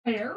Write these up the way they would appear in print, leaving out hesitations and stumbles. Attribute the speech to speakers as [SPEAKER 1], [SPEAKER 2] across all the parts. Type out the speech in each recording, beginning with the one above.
[SPEAKER 1] Hello.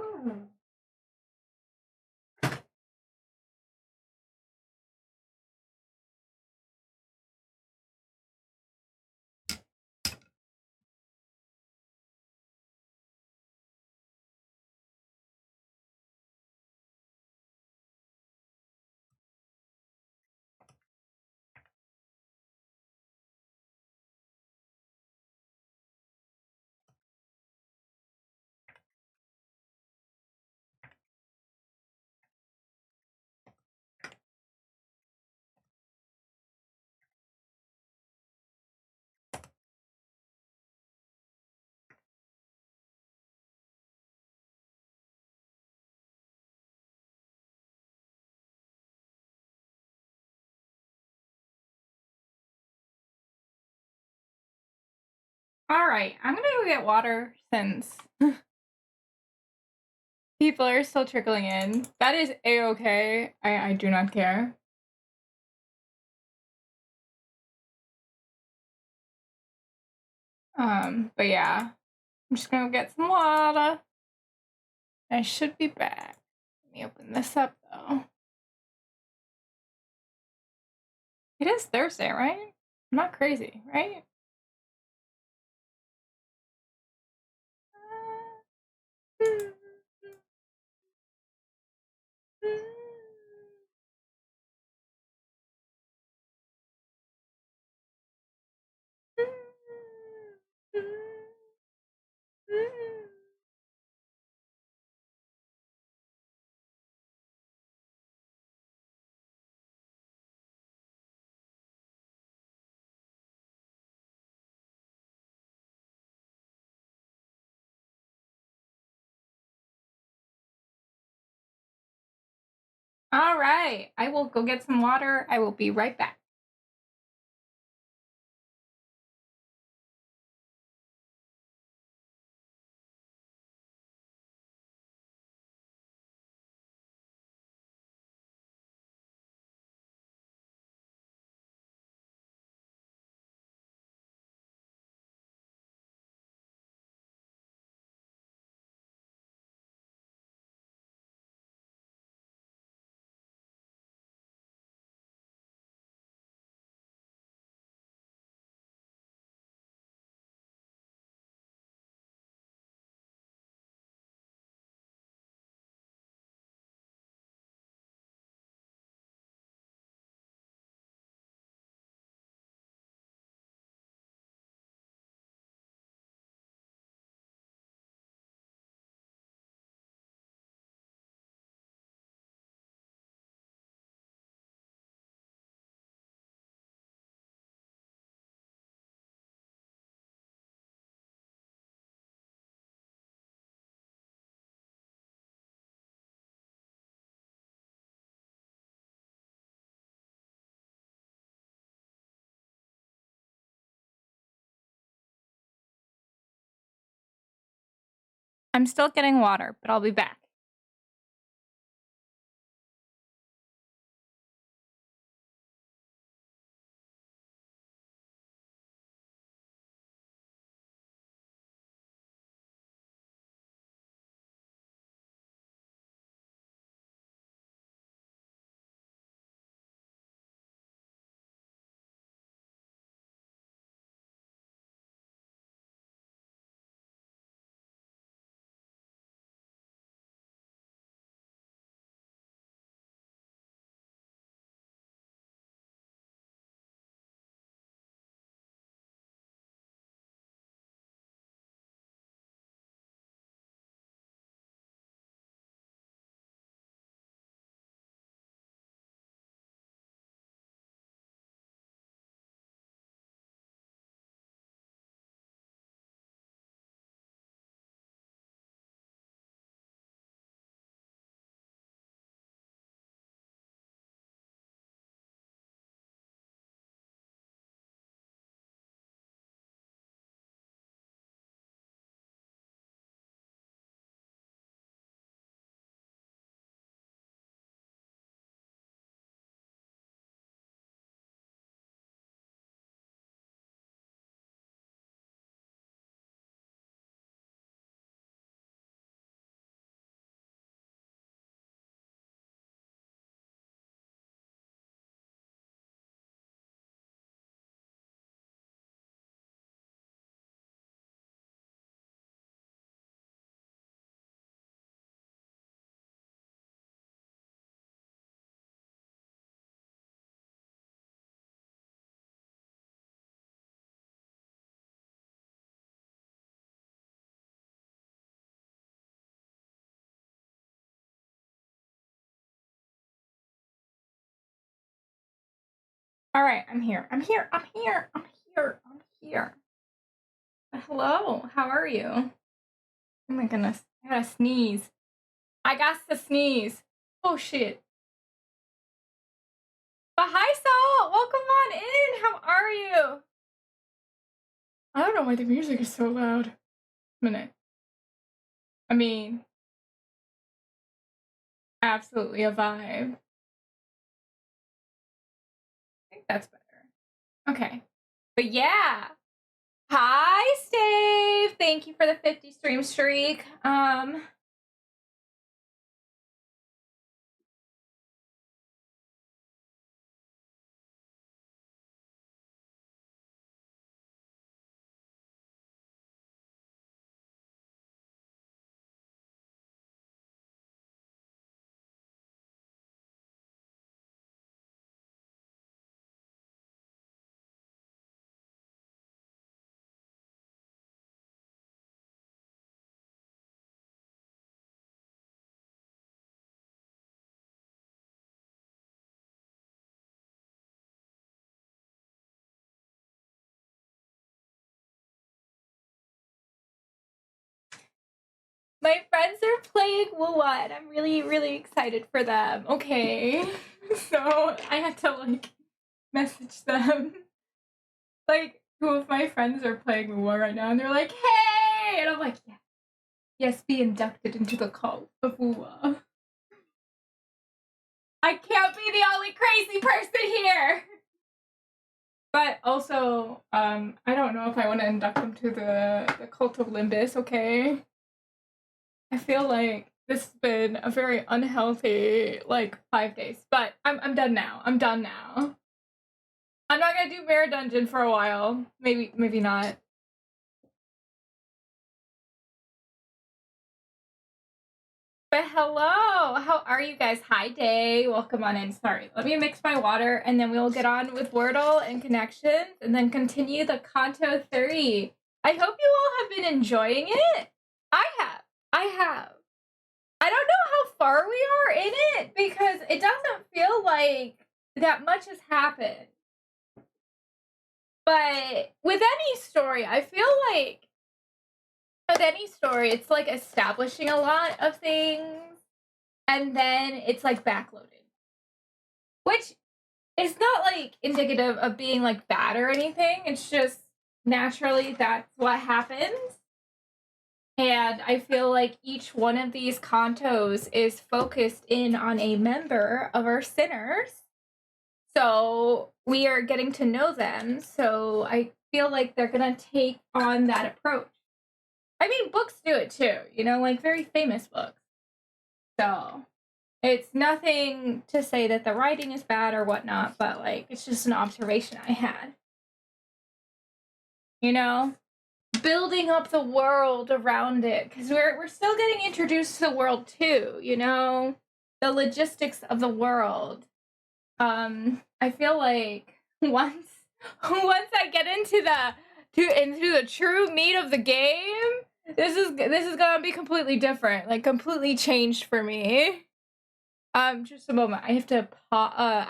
[SPEAKER 1] All right, I'm gonna go get water since people are still trickling in. That is a-okay. I do not care. But yeah, I'm just gonna get some water. I should be back. Let me open this up though. It is Thursday, right? I'm not crazy, right? All right, I will go get some water. I will be right back. I'm still getting water, but I'll be back. All right, I'm here. I'm here. I'm here. I'm here. I'm here. Hello. How are you? Oh my goodness. I gotta sneeze. I got to sneeze. Oh shit. But hi, Saul. Welcome on in. How are you? I don't know why the music is so loud. Minute. I mean, absolutely a vibe. I think that's better. Okay. But yeah. Hi, Stave. Thank you for the 50 stream streak. My friends are playing Wua, and I'm really, really excited for them. Okay. So I had to, like, message them. Like, two of my friends are playing Wua right now, and they're like, hey! And I'm like, yeah. Yes, be inducted into the cult of Wua. I can't be the only crazy person here! But also, I don't know if I want to induct them to the cult of Limbus, okay? I feel like this has been a very unhealthy, like, 5 days. But I'm done now. I'm done now. I'm not gonna do Mirror Dungeon for a while. Maybe not. But hello! How are you guys? Hi, Day. Welcome on in. Sorry. Let me mix my water, and then we'll get on with Wordle and Connections, and then continue the Canto 30. I hope you all have been enjoying it. I have. I don't know how far we are in it, because it doesn't feel like that much has happened. But with any story, I feel like with any story, it's like establishing a lot of things, and then it's like backloading, which is not like indicative of being like bad or anything. It's just naturally that's what happens. And I feel like each one of these cantos is focused in on a member of our sinners. So we are getting to know them. So I feel like they're going to take on that approach. I mean, books do it too, you know, like very famous books. So it's nothing to say that the writing is bad or whatnot, but like it's just an observation I had. You know? Building up the world around it, because we're still getting introduced to the world too, you know? The logistics of the world. I feel like once I get into the true meat of the game, this is gonna be completely different, like completely changed for me. Just a moment. I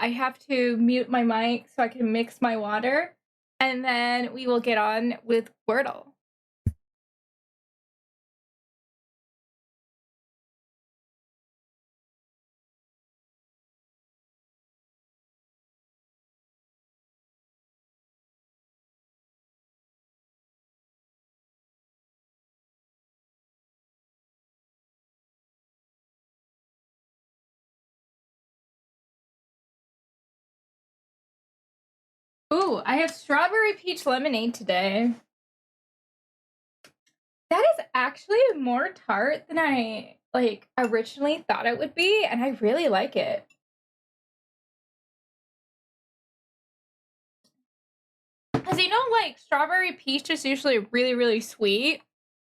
[SPEAKER 1] have to mute my mic so I can mix my water, and then we will get on with Wordle. Ooh, I have strawberry peach lemonade today. That is actually more tart than I like originally thought it would be, and I really like it. Because you know, like strawberry peach is usually really, really sweet,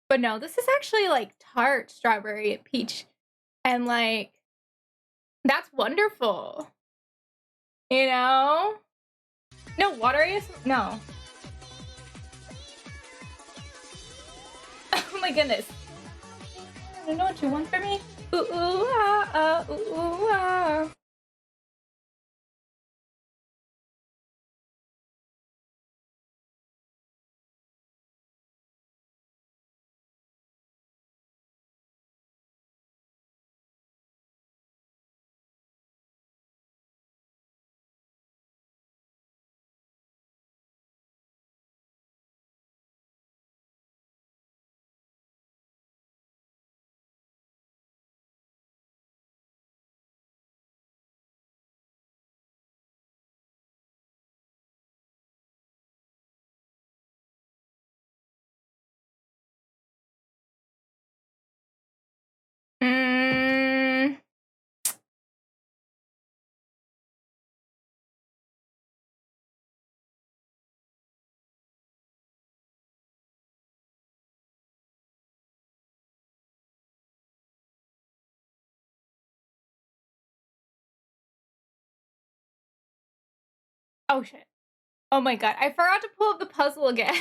[SPEAKER 1] but no, this is actually like tart strawberry peach, and like that's wonderful. You know? No, water is no. Oh my goodness. I don't know what you want from me. Ooh, ooh, ah, ah, ooh, ooh, ah. Oh shit. Oh my god. I forgot to pull up the puzzle again.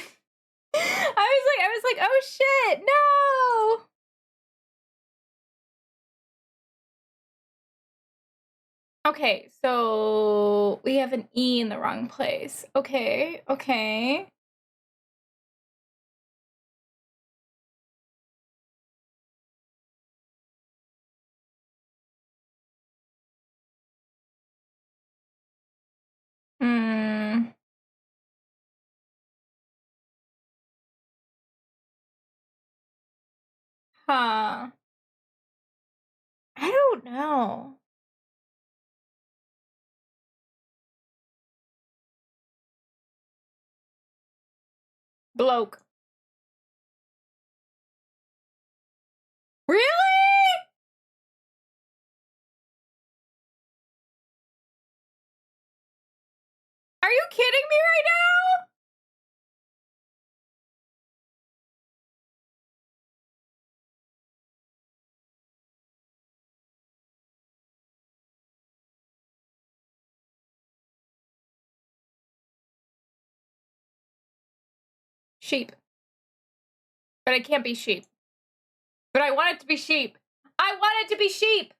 [SPEAKER 1] I was like, oh shit, no. Okay, so we have an E in the wrong place. Okay, okay. Hmm. Huh. I don't know. Bloke. Really? Are you kidding me right now? Sheep. But I can't be sheep. But I want it to be sheep. I want it to be sheep.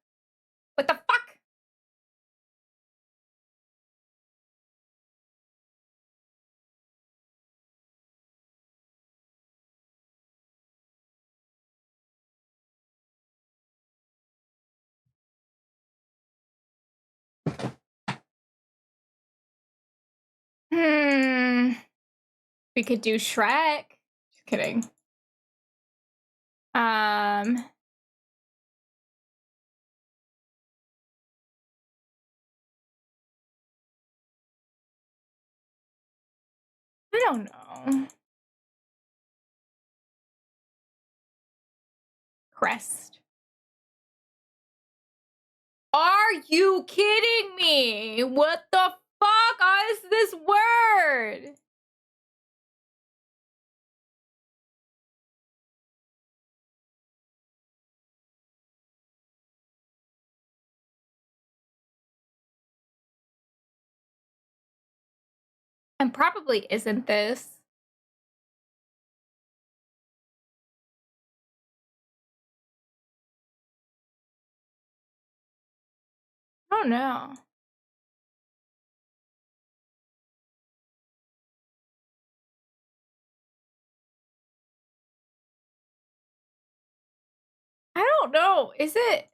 [SPEAKER 1] What the fuck? Hmm. We could do Shrek. Just kidding. I don't know. Crest. Are you kidding me? What the fuck is this word? And probably isn't this. I don't know. I don't know. Is it?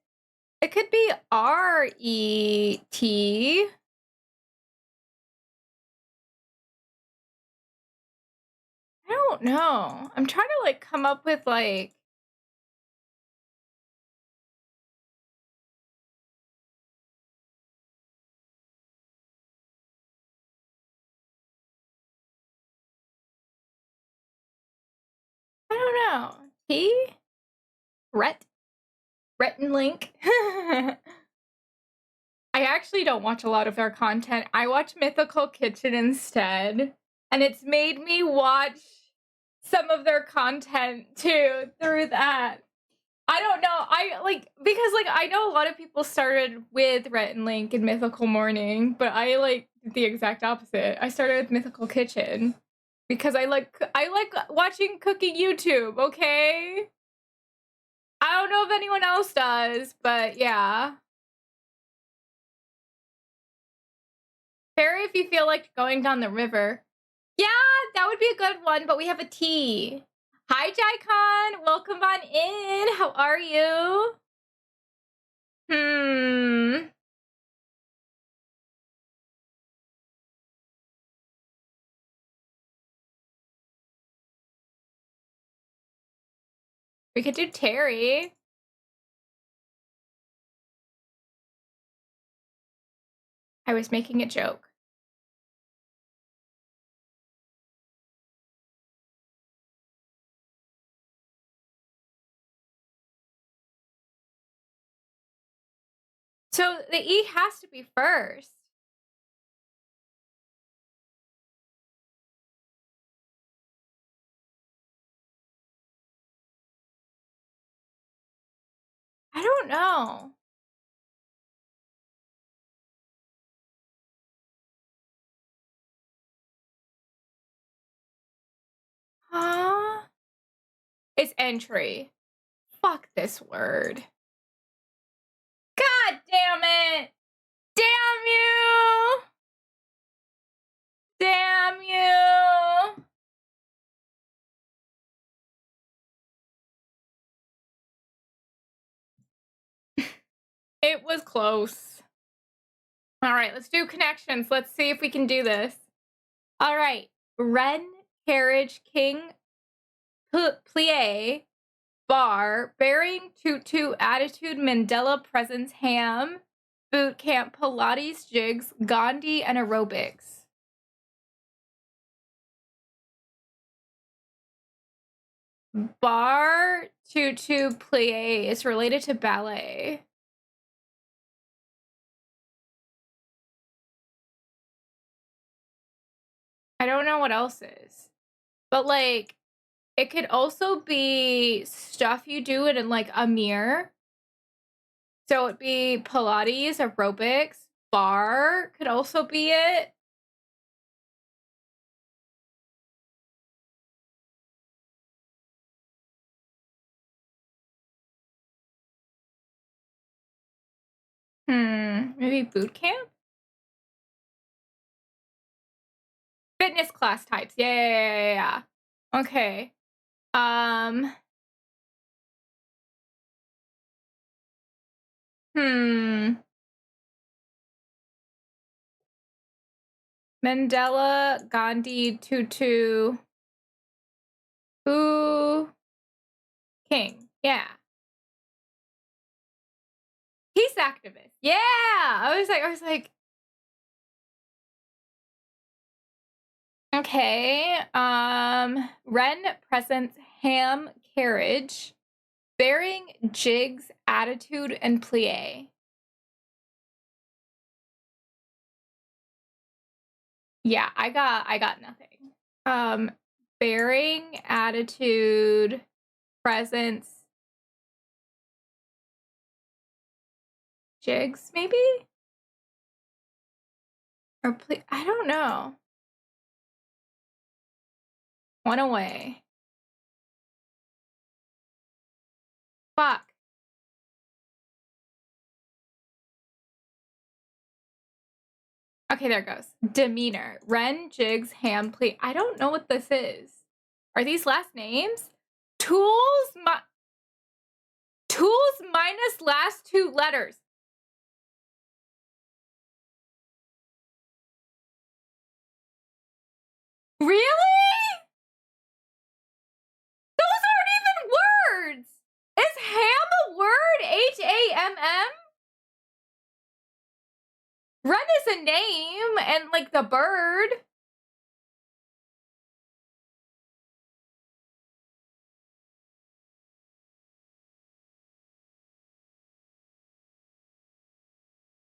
[SPEAKER 1] It could be R-E-T. I don't know. I'm trying to like come up with like. I don't know. T? Rhett? Rhett and Link? I actually don't watch a lot of their content. I watch Mythical Kitchen instead. And it's made me watch some of their content too through that. I don't know. I like because like I know a lot of people started with Rhett and Link and Mythical Morning, but I like the exact opposite. I started with Mythical Kitchen because I like watching cooking YouTube, okay? I don't know if anyone else does, but yeah. Ferry if you feel like going down the river. Yeah, that would be a good one, but we have a T. Hi, Jaikon. Welcome on in. How are you? Hmm. We could do Terry. I was making a joke. So the E has to be first. I don't know. It's entry. Fuck this word. God damn it. Damn you. Damn you. It was close. All right, let's do connections. Let's see if we can do this. All right. Ren, carriage, king, plie, bar, bearing, tutu, attitude, Mandela, presence, ham, boot camp, Pilates, jigs, Gandhi, and aerobics. Bar, tutu, plie is related to ballet. I don't know what else is. But, like, it could also be stuff you do in, like, a mirror. So it'd be Pilates, aerobics, bar could also be it. Maybe boot camp? Fitness class types. Yeah. Okay. Mandela, Gandhi, tutu. Ooh. King. Yeah. Peace activist. Yeah. I was like, okay. Ren, presence, ham, carriage, bearing, jigs, attitude, and plie. Yeah, I got nothing. Bearing, attitude, presence, jigs, maybe? Or I don't know. One away. Fuck. Okay, there it goes. Demeanor. Ren, jigs, ham, plie. I don't know what this is. Are these last names? Tools minus last two letters. Really? Those aren't even words. Is ham a word? H-A-M-M? Ren is a name, and like the bird.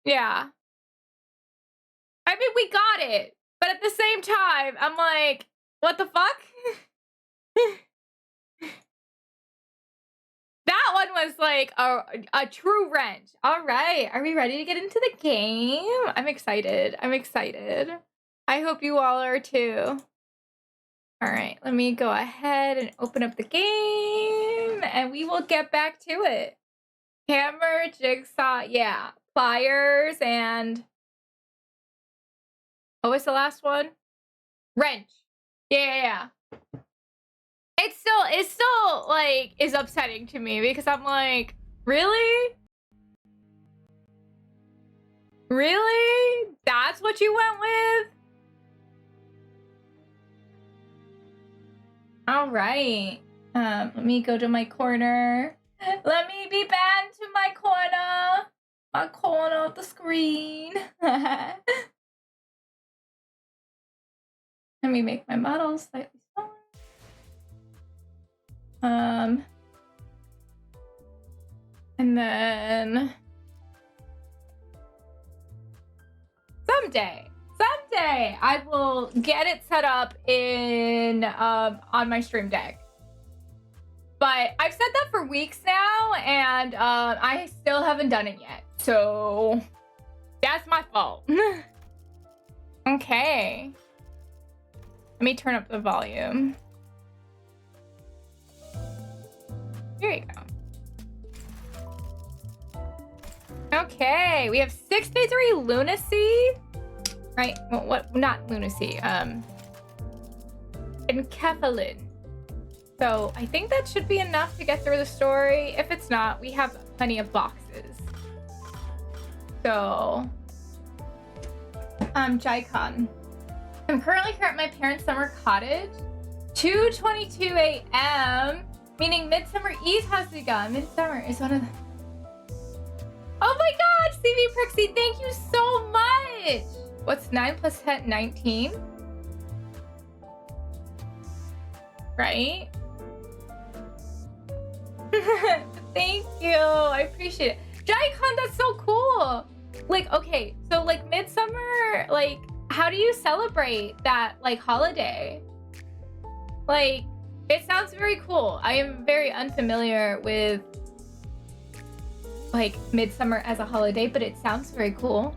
[SPEAKER 1] Yeah. I mean, we got it. But at the same time, I'm like, what the fuck? That one was like a true wrench. All right. Are we ready to get into the game? I'm excited. I hope you all are too. All right. Let me go ahead and open up the game and we will get back to it. Hammer, jigsaw, yeah. Pliers and... What was the last one? Wrench. Yeah. It still like is upsetting to me because I'm like, really? Really? That's what you went with? All right. Let me go to my corner. Let me be banned to my corner. My corner of the screen. Let me make my model slightly smaller. And then someday I will get it set up in on my stream deck. But I've said that for weeks now, and I still haven't done it yet. So that's my fault. Okay. Let me turn up the volume. Here you go. Okay, we have 63 lunacy. Right? Well, what? Not lunacy. Enkephalin. So I think that should be enough to get through the story. If it's not, we have plenty of boxes. So, Jaikon. I'm currently here at my parents' summer cottage. 2:22 a.m. Meaning Midsummer Eve has begun. Midsummer is one of the... Oh my god, CV Prixie, thank you so much! What's 9 plus 10? 19? Right? Thank you. I appreciate it. Jaikon, that's so cool. Like, okay, so like Midsummer, like, how do you celebrate that like holiday? Like, it sounds very cool. I am very unfamiliar with like Midsummer as a holiday, but it sounds very cool.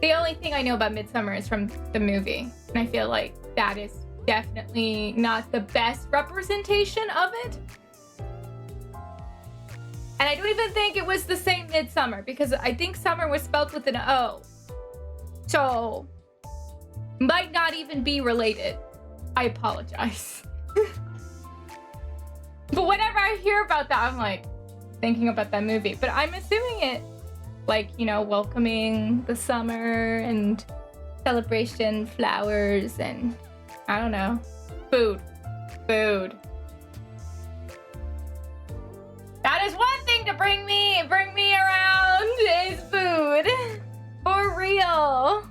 [SPEAKER 1] The only thing I know about Midsummer is from the movie, and I feel like that is definitely not the best representation of it. And I don't even think it was the same Midsummer, because I think summer was spelled with an O. So, might not even be related. I apologize. But whenever I hear about that, I'm like thinking about that movie. But I'm assuming it, like, you know, welcoming the summer and celebration, flowers, and I don't know, food. That is one thing to bring me around is food. For real.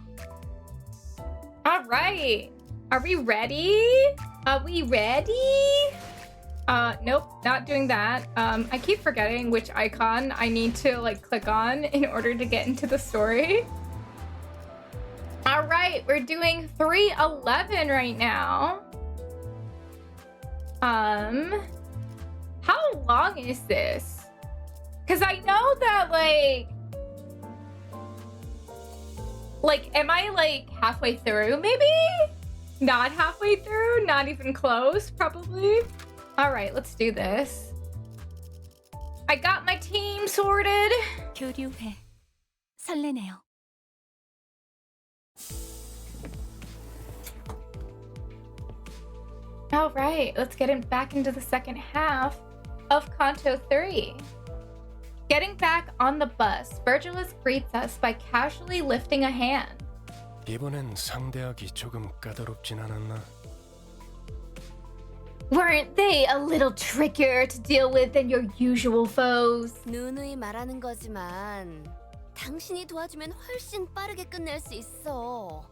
[SPEAKER 1] All right. Are we ready? Nope, not doing that. I keep forgetting which icon I need to like click on in order to get into the story. All right, we're doing 311 right now. How long is this? Because I know that like, am I like halfway through maybe? Not halfway through, not even close, probably. All right, let's do this. I got my team sorted.
[SPEAKER 2] 교류회. 설레네요.
[SPEAKER 1] All right, let's get back into the second half of Canto 3. Getting back on the bus, Virgilus greets us by casually lifting a hand.
[SPEAKER 3] 이번엔 상대하기 조금 까다롭진 않았나?
[SPEAKER 1] Weren't they a little trickier to deal with than your usual foes?
[SPEAKER 2] 누누이 말하는 거지만 당신이 도와주면 훨씬 빠르게 끝낼 수 있어.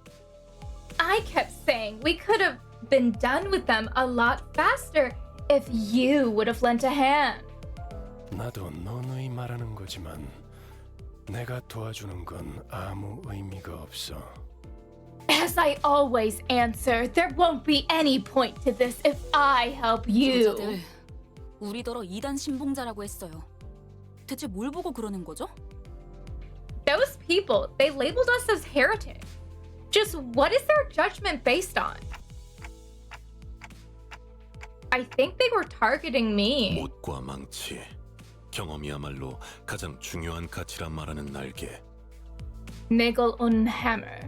[SPEAKER 1] I kept saying we could have been done with them a lot faster if you would have lent a hand.
[SPEAKER 3] 나도 너누이 말하는 거지만 내가 도와주는 건 아무 의미가 없어.
[SPEAKER 1] As I always answer, there won't be any point to this if I help you.
[SPEAKER 2] 저자들 우리더러 이단 신봉자라고 했어요. 대체 뭘 보고 그러는 거죠?
[SPEAKER 1] Those people, they labeled us as heretics. Just what is their judgment based on? I think they were targeting me.
[SPEAKER 4] 못과 망치, 경험이야말로 가장 중요한 가치란 말하는 날개.
[SPEAKER 1] Nigel und Hammer,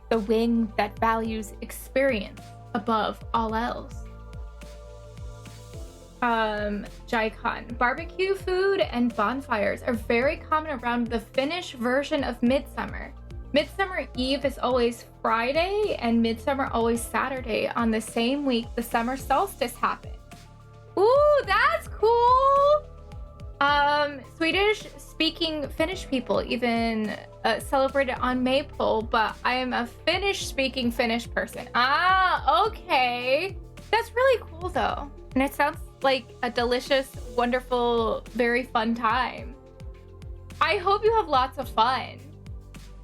[SPEAKER 1] the wing that values experience above all else. Jaikon, barbecue food and bonfires are very common around the Finnish version of Midsummer. Midsummer Eve is always Friday and Midsummer always Saturday on the same week the summer solstice happened. Ooh, that's cool! Swedish speaking Finnish people even celebrate it on Maypole, but I am a Finnish speaking Finnish person. Ah, okay. That's really cool though. And it sounds like a delicious, wonderful, very fun time. I hope you have lots of fun.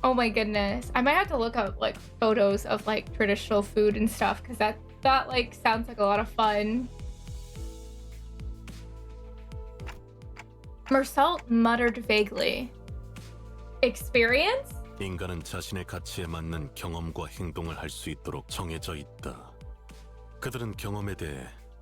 [SPEAKER 1] Oh my goodness. I might have to look up like photos of like traditional food and stuff because that like sounds like a lot of fun. Mersault muttered vaguely. Experience?
[SPEAKER 4] 인간은 자신의 가치에 맞는 경험과 행동을 할 수 있도록 정해져 있다. 그들은 경험에 대해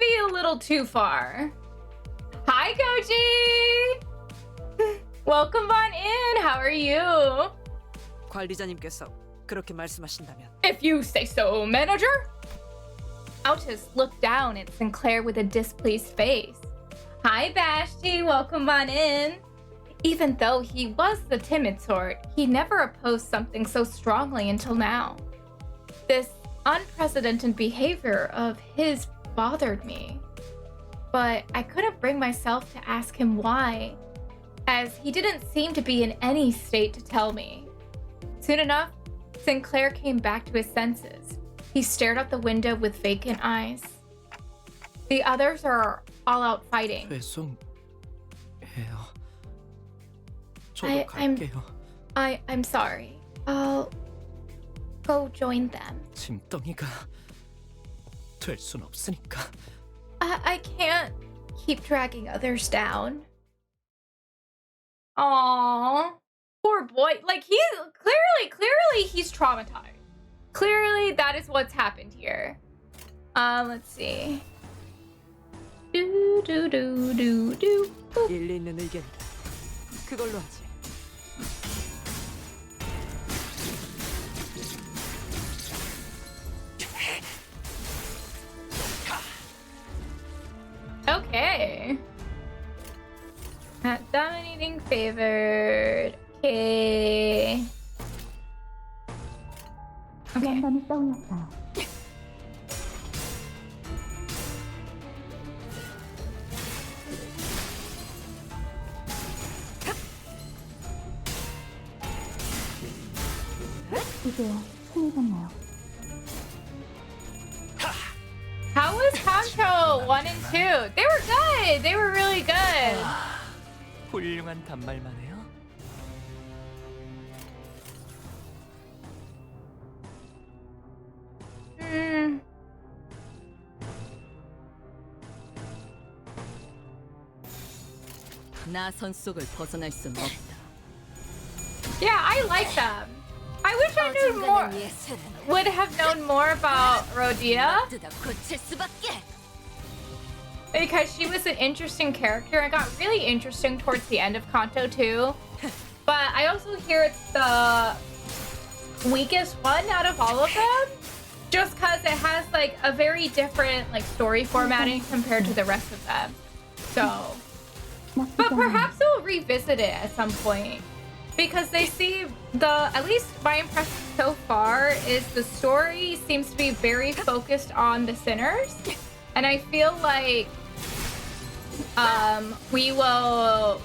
[SPEAKER 1] be a little too far. Hi, Goji! Welcome on in. How are you?
[SPEAKER 5] 관리자님께서 그렇게 말씀하신다면
[SPEAKER 1] If you say so, manager. Altus looked down at Sinclair with a displeased face. Hi, Vashti. Welcome on in. Even though he was the timid sort, he never opposed something so strongly until now. This unprecedented behavior of his bothered me. But I couldn't bring myself to ask him why, as he didn't seem to be in any state to tell me. Soon enough, Sinclair came back to his senses. He stared out the window with vacant eyes. The others are all out fighting.
[SPEAKER 6] 죄송해요.
[SPEAKER 1] I-
[SPEAKER 6] 저도 갈게요.
[SPEAKER 1] I'm sorry. I'll go join them.
[SPEAKER 6] 짐덩이가 될 순 없으니까.
[SPEAKER 1] I can't keep dragging others down. Aww. Poor boy. Like, he's clearly he's traumatized. Clearly that is what's happened here. Let's see. Do do do do do. Boop.
[SPEAKER 5] 일리 있는 의견이다. 그걸로 하지.
[SPEAKER 1] Okay. Not dominating favored. Okay. Okay. How was Control 1 and 2? They were good. They were really good.
[SPEAKER 6] 훌륭한 단말만 해요.
[SPEAKER 7] 나선 속을 벗어날 순 없다.
[SPEAKER 1] Yeah, I like them. I wish I knew more.
[SPEAKER 2] 어중간한 예술은
[SPEAKER 1] Would have known more about Rhodia
[SPEAKER 2] 뜯어 고칠 수밖에.
[SPEAKER 1] because she was an interesting character. It got really interesting towards the end of Kanto too. But I also hear it's the weakest one out of all of them, just because it has like a very different like story formatting compared to the rest of them. So, but perhaps we'll revisit it at some point. Because they see at least my impression so far is the story seems to be very focused on the sinners. And I feel like we will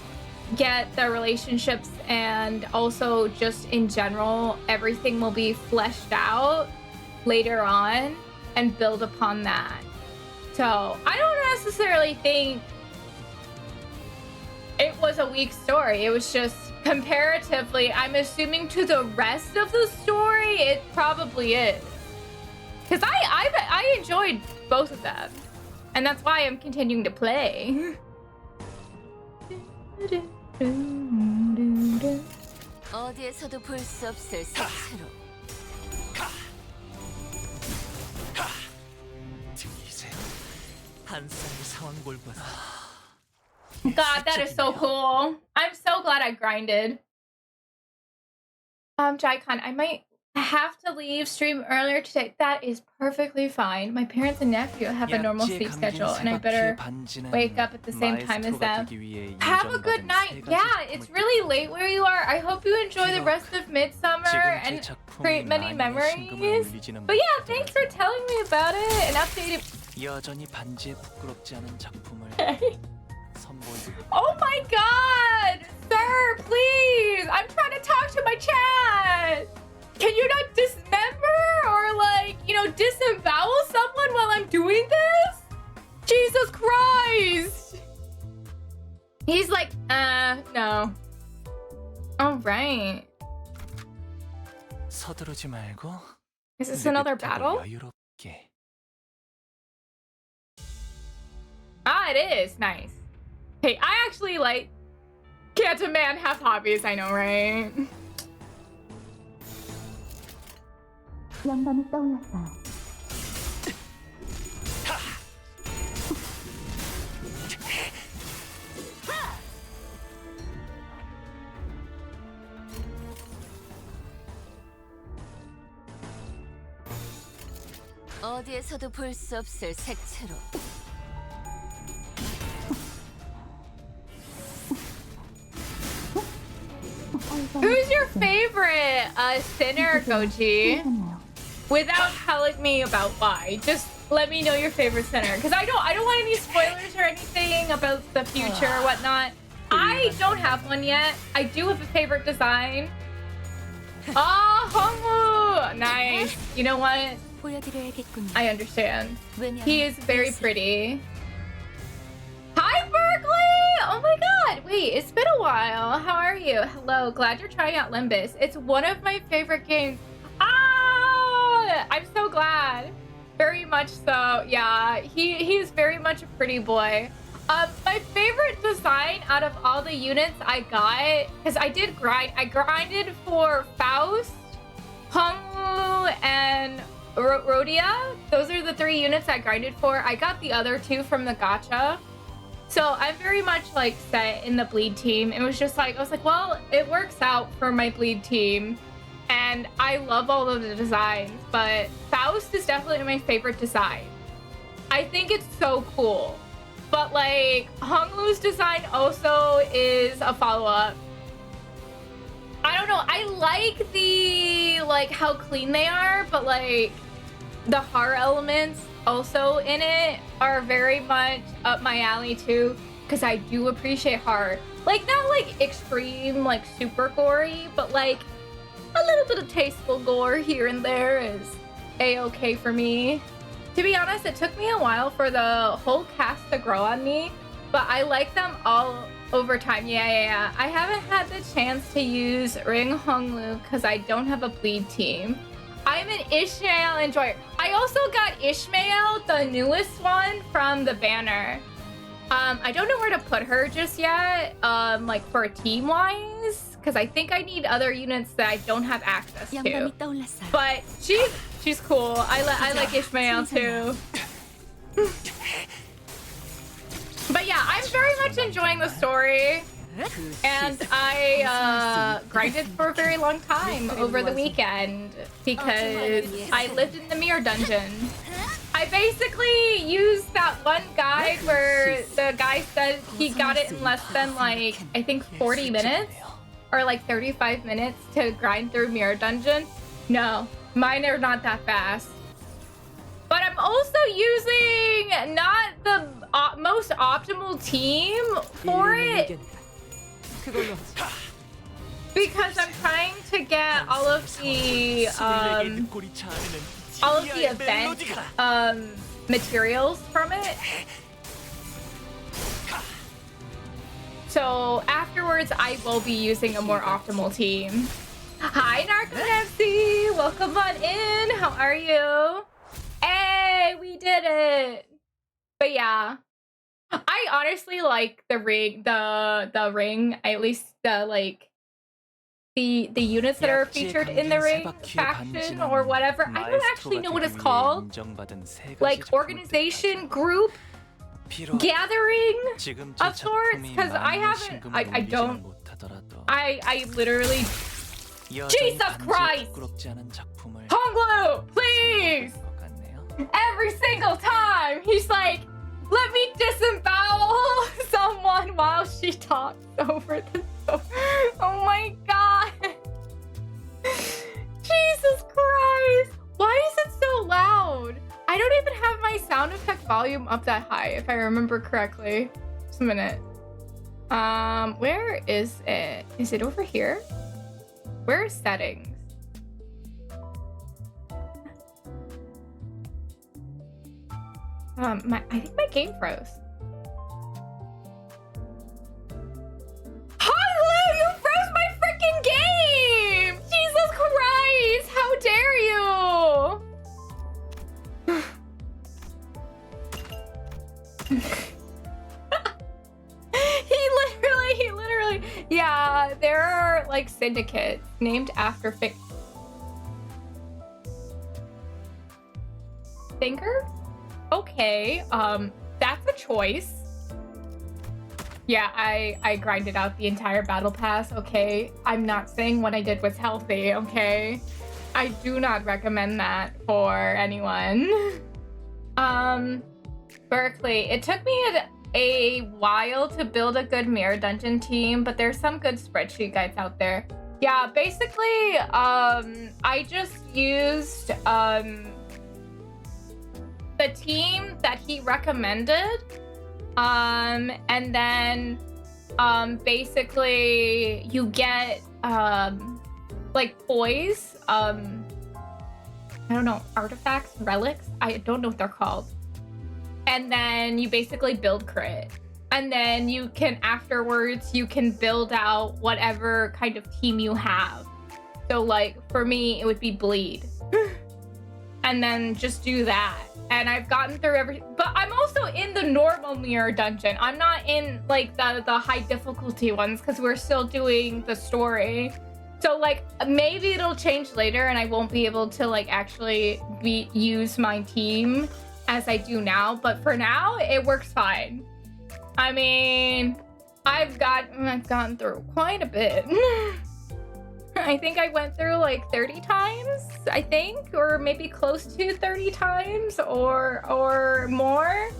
[SPEAKER 1] get the relationships and also just in general, everything will be fleshed out later on and build upon that. So I don't necessarily think it was a weak story. It was just comparatively, I'm assuming to the rest of the story, it probably is. Because I enjoyed both of them. And that's why I'm continuing to play.
[SPEAKER 2] 어디에서도 볼 수 없을 색채로.
[SPEAKER 6] 들리세요? 한 쌍의 상황 볼봐서.
[SPEAKER 1] God, that is so cool. I'm so glad I grinded. Jai-Con, I might have to leave stream earlier today. That is perfectly fine. My parents and nephew have a normal sleep schedule, and I better wake up at the same time as them. Have a good night. Yeah, it's really late where you are. I hope you enjoy the rest of Midsummer and create many memories. But yeah, thanks for telling me about it and updating.
[SPEAKER 6] 여전히 반지에 부끄럽지 않은 작품을 선보이고.
[SPEAKER 1] Oh my god! Sir, please! I'm trying to talk to my chat! Can you not dismember or like, disembowel someone while I'm doing this? Jesus Christ! He's like, no. Alright.
[SPEAKER 6] 서두르지 말고.
[SPEAKER 1] Is this another battle?
[SPEAKER 6] 여유롭게.
[SPEAKER 1] Ah, it is. Nice. Hey, I actually like Can't a man have hobbies, I know, right?
[SPEAKER 8] 영감이 떠올랐어요.
[SPEAKER 2] 어디에서도 볼 수 없을 색채로.
[SPEAKER 1] Who's your favorite sinner, Goji? Without telling me about why, just let me know your favorite sinner. Because I don't want any spoilers or anything about the future or whatnot. I don't have one yet. I do have a favorite design. Ah, Hongwoo! Nice. You know what?
[SPEAKER 2] 보여드려야겠군요.
[SPEAKER 1] I understand.
[SPEAKER 2] 왜냐면
[SPEAKER 1] He is very pretty. Hi, Berkeley! Oh my god! Wait, it's been a while. How are you? Hello, glad you're trying out Limbus. It's one of my favorite games. Ah! I'm so glad. Very much so. Yeah, he's very much a pretty boy. My favorite design out of all the units I got, because I did grind. I grinded for Faust, Hongwoo, and Rhodia. Those are the 3 units I grinded for. I got the other 2 from the gacha. So I'm very much like set in the bleed team. It was just like, I was like, well, it works out for my bleed team. And I love all of the designs, but Faust is definitely my favorite design. I think it's so cool. But like, Hongwoo's design also is a follow-up. I don't know, I like the, like, how clean they are, but like, the horror elements also in it are very much up my alley too, because I do appreciate horror. Like, not like extreme, like super gory, but like a little bit of tasteful gore here and there is a-okay for me. To be honest, it took me a while for the whole cast to grow on me, but I like them all over time. Yeah. I haven't had the chance to use Ring Hongwoo because I don't have a bleed team. I'm an Ishmael enjoyer. I also got Ishmael, the newest one from the banner. I don't know where to put her just yet, like for team-wise, because I think I need other units that I don't have access to.
[SPEAKER 2] 영감이 떠올랐어요.
[SPEAKER 1] But she's cool. I like Ishmael too. But yeah, I'm very much enjoying the story. And I grinded for a very long time over the weekend because I lived in the mirror dungeon. I basically used that one guide where the guy said he got it in less than like, I think 40 minutes or like 35 minutes to grind through mirror dungeon. No, mine are not that fast. But I'm also using not the most optimal team for it. Because I'm trying to get all of the event materials from it. So afterwards, I will be using a more optimal team. Hi, Narcolepsy! Welcome on in. How are you? Hey, we did it. But yeah. I honestly like the ring, the ring, at least the like the units that are featured in the ring faction or whatever. I don't actually know what it's called. Like organization, group, gathering of sorts, because I haven't, I literally, Jesus Christ! Hongwoo, please! Every single time, he's like, let me disembowel someone while she talks over the door. Oh my god. Jesus Christ. Why is it so loud? I don't even have my sound effect volume up that high, if I remember correctly. Just a minute. Where is it? Is it over here? Where is settings? I think my game froze. Hongwoo, you froze my freaking game! Jesus Christ! How dare you! He literally, yeah, there are like syndicates named after Thinker? Okay, that's a choice. Yeah, I grinded out the entire battle pass, okay? I'm not saying what I did was healthy, okay? I do not recommend that for anyone. Berkeley. It took me a while to build a good mirror dungeon team, but there's some good spreadsheet guides out there. Yeah, basically, I just used the team that he recommended, and then basically you get like toys, I don't know, artifacts, relics, I don't know what they're called, and then you basically build crit. And then you can, afterwards, you can build out whatever kind of team you have. So like, for me, it would be bleed. And then just do that. And I've gotten through but I'm also in the normal mirror dungeon. I'm not in like the high difficulty ones because we're still doing the story. So like, maybe it'll change later and I won't be able to like actually use my team as I do now. But for now, it works fine. I mean, I've gone through quite a bit. I think I went through like 30 times, I think, or maybe close to 30 times or more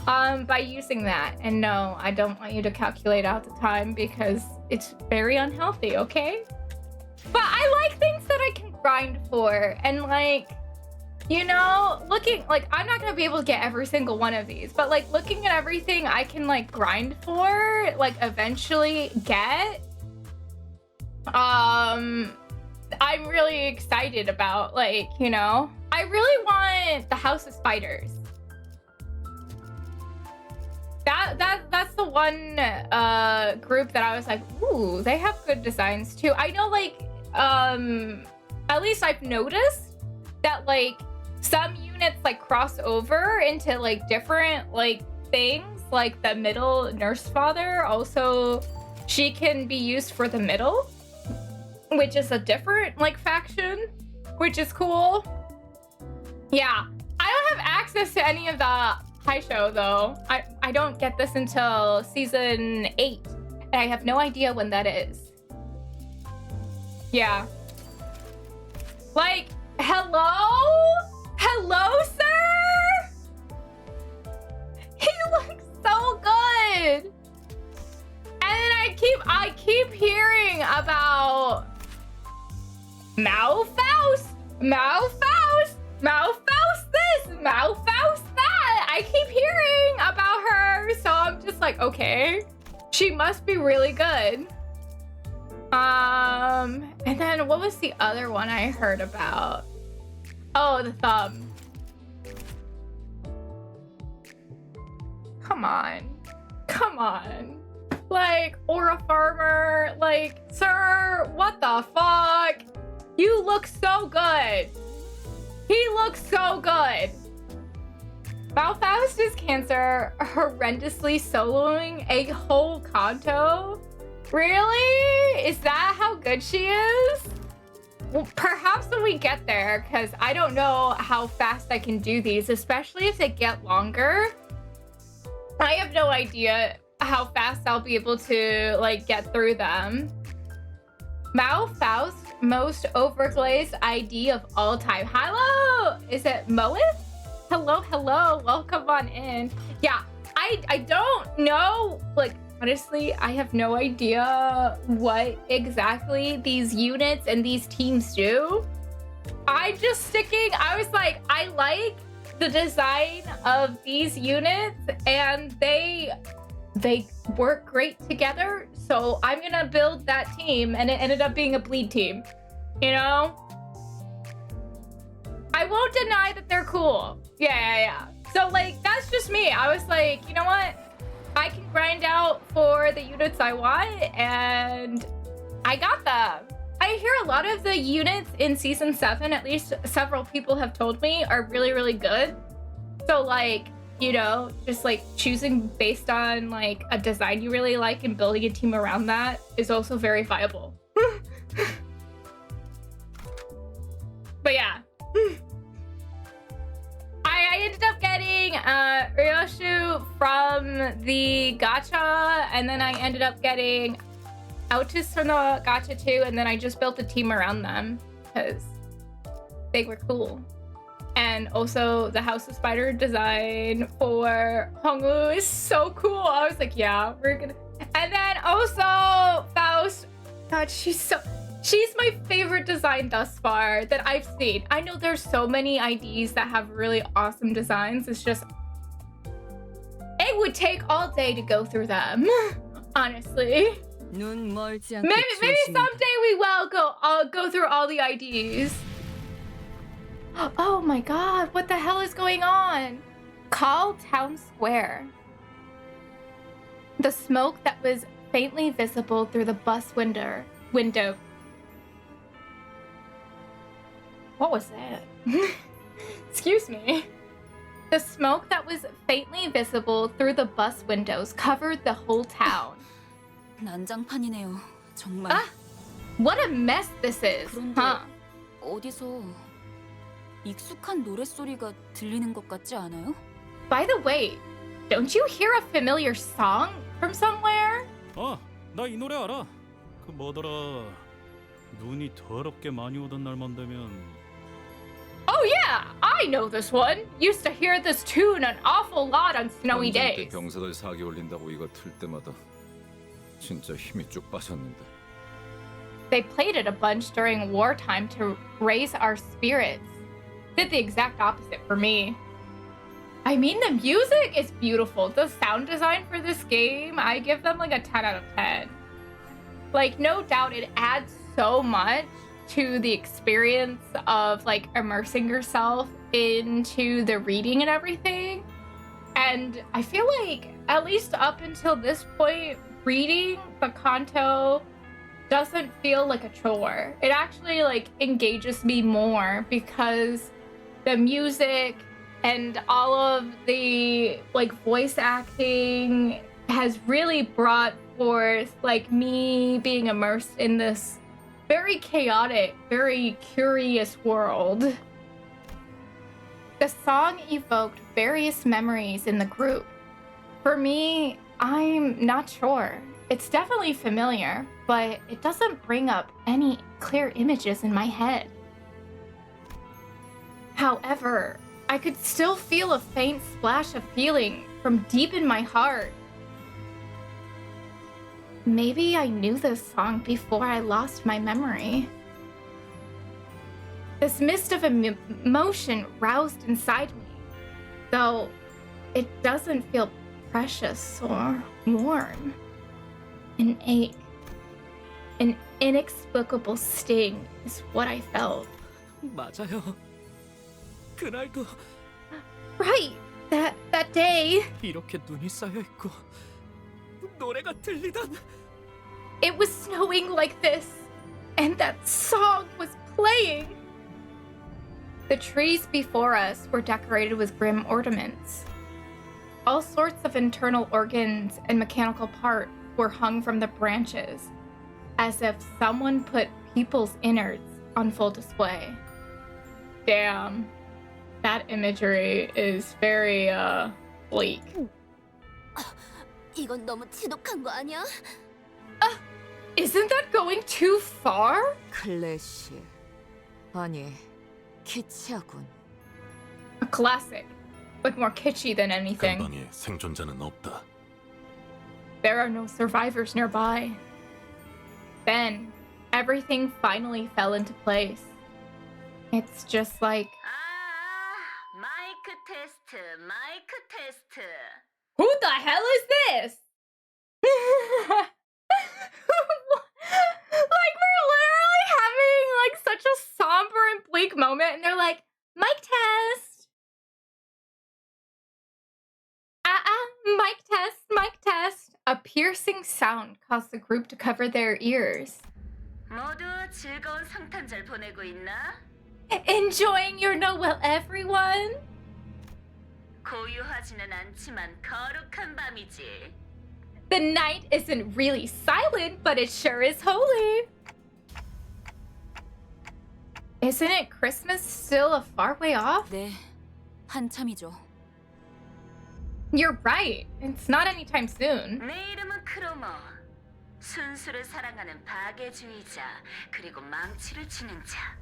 [SPEAKER 1] by using that. And no, I don't want you to calculate out the time because it's very unhealthy, okay? But I like things that I can grind for, and like, you know, looking like, I'm not gonna be able to get every single one of these, but like looking at everything I can like grind for, like eventually get, I'm really excited about, like, you know, I really want the House of Spiders. That's the one group that I was like, ooh, they have good designs too. I know, like, at least I've noticed that like some units like cross over into like different like things, like the middle nurse father also, she can be used for the middle, which is a different like faction, which is cool. Yeah, I don't have access to any of the high show though. I don't get this until season 8 and I have no idea when that is. Yeah, like, hello, sir? He looks so good. And then I keep hearing about Malfaust this, Malfaust that. I keep hearing about her, so I'm just like, okay, she must be really good. And then what was the other one I heard about? Oh, the thumb. Come on. Like, or a farmer, like, sir, what the fuck? You look so good. He looks so good. Malfaust is Cancer, horrendously soloing a whole canto. Really? Is that how good she is? Well, perhaps when we get there, because I don't know how fast I can do these, especially if they get longer. I have no idea how fast I'll be able to like get through them. Malfaust, most overglazed ID of all time. Hello, is it Moeth? Hello, welcome on in. Yeah, I don't know, like, honestly, I have no idea what exactly these units and these teams do. I was like, I like the design of these units and they work great together. So I'm gonna build that team, and it ended up being a bleed team, you know? I won't deny that they're cool. Yeah. So like, that's just me. I was like, you know what? I can grind out for the units I want, and I got them. I hear a lot of the units in season 7, at least several people have told me, are really, really good. So like, you know, just like choosing based on like a design you really like and building a team around that is also very viable. But yeah. I ended up getting Ryoshu from the gacha, and then I ended up getting Autis from the gacha too, and then I just built a team around them because they were cool. And also the House of Spider design for Hongwoo is so cool. I was like, yeah, we're gonna. And then also Faust. God, she's my favorite design thus far that I've seen. I know there's so many IDs that have really awesome designs. It's just, it would take all day to go through them. Honestly. Maybe someday we will go through all the IDs. Oh my god, what the hell is going on? Call Town Square. The smoke that was faintly visible through the bus window. What was that? Excuse me. The smoke that was faintly visible through the bus windows covered the whole town.
[SPEAKER 7] 난장판이네요. 정말.
[SPEAKER 1] Ah, what a mess this is,
[SPEAKER 7] 그런데
[SPEAKER 1] huh?
[SPEAKER 7] 어디서 익숙한 노랫소리가 들리는 것 같지 않아요?
[SPEAKER 1] By the way, don't you hear a familiar song from somewhere?
[SPEAKER 8] 나 이 노래 알아. 그 뭐더라. 눈이 더럽게 많이 오던 날만 되면.
[SPEAKER 1] Oh yeah, I know this one. Used to hear this tune an awful lot on snowy
[SPEAKER 9] 원정 때
[SPEAKER 1] days.
[SPEAKER 9] 병사들 사기 올린다고 이거 틀 때마다 진짜 힘이 쭉 빠졌는데.
[SPEAKER 1] They played it a bunch during wartime to raise our spirits. Did the exact opposite for me. I mean, the music is beautiful. The sound design for this game, I give them like a 10 out of 10. Like, no doubt it adds so much to the experience of like immersing yourself into the reading and everything. And I feel like, at least up until this point, reading the canto doesn't feel like a chore. It actually like engages me more because the music and all of the like voice acting has really brought forth like me being immersed in this very chaotic, very curious world. The song evoked various memories in the group. For me, I'm not sure. It's definitely familiar, but it doesn't bring up any clear images in my head. However, I could still feel a faint splash of feeling from deep in my heart. Maybe I knew this song before I lost my memory. This mist of emotion roused inside me, though it doesn't feel precious or warm. An ache, an inexplicable sting is what I felt.
[SPEAKER 6] 맞아요. 그날도
[SPEAKER 1] Right, that day,
[SPEAKER 6] 이렇게 눈이 쌓여 있고 노래가 들리던.
[SPEAKER 1] it was snowing like this, and that song was playing. The trees before us were decorated with grim ornaments. All sorts of internal organs and mechanical parts were hung from the branches, as if someone put people's innards on full display. Damn, that imagery is very, bleak.
[SPEAKER 2] 이건 너무 지독한 거 아니야?
[SPEAKER 1] Isn't that going too far?
[SPEAKER 5] 클래시. 아니, 키치하군.
[SPEAKER 1] A classic, but more kitschy than anything.
[SPEAKER 4] 근방에 생존자는 없다.
[SPEAKER 1] There are no survivors nearby. Then, everything finally fell into place. It's just like,
[SPEAKER 7] 마이크 테스트, 마이크 테스트.
[SPEAKER 1] who the hell is this? Like, we're literally having like such a somber and bleak moment, and they're like, mic test. Mic test, mic test. A piercing sound caused the group to cover their ears.
[SPEAKER 7] 모두 즐거운 성탄절 보내고 있나?
[SPEAKER 1] Enjoying your Noel, everyone?
[SPEAKER 7] 고요하지는 않지만 거룩한 밤이지.
[SPEAKER 1] The night isn't really silent, but it sure is holy. Isn't it Christmas still a far way off?
[SPEAKER 7] 네, 한참이죠.
[SPEAKER 1] You're right. It's not anytime soon.
[SPEAKER 7] 내 이름은 크로모. 순수를 사랑하는 파괴주의자, 그리고 망치를 치는 자.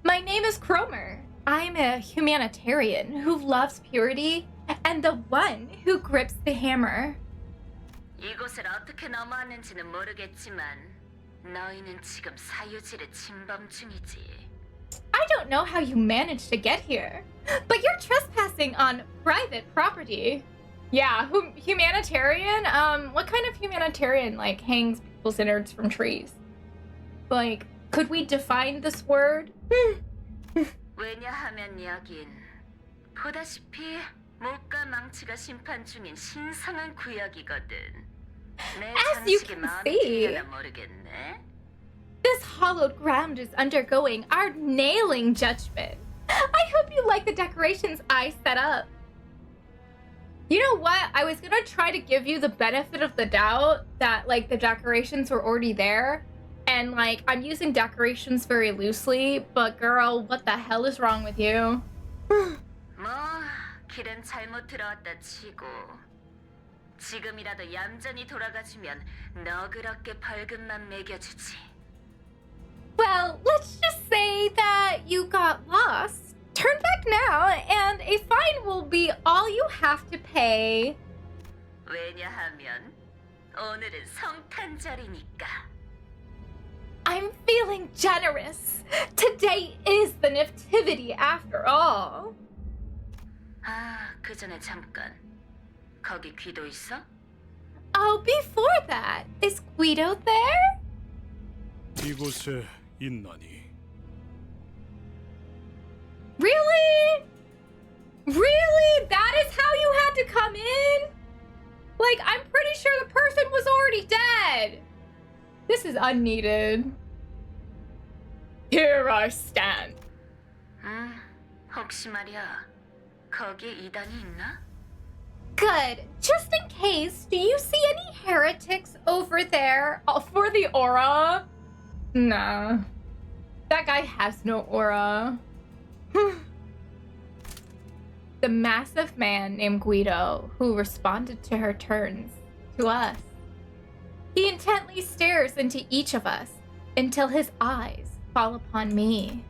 [SPEAKER 1] My name is Cromer. I'm a humanitarian who loves purity and the one who grips the hammer.
[SPEAKER 2] 이곳을 어떻게 넘어왔는지는 모르겠지만 너희는 지금 사유지를 침범 중이지.
[SPEAKER 1] I don't know how you managed to get here, but you're trespassing on private property. Yeah, humanitarian? What kind of humanitarian, like, hangs people's innards from trees? Like, could we define this word?
[SPEAKER 2] 왜냐하면 여긴 보다시피 목과 망치가 심판 중인 신성한 구역이거든. 내
[SPEAKER 1] As you
[SPEAKER 2] 장식이
[SPEAKER 1] can
[SPEAKER 2] 마음에
[SPEAKER 1] see.
[SPEAKER 2] 들려나 모르겠네.
[SPEAKER 1] This hallowed ground is undergoing our nailing judgment. I hope you like the decorations I set up. You know what? I was gonna try to give you the benefit of the doubt that, like, the decorations were already there. And, like, I'm using decorations very loosely, but girl, what the hell is wrong with you?
[SPEAKER 2] 뭐 길은 잘못 들어왔다 치고 지금이라도 얌전히 돌아가주면 너그럽게 벌금만 매겨주지.
[SPEAKER 1] Well, let's just say that you got lost. Turn back now, and a fine will be all you have to pay.
[SPEAKER 2] 왜냐하면 오늘은 성탄절이니까.
[SPEAKER 1] I'm feeling generous. Today is the nativity after all.
[SPEAKER 2] 아, 그 전에 잠깐. 거기 귀도 있어?
[SPEAKER 1] Oh, before that, is Guido there?
[SPEAKER 8] 이곳에 있나니?
[SPEAKER 1] Really? Really? That is how you had to come in? Like, I'm pretty sure the person was already dead. This is unneeded. Here I stand.
[SPEAKER 2] 혹시 말이야. 거기에 이단이 있나?
[SPEAKER 1] Good. Just in case, do you see any heretics over there? Oh, for the aura? Nah. That guy has no aura. The massive man named Guido, who responded to her turns to us. He intently stares into each of us until his eyes fall upon me.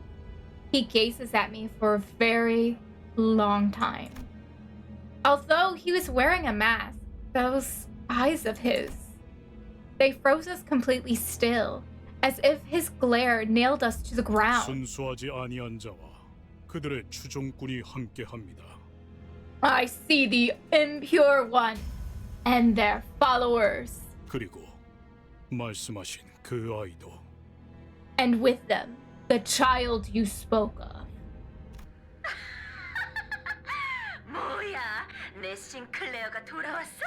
[SPEAKER 1] He gazes at me for a very long time. Although he was wearing a mask, those eyes of his, they froze us completely still, as if his glare nailed us to the ground.
[SPEAKER 8] 순수하지 아니한 자와 그들의 추종꾼이 함께합니다.
[SPEAKER 1] I see the impure one and their followers,
[SPEAKER 8] 그리고 말씀하신 그 아이도
[SPEAKER 1] and with them, the child you spoke of.
[SPEAKER 2] 뭐야, 내 싱클레어가 돌아왔어?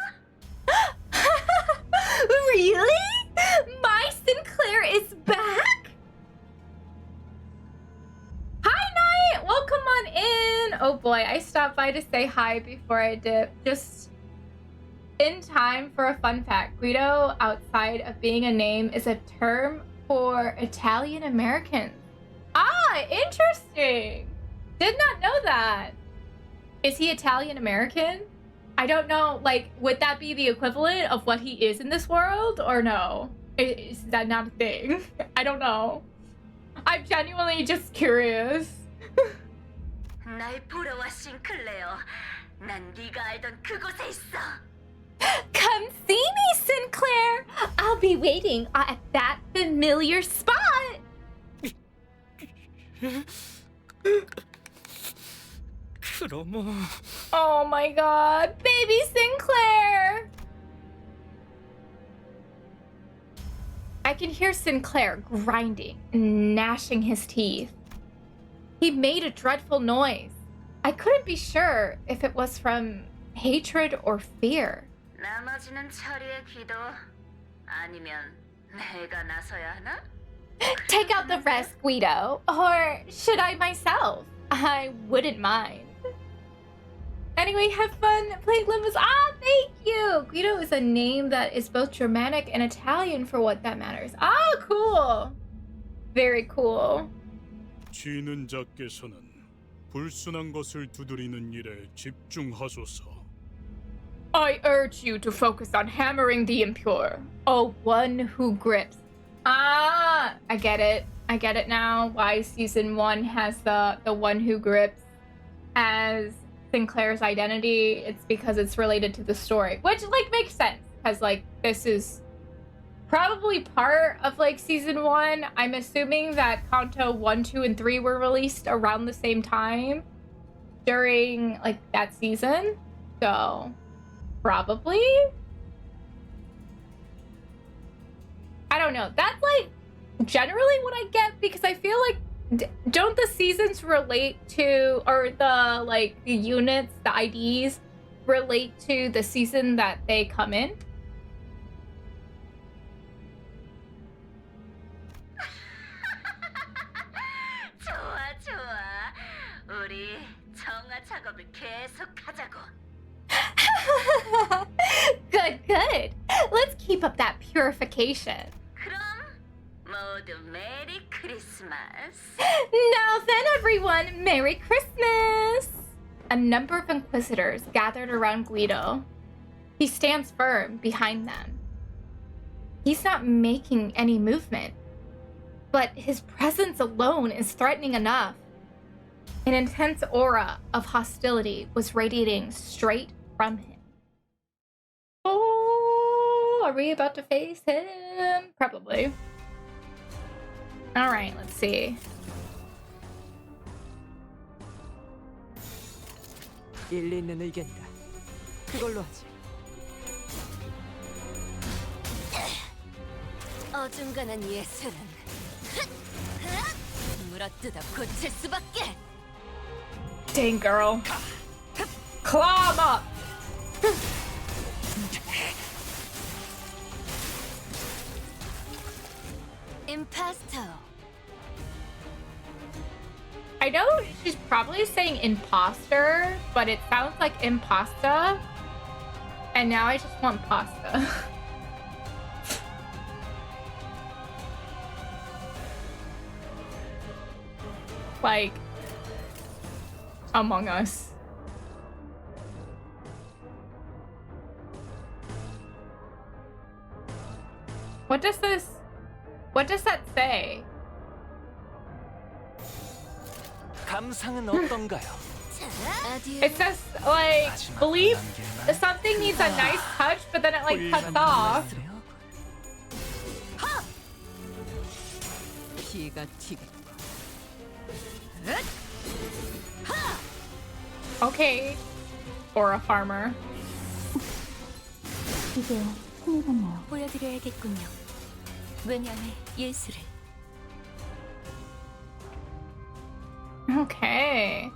[SPEAKER 1] Really? My Sinclair is back? Hi, Knight! Welcome on in! Oh boy, I stopped by to say hi before I dip. Just in time for a fun fact. Guido, outside of being a name, is a term for Italian Americans. Ah, interesting! Did not know that. Is he Italian American? I don't know, like, would that be the equivalent of what he is in this world, or no? Is that not a thing? I don't know. I'm genuinely just curious.
[SPEAKER 2] 날 보러 와, 싱클레어. 난 네가 알던 그곳에 있어.
[SPEAKER 1] Come see me, Sinclair! I'll be waiting at that familiar spot!
[SPEAKER 6] 그럼
[SPEAKER 1] Oh my god, baby Sinclair! I can hear Sinclair grinding and gnashing his teeth. He made a dreadful noise. I couldn't be sure if it was from hatred or fear.
[SPEAKER 2] 나머지는 처리의 기도 아니면 내가 나서야 하나?
[SPEAKER 1] Take out the rest, Guido. Or should I myself? I wouldn't mind. Anyway, have fun playing Limos. Ah, thank you! Guido is a name that is both Germanic and Italian for what that matters. Ah, cool! Very cool.
[SPEAKER 8] 지는 자께서는 불순한 것을 두드리는 일에 집중하소서.
[SPEAKER 1] I urge you to focus on hammering the impure. Oh, one who grips. Ah, I get it. I get it now. Why season 1 has the one who grips as Sinclair's identity. It's because it's related to the story, which like makes sense because like this is probably part of like season 1. I'm assuming that Kanto 1, 2, and 3 were released around the same time during like that season. So probably. I don't know. That's like generally what I get because I feel like don't the seasons relate to, or the like the units, the IDs relate to the season that they come in?
[SPEAKER 2] 좋아, 좋아. 우리 정화 작업을 계속하자고.
[SPEAKER 1] Good. Let's keep up that purification.
[SPEAKER 2] 그럼 모두 메리 크리스마스.
[SPEAKER 1] Now then, everyone, Merry Christmas! A number of Inquisitors gathered around Guido. He stands firm behind them. He's not making any movement, but his presence alone is threatening enough. An intense aura of hostility was radiating straight from him. Oh, are we about to face him? Probably. All right, let's see.
[SPEAKER 6] 일리 있는 의견이다. 그걸로 하지.
[SPEAKER 2] 어중간한 예술은 물어뜯어 고칠 수밖에.
[SPEAKER 1] Dang, girl. Claw him up.
[SPEAKER 2] 임파스터.
[SPEAKER 1] I know she's probably saying imposter, but it sounds like impasta. And now I just want pasta. Like Among Us. What does that say?
[SPEAKER 6] 감상은 어떤가요?
[SPEAKER 1] It says like believe something needs a nice touch, but then it like cuts off.
[SPEAKER 5] 피가 튀겠고.
[SPEAKER 1] Okay. Or a farmer.
[SPEAKER 2] 보여드려야겠군요. 왜냐해 예술을.
[SPEAKER 1] Okay.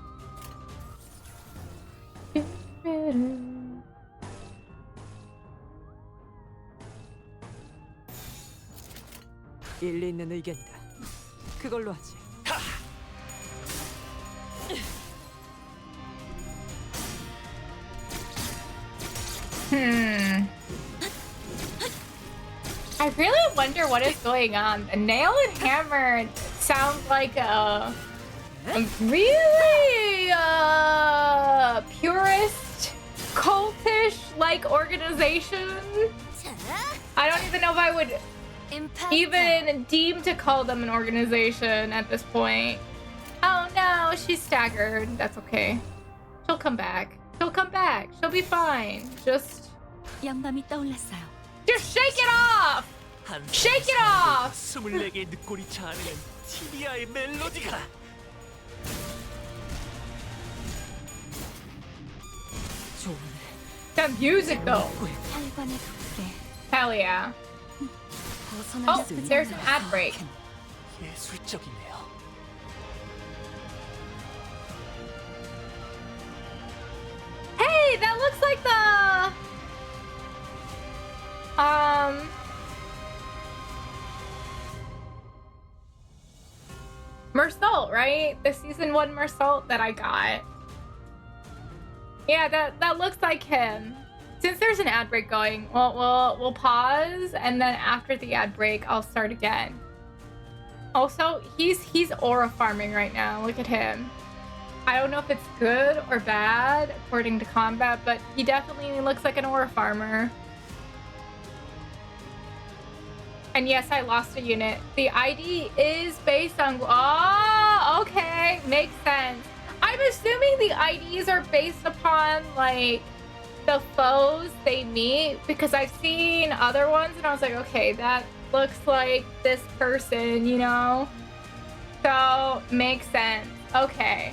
[SPEAKER 6] 일리 있는 의견이다. 그걸로 하지.
[SPEAKER 1] I really wonder what is going on. The nail and hammer sounds like a really purist, cultish like organization. I don't even know if I would even deem to call them an organization at this point. Oh no, she's staggered. That's okay. She'll come back. She'll come back. She'll be fine. Just
[SPEAKER 2] 영감이 떠올랐어요.
[SPEAKER 1] shake it off! Shake it off!
[SPEAKER 6] 24개의 늑골이 자아내는 티비아의 멜로디가.
[SPEAKER 1] That music though.
[SPEAKER 2] 팔관의 그래.
[SPEAKER 1] Hell yeah. Oh, there's an ad break.
[SPEAKER 6] 예술적이네요.
[SPEAKER 1] Hey, that looks like the Mersault, right? The season 1 Mersault that I got. Yeah, that looks like him. Since there's an ad break going, we'll pause, and then after the ad break, I'll start again. Also, he's aura farming right now. Look at him. I don't know if it's good or bad according to combat, but he definitely looks like an aura farmer. And yes, I lost a unit. The ID is based on... Oh, okay. Makes sense. I'm assuming the IDs are based upon, like, the foes they meet. Because I've seen other ones, and I was like, okay, that looks like this person, you know? So, makes sense. Okay.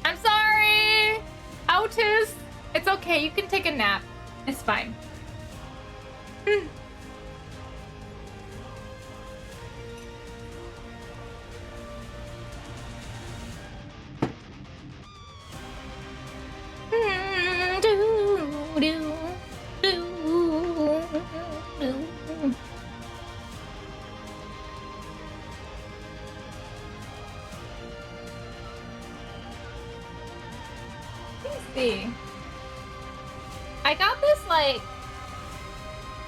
[SPEAKER 1] I'm sorry! Otis! It's okay, you can take a nap. It's fine. Let's see. I got this like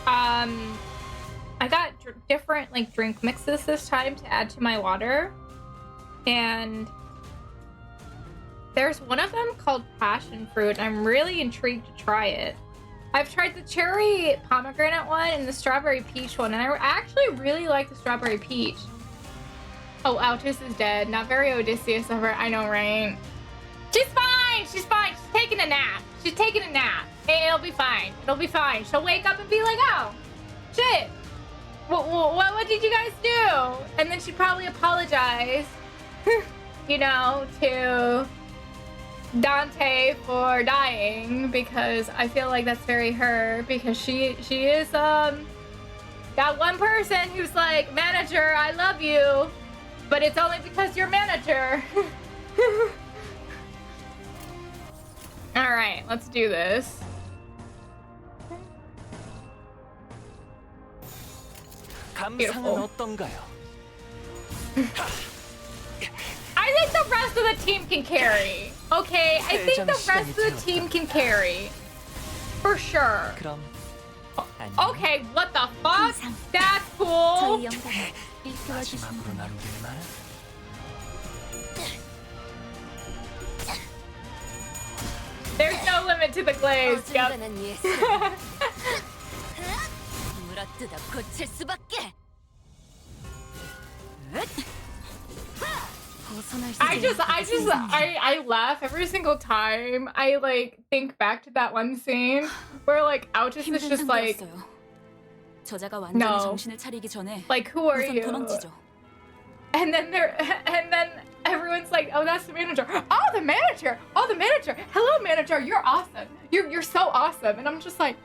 [SPEAKER 1] I got different like drink mixes this time to add to my water, and there's one of them called passion fruit, and I'm really intrigued to try it. I've tried the cherry pomegranate one and the strawberry peach one, and I actually really like the strawberry peach. Oh, Altus is dead. Not very Odysseus of her. I know, right? She's fine. She's fine. She's taking a nap. She's taking a nap. It'll be fine. It'll be fine. She'll wake up and be like, oh, shit. What did you guys do? And then she'd probably apologize, you know, to Dante for dying, because I feel like that's very her, because she is that one person who's like, manager, I love you, but it's only because you're manager. All right, let's do this. Beautiful. I think the rest of the team can carry. Okay, I think the rest of the team can carry. For sure. Okay, what the fuck? That's cool. There's no limit to the glaze. Yep. I laugh every single time I like think back to that one scene where like Altus is just like, no, like who are you? And then everyone's like, oh, that's the manager. Oh, the manager. Oh, the manager. Hello, manager. You're awesome. You're so awesome. And I'm just like,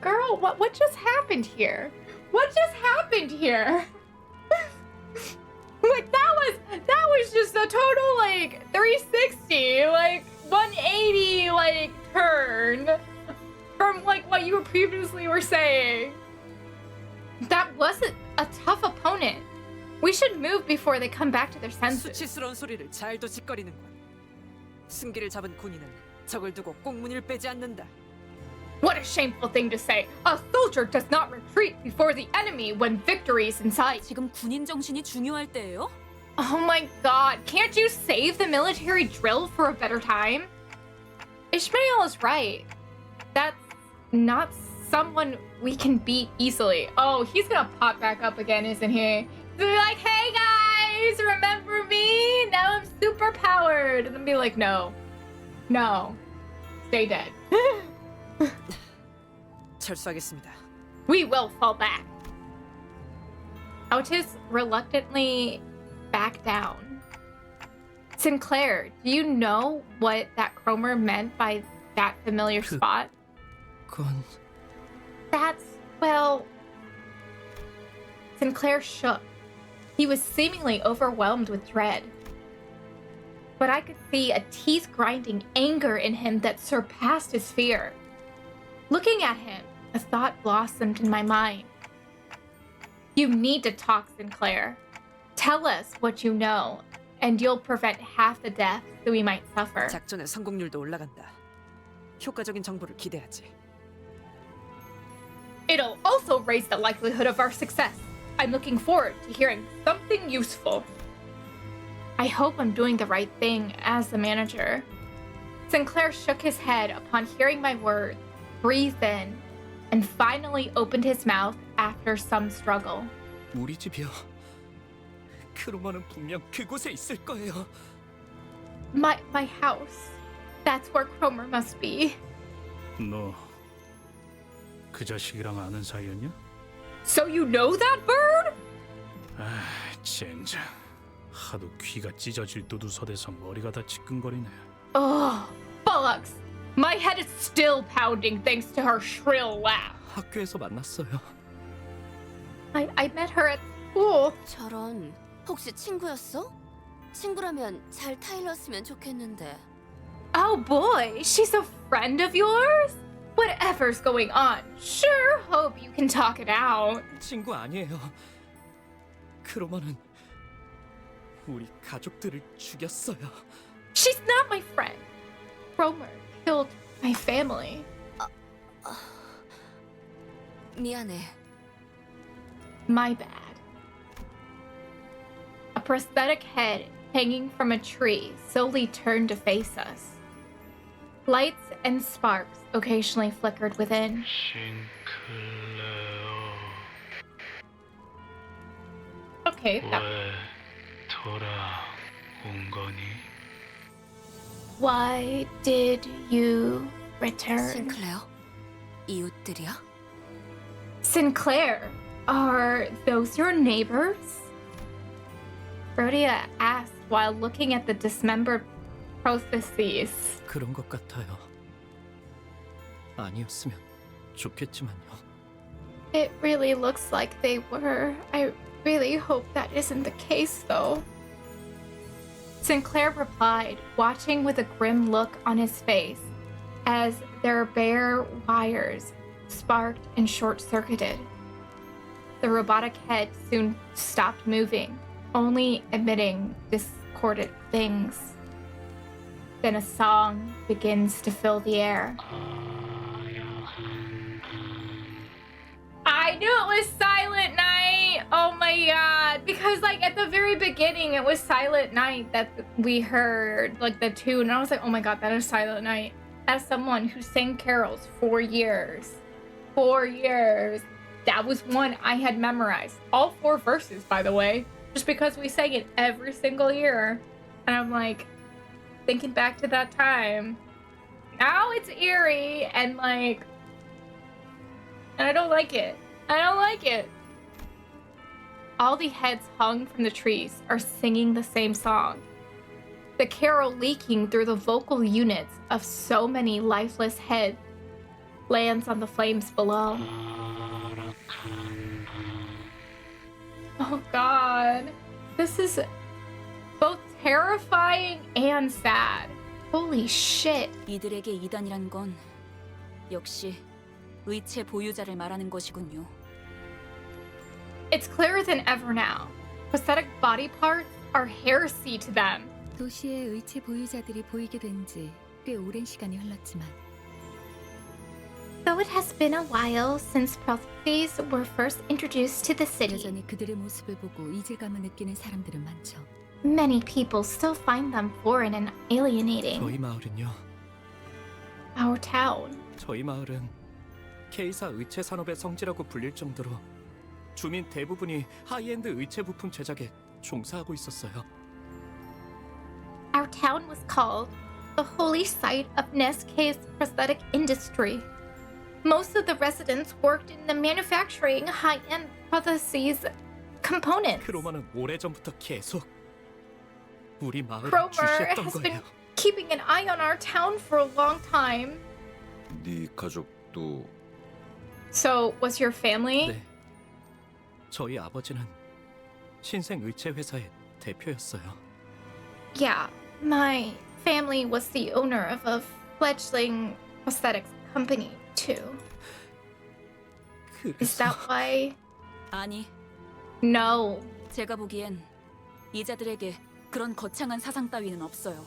[SPEAKER 1] girl, what just happened here? What just happened here? Like that was just a total like 360, like 180 like turn from like what you previously were saying. That wasn't a tough opponent. We should move before they come back to their senses.
[SPEAKER 10] 수치스러운 소리를 잘도 짓거리는군. 승기를 잡은 군인은 적을 두고 꽁무니를 빼지 않는다.
[SPEAKER 1] What a shameful thing to say. A soldier does not retreat before the enemy when victory is in sight.
[SPEAKER 7] 지금 군인 정신이 중요할 때예요?
[SPEAKER 1] Oh my god, can't you save the military drill for a better time? Ishmael is right. That's not someone we can beat easily. Oh, he's gonna pop back up again, isn't he? He'll be like, hey guys, remember me? Now I'm super powered. And then be like, no, stay dead.
[SPEAKER 10] 철수하겠습니다.
[SPEAKER 1] We will fall back. Otis reluctantly backed down. Sinclair, do you know what that Cromer meant by that familiar spot? That's, well... Sinclair shook. He was seemingly overwhelmed with dread. But I could see a teeth-grinding anger in him that surpassed his fear. Looking at him, a thought blossomed in my mind. You need to talk, Sinclair. Tell us what you know, and you'll prevent half the deaths that we might suffer.
[SPEAKER 10] 작전의 성공률도 올라간다. 효과적인 정보를 기대하지.
[SPEAKER 1] It'll also raise the likelihood of our success. I'm looking forward to hearing something useful. I hope I'm doing the right thing as the manager. Sinclair shook his head upon hearing my words, breathed in, and finally opened his mouth after some struggle.
[SPEAKER 6] 우리 집이요. 크로머는 분명 그곳에 있을 거예요.
[SPEAKER 1] My house. That's where Cromer must be.
[SPEAKER 8] 너 그 자식이랑 아는 사이였냐?
[SPEAKER 1] So you know that bird?
[SPEAKER 8] 아, 젠장. 하도 귀가 찢어질 두두서대서 머리가 다 지끈거리네.
[SPEAKER 1] Oh, bollocks. My head is still pounding thanks to her shrill laugh.
[SPEAKER 6] 학교에서 만났어요.
[SPEAKER 1] I met her at school.
[SPEAKER 2] 저런, 혹시 친구였어? 친구라면 잘 타일렀으면 좋겠는데.
[SPEAKER 1] Oh boy, she's a friend of yours? Whatever's going on, sure hope you can talk it out.
[SPEAKER 6] 친구 아니에요. 크로머는 우리 가족들을 죽였어요.
[SPEAKER 1] She's not my friend. Cromer killed my family.
[SPEAKER 2] 미안해.
[SPEAKER 1] My bad. A prosthetic head hanging from a tree slowly turned to face us. Lights and sparks occasionally flickered within. Okay,
[SPEAKER 8] 돌아온 거니?
[SPEAKER 1] why did you return?
[SPEAKER 2] 싱클레어? 이웃들이야?
[SPEAKER 1] Sinclair, are those your neighbors? Rhodia asked while looking at the dismembered prostheses.
[SPEAKER 6] 그런 것 같아요. 아니었으면 좋겠지만요.
[SPEAKER 1] It really looks like they were. I really hope that isn't the case, though. Sinclair replied, watching with a grim look on his face as their bare wires sparked and short-circuited. The robotic head soon stopped moving, only emitting discordant things. Then a song begins to fill the air. I knew it was Silent Night! Oh my god! Because like at the very beginning it was Silent Night that we heard like the tune and I was like, oh my god, that is Silent Night. As someone who sang carols for years. 4 years. That was one I had memorized. All 4 verses, by the way. Just because we sang it every single year. And I'm like, thinking back to that time. Now it's eerie and like... And I don't like it. I don't like it. All the heads hung from the trees are singing the same song. The carol leaking through the vocal units of so many lifeless heads lands on the flames below. Oh god. This is both terrifying and sad. Holy shit.
[SPEAKER 7] 이들에게 이단이란 건 역시 의체 보유자를 말하는 것이군요.
[SPEAKER 1] It's clearer than ever now. Prosthetic body parts are heresy to them.
[SPEAKER 11] 도시의 의체 보유자들이 보이게 된 지 꽤 오랜 시간이 흘렀지만
[SPEAKER 1] Though it has been a while since prostheses were first introduced to the city,
[SPEAKER 11] 여전히 그들의 모습을 보고 이질감을 느끼는 사람들은 많죠.
[SPEAKER 1] many people still find them foreign and alienating.
[SPEAKER 6] 저희 마을은요.
[SPEAKER 1] Our town.
[SPEAKER 6] 저희 마을은 K사 의체 산업의 성지라고 불릴 정도로 주민 대부분이 하이엔드 의체 부품 제작에 종사하고 있었어요.
[SPEAKER 1] Our town was called the holy site of Neskay's prosthetic industry. Most of the residents worked in the manufacturing high-end prostheses components.
[SPEAKER 6] 크로머는 오래전부터 계속 우리 마을을
[SPEAKER 1] Cromer
[SPEAKER 6] 주시했던
[SPEAKER 1] has been
[SPEAKER 6] 거예요.
[SPEAKER 1] keeping an eye on our town for a long time.
[SPEAKER 9] 네 가족도
[SPEAKER 1] So, was your family?
[SPEAKER 6] 네. 저희 아버지는 신생 의체 회사의 대표였어요.
[SPEAKER 1] Yeah, my family was the owner of a fledgling prosthetics company, too. Is that why?
[SPEAKER 7] 아니,
[SPEAKER 1] No.
[SPEAKER 7] 제가 보기엔 이자들에게 그런 거창한 사상 따위는 없어요.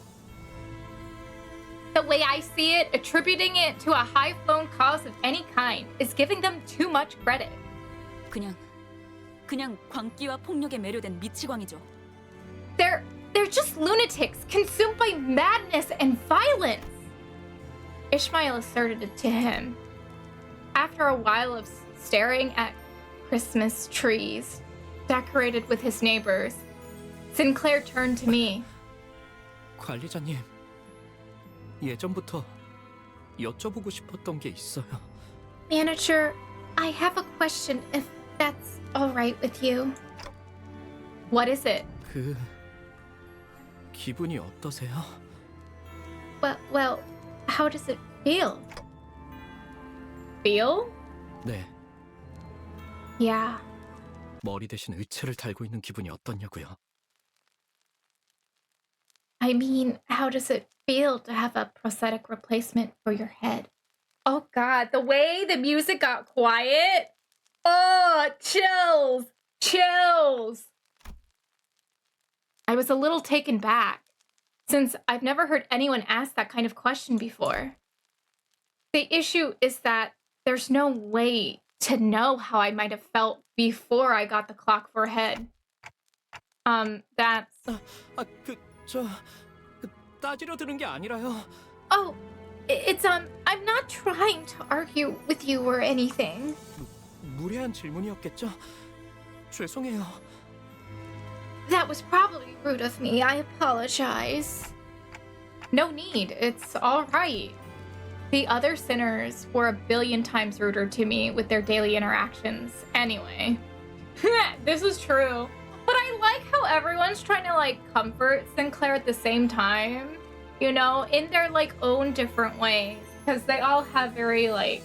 [SPEAKER 1] The way I see it, attributing it to a high-flown cause of any kind is giving them too much credit.
[SPEAKER 7] 그냥 광기와 폭력에 매료된 미치광이죠.
[SPEAKER 1] They're just lunatics consumed by madness and violence. Ishmael asserted it to him. After a while of staring at Christmas trees decorated with his neighbors, Sinclair turned to me.
[SPEAKER 6] 관리자님, 예전부터 여쭤보고 싶었던 게 있어요.
[SPEAKER 1] Manager, I have a question if that's all right with you. What is it?
[SPEAKER 6] 기분이 어떠세요?
[SPEAKER 1] Well, how does it feel? Feel?
[SPEAKER 6] 네,
[SPEAKER 1] Yeah.
[SPEAKER 6] 머리 대신 의체를 달고 있는 기분이 어떻냐고요.
[SPEAKER 1] I mean, how does it feel to have a prosthetic replacement for your head? Oh god, the way the music got quiet. Oh, chills. Chills. I was a little taken back, since I've never heard anyone ask that kind of question before. The issue is that there's no way to know how I might have felt before I got the clock for a head. That's...
[SPEAKER 6] 따지려 드는 게 아니라요.
[SPEAKER 1] Oh, it's, I'm not trying to argue with you or anything.
[SPEAKER 6] 무례한 질문이었겠죠? 죄송해요.
[SPEAKER 1] That was probably rude of me. I apologize. No need. It's all right. The other sinners were a billion times ruder to me with their daily interactions. Anyway, this is true. But I like how everyone's trying to, like, comfort Sinclair at the same time. You know, in their, like, own different ways. Because they all have very, like,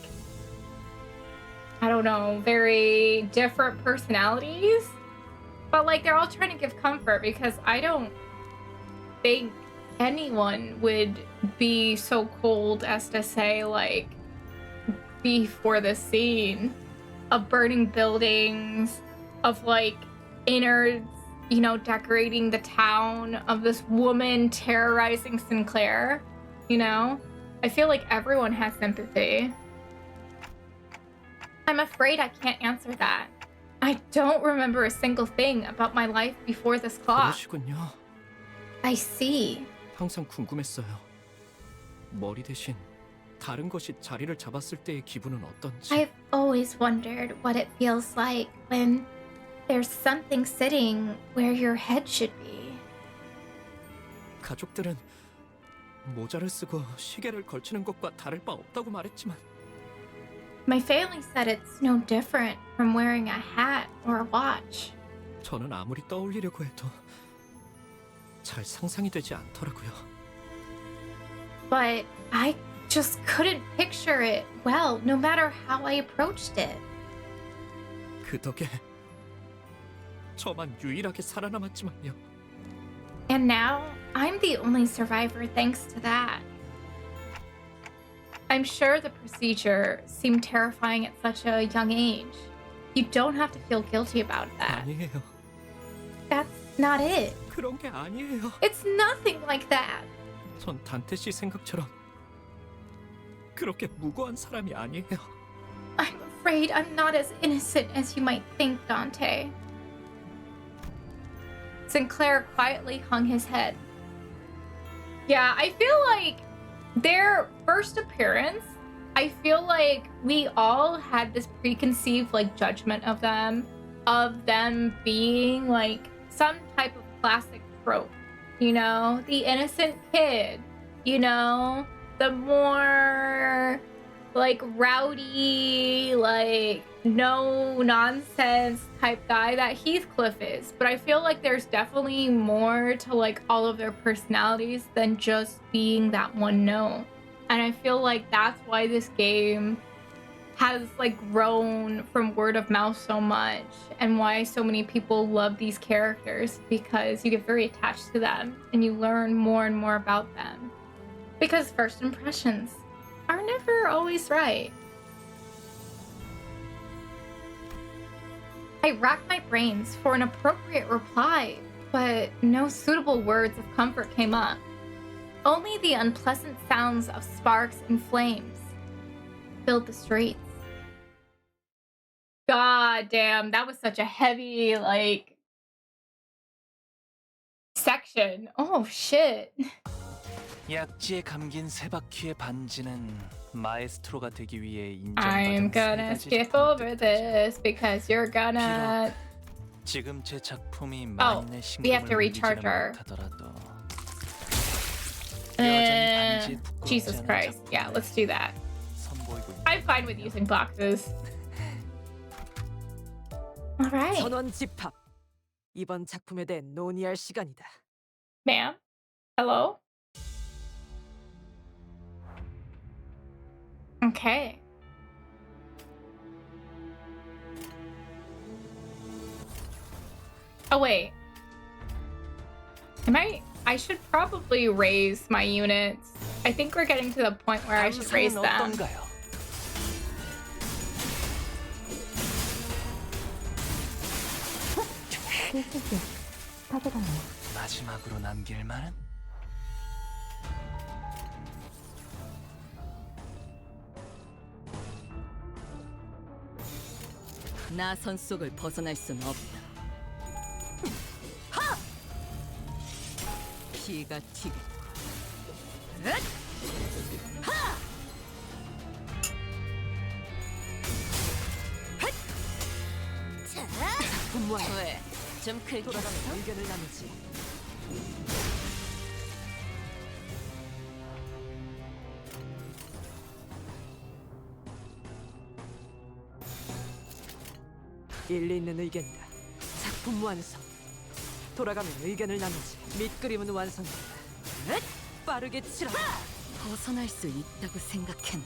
[SPEAKER 1] I don't know, very different personalities. But, like, they're all trying to give comfort because I don't think anyone would be so cold as to say, like, before the scene of burning buildings, of, like, innards, you know, decorating the town, of this woman terrorizing Sinclair, you know? I feel like everyone has sympathy. I'm afraid I can't answer that. I don't remember a single thing about my life before this clock.
[SPEAKER 6] 그러시군요.
[SPEAKER 1] I see.
[SPEAKER 6] 항상 궁금했어요. 머리 대신 다른 것이 자리를 잡았을 때의 기분은 어떤지.
[SPEAKER 1] I've always wondered what it feels like when there's something sitting where your head should be.
[SPEAKER 6] 가족들은 모자를 쓰고 시계를 걸치는 것과 다를 바 없다고 말했지만
[SPEAKER 1] My family said it's no different from wearing a hat or a watch.
[SPEAKER 6] 저는 아무리 떠올리려고 해도 잘 상상이 되지 않더라고요.
[SPEAKER 1] But I just couldn't picture it well, no matter how I approached it.
[SPEAKER 6] 그 덕에 저만 유일하게 살아남았지만요.
[SPEAKER 1] And now, I'm the only survivor thanks to that. I'm sure the procedure seemed terrifying at such a young age. You don't have to feel guilty about that.
[SPEAKER 6] 아니에요.
[SPEAKER 1] That's not it.
[SPEAKER 6] 그런 게 아니에요.
[SPEAKER 1] It's nothing like that.
[SPEAKER 6] 전 단테 씨 생각처럼 그렇게 무고한 사람이 아니에요.
[SPEAKER 1] I'm afraid I'm not as innocent as you might think, Dante. Sinclair quietly hung his head. Yeah, I feel like their first appearance, I feel like we all had this preconceived like judgment of them being like some type of classic trope, you know, the innocent kid, you know, the more like rowdy, like no nonsense type guy that Heathcliff is. But I feel like there's definitely more to like all of their personalities than just being that one note. And I feel like that's why this game has like grown from word of mouth so much, and why so many people love these characters, because you get very attached to them and you learn more and more about them. Because first impressions are never always right. I racked my brains for an appropriate reply, but no suitable words of comfort came up. Only the unpleasant sounds of sparks and flames filled the streets. God damn, that was such a heavy, like, section. Oh, shit.
[SPEAKER 6] 약지에 감긴 세 바퀴의 반지는 마에스트로가 되기 위해
[SPEAKER 1] I'm
[SPEAKER 6] 인정받은 세
[SPEAKER 1] gonna
[SPEAKER 6] 가지
[SPEAKER 1] skip
[SPEAKER 6] 작품을
[SPEAKER 1] over
[SPEAKER 6] 뜻하지.
[SPEAKER 1] this because you're gonna.
[SPEAKER 6] 지금 제 작품이
[SPEAKER 1] Oh,
[SPEAKER 6] 만인의
[SPEAKER 1] we have to
[SPEAKER 6] 심금을
[SPEAKER 1] recharge
[SPEAKER 6] 울리지는
[SPEAKER 1] our.
[SPEAKER 6] 못하더라도 여전히 반지에 부끄럽지
[SPEAKER 1] Jesus
[SPEAKER 6] 않은
[SPEAKER 1] Christ.
[SPEAKER 6] 작품을
[SPEAKER 1] Yeah, let's do that.
[SPEAKER 6] 선보이고 있는
[SPEAKER 1] I'm fine with using boxes. All right,
[SPEAKER 10] 전원 집합. 이번 작품에 대해 논의할 시간이다.
[SPEAKER 1] ma'am. Hello. Okay. Oh wait. I should probably raise my units. I think we're getting to the point where I should raise
[SPEAKER 6] 감상은
[SPEAKER 1] them.
[SPEAKER 6] 어떤가요? 마지막으로 남길 말은?
[SPEAKER 7] 나선 속을 벗어날 순 없다. 피가 튀게.
[SPEAKER 2] 분모한 왜? 좀 긁혔어?
[SPEAKER 10] 돌아가면 의견을 나누지. 일리 있는 의견이다. 작품 완성. 돌아가면 의견을 나누지. 밑그림은 완성이다. 빠르게 치라.
[SPEAKER 7] 벗어날 수 있다고 생각했나?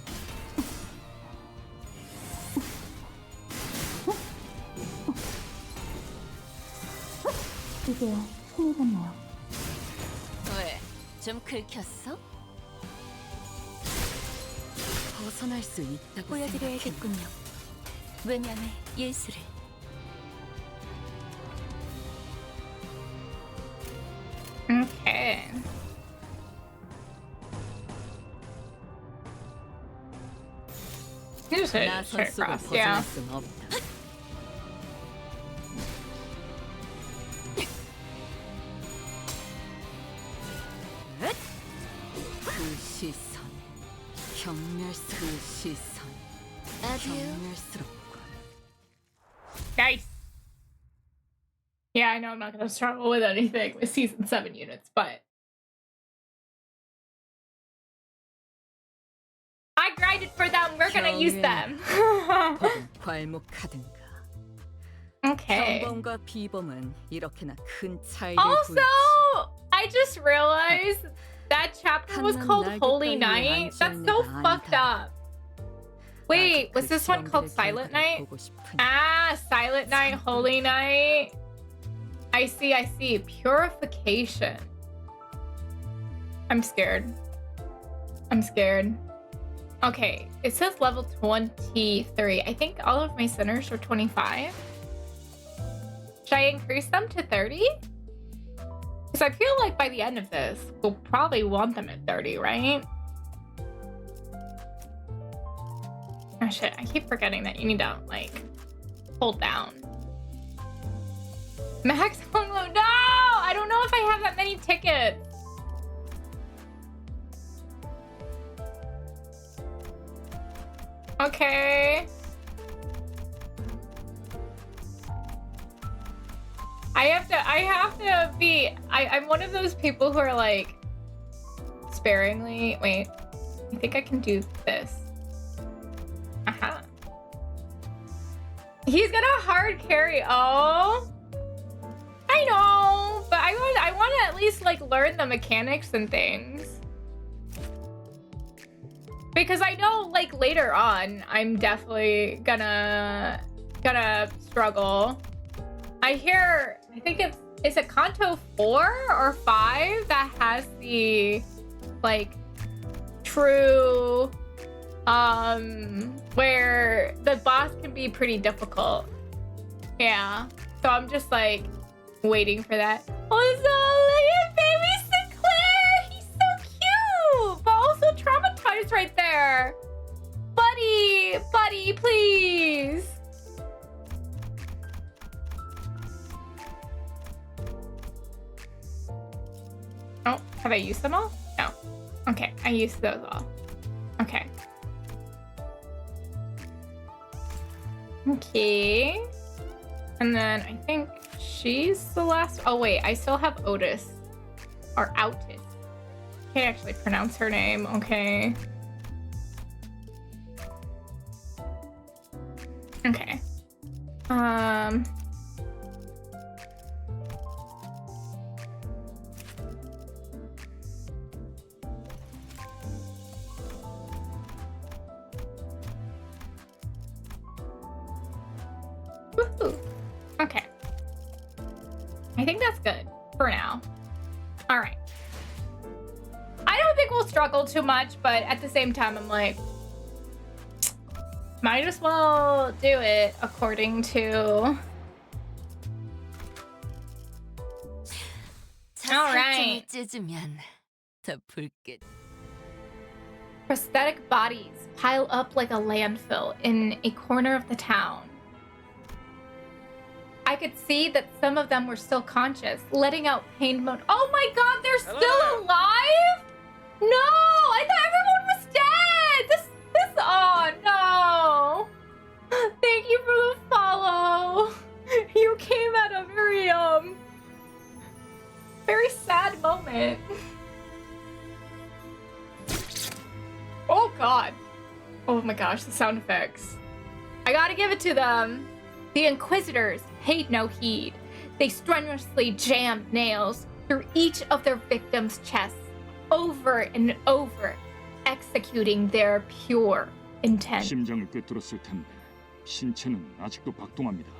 [SPEAKER 2] 왜? 좀 긁혔어?
[SPEAKER 7] 벗어날 수 있다고
[SPEAKER 11] 보여드려야겠군요. 외면의 예술을.
[SPEAKER 1] Okay. You just hit it
[SPEAKER 7] 나선
[SPEAKER 1] straight
[SPEAKER 7] 속을
[SPEAKER 1] across.
[SPEAKER 7] 벗어날
[SPEAKER 1] Yeah.
[SPEAKER 7] 순 없다. 그 시선, 그 시선,
[SPEAKER 2] 아듀.
[SPEAKER 7] 경멸스럽군.
[SPEAKER 1] Nice. Yeah, I know I'm not gonna struggle with anything with season 7 units, but I grinded for them. We're gonna use them.
[SPEAKER 7] 혹은 괄목하든가.
[SPEAKER 1] Okay.
[SPEAKER 7] 평범과 비범은 이렇게나 큰 차이를
[SPEAKER 1] Also,
[SPEAKER 7] 두지.
[SPEAKER 1] I just realized that chapter was called Holy Night. That's so fucked up. Wait, was this one called Silent Night? Ah, Silent Night, Holy Night. I see, I see. Purification. I'm scared. I'm scared. Okay, it says level 23. I think all of my centers are 25. Should I increase them to 30? Because I feel like by the end of this, we'll probably want them at 30, right? Oh shit, I keep forgetting that you need to, like, hold down. Max download. No! I don't know if I have that many tickets. Okay. I'm one of those people who are like sparingly. Wait, I think I can do this. Aha. He's gonna hard carry. Oh, I know, but I want to at least like learn the mechanics and things. Because I know like later on I'm definitely gonna struggle. I think is it Canto 4 or 5 that has the like true where the boss can be pretty difficult. Yeah. So I'm just like waiting for that. Also, look at baby Sinclair! He's so cute! But also traumatized right there. Buddy, please. Oh, have I used them all? No. I used those all. Okay. Okay. And then I think she's the last. Oh, wait. I still have Otis. Or Autis. Can't actually pronounce her name. Okay. Okay. Woohoo. Okay. I think that's good for now. All right. I don't think we'll struggle too much, but at the same time, I'm like, might as well do it according to. All right.
[SPEAKER 2] 찢으면 더 붉게.
[SPEAKER 1] Prosthetic bodies pile up like a landfill in a corner of the town. I could see that some of them were still conscious, letting out pained moan. Oh my god, they're still alive? No, I thought everyone was dead. Oh no. Thank you for the follow. You came at a very sad moment. Oh god. Oh my gosh, the sound effects. I gotta give it to them. The Inquisitors paid no heed. They strenuously jammed nails through each of their victims' chests over and over, executing their pure intent.
[SPEAKER 12] 심장을 꿰뚫었을 텐데 신체는 아직도 박동합니다.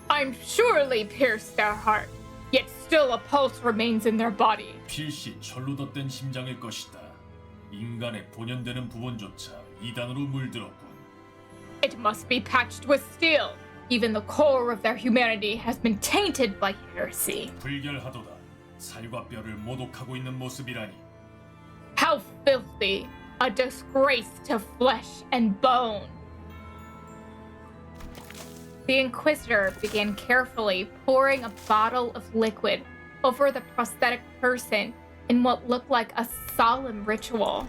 [SPEAKER 1] I'm surely pierced their heart, yet still a pulse remains in their body.
[SPEAKER 13] 필시 철로 덧댄 심장일 것이다. 인간의 본연되는 부분조차 이단으로 물들었군.
[SPEAKER 1] It must be patched with steel. Even the core of their humanity has been tainted by heresy.
[SPEAKER 13] 불결하도다. 살과 뼈를 모독하고 있는 모습이라니.
[SPEAKER 1] How filthy! A disgrace to flesh and bone. The Inquisitor began carefully pouring a bottle of liquid over the prosthetic person in what looked like a solemn ritual.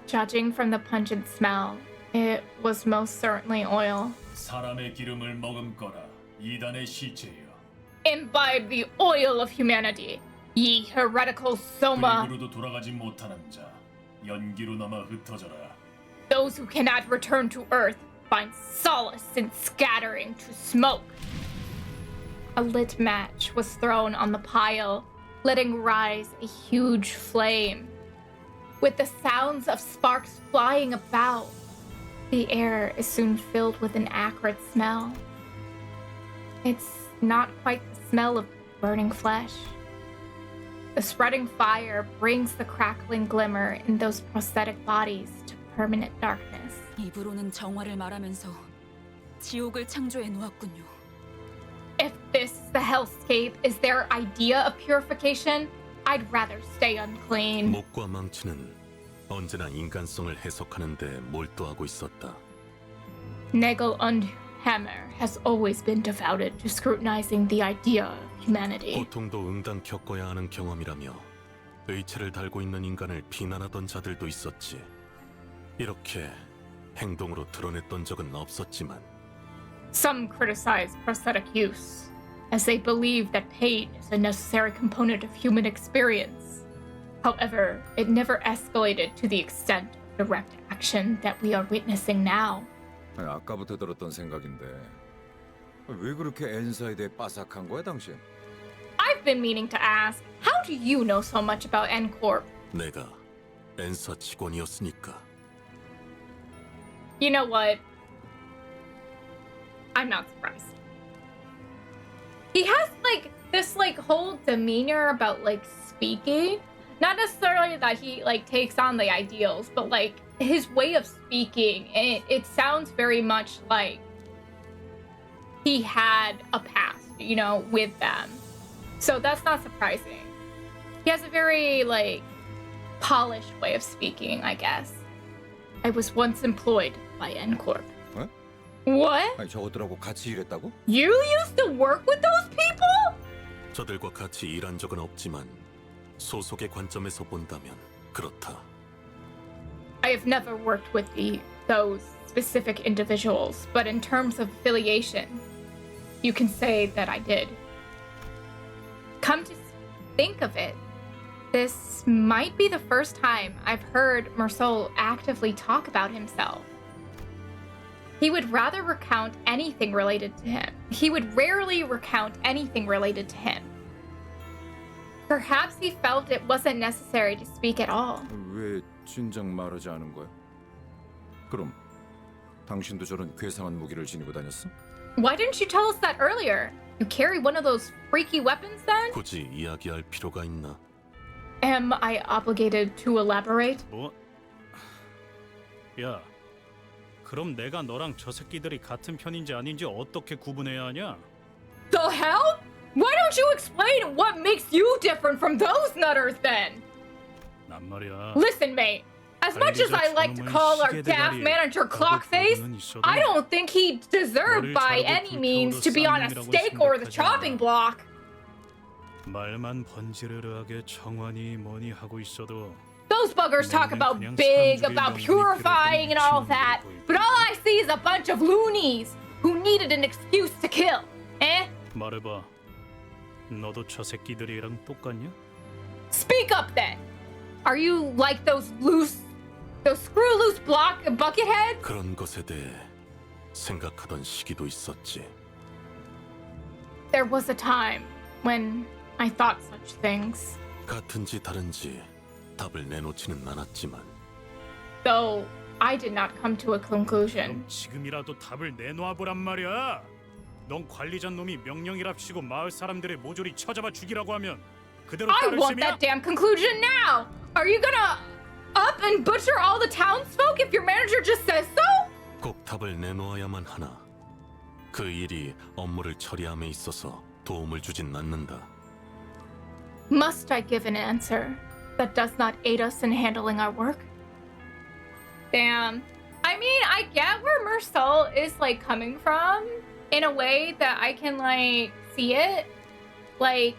[SPEAKER 1] Judging from the pungent smell, it was most certainly oil.
[SPEAKER 13] 사람의 기름을 머금거라. 이단의 시체여.
[SPEAKER 1] Imbibe the oil of humanity, ye heretical soma.
[SPEAKER 13] 불구로도 돌아가지 못하는 자, 연기로 남아 흩어져라.
[SPEAKER 1] Those who cannot return to Earth find solace in scattering to smoke. A lit match was thrown on the pile, letting rise a huge flame. With the sounds of sparks flying about, the air is soon filled with an acrid smell. It's not quite the smell of burning flesh. The spreading fire brings the crackling glimmer in those prosthetic bodies to permanent darkness.
[SPEAKER 7] 입으로는 정화를 말하면서 지옥을 창조해 놓았군요.
[SPEAKER 1] If this, the hellscape, is their idea of purification, I'd rather stay unclean.
[SPEAKER 4] 목과 망치는 언제나 인간성을 해석하는 데 몰두하고 있었다.
[SPEAKER 1] Nagel und Hammer has always been devoted to scrutinizing the idea of humanity.
[SPEAKER 4] 고통도 응당 겪어야 하는 경험이라며 의체를 달고 있는 인간을 비난하던 자들도 있었지. 이렇게 행동으로 드러냈던 적은 없었지만
[SPEAKER 1] Some criticize prosthetic use, as they believe that pain is a necessary component of human experience. However, it never escalated to the extent of direct action that we are witnessing now.
[SPEAKER 9] 아까부터 들었던 생각인데 왜 그렇게 엔사에 대해 빠삭한 거야 당신?
[SPEAKER 1] I've been meaning to ask, how do you know so much about N-Corp?
[SPEAKER 4] 내가 엔사 직원이었으니까.
[SPEAKER 1] You know what? I'm not surprised. He has this whole demeanor about speaking. Not necessarily that he takes on the ideals, but his way of speaking, it sounds very much like he had a past, with them. So that's not surprising. He has a very polished way of speaking, I guess. I was once employed by N-Corp.
[SPEAKER 9] What?
[SPEAKER 1] What?
[SPEAKER 9] 아니 저것들하고 같이 일했다고?
[SPEAKER 1] You used to work with those people?
[SPEAKER 4] 저들과 같이 일한 적은 없지만 소속의 관점에서 본다면 그렇다.
[SPEAKER 1] I have never worked with those specific individuals, but in terms of affiliation, you can say that I did. Come to think of it, this might be the first time I've heard Mersol actively talk about himself. He would rather recount anything related to him. He would rarely recount anything related to him. Perhaps he felt it wasn't necessary to speak at all.
[SPEAKER 9] 왜 진작 말하지 않은 거야? 그럼 당신도 저런 괴상한 무기를 지니고 다녔어?
[SPEAKER 1] Why didn't you tell us that earlier? You carry one of those freaky weapons then?
[SPEAKER 4] 굳이 이야기할 필요가 있나?
[SPEAKER 1] Am I obligated to elaborate?
[SPEAKER 8] 뭐? 야, 그럼 내가 너랑 저 새끼들이 같은 편인지 아닌지 어떻게 구분해야 하냐?
[SPEAKER 1] The hell? Why don't you explain what makes you different from those nutters then?
[SPEAKER 8] 난 말이야.
[SPEAKER 1] Listen, mate. As much as I like to call our staff manager Clockface, I don't think he deserved by any means to be on a stake or the chopping block.
[SPEAKER 8] 말만 번지르르하게 청하니 뭐니 하고 있어도
[SPEAKER 1] Those buggers talk about big, about purifying and all that, but all I see is a bunch of loonies who needed an excuse to kill. Eh?
[SPEAKER 8] 말해봐. 너도 저 새끼들이랑 똑같냐?
[SPEAKER 1] Speak up then. Are you like those screw loose block bucketheads?
[SPEAKER 4] 그런 것에 대해 생각하던 시기도 있었지.
[SPEAKER 1] There was a time when I thought such things.
[SPEAKER 4] 같은지 다른지 답을 내놓지는 않았지만
[SPEAKER 1] Though I did not come to a conclusion.
[SPEAKER 8] 그럼 지금이라도 답을 내놓아 보란 말이야. 넌 관리자 놈이 명령이랍시고 마을 사람들의 모조리 쳐잡아 죽이라고 하면 그대로
[SPEAKER 1] I
[SPEAKER 8] 따를
[SPEAKER 1] want
[SPEAKER 8] 셈이야?
[SPEAKER 1] that damn conclusion now. Are you gonna up and butcher all the townsfolk if your manager just says so?
[SPEAKER 4] 꼭 답을 내놓아야만 하나. 그 일이 업무를 처리함에 있어서 도움을 주진 않는다.
[SPEAKER 1] Must I give an answer that does not aid us in handling our work? Damn. I mean, I get where Mersol is like coming from in a way that I can like see it. Like,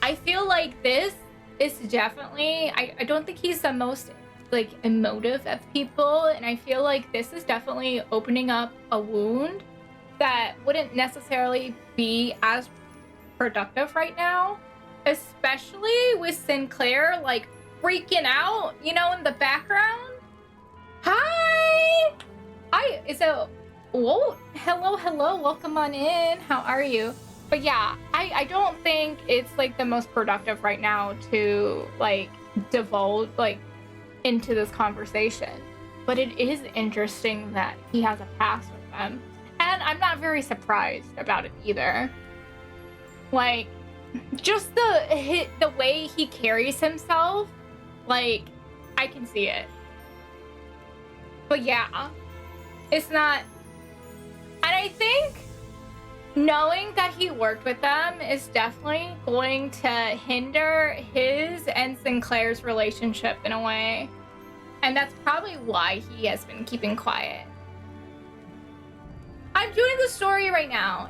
[SPEAKER 1] I feel like this is definitely, I don't think he's the most like emotive of people, and I feel like this is definitely opening up a wound that wouldn't necessarily be as productive right now, especially with Sinclair like freaking out, you know, in the background. Hi! Is it, whoa, hello, welcome on in, how are you? But yeah, I don't think it's like the most productive right now to like divulge like into this conversation. But it is interesting that he has a past with them. And I'm not very surprised about it either. Like, just the way he carries himself, like, I can see it. But yeah, it's not, and I think knowing that he worked with them is definitely going to hinder his and Sinclair's relationship in a way. And that's probably why he has been keeping quiet. I'm doing the story right now.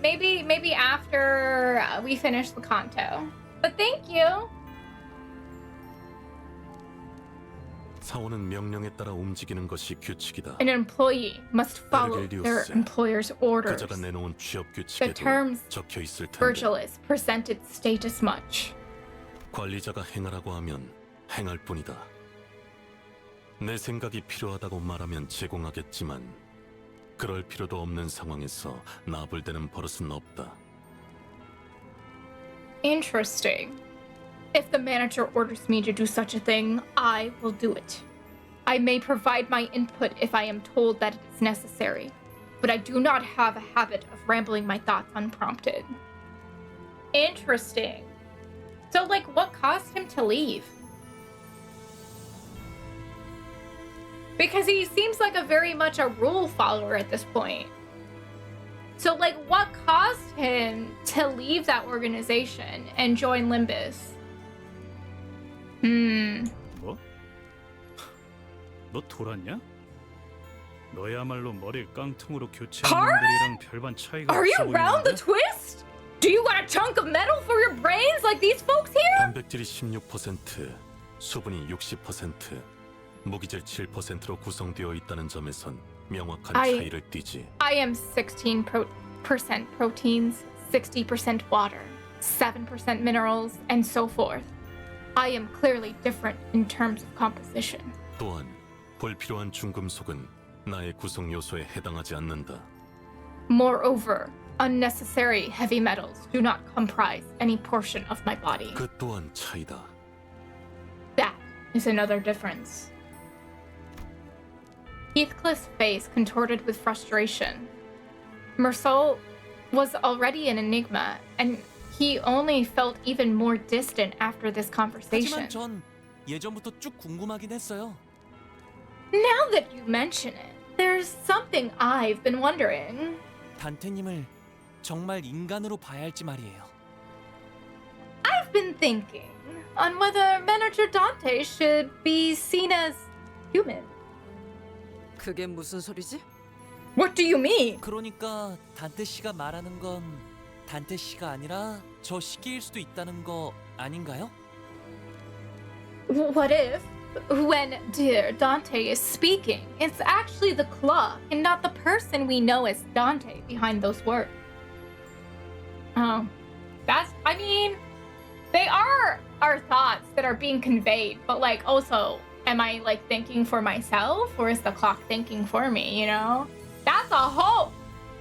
[SPEAKER 1] Maybe after we finish the canto. But thank you.
[SPEAKER 4] 사원은 명령에 따라 움직이는 것이 규칙이다.
[SPEAKER 1] An employee must follow their employer's orders.
[SPEAKER 4] 그자가 내놓은 취업
[SPEAKER 1] The
[SPEAKER 4] 규칙에도
[SPEAKER 1] terms
[SPEAKER 4] 적혀 있을 텐데
[SPEAKER 1] Virgilus presented state as much.
[SPEAKER 4] 관리자가 행하라고 하면 행할 뿐이다. 내 생각이 필요하다고 말하면 제공하겠지만 그럴 필요도 없는 상황에서 나불대는 버릇은 없다.
[SPEAKER 1] Interesting. If the manager orders me to do such a thing, I will do it. I may provide my input if I am told that it is necessary, but I do not have a habit of rambling my thoughts unprompted. Interesting. So, like, what caused him to leave? Because he seems like a very much a rule follower at this point. So, like, what caused him to leave that organization and join Limbus?
[SPEAKER 8] 뭐? 너 돌았냐? 너야말로 머리를 깡통으로 교체한 놈들이랑 별반 차이가
[SPEAKER 1] Are you
[SPEAKER 8] 없어
[SPEAKER 1] around the
[SPEAKER 8] 보이는데?
[SPEAKER 1] twist? Do you got a chunk of metal for your brains like these folks here?
[SPEAKER 4] 단백질이 16%, 수분이 60%, 무기질 7%로 구성되어 있다는 점에선 명확한 차이를 띠지.
[SPEAKER 1] I am 16% proteins, 60% water, 7% minerals, and so forth. I am clearly different in terms of composition.
[SPEAKER 4] 또한 불필요한 중금속은 나의 구성 요소에 해당하지 않는다.
[SPEAKER 1] Moreover, unnecessary heavy metals do not comprise any portion of my body.
[SPEAKER 4] 그 또한 차이다.
[SPEAKER 1] That is another difference. Heathcliff's face contorted with frustration. Mersal was already an enigma, and he only felt even more distant after this conversation.
[SPEAKER 14] 하지만 전 예전부터 쭉 궁금하긴 했어요.
[SPEAKER 1] Now that you mention it, there's something I've been wondering.
[SPEAKER 14] 단테님을 정말 인간으로 봐야 할지 말이에요.
[SPEAKER 1] I've been thinking on whether miniature Dante should be seen as human.
[SPEAKER 10] 그게 무슨 소리지?
[SPEAKER 1] What do you mean?
[SPEAKER 14] 그러니까 단테 씨가 말하는 건 단테 씨가 아니라 저 시계일 수도 있다는 거 아닌가요?
[SPEAKER 1] What if, when dear Dante is speaking, it's actually the clock and not the person we know as Dante behind those words? Oh, I mean, they are our thoughts that are being conveyed, but like also, am I like thinking for myself or is the clock thinking for me, you know? That's a whole...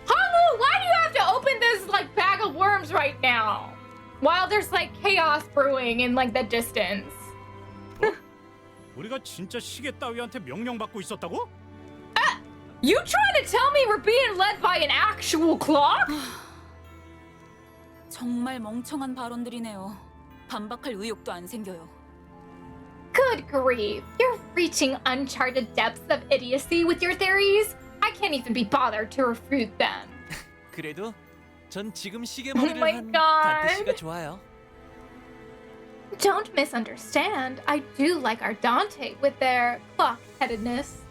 [SPEAKER 1] Hangu, why do you have to open this like bag of worms right now? While there's like chaos brewing in like the distance.
[SPEAKER 8] 우리가 진짜 시계 따위한테 명령받고 있었다고?
[SPEAKER 1] You trying to tell me we're being led by an actual clock?
[SPEAKER 7] 정말 멍청한 발언들이네요. 반박할 의욕도 안 생겨요.
[SPEAKER 1] Good grief, you're reaching uncharted depths of idiocy with your theories. I can't even be bothered to refute them.
[SPEAKER 14] 그래도 전 지금 시계
[SPEAKER 1] Oh
[SPEAKER 14] 머리를
[SPEAKER 1] my
[SPEAKER 14] 한
[SPEAKER 1] God.
[SPEAKER 14] 단테 씨가 좋아요.
[SPEAKER 1] Don't misunderstand. I do like our Dante with their clock-headedness.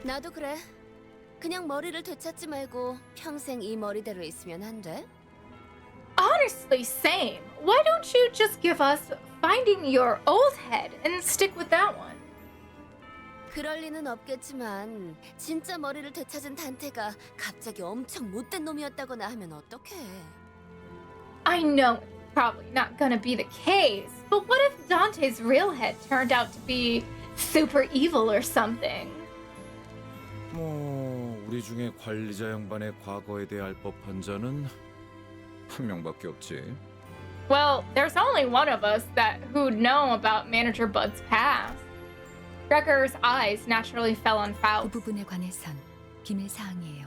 [SPEAKER 2] 나도 그래. 그냥 머리를 되찾지 말고 평생 이 머리대로 있으면 안 돼?
[SPEAKER 1] Honestly, same. Why don't you just give us finding your old head and stick with that one?
[SPEAKER 2] 그럴 리는 없겠지만 진짜 머리를 되찾은 단테가 갑자기 엄청 못된 놈이었다거나 하면 어떡해?
[SPEAKER 1] I know it's probably not gonna be the case, but what if Dante's real head turned out to be super evil or something?
[SPEAKER 9] 우리 중에 관리자 양반의 과거에 대해 알 법한 자는 한 명밖에 없지.
[SPEAKER 1] Well, there's only one of us who'd know about Manager Bud's past. Gregor's eyes naturally fell on
[SPEAKER 11] 그
[SPEAKER 1] Faust.
[SPEAKER 11] 부분에 관해선 비밀 사항이에요.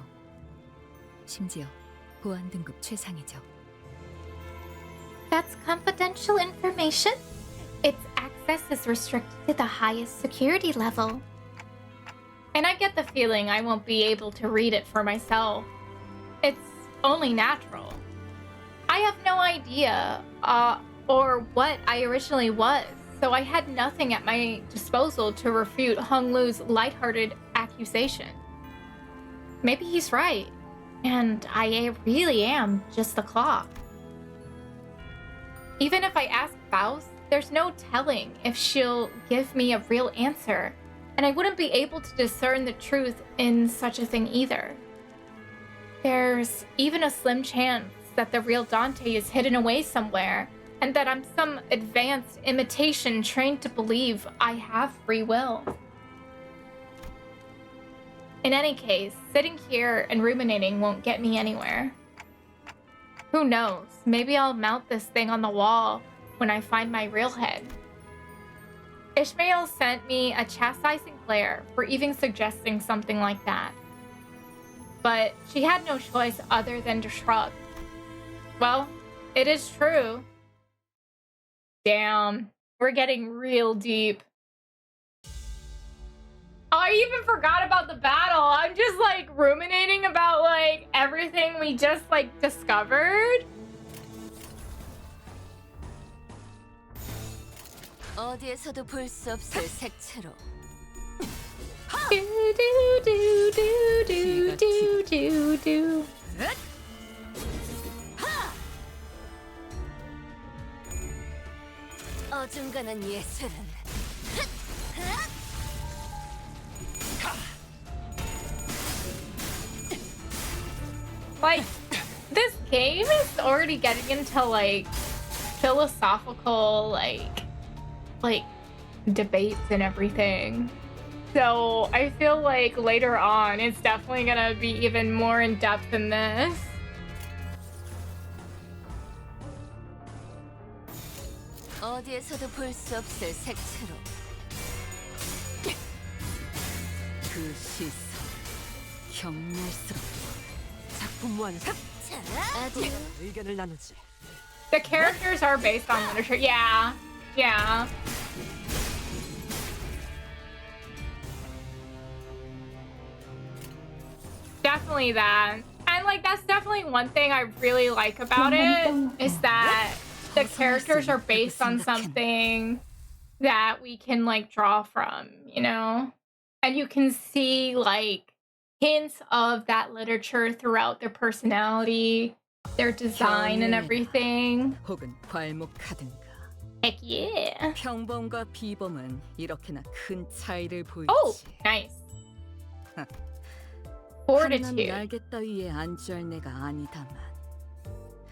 [SPEAKER 11] 심지어 보안 등급 최상이죠.
[SPEAKER 1] That's confidential information. Its access is restricted to the highest security level. And I get the feeling I won't be able to read it for myself. It's only natural. I have no idea or what I originally was, so I had nothing at my disposal to refute Hung Lu's lighthearted accusation. Maybe he's right, and I really am just the clock. Even if I ask Faust, there's no telling if she'll give me a real answer, and I wouldn't be able to discern the truth in such a thing either. There's even a slim chance that the real Dante is hidden away somewhere, and that I'm some advanced imitation trained to believe I have free will. In any case, sitting here and ruminating won't get me anywhere. Who knows? Maybe I'll mount this thing on the wall when I find my real head. Ishmael sent me a chastising glare for even suggesting something like that. But she had no choice other than to shrug. Well, it is true. Damn, we're getting real deep. Oh, I even forgot about the battle. I'm just like ruminating about like everything we just like discovered.
[SPEAKER 2] 어디에서도 볼 수 없을 색채로.
[SPEAKER 1] Do.
[SPEAKER 2] 어중간한 예술은
[SPEAKER 1] Like, this game is already getting into like philosophical like debates and everything. So I feel like later on it's definitely gonna be even more in depth than this.
[SPEAKER 2] 어디에서도 볼 수 없을 색채로
[SPEAKER 7] 그 시선 경멸스럽고
[SPEAKER 10] 작품 완성.
[SPEAKER 2] 아주
[SPEAKER 10] 의견을 나누지.
[SPEAKER 1] The characters are based on literature. Yeah. Yeah. Definitely that. And like that's definitely one thing I really like about it is that the characters are based on something that we can like draw from, you know? And you can see like hints of that literature throughout their personality, their design and everything.
[SPEAKER 7] 혹은 괄목하든가.
[SPEAKER 1] Heck yeah.
[SPEAKER 7] 평범과 비범은 이렇게나 큰 차이를 보이지.
[SPEAKER 1] Oh, nice. Fortitude.
[SPEAKER 7] 날개 따위에 안주할 내가 아니다만.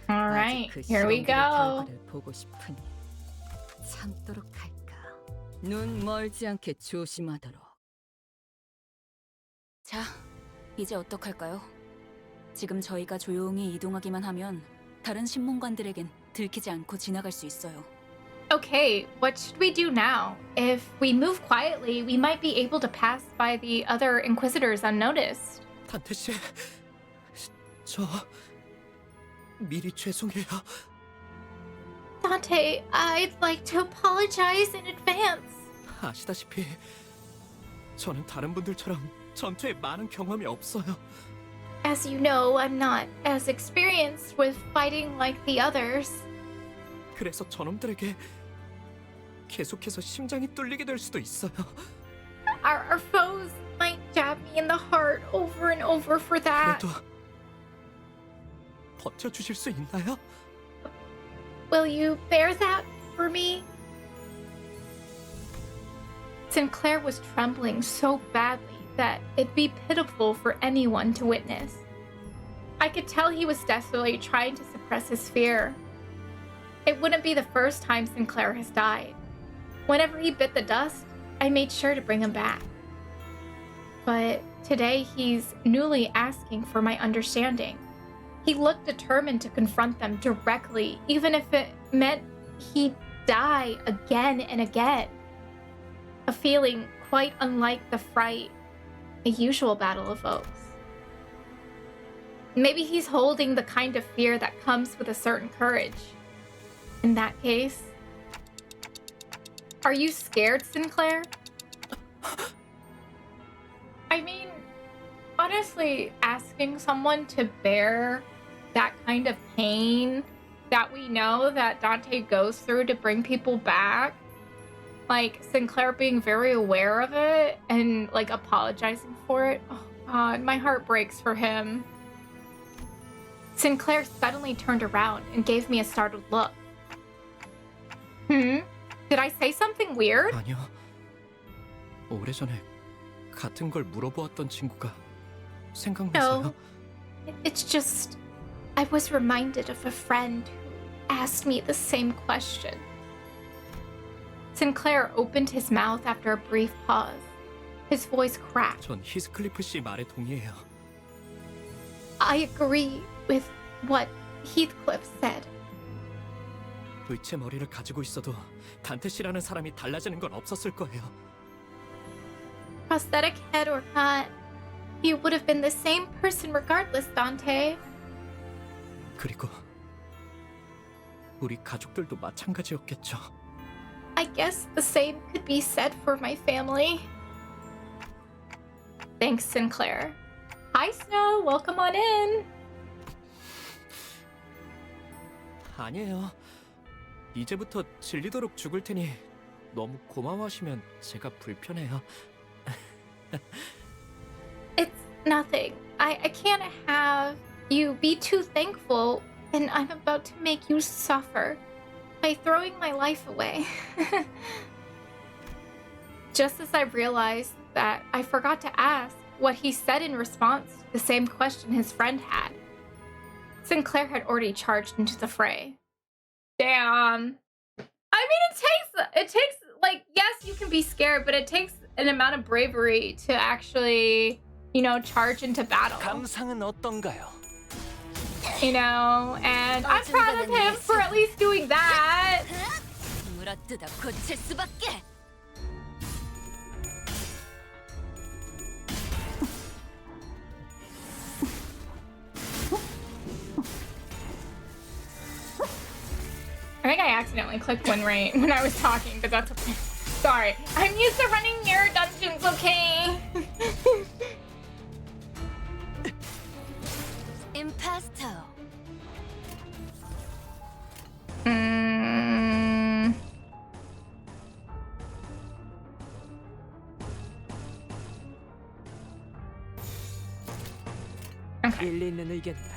[SPEAKER 1] All right,
[SPEAKER 7] 그
[SPEAKER 1] here we
[SPEAKER 7] 실험들의
[SPEAKER 1] go.
[SPEAKER 7] 결과를 보고 싶으니 참도록 할까. 눈 멀지 않게 조심하도록.
[SPEAKER 2] 자, 이제 어떡할까요? 지금 저희가 조용히 이동하기만 하면 다른 신문관들에겐 들키지 않고 지나갈 수 있어요.
[SPEAKER 1] Okay, what should we do now? If we move quietly, we might be able to pass by the other Inquisitors unnoticed.
[SPEAKER 6] 단테 씨, 저 미리 죄송해요.
[SPEAKER 1] Dante, I'd like to apologize in advance.
[SPEAKER 6] 아시다시피 저는 다른 분들처럼 전투에 많은 경험이 없어요.
[SPEAKER 1] As you know, I'm not as experienced with fighting like the others.
[SPEAKER 6] 그래서 저놈들에게 계속해서 심장이 뚫리게 될 수도 있어요.
[SPEAKER 1] Our foes might jab me in the heart over and over for that.
[SPEAKER 6] 그래도 버텨주실 수 있나요?
[SPEAKER 1] Will you bear that for me? Sinclair was trembling so badly that it'd be pitiful for anyone to witness. I could tell he was desperately trying to suppress his fear. It wouldn't be the first time Sinclair has died. Whenever he bit the dust, I made sure to bring him back. But today he's newly asking for my understanding. He looked determined to confront them directly, even if it meant he'd die again and again. A feeling quite unlike the fright a usual battle evokes. Maybe he's holding the kind of fear that comes with a certain courage. In that case, are you scared, Sinclair? I mean, honestly, asking someone to bear that kind of pain that we know that Dante goes through to bring people back, like Sinclair being very aware of it and like apologizing for it. Oh God, my heart breaks for him. Sinclair suddenly turned around and gave me a startled look. Did I say something weird?
[SPEAKER 6] 아니요. 오래전에 같은 걸 물어보았던 친구가 생각나서요.
[SPEAKER 1] No. It's just I was reminded of a friend who asked me the same question. Sinclair opened his mouth after a brief pause. His voice cracked.
[SPEAKER 6] 전 히스클리프 씨 말에 동의해요.
[SPEAKER 1] I agree with what Heathcliff said.
[SPEAKER 6] 의체 머리를 가지고 있어도 단테 씨라는 사람이 달라지는 건 없었을 거예요.
[SPEAKER 1] Prosthetic head or not, he would have been the same person regardless, Dante.
[SPEAKER 6] 그리고 우리 가족들도 마찬가지였겠죠.
[SPEAKER 1] I guess the same could be said for my family. Thanks, Sinclair. Hi, Snow. Welcome on in.
[SPEAKER 6] 아니에요. 이제부터 질리도록 죽을 테니 너무 고마워하시면 제가 불편해요.
[SPEAKER 1] It's nothing. I can't have you be too thankful, and I'm about to make you suffer. by throwing my life away. Just as I realized that I forgot to ask what he said in response to the same question his friend had. Sinclair had already charged into the fray. Damn. I mean, it takes, like, yes, you can be scared, but it takes an amount of bravery to actually, you know, charge into battle.
[SPEAKER 14] 감상은 어떤가요?
[SPEAKER 1] You know, and I'm proud of him for at least doing that.
[SPEAKER 7] 물어뜯어 고칠 수밖에.
[SPEAKER 1] I think I accidentally clicked when I was talking, but that's okay. Sorry. I'm used to running mirror dungeons, okay?
[SPEAKER 7] Impasto.
[SPEAKER 1] Okay.
[SPEAKER 10] 일리 있는 의견이다.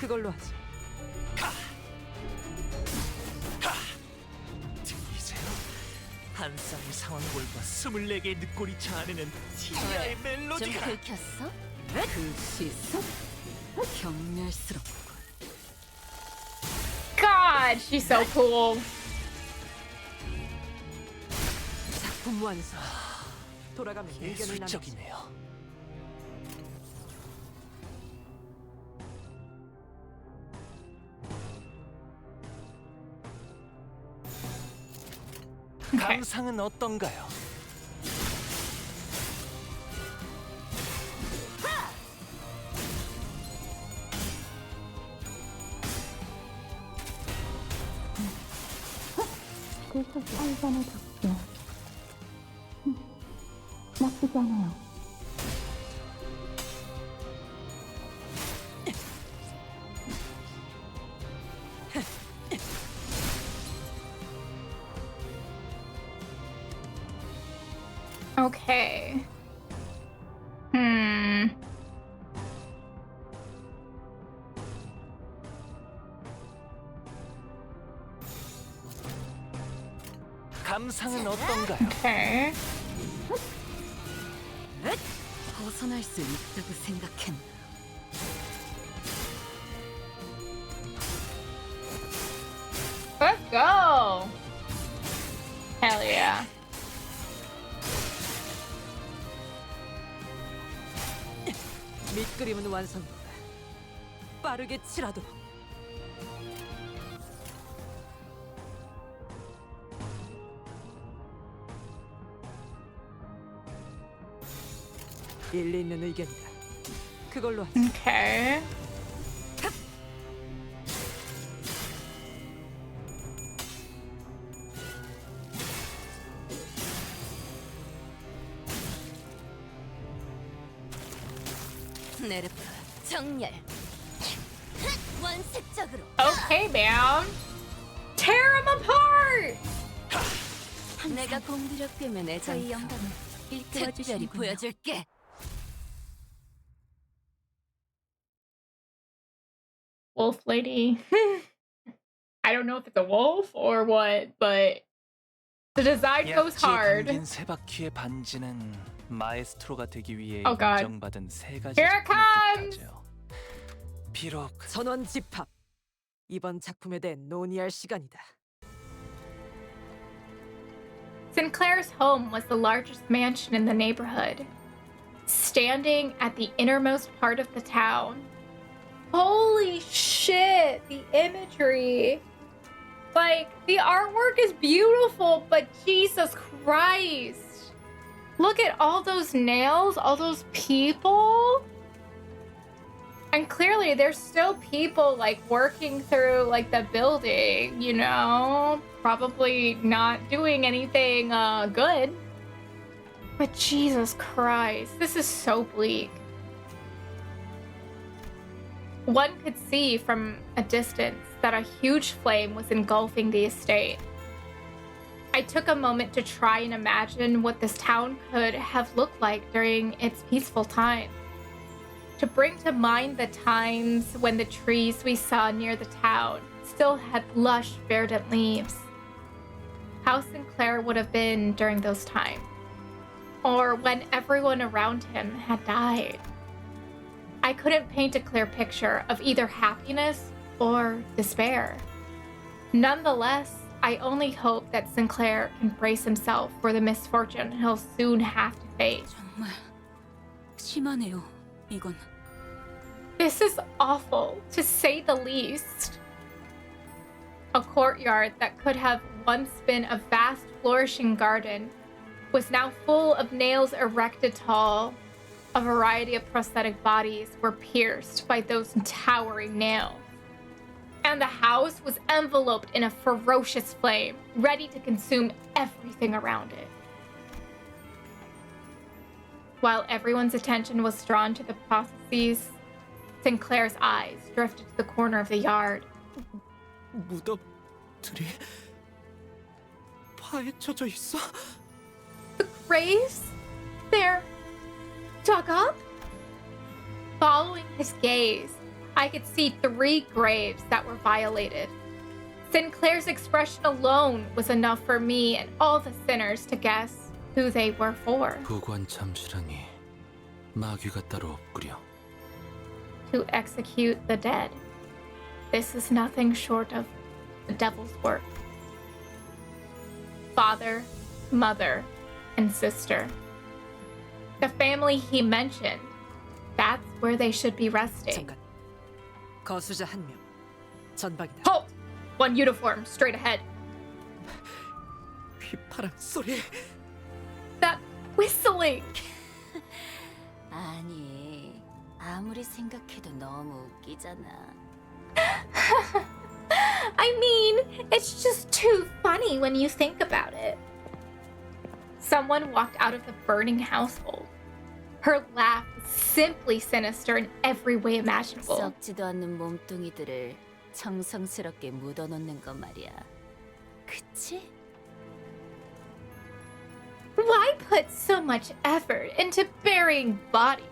[SPEAKER 10] 그걸로 하지.
[SPEAKER 14] 들리세요? 한 쌍의 상황골과 24개의 늑골이 자아내는 TR의 멜로디가.
[SPEAKER 7] 좀 긁혔어?
[SPEAKER 5] 그 시선?
[SPEAKER 7] 경멸스럽군.
[SPEAKER 1] God, she's so cool.
[SPEAKER 10] 작품 완성. 돌아가면 의견을 나누지.
[SPEAKER 14] 예술적이네요. 감상은 어떤가요?
[SPEAKER 15] 그래서 살산을 줬죠. 나쁘지 않아요.
[SPEAKER 1] Okay.
[SPEAKER 14] 감상은 어떤가요?
[SPEAKER 1] Okay.
[SPEAKER 7] 벗어날 수 있다고 생각했나?
[SPEAKER 1] Let's go. Hell yeah.
[SPEAKER 10] 밑그림은 완성이다. 빠르게 칠하도록. 일리 있는 의견이다. 그걸로 하지.
[SPEAKER 1] Okay.
[SPEAKER 7] 네르프 정렬. 원색적으로.
[SPEAKER 1] Okay, ma'am. Tear him apart.
[SPEAKER 7] 내가 공들여 꿰면 저희 영감을 이끌어 주시니 보여줄게.
[SPEAKER 1] Wolf lady. I don't know if it's a wolf or what, but the design goes
[SPEAKER 14] 약지에
[SPEAKER 1] hard.
[SPEAKER 14] 담긴 세 바퀴의 반지는 마에스트로가 되기 위해
[SPEAKER 1] Oh God.
[SPEAKER 14] 인정받은 세 가지
[SPEAKER 1] Here it comes.
[SPEAKER 14] 작품을 비록
[SPEAKER 10] 선원 집합. 이번 작품에 대해 논의할 시간이다.
[SPEAKER 1] Sinclair's home was the largest mansion in the neighborhood, standing at the innermost part of the town. Holy shit, the imagery. Like, the artwork is beautiful, but Jesus Christ. Look at all those nails, all those people. And clearly there's still people like working through like the building, you know, probably not doing anything good. But Jesus Christ, this is so bleak. One could see from a distance that a huge flame was engulfing the estate. I took a moment to try and imagine what this town could have looked like during its peaceful time. To bring to mind the times when the trees we saw near the town still had lush, verdant leaves. How Sinclair would have been during those times, or when everyone around him had died. I couldn't paint a clear picture of either happiness or despair. Nonetheless, I only hope that Sinclair can brace himself for the misfortune he'll soon have to face.
[SPEAKER 2] 정말 심하네요, 이건.
[SPEAKER 1] This is awful, to say the least. A courtyard that could have once been a vast, flourishing garden was now full of nails erected tall. A variety of prosthetic bodies were pierced by those towering nails. And the house was enveloped in a ferocious flame, ready to consume everything around it. While everyone's attention was drawn to the processes, Sinclair's eyes drifted to the corner of the yard.
[SPEAKER 6] 무덤들이 파헤쳐져 있어?
[SPEAKER 1] The graves? They're dug up? Following his gaze, I could see 3 graves that were violated. Sinclair's expression alone was enough for me and all the sinners to guess who they were for.
[SPEAKER 14] 부관 참수라니 마귀가 따로 없구려.
[SPEAKER 1] To execute the dead. This is nothing short of the devil's work. Father, mother, and sister. The family he mentioned, that's where they should be resting.
[SPEAKER 10] 잠깐. 거수자 1명. 전방이다.
[SPEAKER 1] Halt! One uniform, straight ahead.
[SPEAKER 6] 휘파람 소리.
[SPEAKER 1] That whistling!
[SPEAKER 7] 아니, 아무리 생각해도 너무 웃기잖아.
[SPEAKER 1] I mean, it's just too funny when you think about it. Someone walked out of the burning household. Her laugh was simply sinister in every way imaginable.
[SPEAKER 7] 썩지도 않는 몸뚱이들을 정성스럽게 묻어놓는 거 말이야. 그치?
[SPEAKER 1] Why put so much effort into burying bodies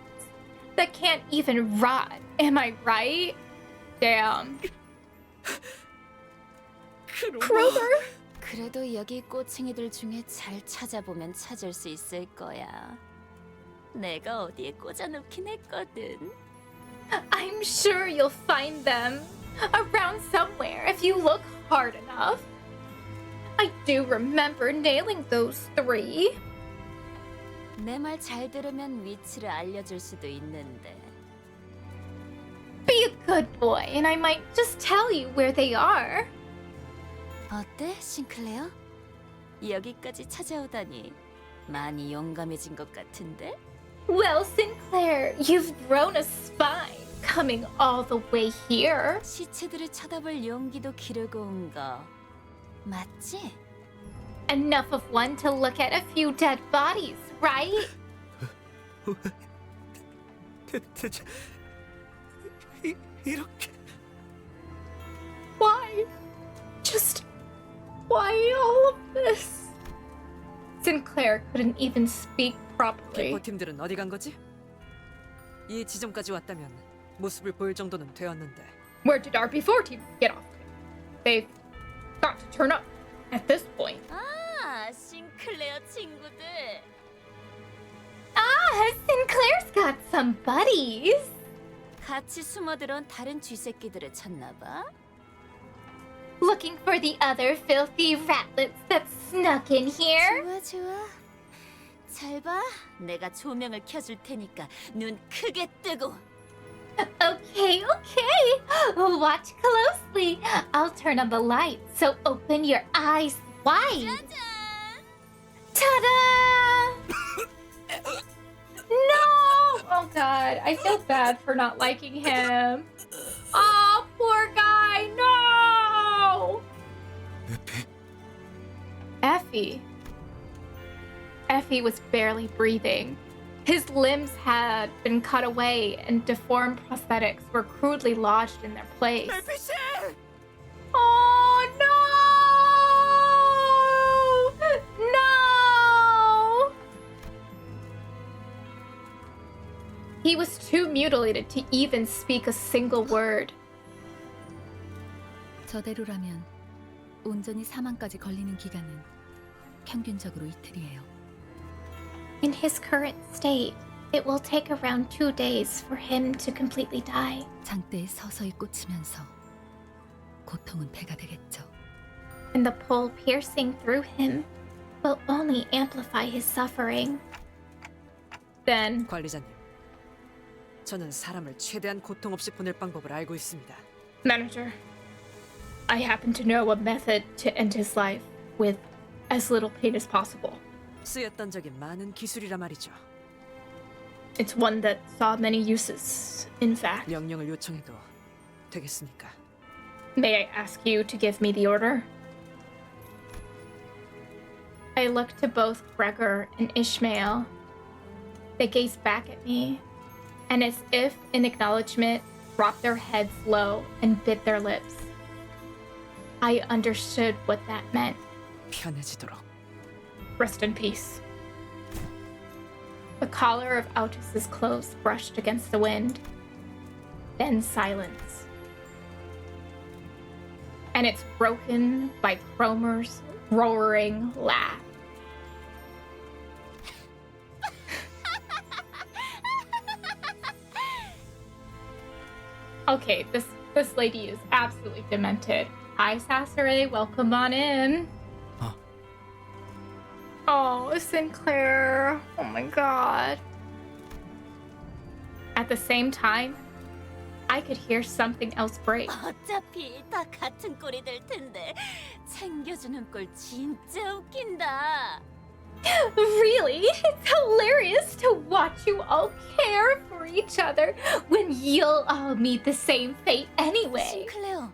[SPEAKER 1] that can't even rot? Am I right? Damn. Kroger?
[SPEAKER 7] 그래도 여기 꼬챙이들 중에 잘 찾아보면 찾을 수 있을 거야. 내가 어디에 꽂아놓긴 했거든.
[SPEAKER 1] I'm sure you'll find them around somewhere if you look hard enough. I do remember nailing those 3.
[SPEAKER 7] 내 말 잘 들으면 위치를 알려줄 수도 있는데.
[SPEAKER 1] Be a good boy and I might just tell you where they are.
[SPEAKER 7] 어때, 싱클레어? 여기까지 찾아오다니 많이 용감해진 것 같은데?
[SPEAKER 1] Well, Sinclair, you've grown a spine coming all the way here.
[SPEAKER 7] 시체들을 쳐다볼 용기도 기르고 온 거 맞지?
[SPEAKER 1] Enough of one to look at a few dead bodies, right?
[SPEAKER 6] 대체 이렇게
[SPEAKER 1] Why? Just why all of this? Sinclair couldn't even speak properly.
[SPEAKER 10] 기포팀들은 어디 간 거지? 이 지점까지 왔다면 모습을 보일 정도는 되었는데.
[SPEAKER 1] Where did our before team get off? They've got to turn up at this point.
[SPEAKER 7] 아, 싱클레어 친구들.
[SPEAKER 1] Ah, Sinclair's got some buddies.
[SPEAKER 7] 같이 숨어들어온 다른 쥐새끼들을 찾나 봐.
[SPEAKER 1] Looking for the other filthy ratlets that snuck in here?
[SPEAKER 7] 좋아, 좋아. 잘 봐. 내가 조명을 켜줄 테니까 눈 크게 뜨고.
[SPEAKER 1] Okay, okay. Watch closely. I'll turn on the light, so open your eyes wide. Ta-da! No! Oh god, I feel bad for not liking him. Oh, poor guy, no! Effie. Effie was barely breathing. His limbs had been cut away and deformed prosthetics were crudely lodged in their place. Oh no! No! He was too mutilated to even speak a single word.
[SPEAKER 11] 저대로라면 온전히 사망까지 걸리는 기간은 평균적으로 이틀이에요.
[SPEAKER 1] In his current state, it will take around 2 days for him to completely die.
[SPEAKER 11] 장대에 서서히 꽂히면서 고통은 배가 되겠죠.
[SPEAKER 1] And the pole piercing through him will only amplify his suffering. Then,
[SPEAKER 10] 관리자님, 저는 사람을 최대한 고통 없이 보낼 방법을 알고 있습니다.
[SPEAKER 1] Manager, I happen to know a method to end his life with as little pain as possible.
[SPEAKER 10] 쓰였던 적이 많은 기술이라 말이죠.
[SPEAKER 1] It's one that saw many uses, in fact.
[SPEAKER 10] 명령을 요청해도 되겠습니까?
[SPEAKER 1] May I ask you to give me the order? I looked to both Gregor and Ishmael. They gazed back at me, and as if in acknowledgement, dropped their heads low and bit their lips. I understood what that meant.
[SPEAKER 10] 편해지도록.
[SPEAKER 1] Rest in peace. The collar of Altus's clothes brushed against the wind. Then silence. And it's broken by Cromer's roaring laugh. Okay, this lady is absolutely demented. Hi, Sassere, welcome on in.
[SPEAKER 6] Huh?
[SPEAKER 1] Oh, Sinclair. Oh my god. At the same time, I could hear something else break.
[SPEAKER 7] 어차피 다 같은 꼴이 될 텐데 챙겨주는 꼴 진짜 웃긴다.
[SPEAKER 1] Really? It's hilarious to watch you all care for each other when you'll all meet the same fate anyway.
[SPEAKER 7] 싱클레어,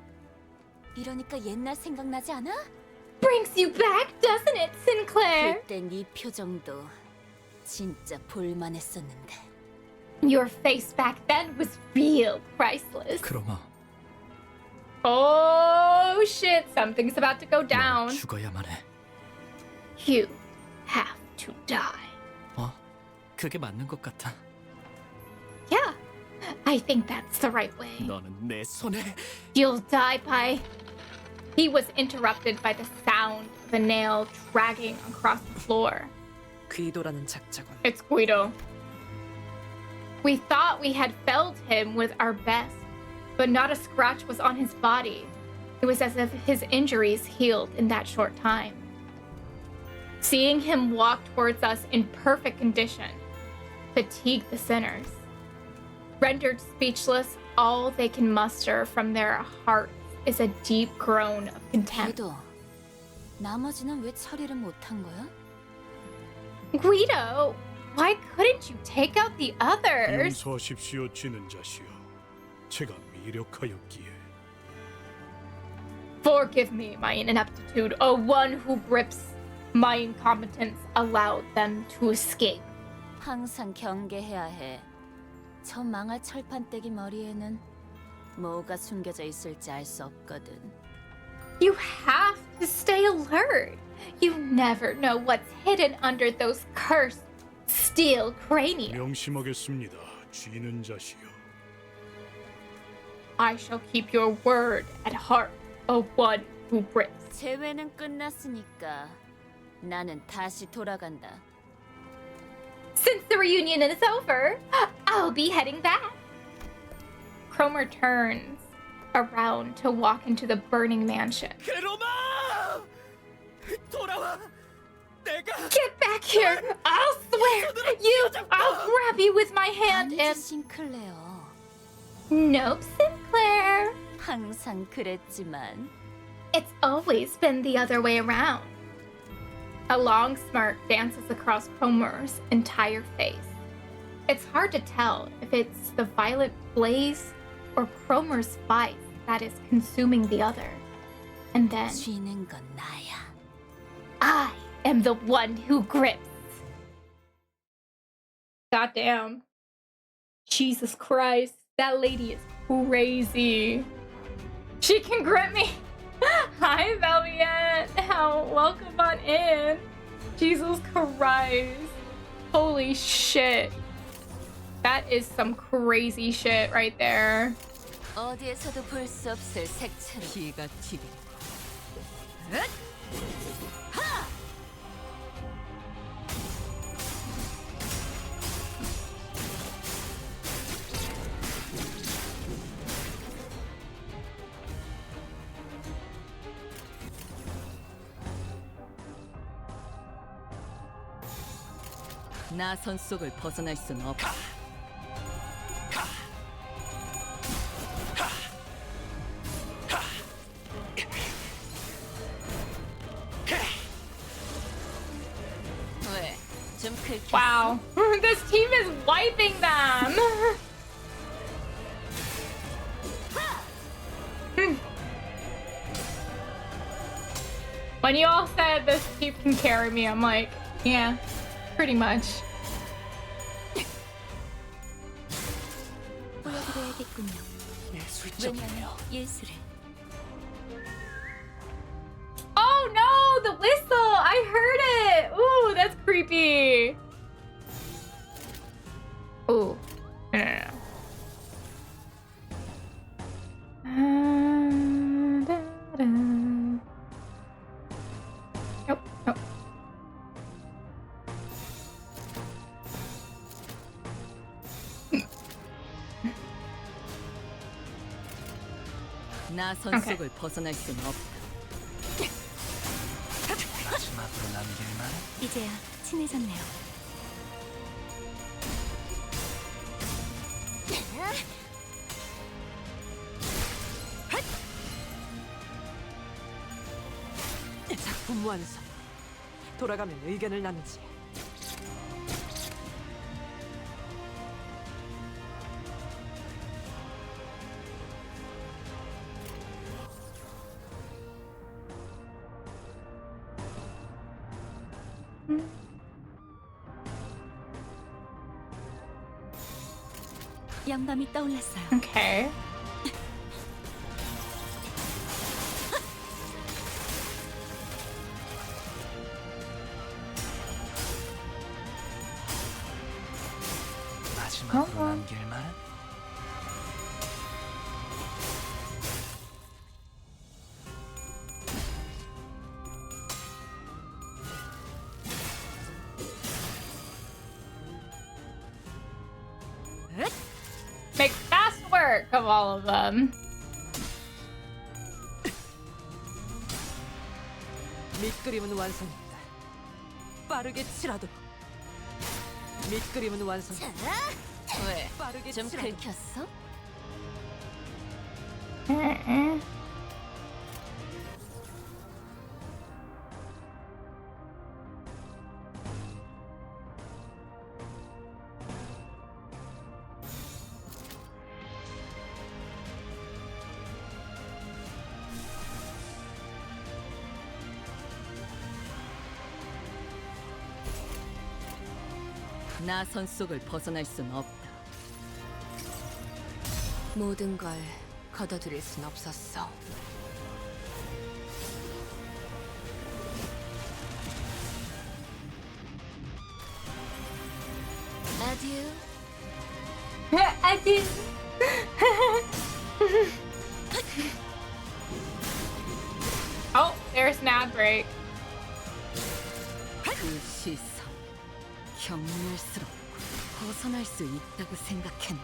[SPEAKER 7] 이러니까 옛날 생각나지 않아?
[SPEAKER 1] Brings you back, doesn't it, Sinclair?
[SPEAKER 7] 그때 네 표정도 진짜 볼만했었는데.
[SPEAKER 1] Your face back then was real priceless.
[SPEAKER 6] 크로마,
[SPEAKER 1] Oh shit, something's about to go down.
[SPEAKER 6] 죽어야만 해.
[SPEAKER 1] You have to die.
[SPEAKER 6] 어? 그게 맞는 것 같아.
[SPEAKER 1] Yeah, I think that's the right way.
[SPEAKER 6] 너는 내 손에.
[SPEAKER 1] You'll die by... He was interrupted by the sound of a nail dragging across the floor.
[SPEAKER 10] 귀도라는 작자군.
[SPEAKER 1] It's Guido. We thought we had felled him with our best, but not a scratch was on his body. It was as if his injuries healed in that short time. Seeing him walk towards us in perfect condition fatigued the sinners. Rendered speechless, all they can muster from their hearts is a deep groan of contempt.
[SPEAKER 7] 귀도, 나머지는 왜 처리를 못한 거야?
[SPEAKER 1] Guido, why couldn't you take out the others?
[SPEAKER 8] 용서하십시오, 쥐는 자시여. 제가 미력하였기에.
[SPEAKER 1] Forgive me my ineptitude, O one who grips my incompetence allowed them to escape.
[SPEAKER 7] 항상 경계해야 해. 저 망할 철판떼기 머리에는 뭐가 숨겨져 있을지 알 수 없거든.
[SPEAKER 1] You have to stay alert. You never know what's hidden under those cursed steel craniums.
[SPEAKER 8] 명심하겠습니다, 쥐는 자시여.
[SPEAKER 1] I shall keep your word at heart, O one who grips.
[SPEAKER 7] 재회는 끝났으니까 나는 다시 돌아간다.
[SPEAKER 1] Since the reunion is over, I'll be heading back. Cromer turns around to walk into the burning mansion.
[SPEAKER 6] 크로마! 돌아와! 내가
[SPEAKER 1] Get back here! I'll swear! I'll grab you with my hand
[SPEAKER 7] 아니지,
[SPEAKER 1] and...
[SPEAKER 7] 싱클레어.
[SPEAKER 1] Nope, Sinclair.
[SPEAKER 7] 항상 그랬지만.
[SPEAKER 1] It's always been the other way around. A long smirk dances across Cromer's entire face. It's hard to tell if it's the violet blaze or Cromer's fight that is consuming the other. And then...
[SPEAKER 7] 쥐는 건 나야.
[SPEAKER 1] I am the one who grips. Goddamn. Jesus Christ. That lady is crazy. She can grip me. Hi, Velviet. Welcome on in. Jesus Christ. Holy shit. That is some crazy shit right there.
[SPEAKER 7] 어디에서도 볼 수 없을 색채로
[SPEAKER 5] 피가 튀게. 나선 속을 벗어날 순 없.
[SPEAKER 7] 왜? 좀 긁혔어?
[SPEAKER 1] Wow. This team is wiping them. When you all said this team can carry me, I'm like, yeah, pretty much.
[SPEAKER 2] 보여드려야겠군요.
[SPEAKER 14] 예술적이네요.
[SPEAKER 2] 예술을.
[SPEAKER 1] Oh no, the whistle! I heard it! Ooh, that's creepy. Ooh. No, no, no. Nope, nope.
[SPEAKER 5] 나선
[SPEAKER 1] Okay.
[SPEAKER 5] 속을 벗어날 순 없다.
[SPEAKER 14] 마지막으로 남길 만.
[SPEAKER 2] 이제야 친해졌네요.
[SPEAKER 10] 작품 완성. 돌아가면 의견을 나누지.
[SPEAKER 2] 영감이 떠올랐어요.
[SPEAKER 1] Okay.
[SPEAKER 14] 마지막으로 남길 만.
[SPEAKER 1] Make fast work of all of them.
[SPEAKER 10] 밑그림은 완성했다. 빠르게 칠하도록. 밑그림은 완성했다.
[SPEAKER 7] 왜?
[SPEAKER 10] 빠르게
[SPEAKER 7] 좀
[SPEAKER 10] 칠하도록.
[SPEAKER 7] 긁혔어?
[SPEAKER 5] 나선 속을 벗어날 순 없다.
[SPEAKER 7] 모든 걸 걷어들일 순 없었어. 아듀.
[SPEAKER 1] I did. Oh, there's an ad break.
[SPEAKER 5] 그 시선 경멸스럽고 벗어날 수 있다고 생각했나?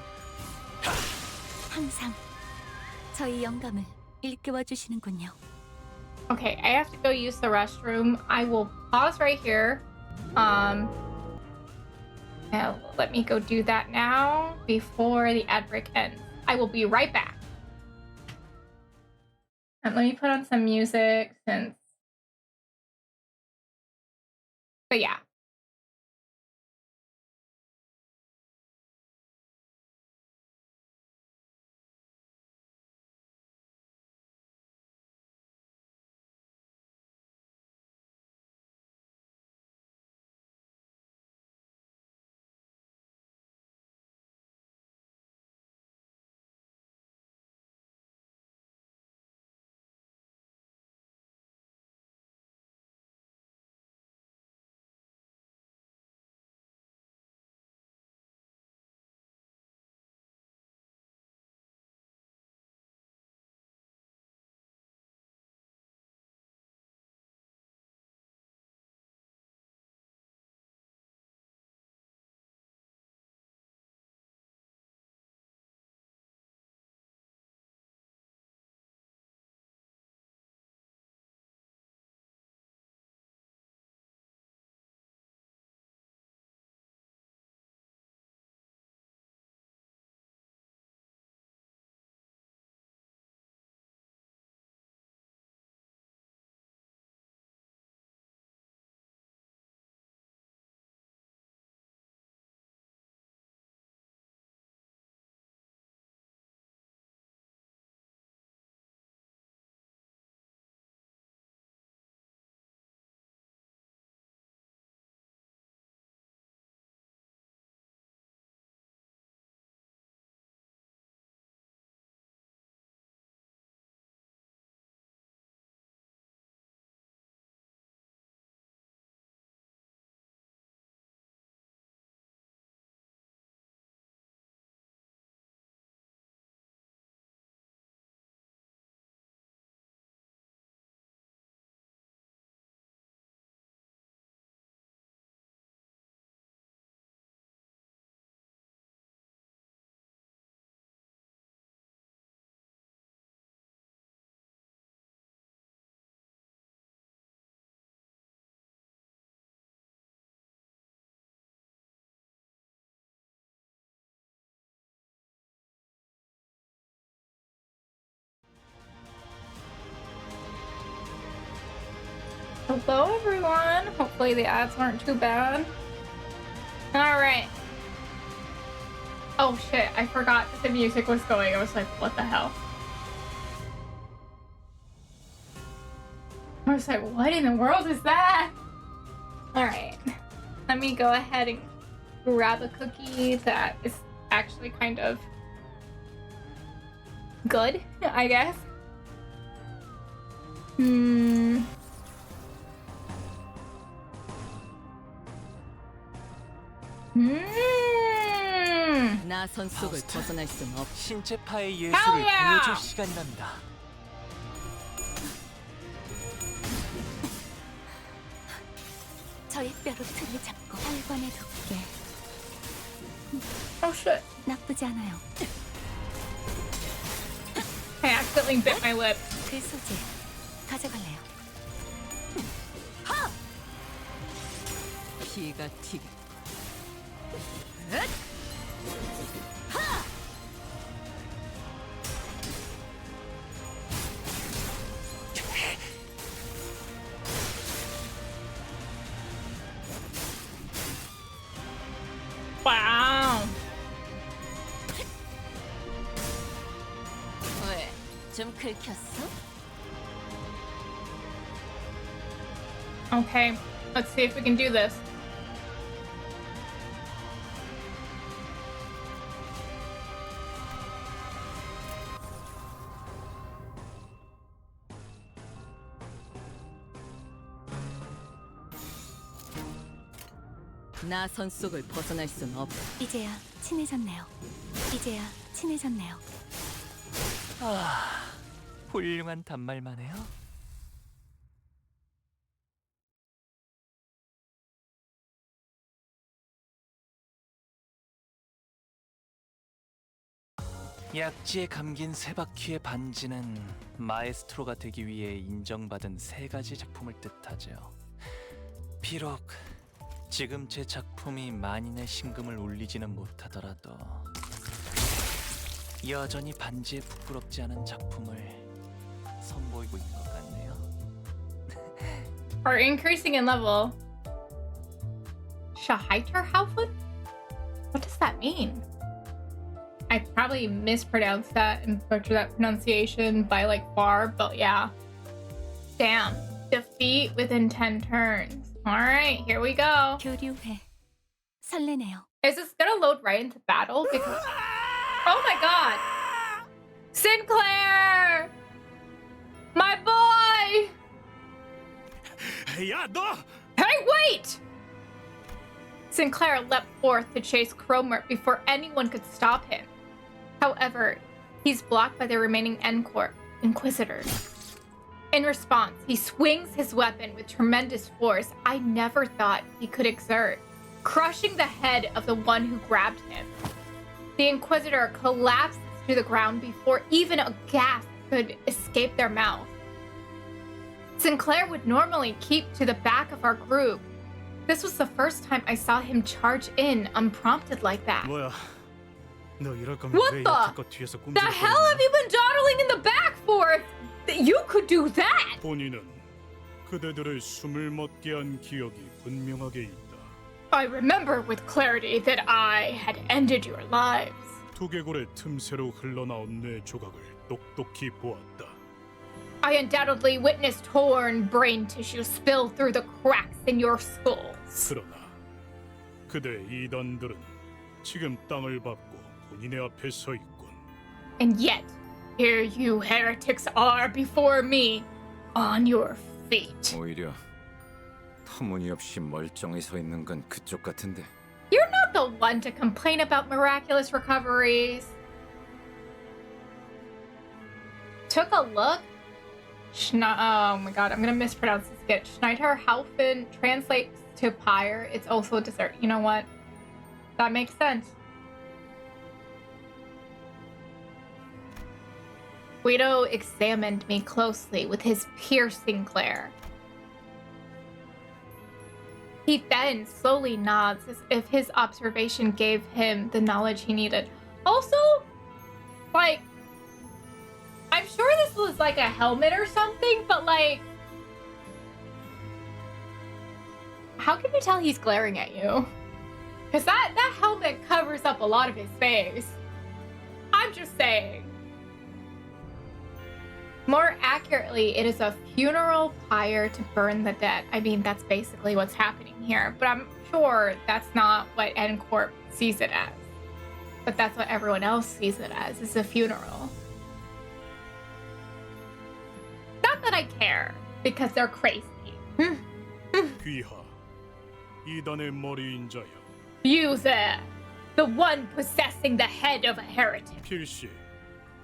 [SPEAKER 2] 항상 저희 영감을 일깨워 주시는군요.
[SPEAKER 1] Okay, I have to go use the restroom. I will pause right here. Now let me go do that now before the ad break ends. I will be right back. And let me put on some music since. But yeah. Hello, everyone. Hopefully the ads aren't too bad. All right. Oh shit! I forgot that the music was going. I was like, what the hell? I was like, what in the world is that? All right. Let me go ahead and grab a cookie that is actually kind of good, I guess.
[SPEAKER 5] 나 선 속을 벗어날 순 없.
[SPEAKER 14] 신체파의
[SPEAKER 1] Hell
[SPEAKER 14] 예술을
[SPEAKER 1] yeah!
[SPEAKER 14] 보여줄 시간이랍니다.
[SPEAKER 7] 저의 뼈로 틈을 잡고 혈관에 덮게.
[SPEAKER 1] Oh shit.
[SPEAKER 11] 나쁘지 않아요.
[SPEAKER 1] I accidentally bit my lip.
[SPEAKER 11] 그 소재 가져갈래요.
[SPEAKER 5] 피가 튀게.
[SPEAKER 1] Wow.
[SPEAKER 7] 왜? 좀 긁혔어?
[SPEAKER 1] Okay, let's see if we can do this.
[SPEAKER 5] 나 선 속을 벗어날 순 없.
[SPEAKER 11] 이제야 친해졌네요. 이제야 친해졌네요.
[SPEAKER 14] 아, 훌륭한 단말만 해요. 약지에 감긴 세 바퀴의 반지는 마에스트로가 되기 위해 인정받은 세 가지 작품을 뜻하죠. 비록 지금 제 작품이 만인의 신금을 울리지는 못하더라도 여전히 반지에 부끄럽지 않은 작품을 선보이고 있는 것 같네요.
[SPEAKER 1] Are increasing in level. Scheiterhaufen? What does that mean? I probably mispronounced that and butchered that pronunciation by like far, but yeah. Damn. Defeat within 10 turns. Alright, here we go.
[SPEAKER 11] 교류회. 설레네요.
[SPEAKER 1] Is this gonna load right into battle? Because oh my god! Sinclair! My boy!
[SPEAKER 8] 야, 너!
[SPEAKER 1] Hey, wait! Sinclair leapt forth to chase Cromer before anyone could stop him. However, he's blocked by the remaining Inquisitors. In response, he swings his weapon with tremendous force I never thought he could exert, crushing the head of the one who grabbed him. The Inquisitor collapses to the ground before even a gasp could escape their mouth. Sinclair would normally keep to the back of our group. This was the first time I saw him charge in unprompted like that.
[SPEAKER 8] 뭐야? 너 이럴 거면
[SPEAKER 1] What
[SPEAKER 8] 왜
[SPEAKER 1] the?
[SPEAKER 8] 여태껏 뒤에서
[SPEAKER 1] The hell have you been dawdling in the back for? You could do that!
[SPEAKER 8] 본인은 그대들의 숨을 멎게 한 기억이 분명하게 있다.
[SPEAKER 1] I remember with clarity that I had ended your lives.
[SPEAKER 8] 두개골의 틈새로 흘러나온 뇌 조각을 똑똑히 보았다.
[SPEAKER 1] I undoubtedly witnessed torn brain tissue spill through the cracks in your skulls.
[SPEAKER 8] 그러나 그대 이단들은 지금 땅을 밟고 본인의 앞에 서 있군.
[SPEAKER 1] And yet, here you heretics are before me, on your feet.
[SPEAKER 9] 오히려 터무니없이 멀쩡히 서 있는 건 그쪽 같은데.
[SPEAKER 1] You're not the one to complain about miraculous recoveries. Took a look. Oh my god, I'm gonna mispronounce this again. Schneiderhaufen translates to pyre. It's also a dessert. You know what? That makes sense. Guido examined me closely with his piercing glare. He then slowly nods as if his observation gave him the knowledge he needed. Also, like, I'm sure this was like a helmet or something, but like, how can you tell he's glaring at you? Because that helmet covers up a lot of his face. I'm just saying. More accurately, it is a funeral pyre to burn the dead. I mean, that's basically what's happening here. But I'm sure that's not what N-Corp sees it as. But that's what everyone else sees it as, is a funeral. Not that I care, because they're crazy.
[SPEAKER 8] 귀하, 이단의 머리 인자여.
[SPEAKER 1] You there, the one possessing the head of a heretic.
[SPEAKER 8] 필시,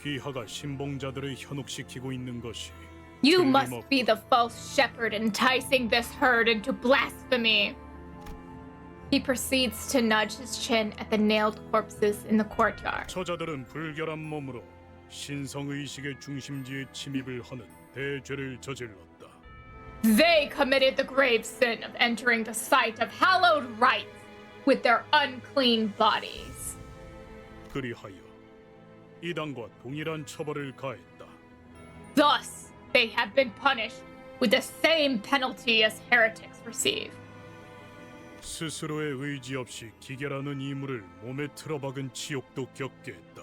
[SPEAKER 8] 귀하가 신봉자들을 현혹시키고 있는 것이.
[SPEAKER 1] You must be the false shepherd enticing this herd into blasphemy. He proceeds to nudge his chin at the nailed corpses in the courtyard.
[SPEAKER 8] 저자들은 불결한 몸으로 신성의식의 중심지에 침입을 하는 대죄를 저질렀다.
[SPEAKER 1] They committed the grave sin of entering the site of hallowed rites with their unclean bodies.
[SPEAKER 8] 그리하여 이단과 동일한 처벌을 가했다.
[SPEAKER 1] Thus, they have been punished with the same penalty as heretics receive.
[SPEAKER 8] 스스로의 의지 없이 기결하는 이물을 몸에 틀어박은 지옥도 겪게 했다.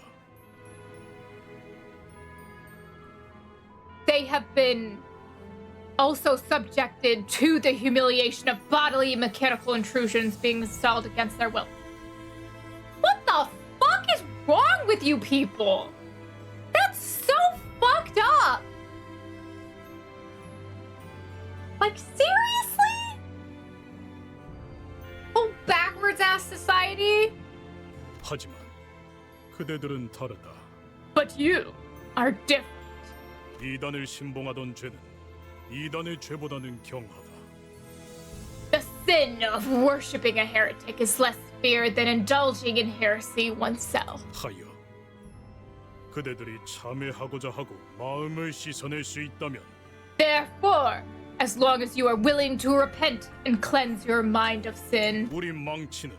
[SPEAKER 1] They have been also subjected to the humiliation of bodily mechanical intrusions being installed against their will. What the fuck is wrong with you people? That's so fucked up! Like, seriously? Oh, backwards ass society?
[SPEAKER 8] 하지만 그대들은 다르다.
[SPEAKER 1] But you are different.
[SPEAKER 8] 이단을 신봉하던 죄는 이단의 죄보다는 경하다.
[SPEAKER 1] The sin of worshipping a heretic is less feared than indulging in heresy oneself.
[SPEAKER 8] 하여 그대들이 참회하고자 하고 마음을 씻어낼 수 있다면
[SPEAKER 1] Therefore, as long as you are willing to repent and cleanse your mind of sin,
[SPEAKER 8] 우리 망치는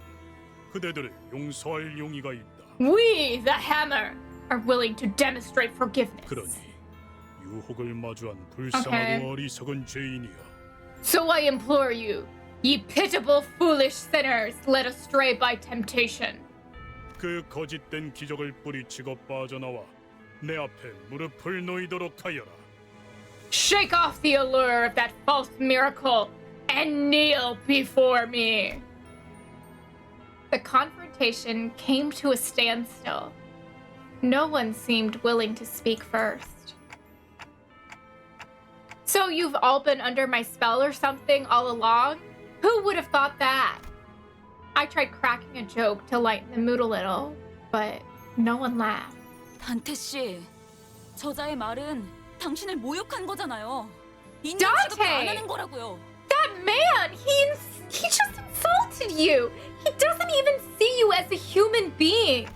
[SPEAKER 8] 그대들을 용서할 용의가 있다.
[SPEAKER 1] we, the hammer, are willing to demonstrate forgiveness.
[SPEAKER 8] 그러니 유혹을 마주한 불쌍하고
[SPEAKER 1] Okay.
[SPEAKER 8] 어리석은 죄인이여.
[SPEAKER 1] So I implore you, ye pitiable, foolish sinners, led astray by temptation.
[SPEAKER 8] 그 거짓된 기적을 뿌리치고 빠져나와 내 앞에 무릎을 놓이도록 하여라.
[SPEAKER 1] Shake off the allure of that false miracle and kneel before me. The confrontation came to a standstill. No one seemed willing to speak first. So you've all been under my spell or something all along? Who would have thought that? I tried cracking a joke to lighten the mood a little, but no one laughed.
[SPEAKER 2] 단테 씨, 저자의 말은 당신을 모욕한 거잖아요. 인정 취급도 안 하는 거라고요.
[SPEAKER 1] That man, he just insulted you. He doesn't even see you as a human being.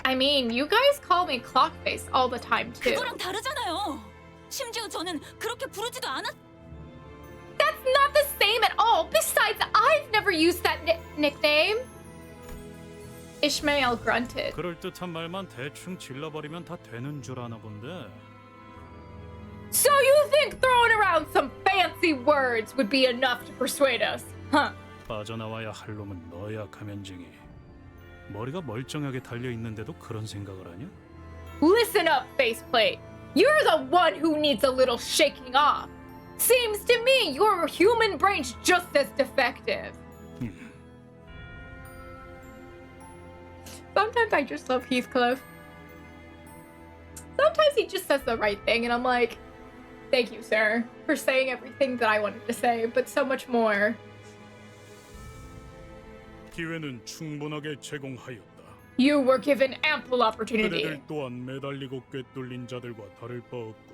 [SPEAKER 1] I mean, you guys call me clockface all the time too.
[SPEAKER 2] 그거랑 다르잖아요. 심지어 저는 그렇게 부르지도 않았.
[SPEAKER 1] That's not the same at all. Besides, I've never used that nickname. Ishmael grunted.
[SPEAKER 8] 그럴듯한 말만 대충 질러버리면 다 되는 줄 아나 본데.
[SPEAKER 1] So you think throwing around some fancy words would be enough to persuade us, huh?
[SPEAKER 8] 빠져나와야 할 놈은 너야, 가면쟁이. 머리가 멀쩡하게 달려 있는데도 그런 생각을 하냐?
[SPEAKER 1] Listen up, faceplate. You're the one who needs a little shaking off. Seems to me your human brain's just as defective. Sometimes I just love Heathcliff. Sometimes he just says the right thing, and I'm like, thank you, sir, for saying everything that I wanted to say, but so much more.
[SPEAKER 8] 기회는 충분하게 제공하였다.
[SPEAKER 1] You were given ample opportunity.
[SPEAKER 8] 그대들 또한 매달리고 꿰뚫린 자들과 다를 바 없군.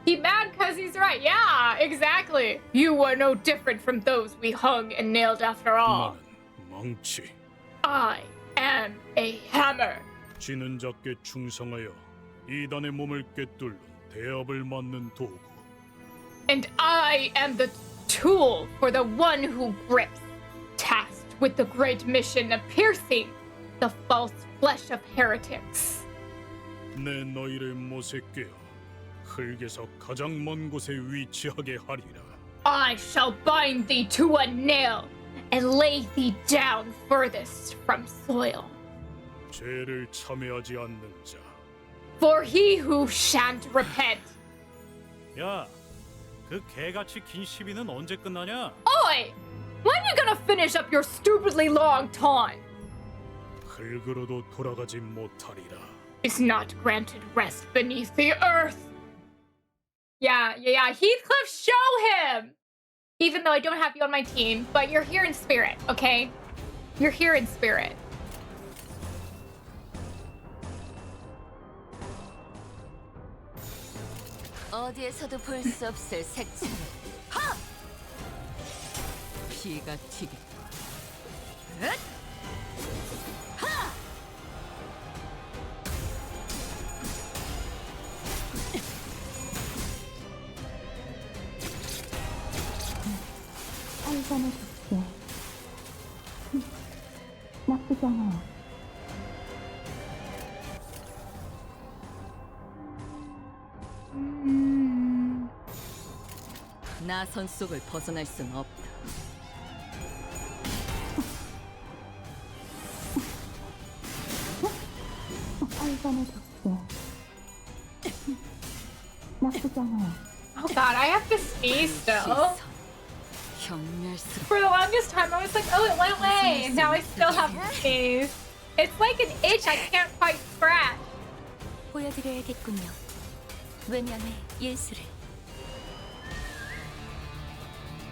[SPEAKER 1] He mad cause he's right. Yeah, exactly. You were no different from those we hung and nailed after all.
[SPEAKER 8] 나는 망치.
[SPEAKER 1] I am a hammer.
[SPEAKER 8] 지는 자께 충성하여 이단의 몸을 꿰뚫는 대업을 맡는 도구.
[SPEAKER 1] And I am the tool for the one who grips, tasked with the great mission of piercing the false flesh of heretics.
[SPEAKER 8] 내 너희를 못에 꿰어 흙에서 가장 먼 곳에 위치하게 하리라.
[SPEAKER 1] I shall bind thee to a nail and lay thee down furthest from soil.
[SPEAKER 8] 죄를 참여하지 않는 자.
[SPEAKER 1] For he who shan't repent.
[SPEAKER 8] 야, 그 개같이 긴 시비는 언제 끝나냐?
[SPEAKER 1] Oi! When you gonna finish up your stupidly long taunt?
[SPEAKER 8] 흙으로도 돌아가지 못하리라.
[SPEAKER 1] Is not granted rest beneath the earth. Yeah. Heathcliff, show him! Even though I don't have you on my team, but you're here in spirit, okay? You're here in spirit.
[SPEAKER 7] 어디에서도 볼 수 없을 색채로. 하!
[SPEAKER 5] 피가 튀게.
[SPEAKER 7] 하!
[SPEAKER 15] 한잔해 줄게. 나쁘지 않아요.
[SPEAKER 5] 나선 속을 벗어날 순 없다.
[SPEAKER 15] 한잔해 줄게. 나쁘지 않아요.
[SPEAKER 1] Oh god, I have to sneeze still. For the longest time, I was like, oh, it went away. And now I still have to sneeze. It's like an itch I can't quite scratch.
[SPEAKER 2] 보여드려야겠군요. 외면의 예술을.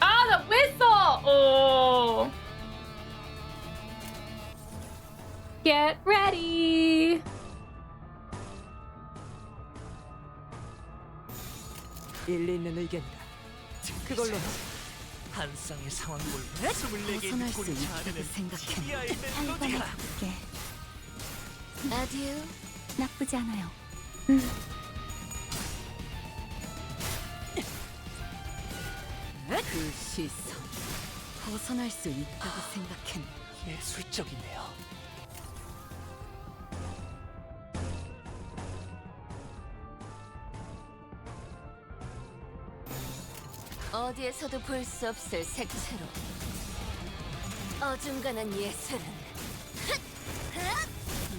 [SPEAKER 1] Ah, the whistle! Oh. Get ready.
[SPEAKER 10] 일리 있는 의견이다. 그걸로
[SPEAKER 14] 한 쌍의 상황을 24개의
[SPEAKER 2] 벗어날 수
[SPEAKER 14] 꼴을
[SPEAKER 2] 있다고
[SPEAKER 14] 자아내는
[SPEAKER 2] 생각해.
[SPEAKER 15] 한잔해 줄게.
[SPEAKER 7] 아듀.
[SPEAKER 15] 나쁘지 않아요.
[SPEAKER 5] 그 시선 벗어날 수 있다고 생각했네.
[SPEAKER 14] 예술적이네요.
[SPEAKER 7] 어디에서도 볼 수 없을 색채로. 어중간한 예술은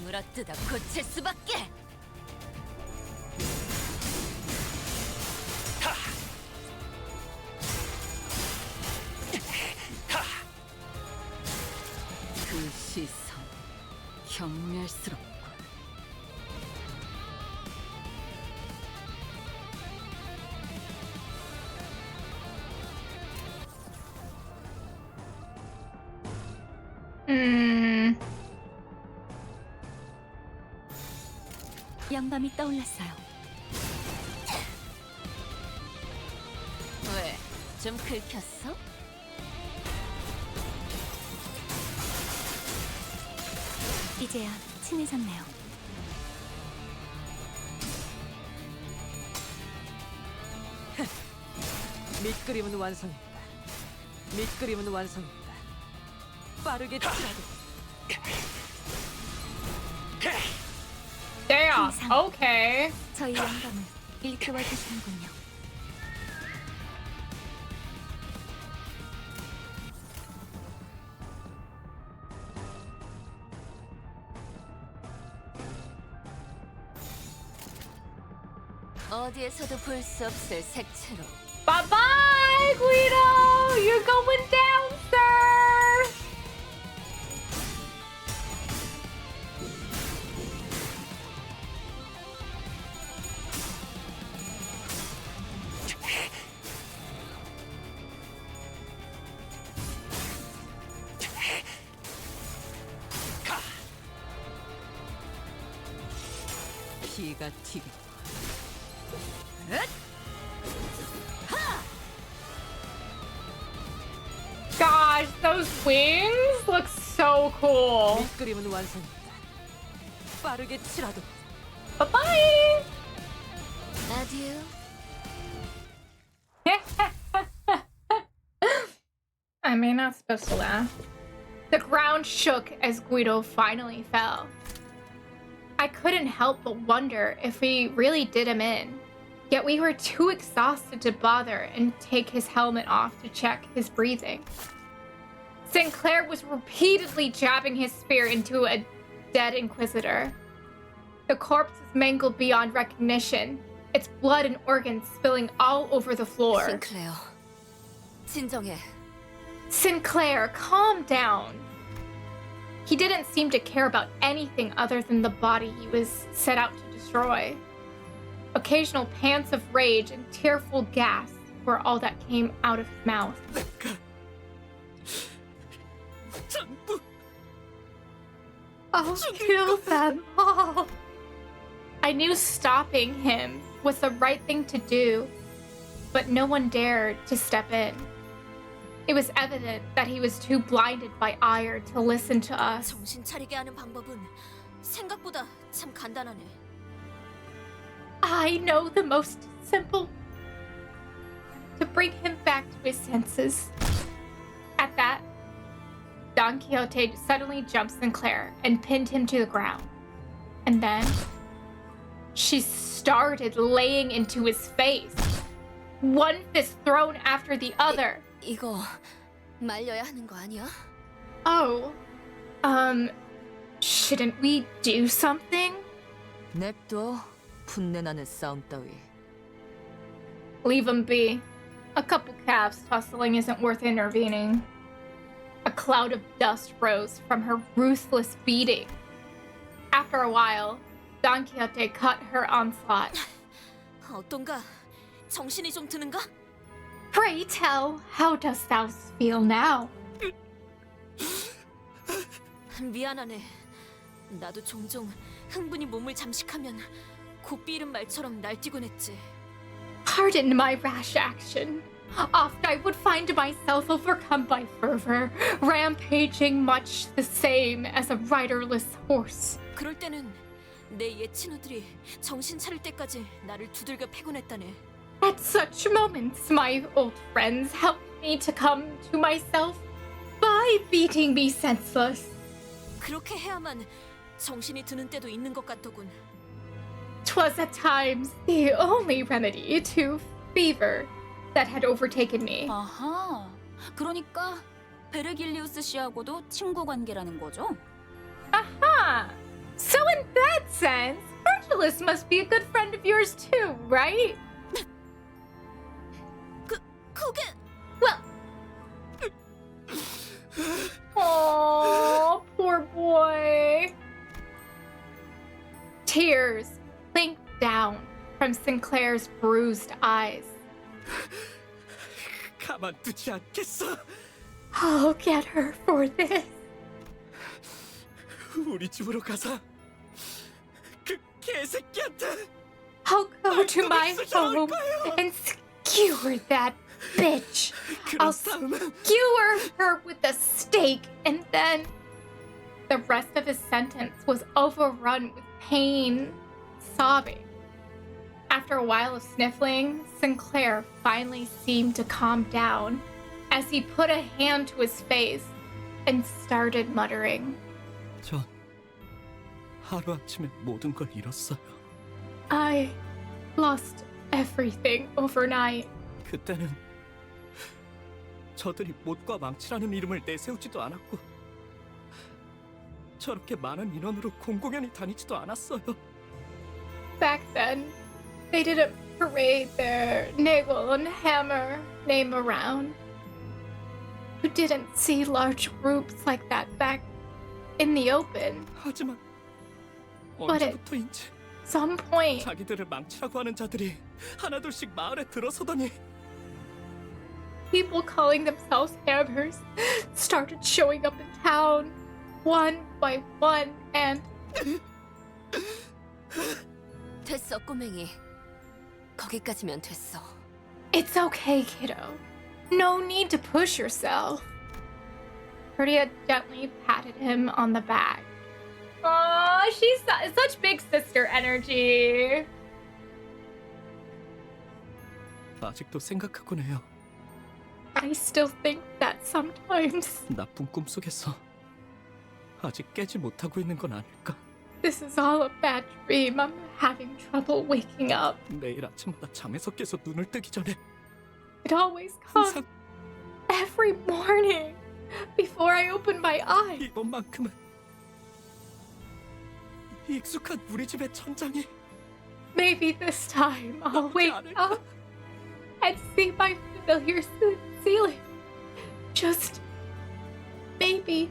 [SPEAKER 7] 물어뜯어 고칠 수밖에.
[SPEAKER 5] 그 시선 경멸스럽고.
[SPEAKER 2] 영감이 떠올랐어요.
[SPEAKER 7] 왜? 좀 긁혔어?
[SPEAKER 2] 이제야 친해졌네요.
[SPEAKER 10] 밑그림은 완성했다. 밑그림은 완성했다. 빠르게 치라고.
[SPEAKER 1] Damn. Okay.
[SPEAKER 2] 저희 영감을 일깨워 주시는군요.
[SPEAKER 7] 어디에서도 볼 수 없을 색채로.
[SPEAKER 1] Bye bye, Guido. You're going down, sir.
[SPEAKER 5] 피가 튀게.
[SPEAKER 1] Gosh, those wings look so cool.
[SPEAKER 10] 밑그림은 완성했다. 빠르게 치라도.
[SPEAKER 1] Bye bye.
[SPEAKER 7] 아듀.
[SPEAKER 1] I mean, not supposed to laugh. The ground shook as Guido finally fell. I couldn't help but wonder if we really did him in. Yet we were too exhausted to bother and take his helmet off to check his breathing. Sinclair was repeatedly jabbing his spear into a dead Inquisitor. The corpse was mangled beyond recognition, its blood and organs spilling all over the floor.
[SPEAKER 7] Sinclair, 진정해.
[SPEAKER 1] Sinclair, calm down. He didn't seem to care about anything other than the body he was set out to destroy. Occasional pants of rage and tearful gasps were all that came out of his mouth. I'll kill them all. I knew stopping him was the right thing to do, but no one dared to step in. It was evident that he was too blinded by ire to listen to us.
[SPEAKER 7] 정신 차리게 하는 방법은 생각보다 참 간단하네.
[SPEAKER 1] I know the most simple. To bring him back to his senses. At that, Don Quixote suddenly jumped Sinclair and pinned him to the ground. And then, she started laying into his face. One fist thrown after the other.
[SPEAKER 7] 이거 말려야 하는 거 아니야?
[SPEAKER 1] Oh, shouldn't we do something?
[SPEAKER 5] 냅둬. 분내나는 싸움 따위.
[SPEAKER 1] Leave him be. A couple calves tussling isn't worth intervening. A cloud of dust rose from her ruthless beating. After a while, Don Quixote cut her onslaught.
[SPEAKER 7] 어떤가? 정신이 좀 드는가?
[SPEAKER 1] Pray tell, how dost thou feel now?
[SPEAKER 7] 미안하네. 나도 종종 흥분이 몸을 잠식하면 고삐 이른 말처럼 날뛰곤 했지.
[SPEAKER 1] Pardon my rash action. Oft I would find myself overcome by fervor, rampaging much the same as a riderless horse.
[SPEAKER 7] 그럴 때는 내 옛 친구들이 정신 차릴 때까지 나를 두들겨 패곤 했다네.
[SPEAKER 1] At such moments, my old friends helped me to come to myself by beating me senseless.
[SPEAKER 7] 그렇게 해야만 정신이 드는 때도 있는 것 같더군.
[SPEAKER 1] 'Twas at times the only remedy to fever that had overtaken me.
[SPEAKER 2] 아하, 그러니까 베르길리우스 씨하고도 친구 관계라는 거죠?
[SPEAKER 1] Aha! So in that sense, Virgilus must be a good friend of yours too, right?
[SPEAKER 7] 그게...
[SPEAKER 1] Well... Oh, poor boy. Tears clinked down from Sinclair's bruised eyes.
[SPEAKER 6] 가만두지 않겠어.
[SPEAKER 1] I'll get her for this.
[SPEAKER 6] 우리 집으로 가서 그 개새끼한테.
[SPEAKER 1] I'll go to my home and skewer that bitch. I'll skewer her with a stake, and then the rest of his sentence was overrun with pain, sobbing. After a while of sniffling, Sinclair finally seemed to calm down as he put a hand to his face and started muttering.
[SPEAKER 6] 전 하루아침에 모든 걸 잃었어요.
[SPEAKER 1] I lost everything overnight.
[SPEAKER 6] 그때는 저들이 못과 망치라는 이름을 내세우지도 않았고 저렇게 많은 인원으로 공공연히 다니지도 않았어요.
[SPEAKER 1] Back then, they didn't parade their Nagel and Hammer name around. You didn't see large groups like that back in the open.
[SPEAKER 6] 하지만
[SPEAKER 1] But at
[SPEAKER 6] 언제부터인지
[SPEAKER 1] some point,
[SPEAKER 6] 자기들을 망치라고 하는 자들이 하나둘씩 마을에 들어서더니
[SPEAKER 1] people calling themselves hammers started showing up in town, one by one, and...
[SPEAKER 7] 됐어, 꼬맹이. 거기까지면 됐어.
[SPEAKER 1] It's okay, kiddo. No need to push yourself. Herdia gently patted him on the back. Aw, she's such big sister energy.
[SPEAKER 6] 아직도 생각하곤 해요.
[SPEAKER 1] I still think that sometimes.
[SPEAKER 6] 나쁜 꿈속에서 아직 깨지 못하고 있는 건 아닐까?
[SPEAKER 1] This is all a bad dream. I'm having trouble waking up.
[SPEAKER 6] 매일 아침마다 잠에서 깨서 눈을 뜨기 전에
[SPEAKER 1] It always comes every morning before I open my eyes.
[SPEAKER 6] 이번만큼은 익숙한 우리 집의 천장이
[SPEAKER 1] Maybe this time I'll wake up and see my familiar ceiling. Just maybe.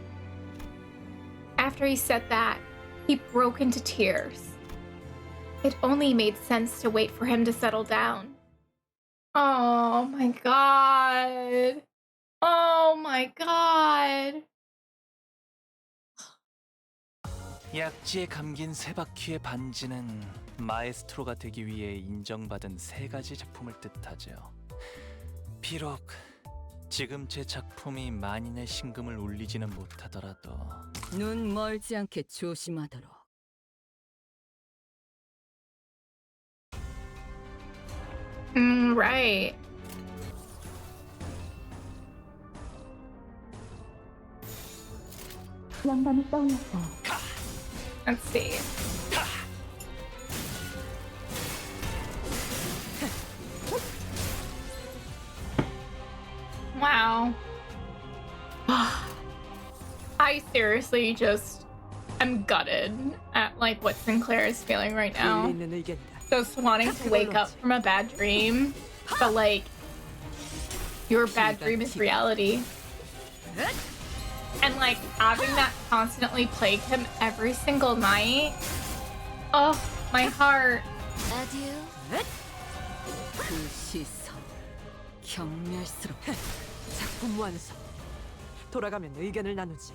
[SPEAKER 1] After he said that, he broke into tears. It only made sense to wait for him to settle down. Oh my god. Oh my god.
[SPEAKER 14] 약지에 감긴 세 바퀴의 반지는 마에스트로가 되기 위해 인정받은 세 가지 작품을 뜻하죠. 비록 지금 제 작품이 만인의 신금을 울리지는 못하더라도
[SPEAKER 5] 눈 멀지 않게 조심하도록.
[SPEAKER 1] Right.
[SPEAKER 15] 영감이 떠올랐어요.
[SPEAKER 1] Let's see. Wow. I seriously just am gutted at like what Sinclair is feeling right now. Just wanting to wake up from a bad dream, but like your bad dream is reality. And like having that constantly plague him every single night. Oh, my heart.
[SPEAKER 7] Adieu.
[SPEAKER 5] 그 시선 경멸스럽게.
[SPEAKER 10] 작품 완성. 돌아가면 의견을 나누지.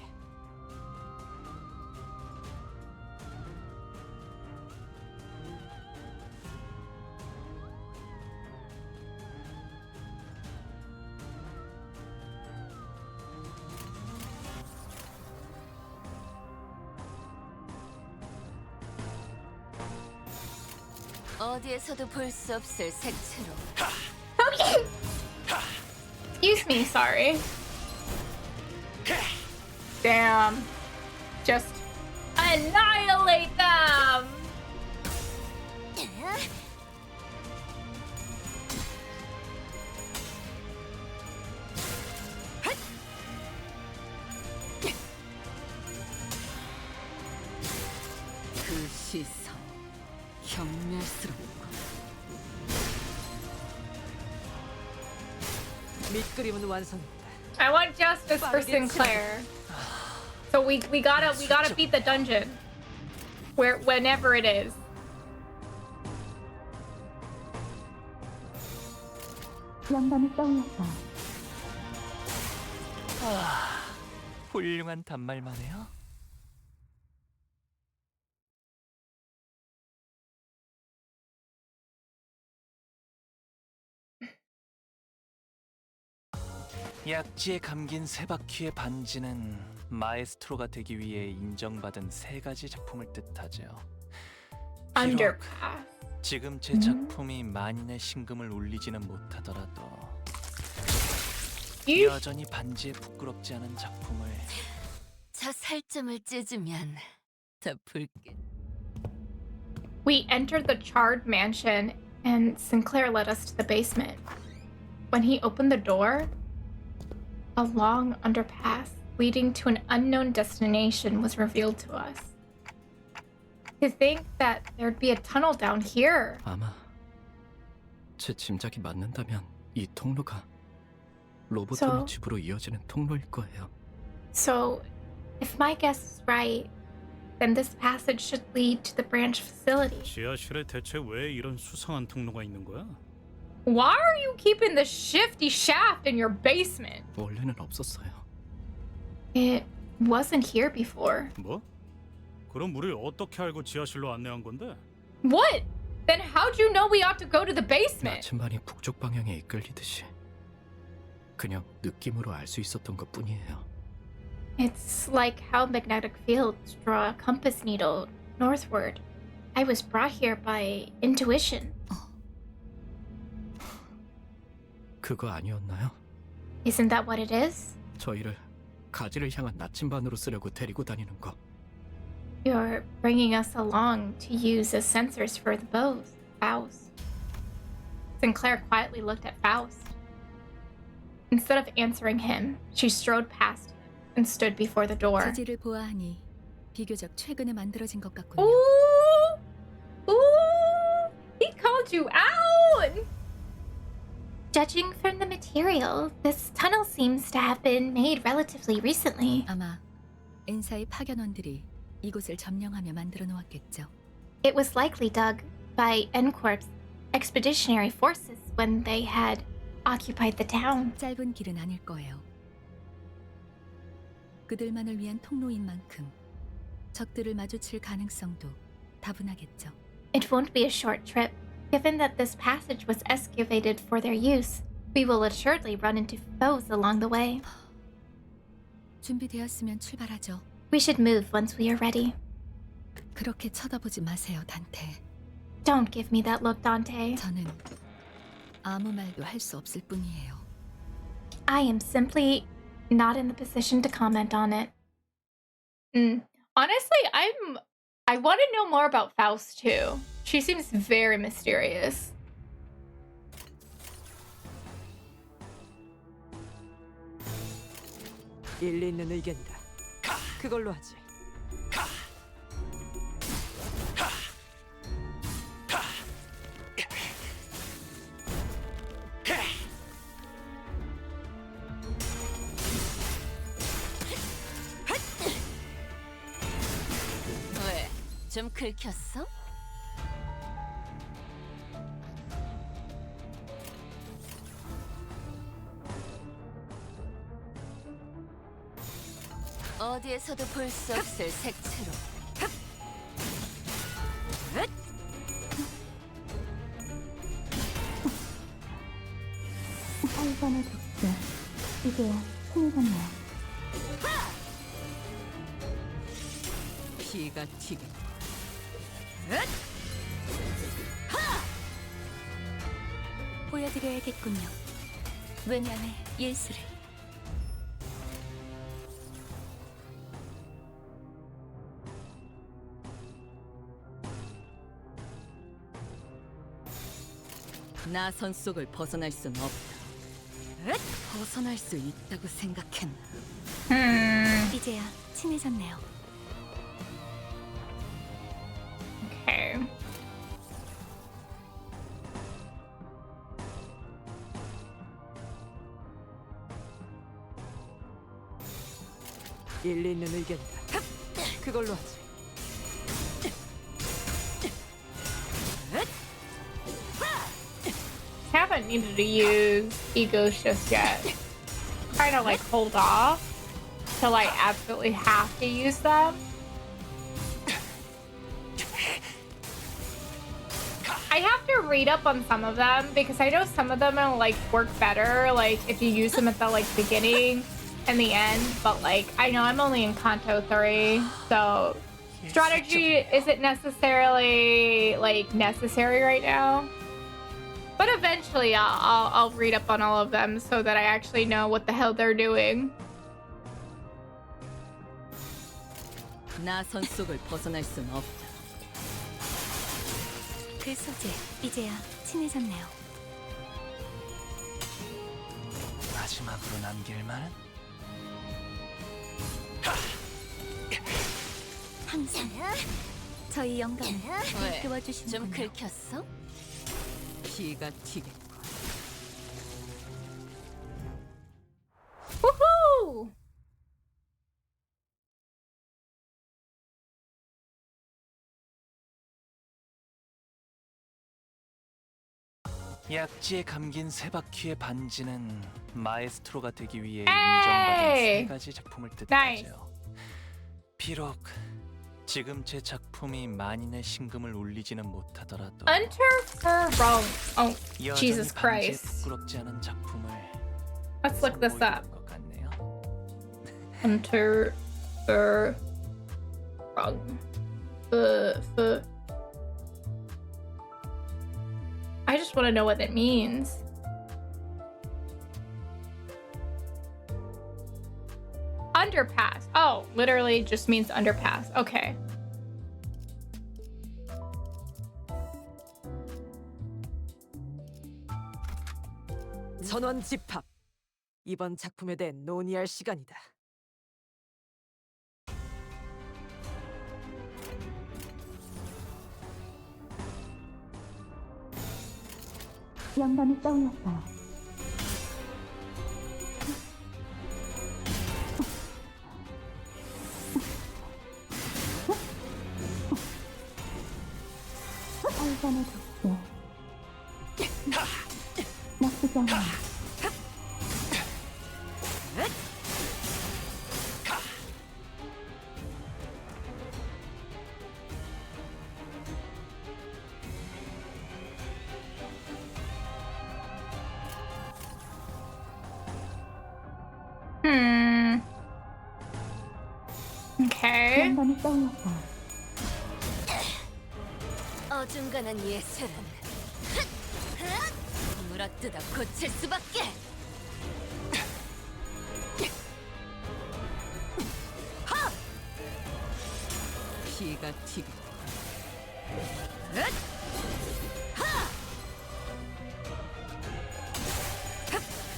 [SPEAKER 7] 어디에서도 볼 수 없을 색채로.
[SPEAKER 1] Excuse me, sorry. Damn. Just annihilate them!
[SPEAKER 5] 그 시선 경멸스럽고.
[SPEAKER 10] 밑그림은 완성했다.
[SPEAKER 1] I want justice for Sinclair. So we gotta beat the dungeon. Whenever it is.
[SPEAKER 15] 영감이 떠올랐어요.
[SPEAKER 14] 훌륭한 단말만 해요. 약지에 감긴 세 바퀴의 반지는 마에스트로가 되기 위해 인정받은 세 가지 작품을 뜻하죠.
[SPEAKER 1] Underpass.
[SPEAKER 14] 지금 제 작품이 만인의 신금을 울리지는 못하더라도 여전히 반지에 부끄럽지 않은 작품을.
[SPEAKER 7] 저 살점을 찢으면 더 붉게.
[SPEAKER 1] We entered the charred mansion and Sinclair led us to the basement. When he opened the door, a long underpass leading to an unknown destination was revealed to us. To think that there'd be a tunnel down here.
[SPEAKER 6] 아마 제 짐작이 맞는다면 이 통로가 로보토미 집으로 이어지는 통로일 거예요.
[SPEAKER 1] So, if my guess is right, then this passage should lead to the branch facility.
[SPEAKER 8] 지하실에 대체 왜 이런 수상한 통로가 있는 거야?
[SPEAKER 1] Why are you keeping the shifty shaft in your basement?
[SPEAKER 6] 원래는 없었어요.
[SPEAKER 1] It wasn't here before.
[SPEAKER 8] 뭐? 그럼 우리 어떻게 알고 지하실로 안내한 건데?
[SPEAKER 1] What? Then how'd you know we ought to go to the basement?
[SPEAKER 6] 나침반이 북쪽 방향에 이끌리듯이 그냥 느낌으로 알 수 있었던 것뿐이에요.
[SPEAKER 1] It's like how magnetic fields draw a compass needle northward. I was brought here by intuition.
[SPEAKER 6] 그거 아니었나요?
[SPEAKER 1] Isn't that what it is?
[SPEAKER 6] 저희를 가지를 향한 나침반으로 쓰려고 데리고 다니는 거.
[SPEAKER 1] You're bringing us along to use as sensors for the bows. Faust. Sinclair quietly looked at Faust. Instead of answering him, she strode past him and stood before the door.
[SPEAKER 11] 재질을 보아하니 비교적 최근에 만들어진 것 같군요.
[SPEAKER 1] Ooh! Ooh! He called you out! Judging from the material, this tunnel seems to have been made relatively recently.
[SPEAKER 11] 아마 엔사의 파견원들이 이곳을 점령하며 만들어 놓았겠죠.
[SPEAKER 1] It was likely dug by N-Corp's expeditionary forces when they had occupied the town.
[SPEAKER 11] 짧은 길은 아닐 거예요. 그들만을 위한 통로인 만큼 적들을 마주칠 가능성도 다분하겠죠.
[SPEAKER 1] It won't be a short trip. Given that this passage was excavated for their use, we will assuredly run into foes along the way.
[SPEAKER 11] 준비되었으면 출발하죠.
[SPEAKER 1] We should move once we are ready.
[SPEAKER 11] 그렇게 쳐다보지 마세요, 단테.
[SPEAKER 1] Don't give me that look, Dante.
[SPEAKER 11] 저는 아무 말도 할 수 없을 뿐이에요.
[SPEAKER 1] I am simply not in the position to comment on it. Honestly, I want to know more about Faust too. She seems very mysterious.
[SPEAKER 10] 일리 있는 의견이다. 그걸로 하지.
[SPEAKER 7] 왜? 좀 긁혔어? 어디에서도 볼 수 없을 색채로.
[SPEAKER 15] 살벌의 독재. 이제야 친해졌네요.
[SPEAKER 5] 피가 튀게.
[SPEAKER 11] 보여드려야겠군요. 외면의 예술을.
[SPEAKER 5] 나선 속을 벗어날 순 없다. 벗어날 수 있다고 생각했나?
[SPEAKER 11] 이제야 친해졌네요.
[SPEAKER 1] Okay.
[SPEAKER 10] 일리 있는 의견이다. 그걸로 하지.
[SPEAKER 1] Haven't needed to use egos just yet. Trying to like hold off till I absolutely have to use them. I have to read up on some of them because I know some of them will like work better like if you use them at the like beginning and the end, but like I know I'm only in Canto 3, so strategy isn't necessarily like necessary right now. But eventually I'll read up on all of them so that I actually know what the hell they're doing.
[SPEAKER 5] 나선 속을 벗어날 순 없다.
[SPEAKER 11] 그 소재, 이제야 친해졌네요.
[SPEAKER 14] 마지막으로 남길 말은?
[SPEAKER 11] 항상 저희 영감을
[SPEAKER 7] 왜? 좀
[SPEAKER 11] 이끌어주시는군요.
[SPEAKER 7] 긁혔어?
[SPEAKER 5] 피가 튀게.
[SPEAKER 1] Woohoo!
[SPEAKER 14] 약지에 감긴 세 바퀴의 반지는 마에스트로가 되기 위해
[SPEAKER 1] 에이!
[SPEAKER 14] 인정받은 세 가지 작품을
[SPEAKER 1] Nice.
[SPEAKER 14] 뜻하죠. 비록 지금 제 작품이 만인의 신금을 울리지는 못하더라도
[SPEAKER 1] Enter for Rome. Oh,
[SPEAKER 14] 여전히
[SPEAKER 1] Jesus
[SPEAKER 14] 반지에
[SPEAKER 1] Christ.
[SPEAKER 14] 부끄럽지 않은 작품을
[SPEAKER 1] Let's look this up.
[SPEAKER 14] 선보이는 것 같네요.
[SPEAKER 1] Enter for Rome. I just want to know what that means. Underpass. Oh, literally just means underpass. Okay.
[SPEAKER 10] 전원 집합. 이번 작품에 대해 논의할 시간이다.
[SPEAKER 15] 영감이 떠올랐어요. 알간의 독재. 나쁘지 않아요.
[SPEAKER 1] Okay.
[SPEAKER 15] 영감이 떠올랐어요.
[SPEAKER 7] 어중간한 예술은 물어뜯어 고칠 수밖에.
[SPEAKER 5] 피가 튀고.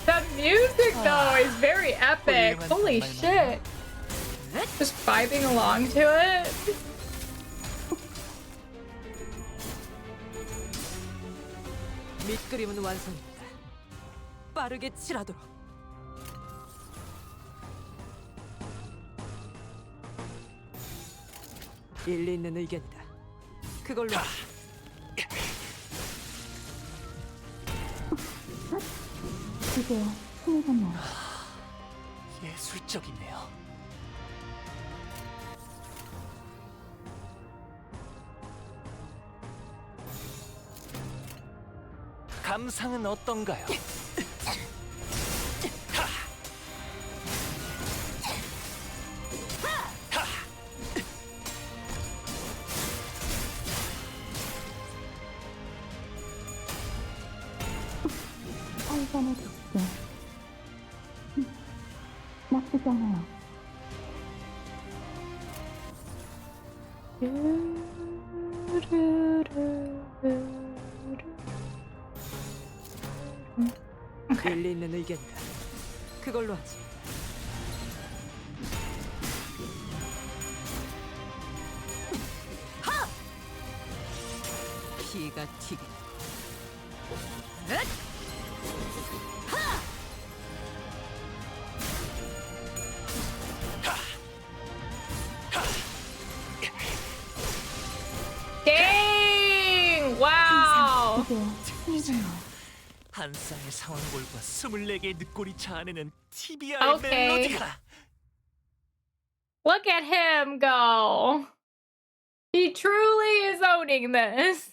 [SPEAKER 1] The music though is very epic. Holy shit. Just vibing along to it.
[SPEAKER 10] 밑그림은 완성입니다. 빠르게 칠하도록. 일리 있는 의견이다. 그걸로
[SPEAKER 15] 이제야 힘이 갔나요?
[SPEAKER 14] 예술적이네요. 감상은 어떤가요?
[SPEAKER 15] 알간의 독재. 나쁘지 않아요.
[SPEAKER 10] 일리 있는 의견이다. 그걸로 하지.
[SPEAKER 5] 피가 튀고.
[SPEAKER 1] Dang! Wow!
[SPEAKER 15] 이제야 힘이 갔나요?
[SPEAKER 14] 한 쌍의 상황골과 24개의 늑골이 자아내는 TBR의
[SPEAKER 1] Okay.
[SPEAKER 14] 멜로디가.
[SPEAKER 1] Look at him go. He truly is owning this.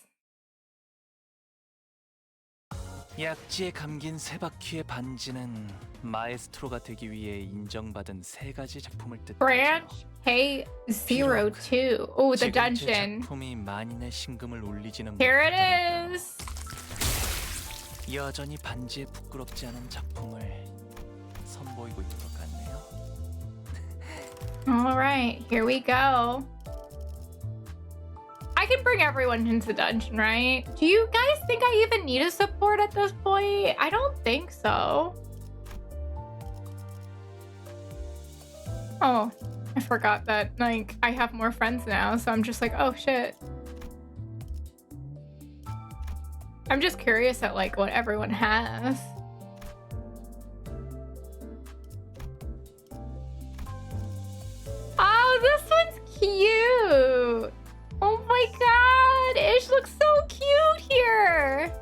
[SPEAKER 14] 약지에 감긴 세 바퀴의 반지는 마에스트로가 되기 위해 인정받은 세 가지 작품을 뜻하죠.
[SPEAKER 1] Branch K02. Oh, the
[SPEAKER 14] 지금 제
[SPEAKER 1] dungeon.
[SPEAKER 14] 작품이 만인의 신금을 울리지는
[SPEAKER 1] Here it
[SPEAKER 14] 못하더라도
[SPEAKER 1] is.
[SPEAKER 14] 여전히 반지에 부끄럽지 않은 작품을 선보이고 있는 것 같네요.
[SPEAKER 1] All right, here we go. I can bring everyone into the dungeon, right? Do you guys think I even need a support at this point? I don't think so. Oh, I forgot that, like, I have more friends now, so I'm just like, oh shit. I'm just curious at, like, what everyone has. Oh, this one's cute. Oh my god, Ish looks so cute here.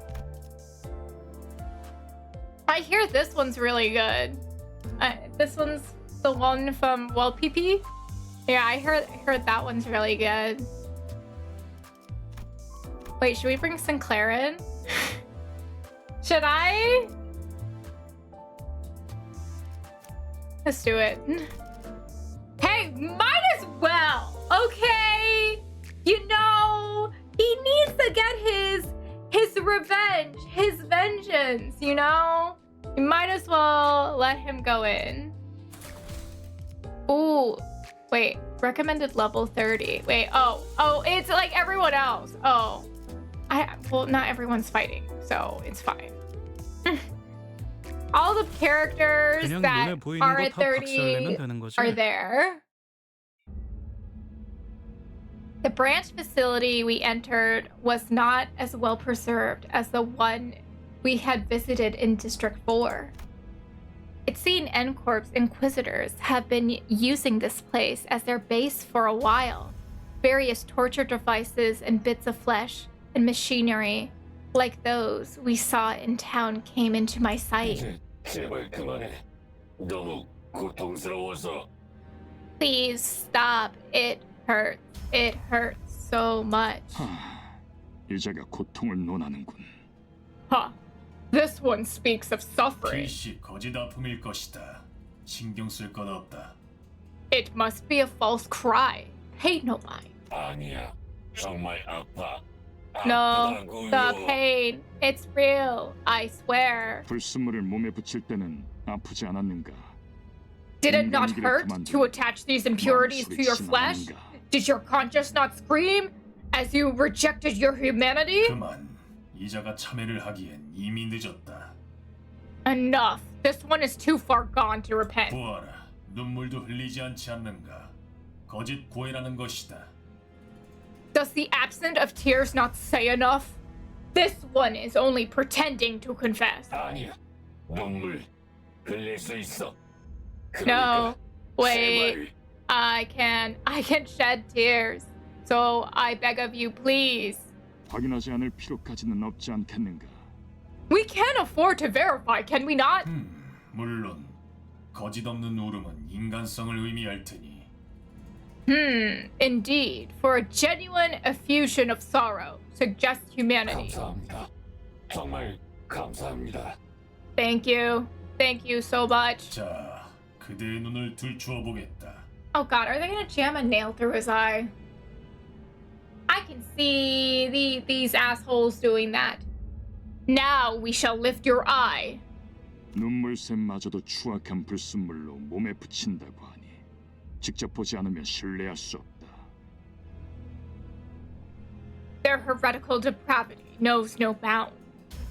[SPEAKER 1] I hear this one's really good. This one's the one from PP. Yeah, I heard that one's really good. Wait, should we bring Sinclair in? Should I? Let's do it. Hey, might as well, okay? You know, he needs to get his revenge, his vengeance, you know? You might as well let him go in. Ooh, wait, recommended level 30. Wait, oh, it's like everyone else. Oh, well, not everyone's fighting, so it's fine. All the characters
[SPEAKER 8] 그냥
[SPEAKER 1] that
[SPEAKER 8] 눈에 보이는
[SPEAKER 1] are
[SPEAKER 8] 거
[SPEAKER 1] at
[SPEAKER 8] 다 박살내면
[SPEAKER 1] 30
[SPEAKER 8] 되는 거지.
[SPEAKER 1] are there. The branch facility we entered was not as well preserved as the one we had visited in District 4. It's seen N-Corp's Inquisitors have been using this place as their base for a while. Various torture devices and bits of flesh and machinery like those we saw in town came into my sight.
[SPEAKER 3] 제발 그만해. 너무 고통스러워서.
[SPEAKER 1] Please stop. It hurts. It hurts so much.
[SPEAKER 12] 이자가 고통을 논하는군.
[SPEAKER 1] Huh. This one speaks of suffering.
[SPEAKER 13] 필시 거짓 아픔일 것이다. 신경 쓸 것 없다.
[SPEAKER 1] It must be a false cry. Pay no mind.
[SPEAKER 3] 아니야. 정말 아파.
[SPEAKER 1] No, the pain. It's real. I swear.
[SPEAKER 12] 불순물을 몸에 붙일 때는 아프지 않았는가?
[SPEAKER 1] Did it not hurt to attach these impurities to your flesh? Did your conscience not scream as you rejected your humanity?
[SPEAKER 13] 그만. 이자가 참회를 하기엔 이미 늦었다.
[SPEAKER 1] Enough. This one is too far gone to repent.
[SPEAKER 13] 보아라. 눈물도 흘리지 않지 않는가. 거짓 고해라는 것이다.
[SPEAKER 1] Does the absence of tears not say enough? This one is only pretending to confess.
[SPEAKER 3] 아니야. 눈물 흘릴 수 있어.
[SPEAKER 1] No. Wait. I can shed tears. So I beg of you, please.
[SPEAKER 12] 확인하지 않을 필요까지는 없지 않겠는가?
[SPEAKER 1] We can afford to verify, can we not?
[SPEAKER 13] 물론 거짓 없는 울음은 인간성을 의미할 테니.
[SPEAKER 1] Indeed. For a genuine effusion of sorrow suggests humanity.
[SPEAKER 3] 감사합니다. 정말 감사합니다.
[SPEAKER 1] Thank you. Thank you so much.
[SPEAKER 13] 자, 그대의 눈을 들추어 보겠다.
[SPEAKER 1] Oh god, are they gonna jam a nail through his eye? I can see these assholes doing that. Now we shall lift your eye.
[SPEAKER 12] 눈물샘마저도 추악한 불순물로 몸에 붙인다고 하니 직접 보지 않으면 신뢰할 수 없다.
[SPEAKER 1] Their heretical depravity knows no bounds.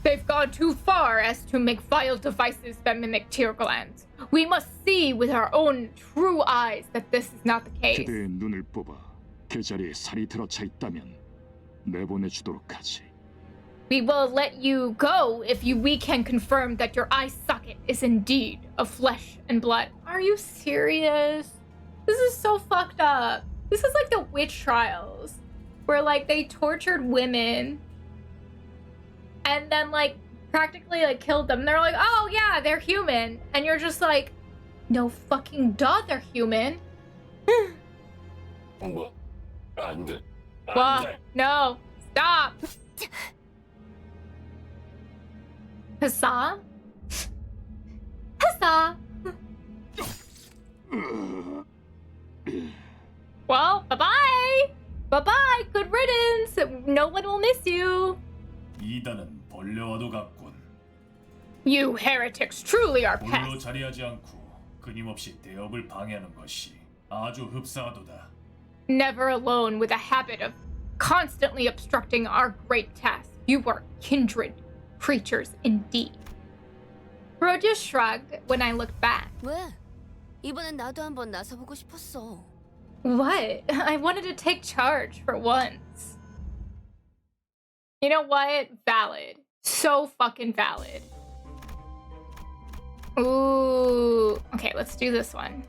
[SPEAKER 1] They've gone too far as to make vile devices that mimic tear glands. We must see with our own true eyes that this is not the case.
[SPEAKER 12] 그대의 눈을 뽑아 그 자리에 살이 들어차 있다면 내보내주도록 하지.
[SPEAKER 1] We will let you go if we can confirm that your eye socket is indeed of flesh and blood. Are you serious? This is so fucked up. This is like the witch trials, where like they tortured women and then like practically like killed them. They're like, oh yeah, they're human. And you're just like, no fucking duh, they're human.
[SPEAKER 3] 뭐? 안 돼.
[SPEAKER 1] What? No. Stop. Huzzah? Huzzah! Well, bye-bye! Bye-bye! Good riddance! No one will miss you!
[SPEAKER 13] 이단은 벌레와도 같군.
[SPEAKER 1] You heretics truly are
[SPEAKER 13] 홀로
[SPEAKER 1] pests!
[SPEAKER 13] 자리하지 않고 끊임없이 대업을 방해하는 것이 아주 흡사하도다.
[SPEAKER 1] Never alone with a habit of constantly obstructing our great task. You are kindred creatures indeed. Roja shrugged when I looked back.
[SPEAKER 7] 왜? 이번엔 나도 한번 나서보고 싶었어.
[SPEAKER 1] What? I wanted to take charge for once. You know what? Valid. So fucking valid. Ooh. Okay, let's do this one.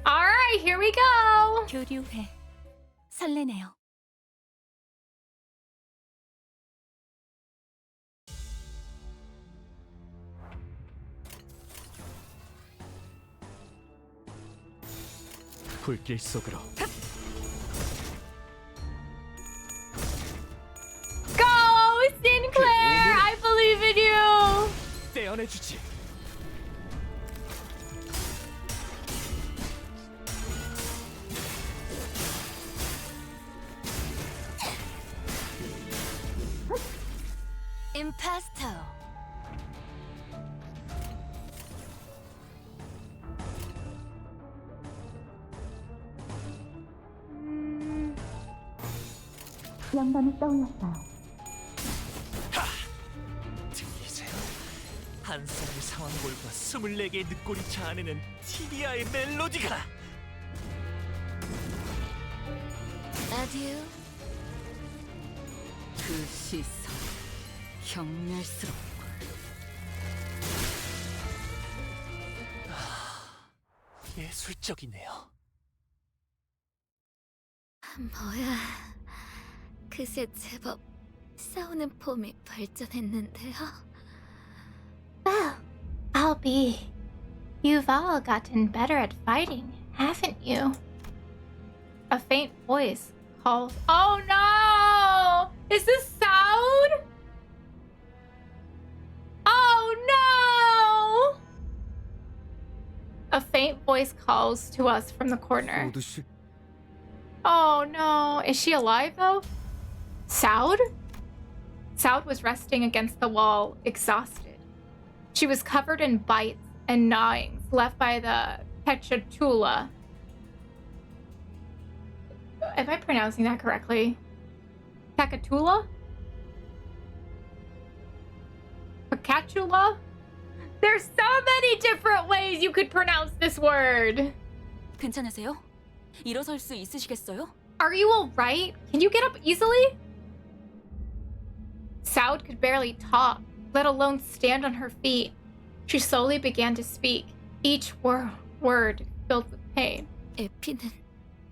[SPEAKER 1] Alright, here we go!
[SPEAKER 2] 교류회. 설레네요.
[SPEAKER 6] 불길 속으로.
[SPEAKER 1] Go, Sinclair! I believe in you!
[SPEAKER 6] 떼어내주지.
[SPEAKER 7] Impasto.
[SPEAKER 15] 영감이 떠올랐어요.
[SPEAKER 14] 들리세요? 한 사람의 상황골과 24개의 늑골이 자아내는 티리아의 멜로디가!
[SPEAKER 7] 아듀.
[SPEAKER 5] 그 시선 경멸스럽군.
[SPEAKER 14] 예술적이네요.
[SPEAKER 7] 뭐야. 그새 제법 싸우는 폼이 발전했는데요.
[SPEAKER 1] Well, I'll be. You've all gotten better at fighting, haven't you? A faint voice calls. Oh no! Is this Sound? Oh no! A faint voice calls to us from the corner. Oh no. Is she alive though? Soud? Soud was resting against the wall, exhausted. She was covered in bites and gnawings left by the Pechatula. Am I pronouncing that correctly? Pecatula? Pecatula? There's so many different ways you could pronounce this word.
[SPEAKER 2] 괜찮으세요? 일어설 수 있으시겠어요?
[SPEAKER 1] Are you alright? Can you get up easily? Soud could barely talk, let alone stand on her feet. She slowly began to speak, each word filled with pain.
[SPEAKER 7] 에피는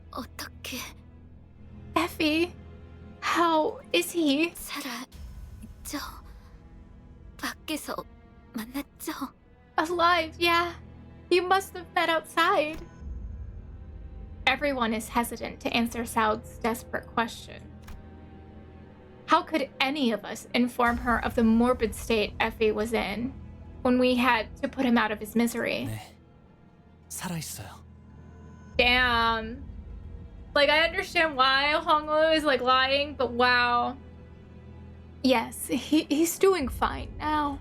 [SPEAKER 7] 어떻게?
[SPEAKER 1] Effie, how is he?
[SPEAKER 7] 살아있죠? 밖에서 만났죠?
[SPEAKER 1] Alive, yeah. You must have met outside. Everyone is hesitant to answer Soud's desperate question. How could any of us inform her of the morbid state Effie was in when we had to put him out of his misery?
[SPEAKER 14] 네, 살아있어요.
[SPEAKER 1] Damn. Like, I understand why Honglu is like lying, but wow. Yes, he's doing fine now.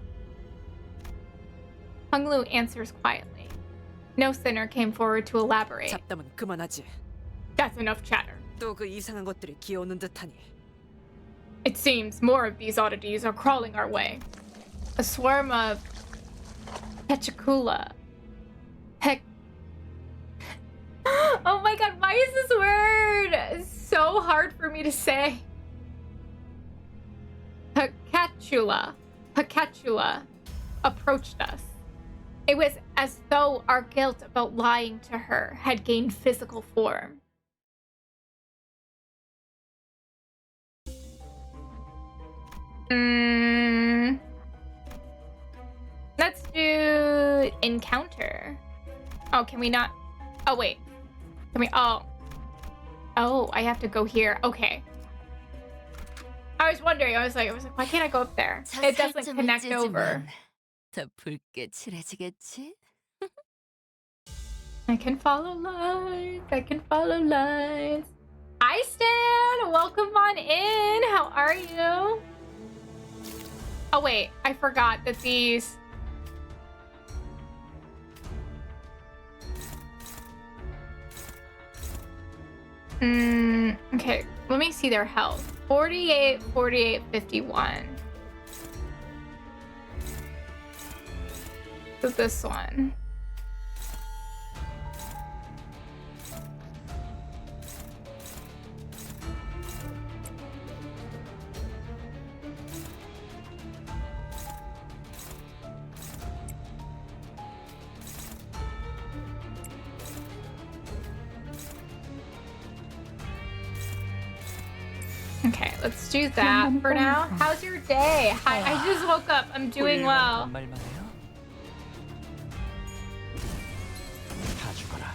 [SPEAKER 1] Honglu answers quietly. No sinner came forward to elaborate.
[SPEAKER 10] 잡담은 그만하지.
[SPEAKER 1] That's enough chatter.
[SPEAKER 10] 또 그 이상한 것들이 기어오는 듯하니.
[SPEAKER 1] It seems more of these oddities are crawling our way. A swarm of Pechacula. Oh my god, why is this word so hard for me to say? Pecatula approached us. It was as though our guilt about lying to her had gained physical form. Let's do encounter. Oh, can we not? Oh, wait. Can we? Oh, I have to go here. Okay. I was wondering. I was like, why can't I go up there? It doesn't connect over.
[SPEAKER 7] 더 붉게 칠해지겠지?
[SPEAKER 1] I can follow lines. I can follow lines. Hi, Stan. Welcome on in. How are you? Oh, wait. I forgot that these... Okay. Let me see their health. 48, 48, 51. So this one. Okay, let's do that for now. How's your day? Hi, I just woke up. I'm doing well.
[SPEAKER 14] 말만 해요? 다 죽어라.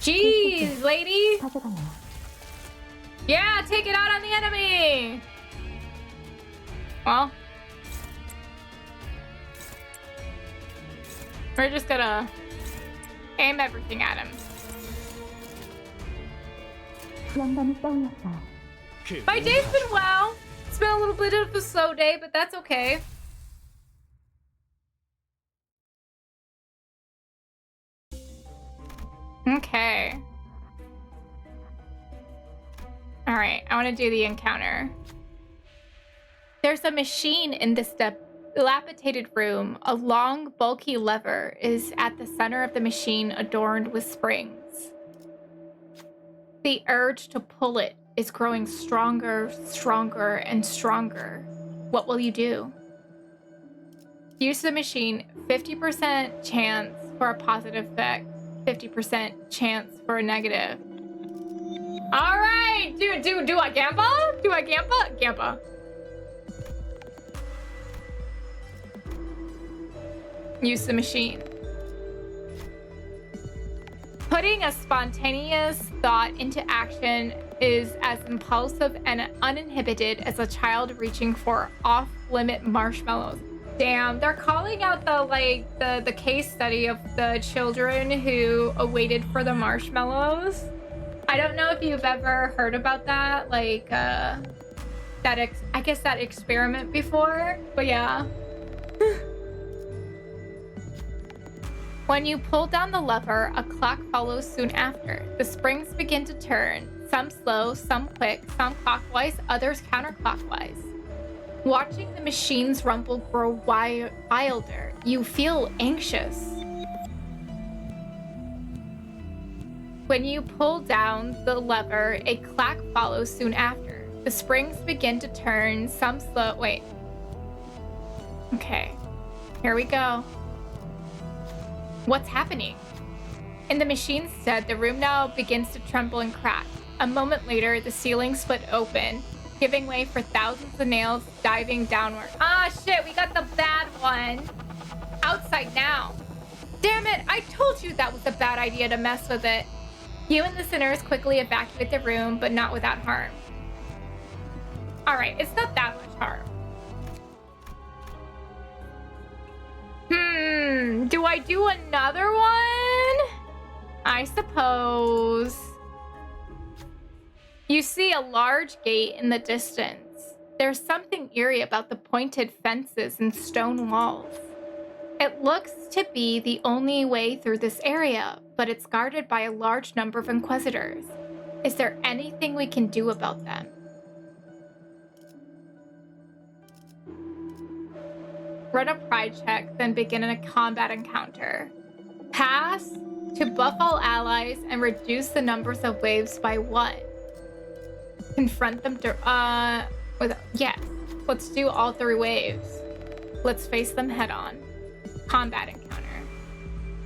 [SPEAKER 1] Jeez, lady. Yeah, take it out on the enemy. Well, we're just gonna aim everything at him.
[SPEAKER 15] 영감이 떠올랐어요.
[SPEAKER 1] My day's been well. It's been a little bit of a slow day, but that's okay. Okay. Alright, I want to do the encounter. There's a machine in this dilapidated room. A long, bulky lever is at the center of the machine, adorned with springs. The urge to pull it is growing stronger, stronger, and stronger. What will you do? Use the machine. 50% chance for a positive effect, 50% chance for a negative. All right, do I Gampa? Do I Gampa? Gampa. Use the machine. Putting a spontaneous thought into action is as impulsive and uninhibited as a child reaching for off-limit marshmallows. Damn, they're calling out the case study of the children who waited for the marshmallows. I don't know if you've ever heard about that, like I guess that experiment before, but yeah. When you pull down the lever, a clock follows soon after. The springs begin to turn, some slow, some quick, some clockwise, others counterclockwise. Watching the machine's rumble grow wilder, you feel anxious. When you pull down the lever, a clack follows soon after. The springs begin to turn, some slow. Wait. Okay. Here we go. What's happening? In the machine's stead, the room now begins to tremble and crack. A moment later, the ceiling split open, giving way for thousands of nails diving downward. Ah, shit, we got the bad one. Outside now. Damn it, I told you that was a bad idea to mess with it. You and the sinners quickly evacuate the room, but not without harm. Alright, it's not that much harm. Do I do another one? I suppose. You see a large gate in the distance. There's something eerie about the pointed fences and stone walls. It looks to be the only way through this area, but it's guarded by a large number of inquisitors. Is there anything we can do about them? Run a pride check, then begin a combat encounter. Pass to buff all allies and reduce the numbers of waves by 1. Confront them yes. Let's do all 3 waves. Let's face them head on. Combat encounter.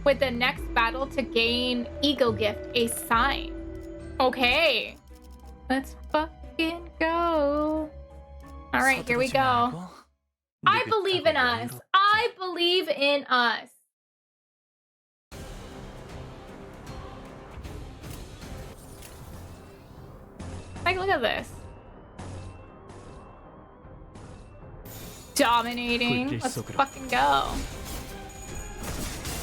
[SPEAKER 1] With the next battle to gain Ego Gift, a sign. Okay. Let's fucking go. All right, here we go. I believe in us. I believe in us. Like, look at this. Dominating. Let's fucking go.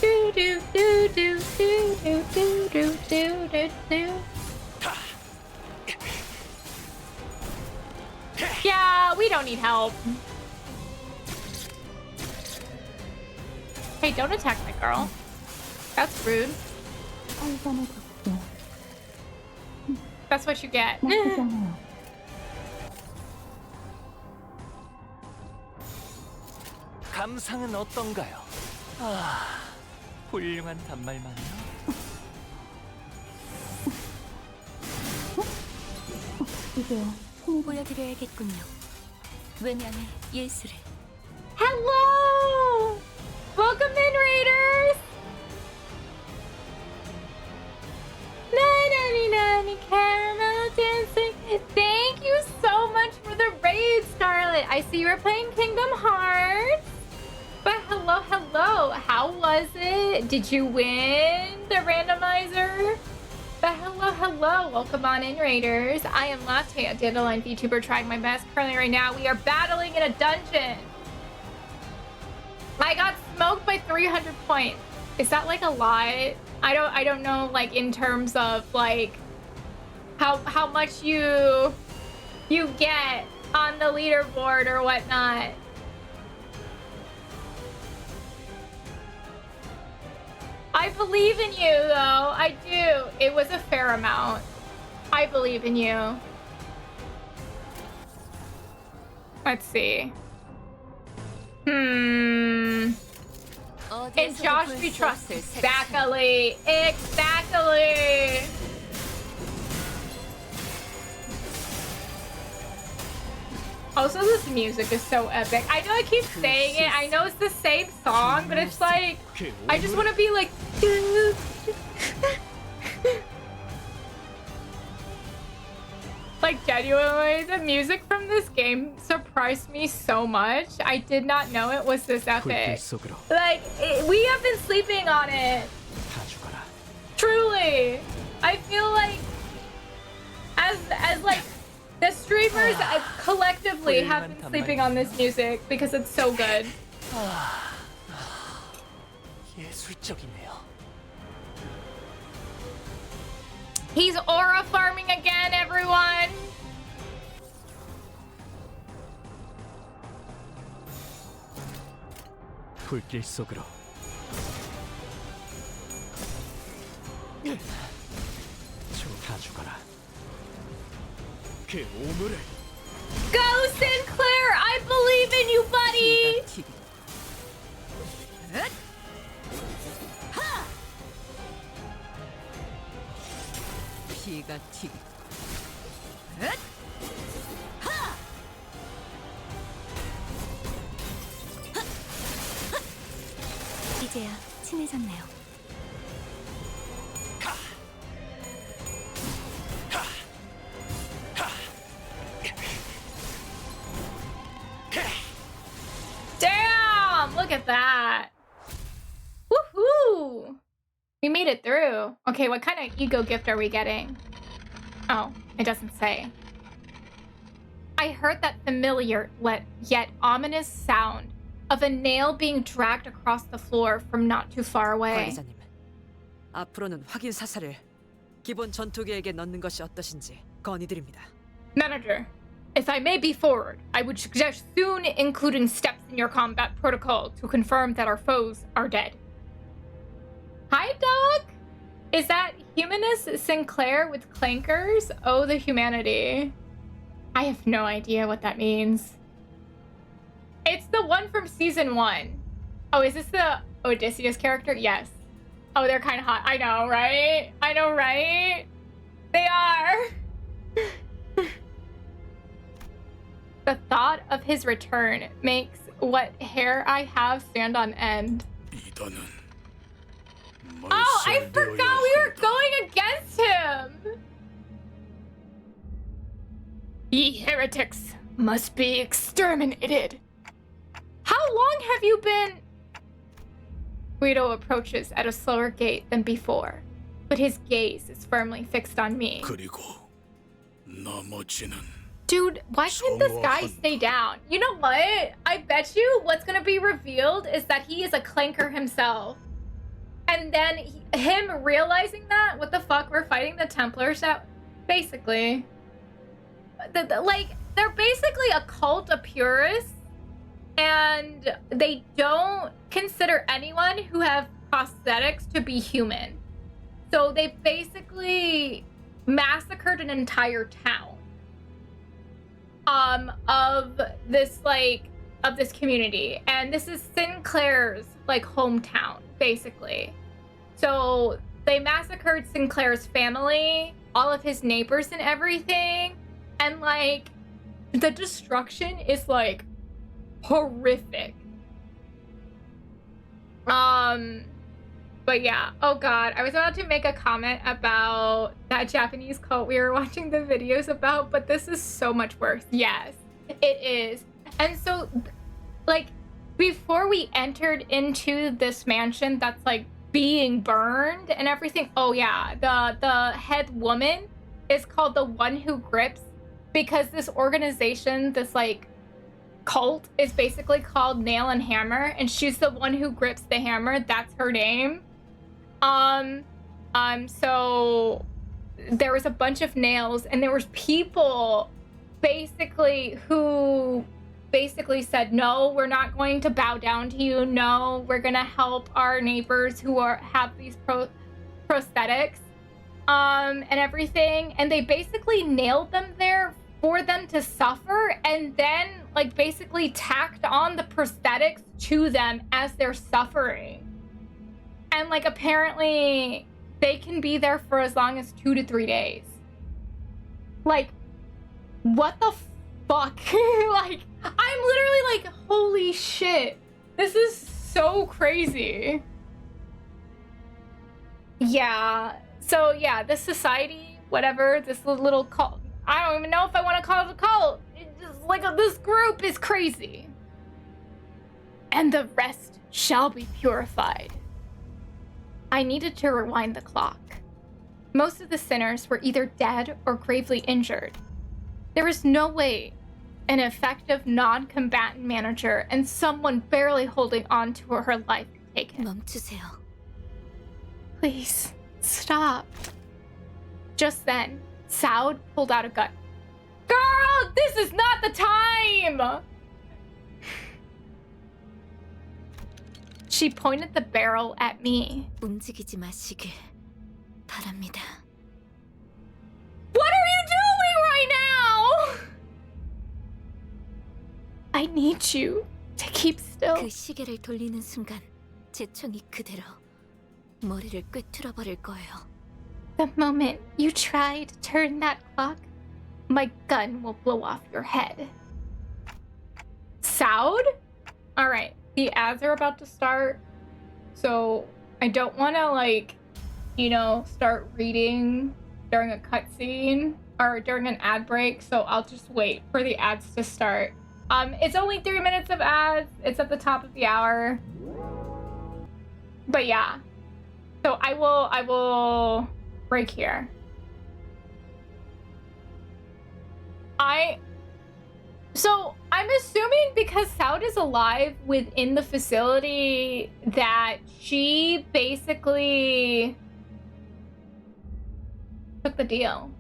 [SPEAKER 1] Do do do do do do do do do do do. Yeah, we don't need help. Hey, don't attack my girl. That's rude. That's what you get.
[SPEAKER 14] 감상은 어떤가요? 아, 훌륭한 단말만요.
[SPEAKER 2] 보여드려야겠군요. 외면의 예술을.
[SPEAKER 1] Hello! Welcome in, Raiders! Nani caramel dancing. Thank you so much for the raid, Scarlet. I see you were playing Kingdom Hearts. But hello. How was it? Did you win the randomizer? But hello. Welcome on in, Raiders. I am Latte, a Dandelion VTuber trying my best. Currently right now, we are battling in a dungeon. I got smoked by 300 points. Is that like a lot? I don't know, like in terms of like how much you get on the leaderboard or whatnot. I believe in you, though. I do. It was a fair amount. I believe in you. Let's see. In Josh we trust. Exactly. Exactly. Also, this music is so epic. I know I keep saying it. I know it's the same song, but it's like, I just want to be like... Like, genuinely, the music from this game surprised me so much. I did not know it was this epic. Like, we have been sleeping on it. Truly. I feel like, as like, the streamers collectively have been sleeping on this music because it's so good. He's aura farming again, everyone!
[SPEAKER 6] 불길 속으로. 다 죽어라. 그 오물을.
[SPEAKER 1] Go, Sinclair! I believe in you, buddy!
[SPEAKER 5] 피가 튀기.
[SPEAKER 11] 이제야 친해졌네요.
[SPEAKER 1] Damn! Look at that. Woohoo! We made it through. Okay, what kind of ego gift are we getting? Oh, it doesn't say. I heard that familiar yet ominous sound of a nail being dragged across the floor from not too far away.
[SPEAKER 10] 관리자님, 앞으로는 확인 사살을 기본 전투 계획에 넣는 것이 어떠신지 건의드립니다.
[SPEAKER 1] Manager, if I may be forward, I would suggest soon including steps in your combat protocol to confirm that our foes are dead. Hi, dog! Is that Humanist Sinclair with clankers? Oh, the humanity. I have no idea what that means. It's the one from season 1. Oh, is this the Odysseus character? Yes. Oh, they're kind of hot. I know, right? I know, right? They are. The thought of his return makes what hair I have stand on end. Oh, I forgot we were going against him! Ye heretics must be exterminated. How long have you been... Guido approaches at a slower gait than before, but his gaze is firmly fixed on me. Dude, why can't this guy stay down? You know what? I bet you what's gonna be revealed is that he is a clanker himself. And then him realizing that, what the fuck, we're fighting the Templars out? Basically. Like, they're basically a cult of purists, and they don't consider anyone who have prosthetics to be human. So they basically massacred an entire town of this community, and this is Sinclair's like hometown basically. So they massacred Sinclair's family, all of his neighbors and everything, and like the destruction is like horrific. But yeah, oh god, I was about to make a comment about that Japanese cult we were watching the videos about, but this is so much worse. Yes, it is. And so, like, before we entered into this mansion that's like being burned and everything, oh yeah, the head woman is called the One Who Grips, because this organization, this like cult, is basically called Nail and Hammer, and she's the one who grips the hammer. That's her name. So there was a bunch of nails, and there was people basically who basically said, no, we're not going to bow down to you. No, we're gonna help our neighbors who have these prosthetics and everything. And they basically nailed them there for them to suffer, and then like basically tacked on the prosthetics to them as they're suffering. And like apparently they can be there for as long as 2 to 3 days. Like, what the fuck? Like, I'm literally like, holy shit. This is so crazy. Yeah. So yeah, this society, whatever, this little cult, I don't even know if I want to call it a cult. It's just like this group is crazy. And the rest shall be purified. I needed to rewind the clock. Most of the sinners were either dead or gravely injured. There was no way an effective non-combatant manager and someone barely holding on to her life could take it.
[SPEAKER 7] 멈추세요.
[SPEAKER 1] Please, stop. Just then, Saud pulled out a gun. Girl, this is not the time! She pointed the barrel at me.
[SPEAKER 7] 움직이지 마시길 바랍니다.
[SPEAKER 1] What are you doing right now? I need you to keep still.
[SPEAKER 7] 그 시계를 돌리는 순간 제 총이 그대로 머리를 꿰뚫어 버릴 거예요.
[SPEAKER 1] The moment you try to turn that clock, my gun will blow off your head. Saud? Alright, the ads are about to start, so I don't want to, like, you know, start reading during a cutscene or during an ad break, so I'll just wait for the ads to start. It's only 3 minutes of ads. It's at the top of the hour. But yeah. So I will break here. So I'm assuming because Saud is alive within the facility that she basically took the deal.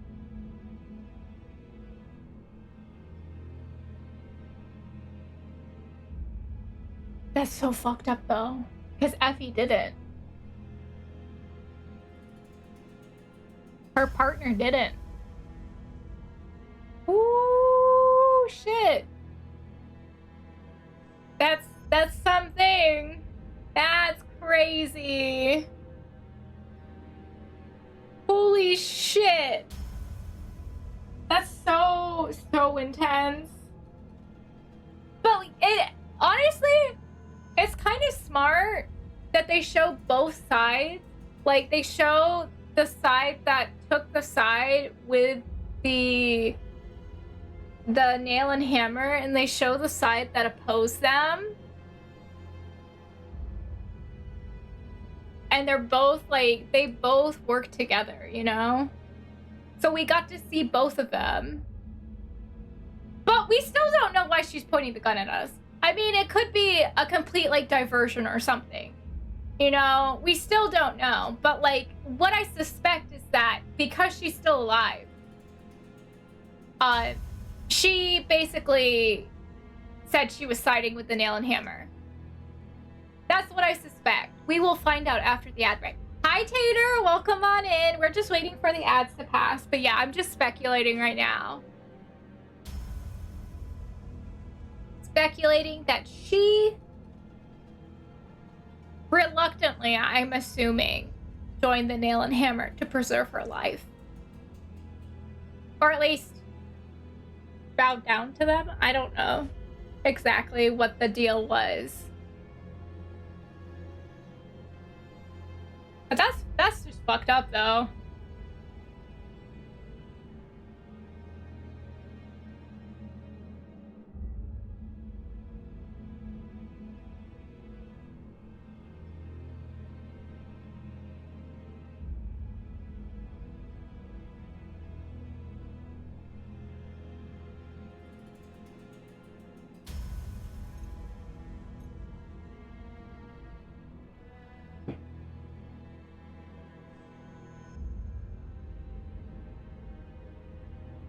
[SPEAKER 1] That's so fucked up though, because Effie didn't. Her partner didn't. Ooh, shit. That's something. That's crazy. Holy shit. That's so intense. But it honestly, it's kind of smart that they show both sides. Like they show the side that took the side with the nail and hammer, and they show the side that opposed them. And they're both like, they both work together, you know? So we got to see both of them. But we still don't know why she's pointing the gun at us. I mean, it could be a complete like diversion or something. You know, we still don't know. But like, what I suspect is that because she's still alive, she basically said she was siding with the nail and hammer. That's what I suspect. We will find out after the ad break. Hi, Tater. Welcome on in. We're just waiting for the ads to pass. But yeah, I'm just speculating right now. Speculating that she reluctantly, I'm assuming, joined the nail and hammer to preserve her life. Or at least bowed down to them. I don't know exactly what the deal was. But that's just fucked up though.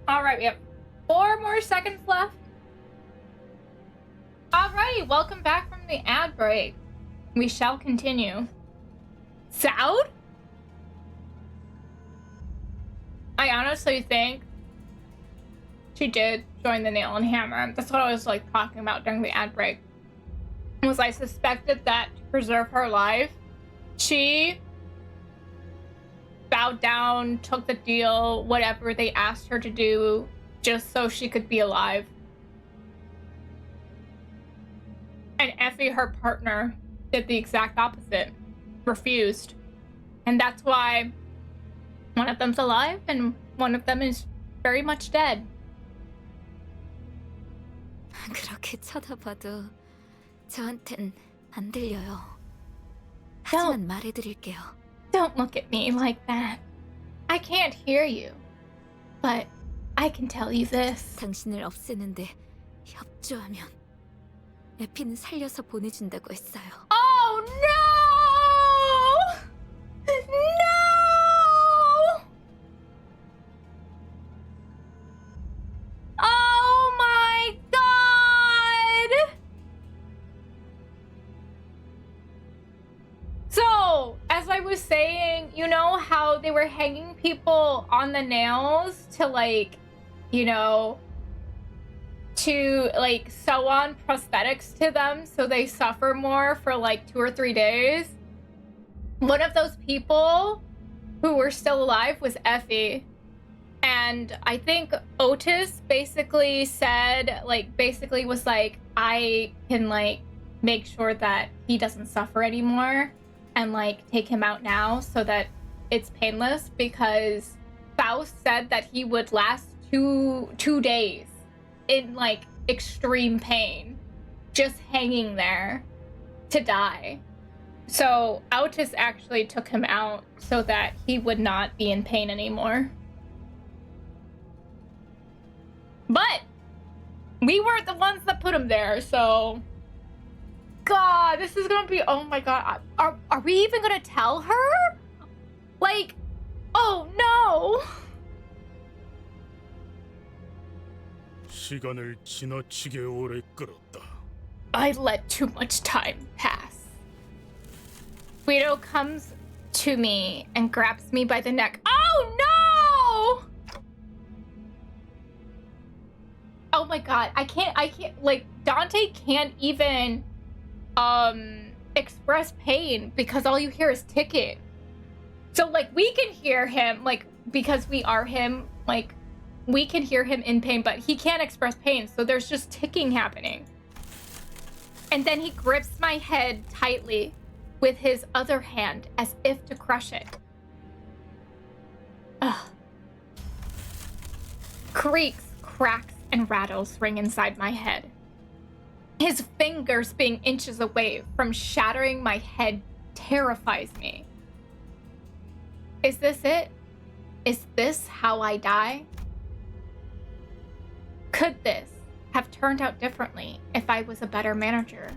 [SPEAKER 1] All right, we have 4 more seconds left. Alrighty, welcome back from the ad break. We shall continue. Soud? I honestly think she did join the Nail and Hammer. That's what I was like talking about during the ad break. Was I suspected that to preserve her life, she bowed down, took the deal, whatever they asked her to do, just so she could be alive. And Effie, her partner, did the exact opposite. Refused. And that's why one of them's alive and one of them is very much dead.
[SPEAKER 11] 그렇게 쳐다봐도 저한텐 안 들려요. 하지만 말해드릴게요.
[SPEAKER 1] Don't look at me like that. I can't hear you. But I can tell you this.
[SPEAKER 11] 당신을 없애는데 협조하면 에피는 살려서 보내준다고 했어요.
[SPEAKER 1] Oh no! No! Oh my god! So, as I was saying, you know how they were hanging people on the nails to like, you know, to like sew on prosthetics to them so they suffer more for like 2 or 3 days. One of those people who were still alive was Effie. And I think Otis basically said, like, basically was like, I can like make sure that he doesn't suffer anymore and like take him out now so that it's painless, because Faust said that he would last two days in like extreme pain, just hanging there to die. So Otis actually took him out so that he would not be in pain anymore. But we weren't the ones that put him there, so God, this is gonna be, oh my God, are we even gonna tell her? Like, oh no.
[SPEAKER 8] 시간을 지나치게 오래 끌었다.
[SPEAKER 1] I let too much time pass. Guido comes to me and grabs me by the neck. Oh no! Oh my God, I can't, like, Dante can't even, express pain because all you hear is ticking. So, like, we can hear him, like, because we are him, like, we can hear him in pain, but he can't express pain, so there's just ticking happening. And then he grips my head tightly with his other hand as if to crush it. Ugh. Creaks, cracks, and rattles ring inside my head. His fingers being inches away from shattering my head terrifies me. Is this it? Is this how I die? Could this have turned out differently if I was a better manager?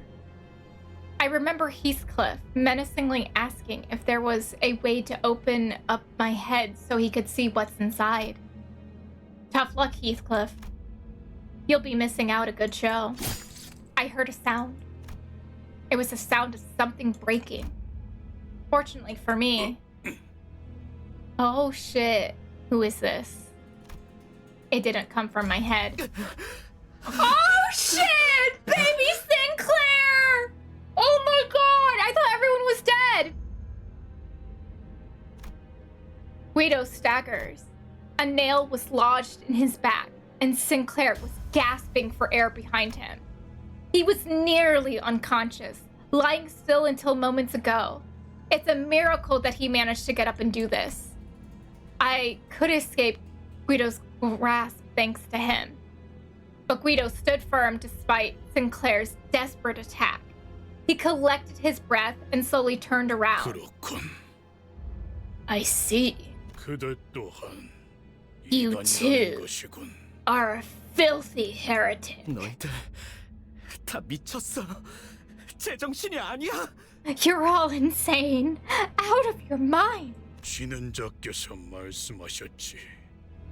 [SPEAKER 1] I remember Heathcliff menacingly asking if there was a way to open up my head so he could see what's inside. Tough luck, Heathcliff. You'll be missing out a good show. I heard a sound. It was the sound of something breaking. Fortunately for me. Oh shit. Who is this? It didn't come from my head. Oh shit! Baby Sinclair! Oh my God! I thought everyone was dead! Guido staggers. A nail was lodged in his back, and Sinclair was gasping for air behind him. He was nearly unconscious, lying still until moments ago. It's a miracle that he managed to get up and do this. I could escape Guido's grasp thanks to him. But Guido stood firm despite Sinclair's desperate attack. He collected his breath and slowly turned around.
[SPEAKER 8] 그렇군.
[SPEAKER 1] I see.
[SPEAKER 8] 그대 또한
[SPEAKER 1] You
[SPEAKER 8] 이단이라는
[SPEAKER 1] too
[SPEAKER 8] 것이군.
[SPEAKER 1] are a filthy heretic.
[SPEAKER 6] 너희들 다 미쳤어. 제정신이 아니야.
[SPEAKER 1] You're all insane, out of your mind.
[SPEAKER 8] 진행자께서 말씀하셨지.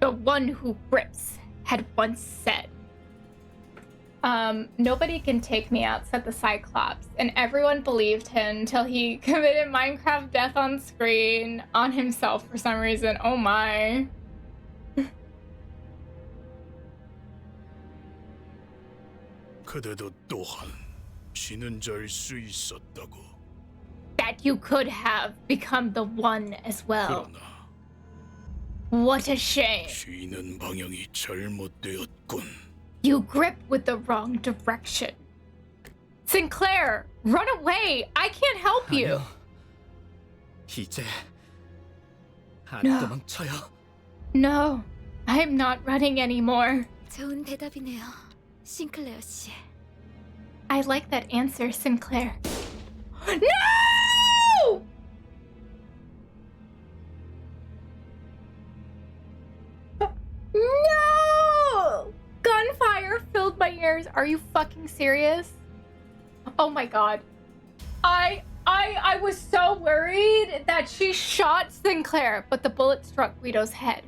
[SPEAKER 1] The one who grips had once said. Nobody can take me out, said the Cyclops, and everyone believed him until he committed Minecraft death on screen on himself for some reason. Oh my.
[SPEAKER 8] 그대도 또한 신은 잘 수 있었다고.
[SPEAKER 1] That you could have become the one as well. What a shame.
[SPEAKER 8] 쥐는 방향이 잘못되었군.
[SPEAKER 1] You grip with the wrong direction. Sinclair, run away. I can't help you.
[SPEAKER 6] 이제 안
[SPEAKER 1] No.
[SPEAKER 6] 도망쳐요.
[SPEAKER 1] No, I'm not running anymore.
[SPEAKER 7] 좋은 대답이네요, 싱클레어 씨.
[SPEAKER 1] I like that answer, Sinclair. No! No! Gunfire filled my ears. Are you fucking serious? Oh my god. I was so worried that she shot Sinclair, but the bullet struck Guido's head.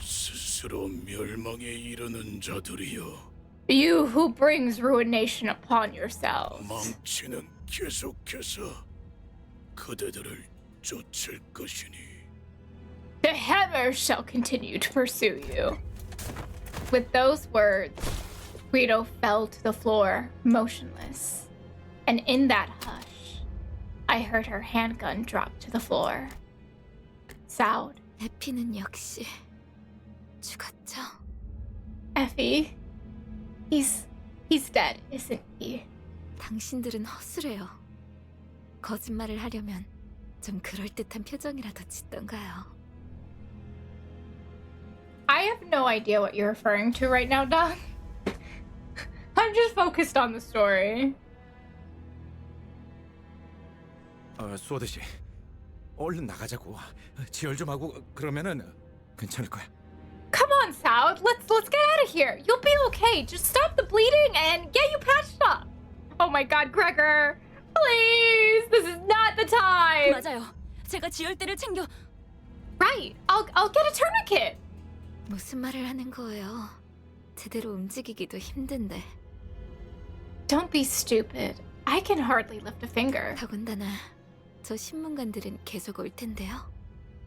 [SPEAKER 8] 스스로 멸망에 이르는 자들이여.
[SPEAKER 1] You who brings ruination upon yourselves.
[SPEAKER 8] 망치는 계속해서 그대들을 쫓을 것이니.
[SPEAKER 1] The hammer shall continue to pursue you. With those words, Guido fell to the floor, motionless. And in that hush, I heard her handgun drop to the floor. Sound.
[SPEAKER 7] 에피는 역시 죽었죠?
[SPEAKER 1] Effie, he's dead, isn't he?
[SPEAKER 7] 당신들은 허술해요. 거짓말을 하려면 좀 그럴듯한 표정이라도 짓던가요.
[SPEAKER 1] I have no idea what you're referring to right now, Doc. I'm just focused on the story.
[SPEAKER 9] 소드 씨, 얼른 나가자고. 지혈 좀 하고 그러면은 괜찮을 거야.
[SPEAKER 1] Come on, Soud. Let's get out of here. You'll be okay. Just stop the bleeding and get you patched up. Oh my God, Gregor, please. This is not the time.
[SPEAKER 2] 맞아요. 제가 지혈대를 챙겨.
[SPEAKER 1] Right. I'll get a tourniquet.
[SPEAKER 7] 무슨 말을 하는 거예요? 제대로 움직이기도 힘든데.
[SPEAKER 1] Don't be stupid. I can hardly lift a finger.
[SPEAKER 7] 더군다나 저 신문관들은 계속 올 텐데요.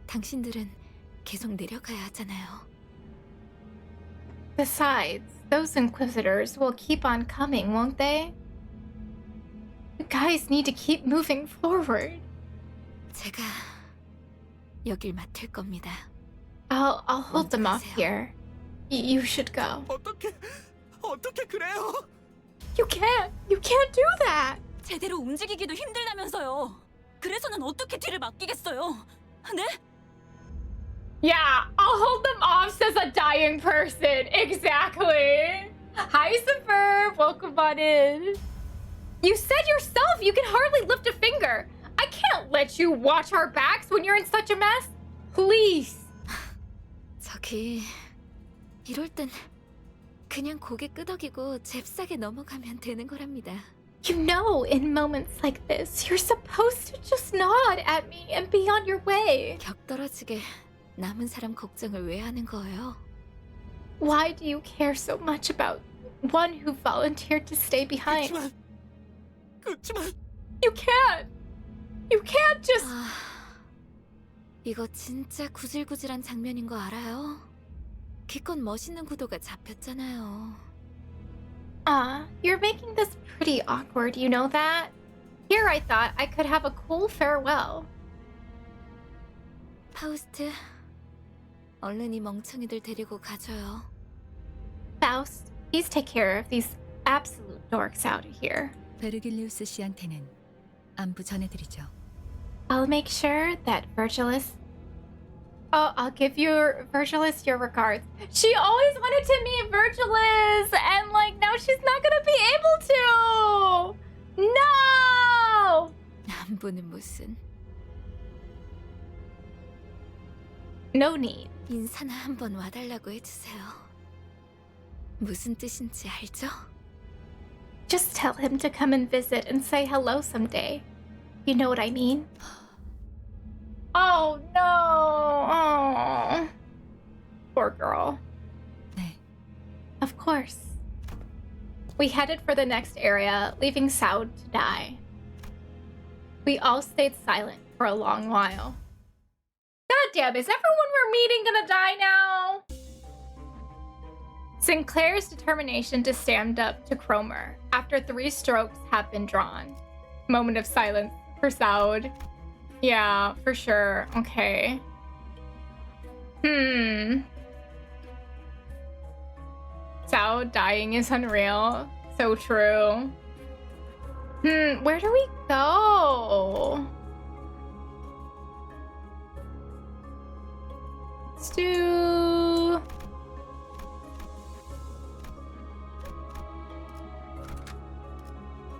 [SPEAKER 7] 당신들은 계속 내려가야 하잖아요.
[SPEAKER 1] Besides, those inquisitors will keep on coming, won't they? You guys need to keep moving forward.
[SPEAKER 7] 제가 여길 맡을 겁니다.
[SPEAKER 1] I'll hold them off here. You should go.
[SPEAKER 6] 어떻게 그래요?
[SPEAKER 1] You can't do that.
[SPEAKER 2] 제대로 움직이기도 힘들다면서요. 그래서는 어떻게 뒤를 맡기겠어요? 네?
[SPEAKER 1] Yeah, I'll hold them off, says a dying person. Exactly. Hi, Superb. Welcome on in. You said yourself you can hardly lift a finger. I can't let you watch our backs when you're in such a mess. Please.
[SPEAKER 7] 저기 이럴 땐 그냥 고개 끄덕이고 잽싸게 넘어가면 되는 거랍니다.
[SPEAKER 1] You know, in moments like this, you're supposed to just nod at me and be on your way.
[SPEAKER 7] 격떨어지게 남은 사람 걱정을 왜 하는 거예요?
[SPEAKER 1] Why do you care so much about one who volunteered to stay behind?
[SPEAKER 6] 그렇지만
[SPEAKER 1] You can't. You can't just.
[SPEAKER 7] 이거 진짜 구질구질한 장면인 거 알아요? 기껏 멋있는 구도가 잡혔잖아요.
[SPEAKER 1] You're making this pretty awkward, you know that? Here I thought I could have a cool farewell.
[SPEAKER 7] 파우스트, 얼른 이 멍청이들 데리고 가줘요.
[SPEAKER 1] Faust, please take care of these absolute dorks out of here.
[SPEAKER 11] 베르길리우스 씨한테는 안부 전해드리죠.
[SPEAKER 1] I'll make sure that Virgilus... Oh, I'll give Virgilus your regards. She always wanted to meet Virgilus, and like now she's not gonna be able to. No.
[SPEAKER 7] 안부는 무슨?
[SPEAKER 1] No need.
[SPEAKER 7] 인사나 한번 와달라고 해주세요. 무슨 뜻인지 알죠?
[SPEAKER 1] Just tell him to come and visit and say hello someday. You know what I mean? Oh no! Oh, poor girl. Of course. We headed for the next area, leaving Saud to die. We all stayed silent for a long while. God damn, is everyone we're meeting gonna die now? Sinclair's determination to stand up to Cromer after 3 strokes have been drawn. Moment of silence for Saud. Yeah, for sure. Okay. Saud dying is unreal. So true. Where do we go? Let's do...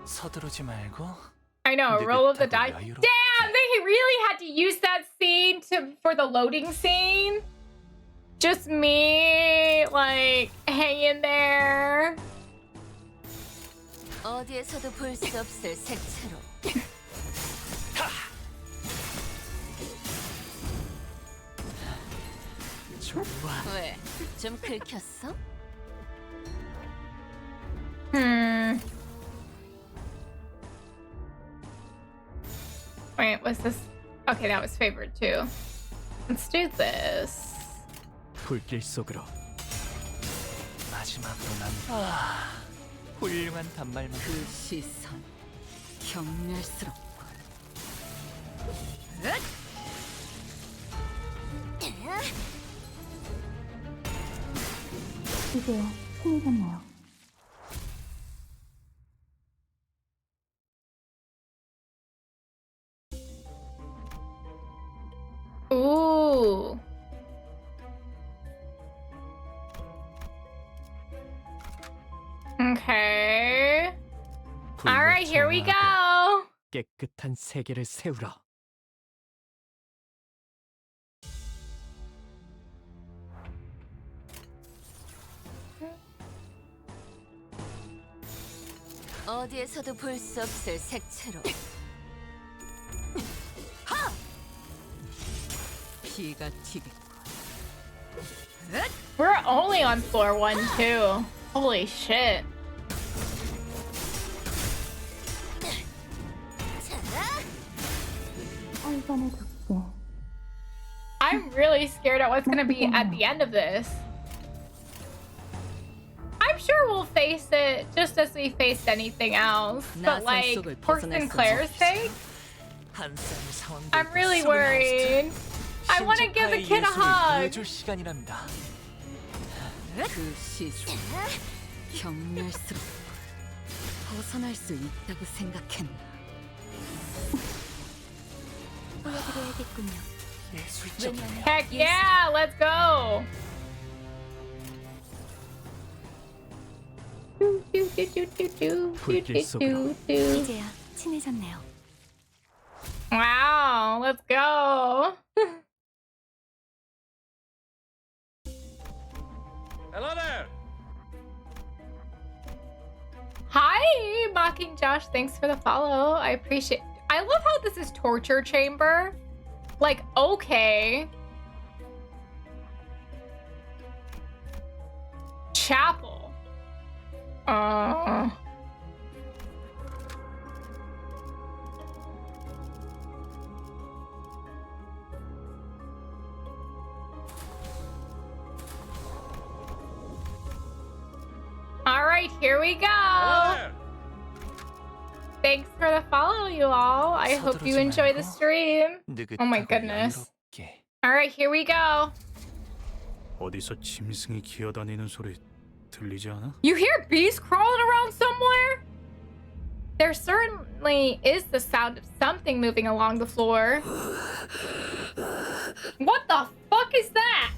[SPEAKER 14] 서두르지 말고.
[SPEAKER 1] I know, roll of the dice. Damn, they really had to use that scene for the loading scene. Just me, like, hanging there.
[SPEAKER 7] 어디에서도 볼 수 없을 색채로.
[SPEAKER 14] 좋아.
[SPEAKER 7] 왜? 좀 긁혔어?
[SPEAKER 1] Wait, what's this? Okay, that was favorite too. Let's do this.
[SPEAKER 6] 불길 속으로.
[SPEAKER 14] 마지막으로 훌륭한 단말만.
[SPEAKER 5] 그 시선 경멸스럽고.
[SPEAKER 15] 이제야 친해졌나요?
[SPEAKER 1] Ooh. Okay. All right, here we go.
[SPEAKER 6] 깨끗한 세계를 세우라.
[SPEAKER 7] 어디에서도 볼 수 없을 색채로.
[SPEAKER 5] 피가 튀겠고.
[SPEAKER 1] We're only on floor 1 too. Holy shit. I'm really scared at what's gonna be at the end of this. I'm sure we'll face it just as we faced anything else. But like, for Sinclair's sake, I'm really worried. I want to give the kid a hug.
[SPEAKER 5] 그 시선 경멸스럽고 벗어날 수 있다고 생각했나?
[SPEAKER 7] 보여드려야겠군요.
[SPEAKER 1] Heck yeah, let's go.
[SPEAKER 7] 이제야 친해졌네요.
[SPEAKER 1] Wow, let's go.
[SPEAKER 9] Hello there.
[SPEAKER 1] Hi, Mocking Josh. Thanks for the follow. I appreciate. I love how this is torture chamber. Like, okay. Chapel. All right, here we go. Thanks for the follow, you all. I hope you enjoy the stream. Oh my goodness. All right, here we go.
[SPEAKER 8] 어디서 짐승이 기어다니는 소리 들리지 않아?
[SPEAKER 1] You hear bees crawling around somewhere? There certainly is the sound of something moving along the floor. What the fuck is that?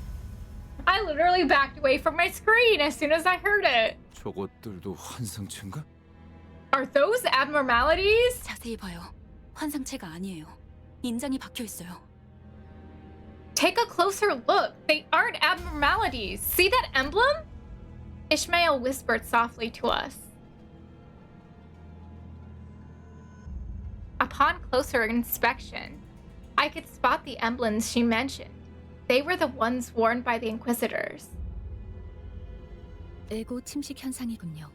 [SPEAKER 1] I literally backed away from my screen as soon as I heard it.
[SPEAKER 9] 저것들도 환상체인가?
[SPEAKER 1] Are those abnormalities?
[SPEAKER 2] 자세히 봐요. 환상체가 아니에요. 인장이 박혀 있어요.
[SPEAKER 1] Take a closer look. They aren't abnormalities. See that emblem? Ishmael whispered softly to us. Upon closer inspection, I could spot the emblems she mentioned. They were the ones worn by the Inquisitors.
[SPEAKER 11] 에고 침식 현상이군요.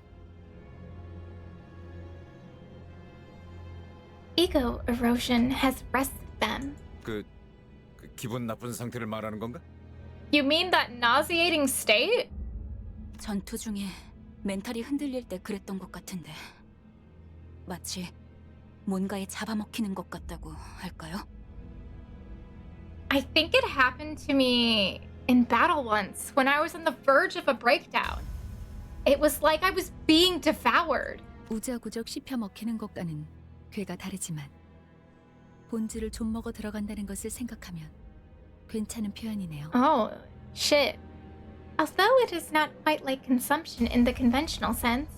[SPEAKER 1] Ego erosion has arrested them.
[SPEAKER 9] 그 기분 나쁜 상태를 말하는 건가?
[SPEAKER 1] You mean that nauseating state?
[SPEAKER 2] 전투 중에 멘탈이 흔들릴 때 그랬던 것 같은데 마치 뭔가에 잡아먹히는 것 같다고 할까요?
[SPEAKER 1] I think it happened to me in battle once when I was on the verge of a breakdown. It was like I was being devoured.
[SPEAKER 11] 우적우적 씹혀 먹히는 것과는 괴가 다르지만 본질을 좀 먹어 들어간다는 것을 생각하면 괜찮은 표현이네요.
[SPEAKER 1] Oh, shit. Although it is not quite like consumption in the conventional sense,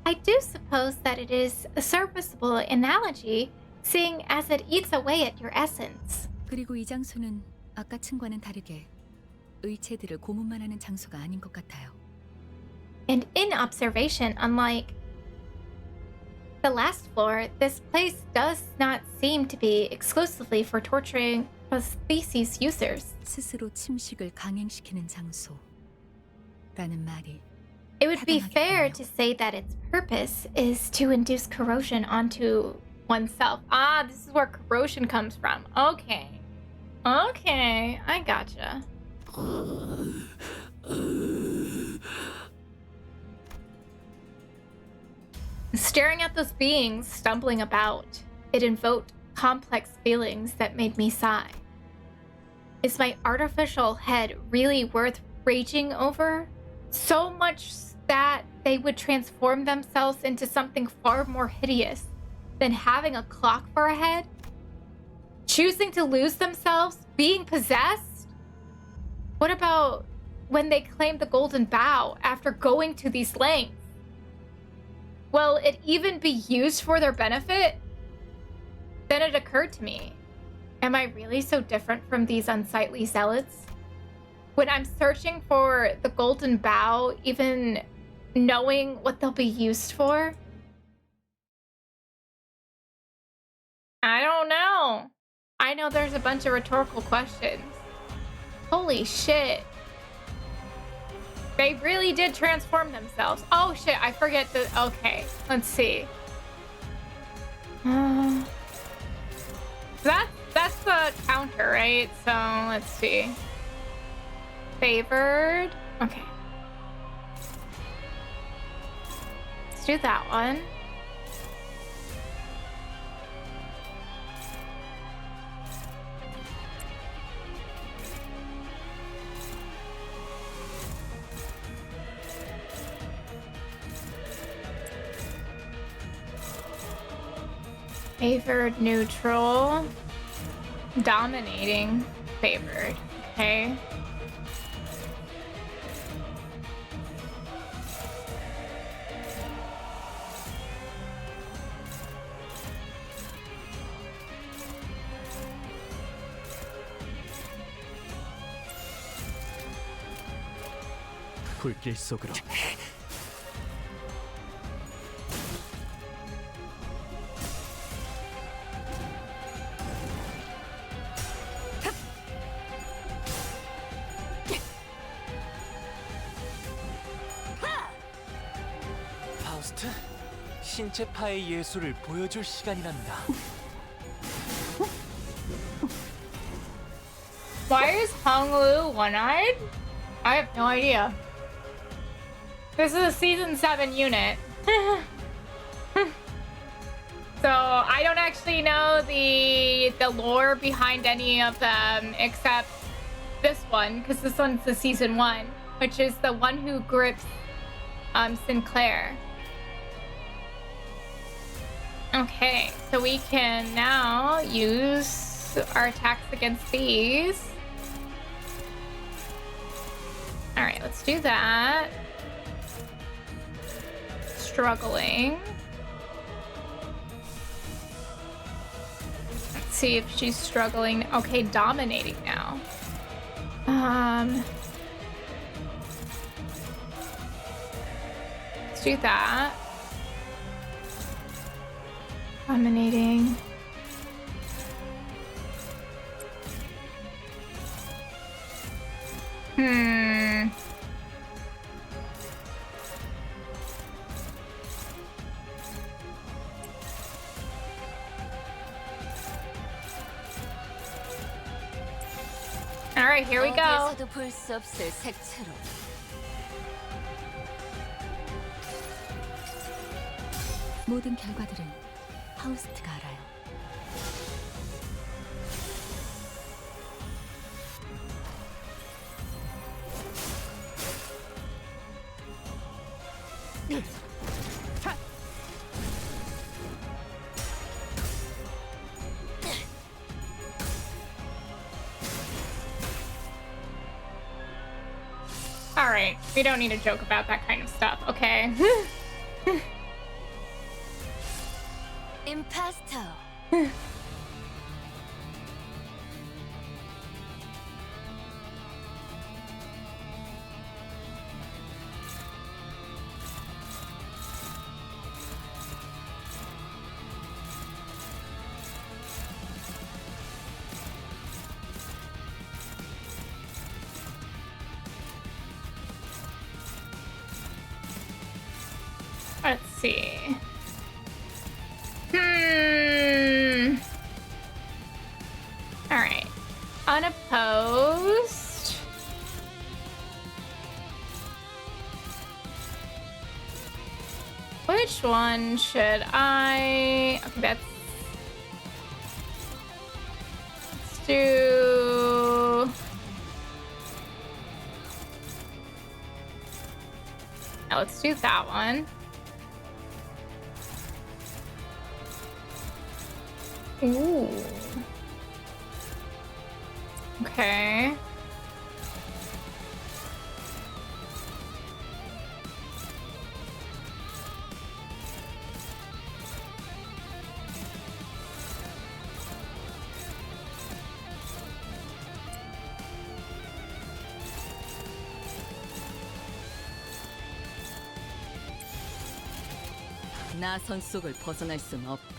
[SPEAKER 1] I do suppose that it is a serviceable analogy, seeing as it eats away at your essence.
[SPEAKER 11] 그리고 이 장소는 아까 층과는 다르게 의체들을 고문만 하는 장소가 아닌 것 같아요.
[SPEAKER 1] And in observation, unlike the last floor, this place does not seem to be exclusively for torturing prosthesis users.
[SPEAKER 11] 스스로 침식을 강행시키는 장소라는 말이
[SPEAKER 1] It would be fair to say that its purpose is to induce corrosion onto oneself. Ah, this is where corrosion comes from. Okay. Okay, I gotcha. Staring at those beings stumbling about, it invoked complex feelings that made me sigh. Is my artificial head really worth raging over? So much that they would transform themselves into something far more hideous than having a clock for a head? Choosing to lose themselves? Being possessed? What about when they claimed the golden bow after going to these lengths? Will it even be used for their benefit? Then it occurred to me, am I really so different from these unsightly zealots? When I'm searching for the golden bow, even knowing what they'll be used for? I don't know. I know there's a bunch of rhetorical questions. Holy shit. They really did transform themselves. Oh shit, I forget the... Okay, let's see. That's the counter, right? So, let's see. Favored. Okay. Let's do that one. Favored, neutral, dominating, favored. Okay.
[SPEAKER 6] 불길 속으로.
[SPEAKER 14] 파우스트, 신체파의 예술을 보여줄 시간이랍니다.
[SPEAKER 1] Why is Honglu one-eyed? I have no idea. This is a season 7 unit. So I don't actually know the lore behind any of them except this one, because this one's the season 1, which is the one who grips Sinclair. Okay, so we can now use our attacks against these. Alright, let's do that. Struggling. Let's see if she's struggling. Okay, dominating now. Let's do that. Dominating. right, here we go.
[SPEAKER 7] 어디에서도 볼 수 없을 색채로.
[SPEAKER 11] 모든 결과들은 파우스트가 알아요.
[SPEAKER 1] All right, we don't need to joke about that kind of stuff, okay?
[SPEAKER 7] 임파스터.
[SPEAKER 1] Let's see. All right. Unopposed. Which one should I? Okay, let's do. Now let's do that one. Ooh. Okay.
[SPEAKER 5] 나 선 속을 벗어날 순 없다.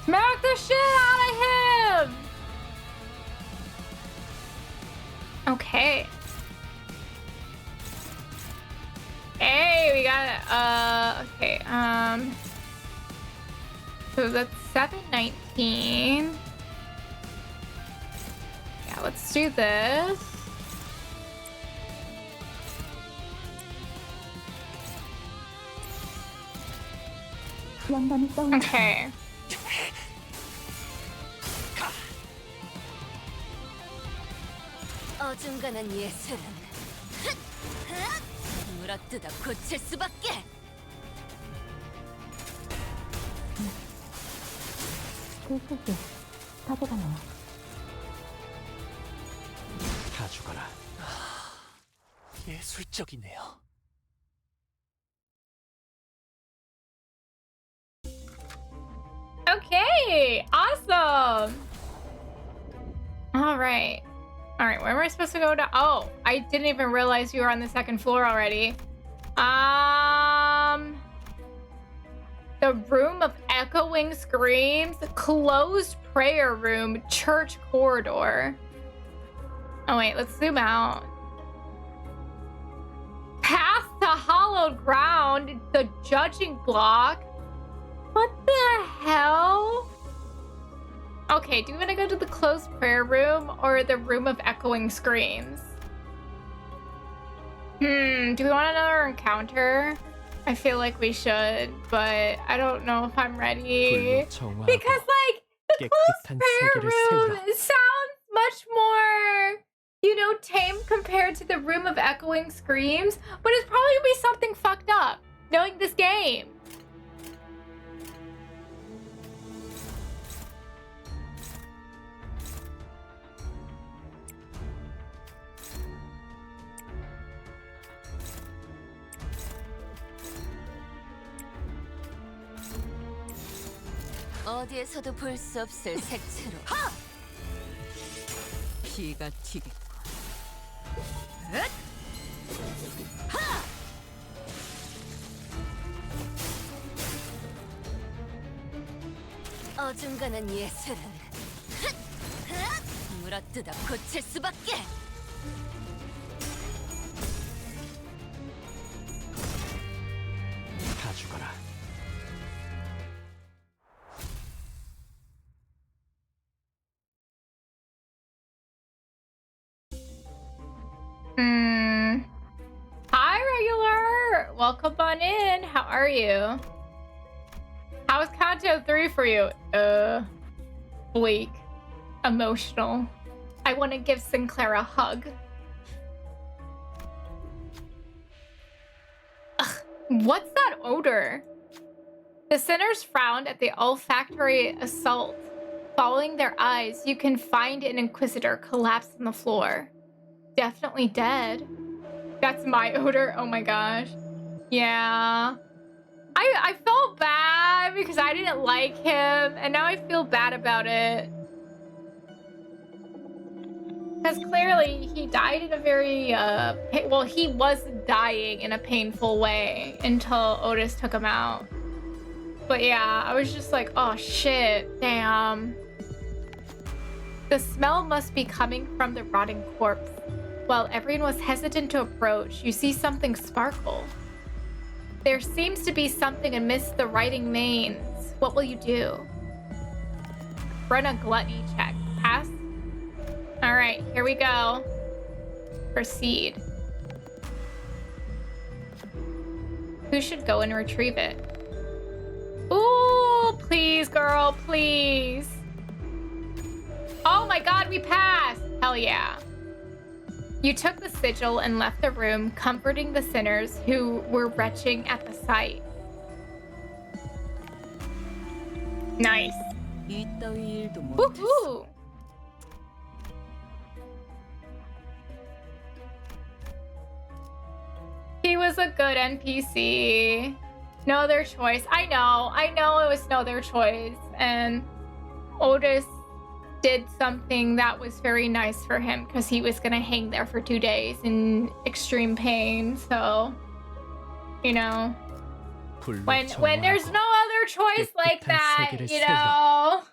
[SPEAKER 1] Smack the shit out of him! Okay. Hey, we got it. Okay, so that's 719. Yeah, let's do this.
[SPEAKER 15] 영감이 떠오르.
[SPEAKER 1] Okay.
[SPEAKER 7] 어중간한 예술은 물어뜯어 고칠 수밖에.
[SPEAKER 15] 글쓰기 가져가네요.
[SPEAKER 14] 가져가라. 예술적이네요.
[SPEAKER 1] Okay, awesome. All right. All right, where am I supposed to go to? Oh, I didn't even realize you were on the second floor already. The room of echoing screams, closed prayer room, church corridor. Oh wait, let's zoom out. Path to hallowed ground, the judging block. What the hell? Okay, do we want to go to the closed prayer room or the room of echoing screams? Do we want another encounter? I feel like we should, but I don't know if I'm ready. Because, like, the closed prayer room sounds much more, you know, tame compared to the room of echoing screams, but it's probably gonna be something fucked up, knowing this game.
[SPEAKER 7] 어디에서도 볼 수 없을 색채로.
[SPEAKER 5] 피가 튀겠고.
[SPEAKER 7] 어중간한 예술은 물어뜯어 고칠 수밖에.
[SPEAKER 6] 다 죽어라.
[SPEAKER 1] Hi, regular. Welcome on in. How are you? How was Canto 3 for you? Bleak. Emotional. I want to give Sinclair a hug. Ugh, what's that odor? The sinners frowned at the olfactory assault. Following their eyes, you can find an inquisitor collapsed on the floor. Definitely dead. That's my odor. Oh my gosh. Yeah. I felt bad because I didn't like him, and now I feel bad about it. Because clearly he died in a very, well, he was dying in a painful way until Otis took him out. But yeah, I was just like, oh shit, damn. The smell must be coming from the rotting corpse. While everyone was hesitant to approach, you see something sparkle. There seems to be something amidst the writing veins. What will you do? Run a gluttony check. Pass? Alright, here we go. Proceed. Who should go and retrieve it? Ooh, please, girl, please. Oh my god, we passed! Hell yeah. You took the sigil and left the room, comforting the sinners who were retching at the sight. Nice. Woohoo! He was a good NPC. No other choice. I know it was no other choice. And Otis did something that was very nice for him because he was gonna hang there for 2 days in extreme pain. So, you know, when there's no other choice like that, you know.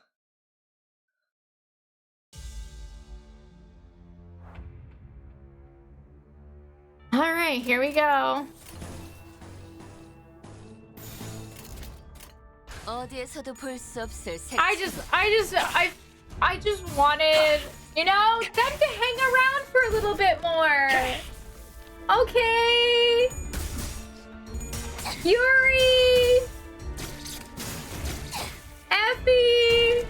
[SPEAKER 1] All right, here we go.
[SPEAKER 7] 어디에서도 볼 수 없을 색.
[SPEAKER 1] I just wanted, you know, them to hang around for a little bit more. Okay. Yuri. Effie.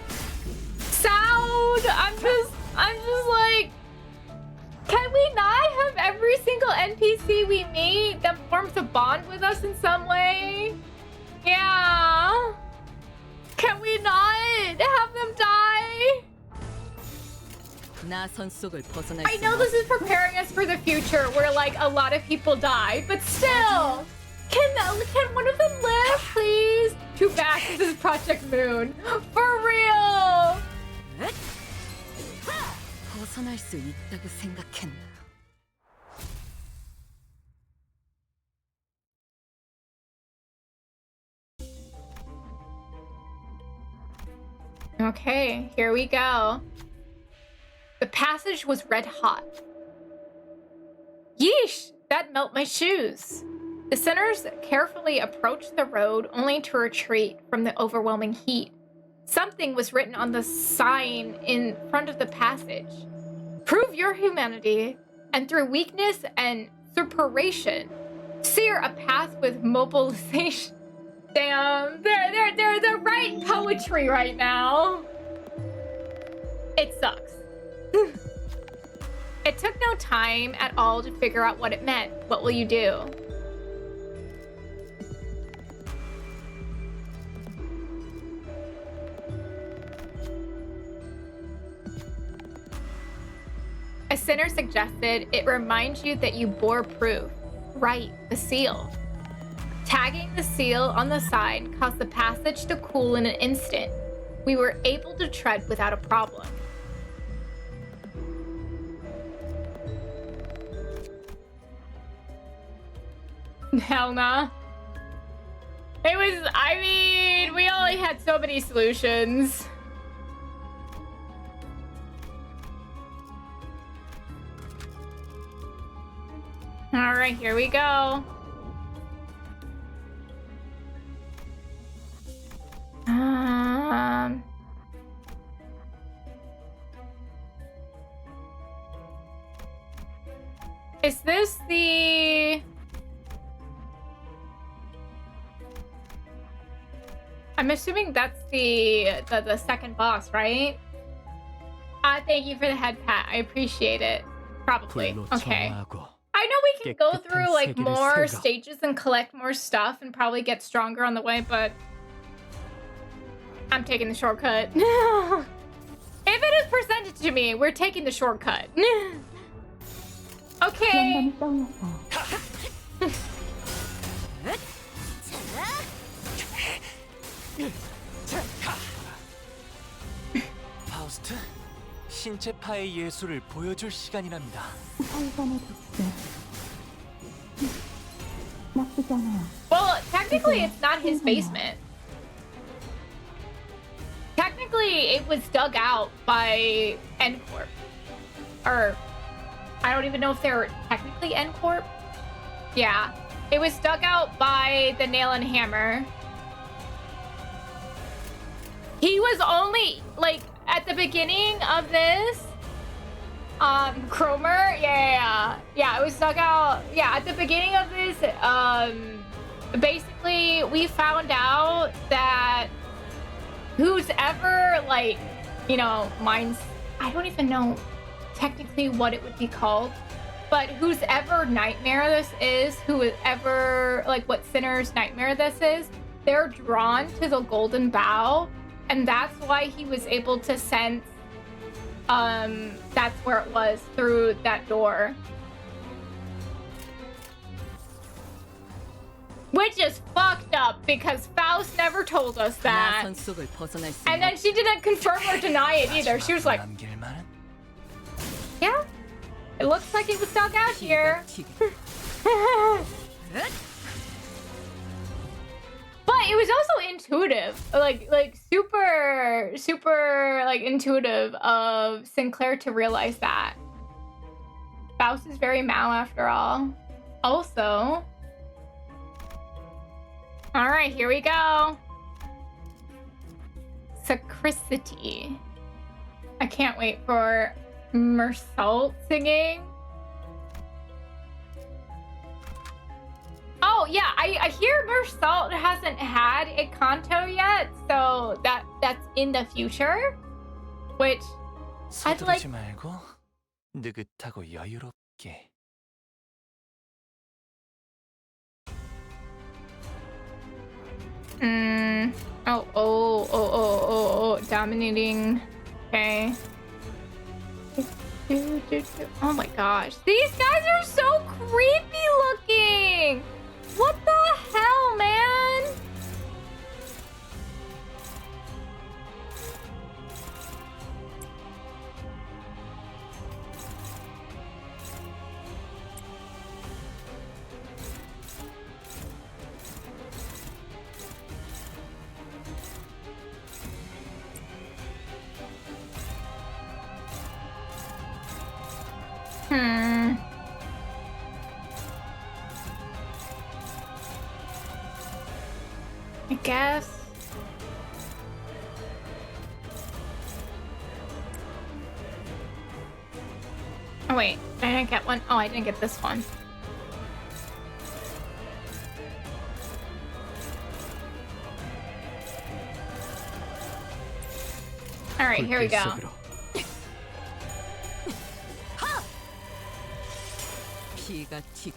[SPEAKER 1] Sound. I'm just like, can we not have every single NPC we meet that forms a bond with us in some way? Yeah. Can we not have them die? I know this is preparing us for the future where like a lot of people die, but still, can one of them live, please? Too bad this is Project Moon. For real.
[SPEAKER 5] 벗어날 수 있다고 생각했나?
[SPEAKER 1] Okay, here we go. The passage was red hot. Yeesh, that melt my shoes. The sinners carefully approached the road only to retreat from the overwhelming heat. Something was written on the sign in front of the passage. Prove your humanity, and through weakness and suppuration, sear a path with mobilization. Damn, they're writing poetry right now. It sucks. It took no time at all to figure out what it meant. What will you do? A sinner suggested it reminds you that you bore proof. Right, the seal. Tagging the seal on the sign caused the passage to cool in an instant. We were able to tread without a problem. Hell nah. It was, I mean, we only had so many solutions. All right, here we go. Is this the... I'm assuming that's the second boss, right? Thank you for the head pat. I appreciate it. Probably. Okay. I know we can go through like more stages and collect more stuff and probably get stronger on the way, but I'm taking the shortcut. If it is presented to me, we're taking the shortcut. Okay.
[SPEAKER 14] 파우스트, 신체파의 예술을 보여줄 시간이랍니다.
[SPEAKER 1] Well, technically it's not his basement. Technically it was dug out by N-Corp. Or, I don't even know if they're technically N-Corp. Yeah, it was dug out by the Nail and Hammer. He was only, like, at the beginning of this, Cromer, yeah, it was dug out, yeah, at the beginning of this, basically, we found out that who's ever, like, you know, mines, I don't even know technically what it would be called, but whose ever nightmare this is, whoever, like, what sinner's nightmare this is, they're drawn to the golden bow. And that's why he was able to sense, that's where it was, through that door. Which is fucked up, because Faust never told us that. And then she didn't confirm or deny it either. She was like, yeah, it looks like it was dug out here. But it was also intuitive, like super like intuitive of Sinclair to realize that. Faust is very Mao after all. Also, all right, here we go. Sacricity. I can't wait for Mersault singing. Oh yeah, I hear Mersault hasn't had a canto yet, so that's in the future, which I'd like.
[SPEAKER 14] 서두르지 말고 느긋하고 여유롭게.
[SPEAKER 1] Oh, dominating. Okay. Oh my gosh, these guys are so creepy looking. What the hell, man? I guess. Oh wait, I didn't get one. Oh, I didn't get this one. All right, here we go.
[SPEAKER 5] 피가 튀게.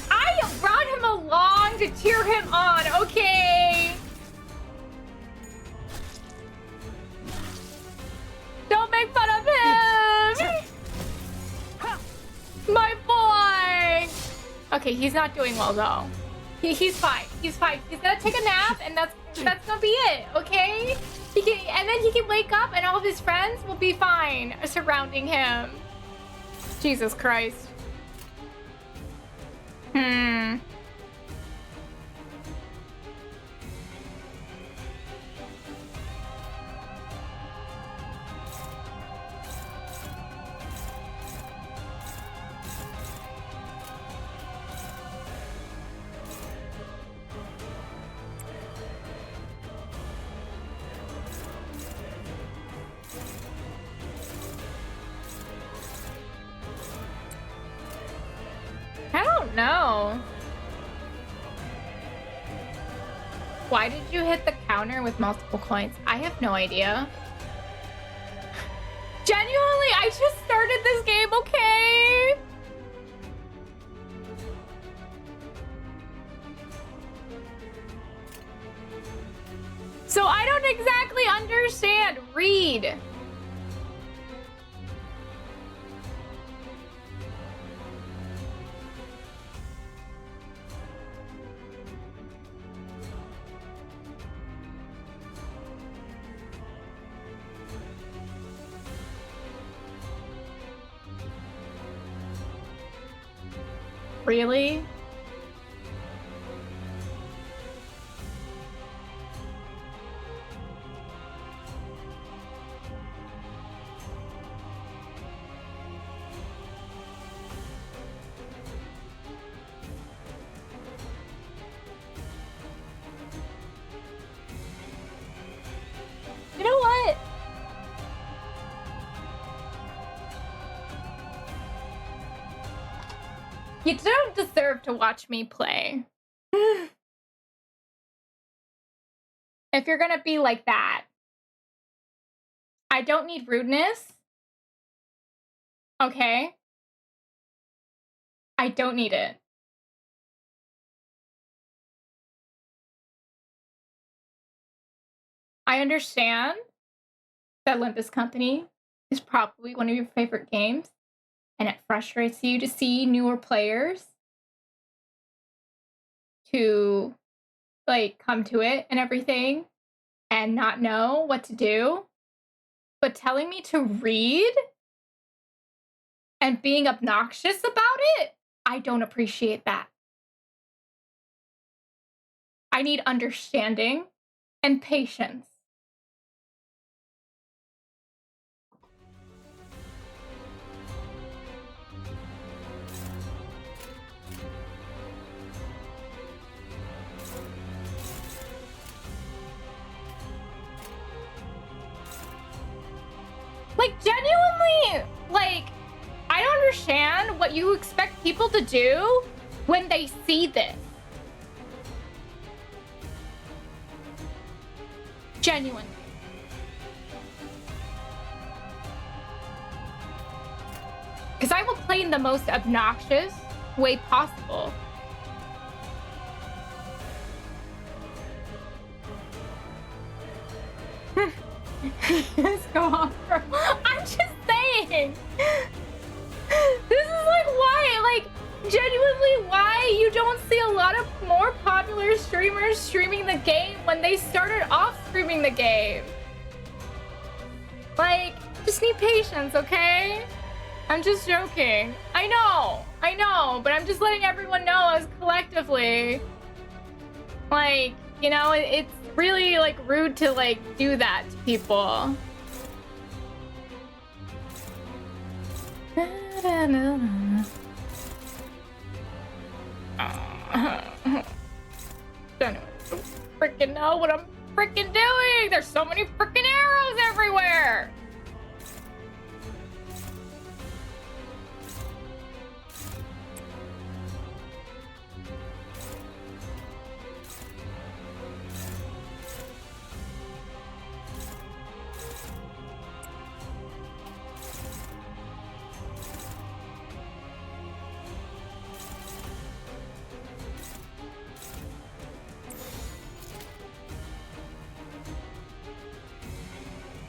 [SPEAKER 1] I brought him along to cheer him on, okay? Don't make fun of him! My boy! Okay, he's not doing well though. He's fine. He's fine. He's gonna take a nap, and that's gonna be it. Okay? And then he can wake up, and all of his friends will be fine surrounding him. Jesus Christ. I don't know. Why did you hit the counter with multiple coins? I have no idea. Genuinely, I just started this game, okay? So I don't exactly understand. Read. Really? You know what? You don't deserve to watch me play. If you're gonna be like that. I don't need rudeness. Okay? I don't need it. I understand that Olympus Company is probably one of your favorite games, and it frustrates you to see newer players to like come to it and everything and not know what to do. But telling me to read and being obnoxious about it, I don't appreciate that. I need understanding and patience. Like, genuinely, like, I don't understand what you expect people to do when they see this. Genuinely. Because I will play in the most obnoxious way possible. Let's go on. I'm just saying. This is like why, like, genuinely why you don't see a lot of more popular streamers streaming the game when they started off streaming the game. Like, just need patience, okay? I'm just joking. I know, but I'm just letting everyone know as collectively. Like, you know, it's really, like, rude to, like, do that to people. Don't freaking know what I'm freaking doing. There's so many freaking arrows everywhere.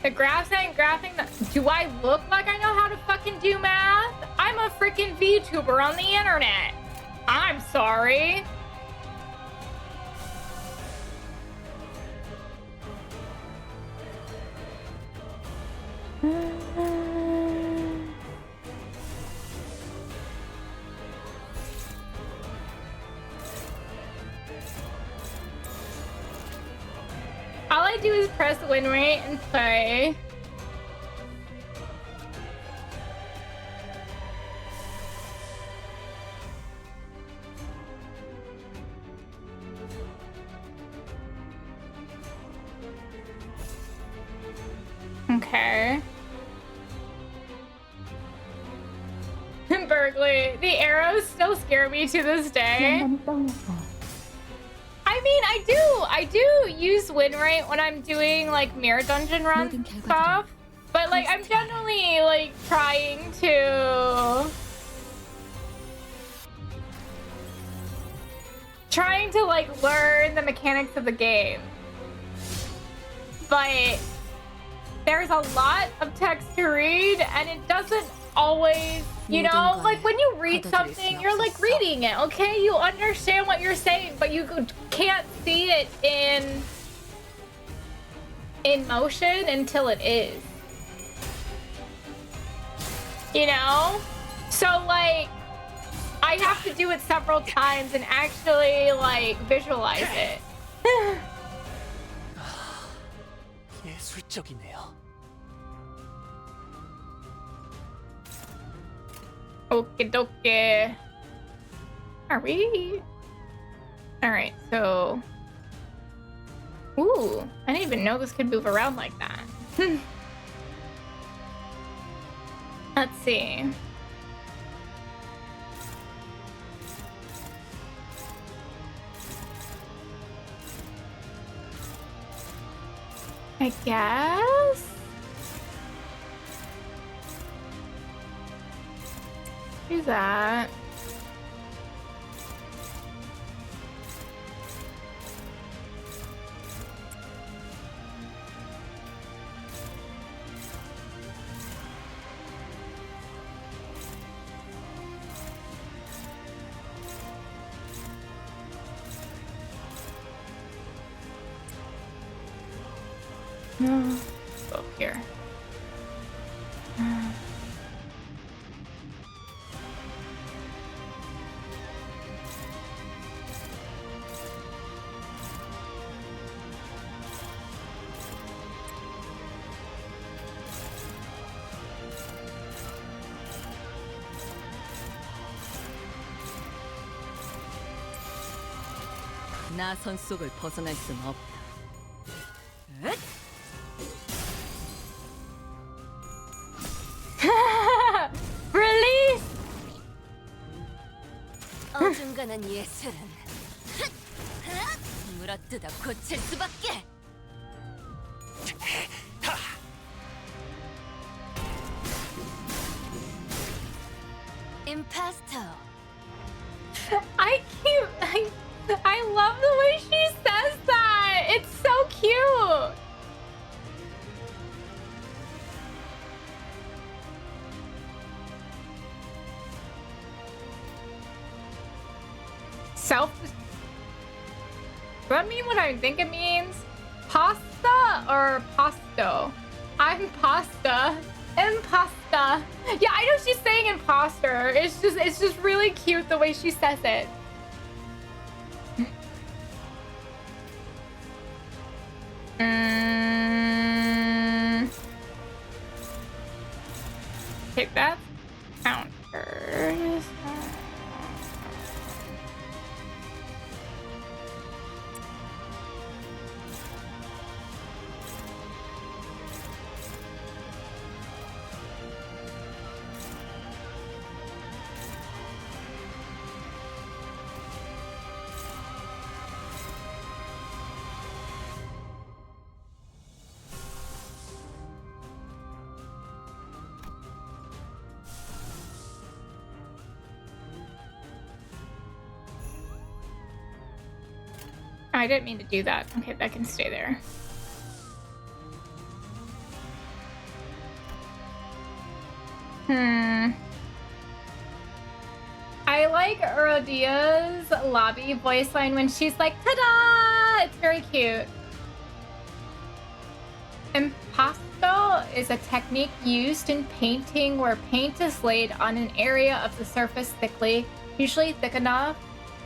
[SPEAKER 1] The graphs ain't graphing. Do I look like I know how to fucking do math? I'm a freaking VTuber on the internet. I'm sorry. All I do is press win rate and play. Okay. Berkeley, the arrows still scare me to this day. I mean, I do use win rate when I'm doing like mirror dungeon run stuff, but like I'm generally like trying to like learn the mechanics of the game, but there's a lot of text to read and it doesn't always, you know, like when you read something, you're like reading it, okay? You understand what you're saying, but you can't see it in motion until it is. You know? So like, I have to do it several times and actually like visualize it.
[SPEAKER 14] 예술적이네요.
[SPEAKER 1] Okie dokie. Are we? Alright, so... Ooh, I didn't even know this could move around like that. Let's see. I guess? Do that. No. Go here.
[SPEAKER 5] 나선 속을 벗어날 순 없다.
[SPEAKER 1] Release!
[SPEAKER 7] 어중간한 예술은 물어뜯어 고칠 수밖에. Imposter.
[SPEAKER 1] I love the way she says that. It's so cute. Self. Do I mean what I think it means? Pasta or pasto? I'm pasta. Impasta. Yeah, I know she's saying imposter. It's just really cute the way she says it. Take that. Counters. I didn't mean to do that. Okay, that can stay there. I like like Rodia's lobby voice line when she's like, ta-da! It's very cute. Impasto is a technique used in painting where paint is laid on an area of the surface thickly, usually thick enough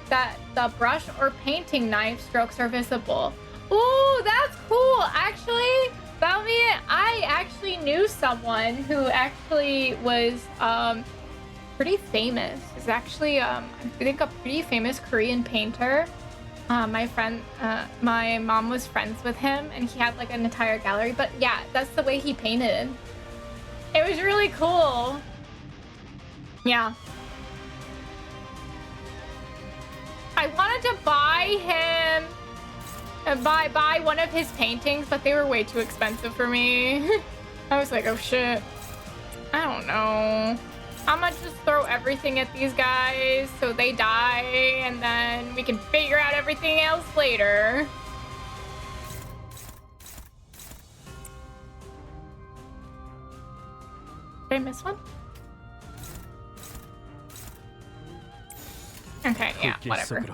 [SPEAKER 1] that the brush or painting knife strokes are visible. Ooh, that's cool. Actually, I actually knew someone who actually was pretty famous. Is actually I think a pretty famous Korean painter. My mom was friends with him, and he had like an entire gallery. But yeah, that's the way he painted. It was really cool. Yeah. I wanted to buy him, buy one of his paintings, but they were way too expensive for me. I was like, oh shit. I don't know. I'm gonna just throw everything at these guys so they die, and then we can figure out everything else later. Did I miss one? Okay, yeah, whatever.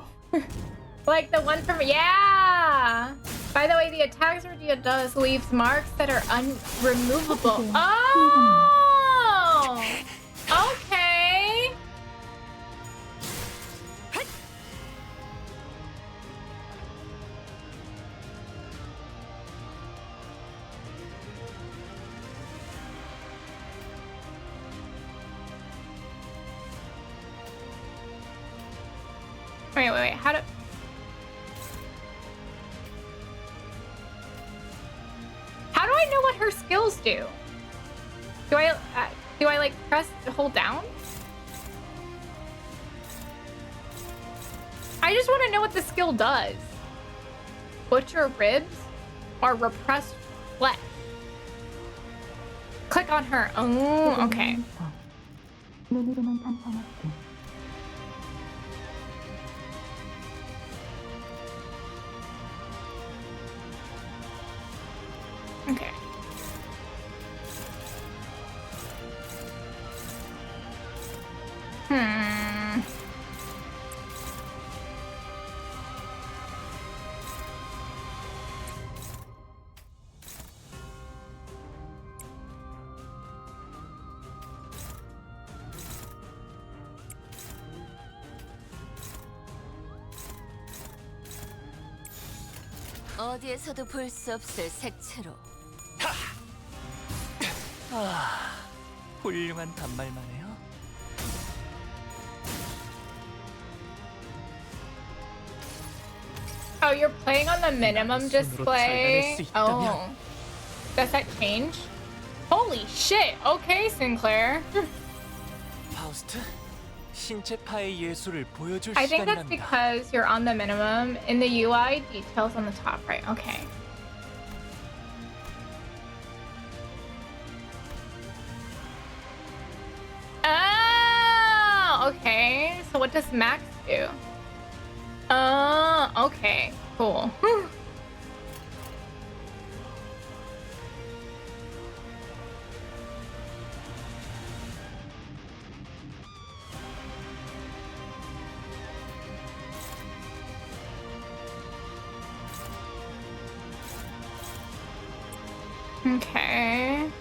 [SPEAKER 1] Like the one from, yeah! By the way, the attacks Rodia does leaves marks that are unremovable. Oh! Okay! Wait, how do... How do I know what her skills do? Do I like press hold down? I just want to know what the skill does. Butcher ribs or repressed flesh? Click on her. Oh, okay.
[SPEAKER 15] 눈으로만 탐험할게.
[SPEAKER 1] Okay.
[SPEAKER 7] 어디에서도 볼 수 없을 색채로.
[SPEAKER 14] 아, 훌륭한 단말만해요.
[SPEAKER 1] Oh, you're playing on the minimum display? Oh. Does that change? Holy shit! Okay, Sinclair.
[SPEAKER 14] 파우스트, 신체파의 예술을 보여줄
[SPEAKER 1] I think that's
[SPEAKER 14] 시간이란다.
[SPEAKER 1] because you're on the minimum. In the UI, details on the top right. Okay. Oh, okay. So what does Max do? Okay. Cool. Okay.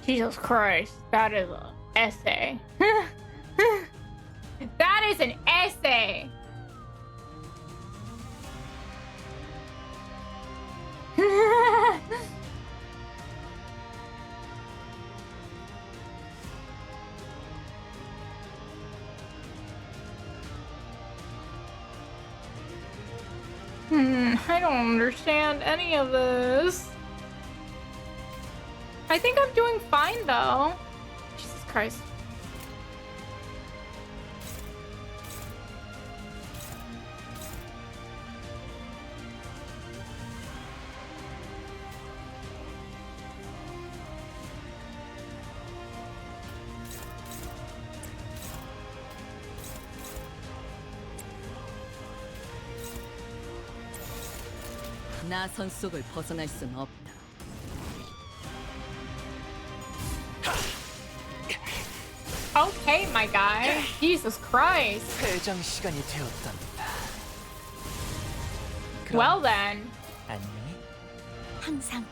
[SPEAKER 1] Jesus Christ, that is an essay. That is an essay. I don't understand any of this. I think I'm doing fine though. Jesus Christ.
[SPEAKER 5] 나 선 속을 벗어날 순 없다.
[SPEAKER 1] Okay, my guy. Jesus Christ.
[SPEAKER 14] 회장 시간이 되었답니다.
[SPEAKER 1] Well then.
[SPEAKER 14] 안녕히.
[SPEAKER 11] 항상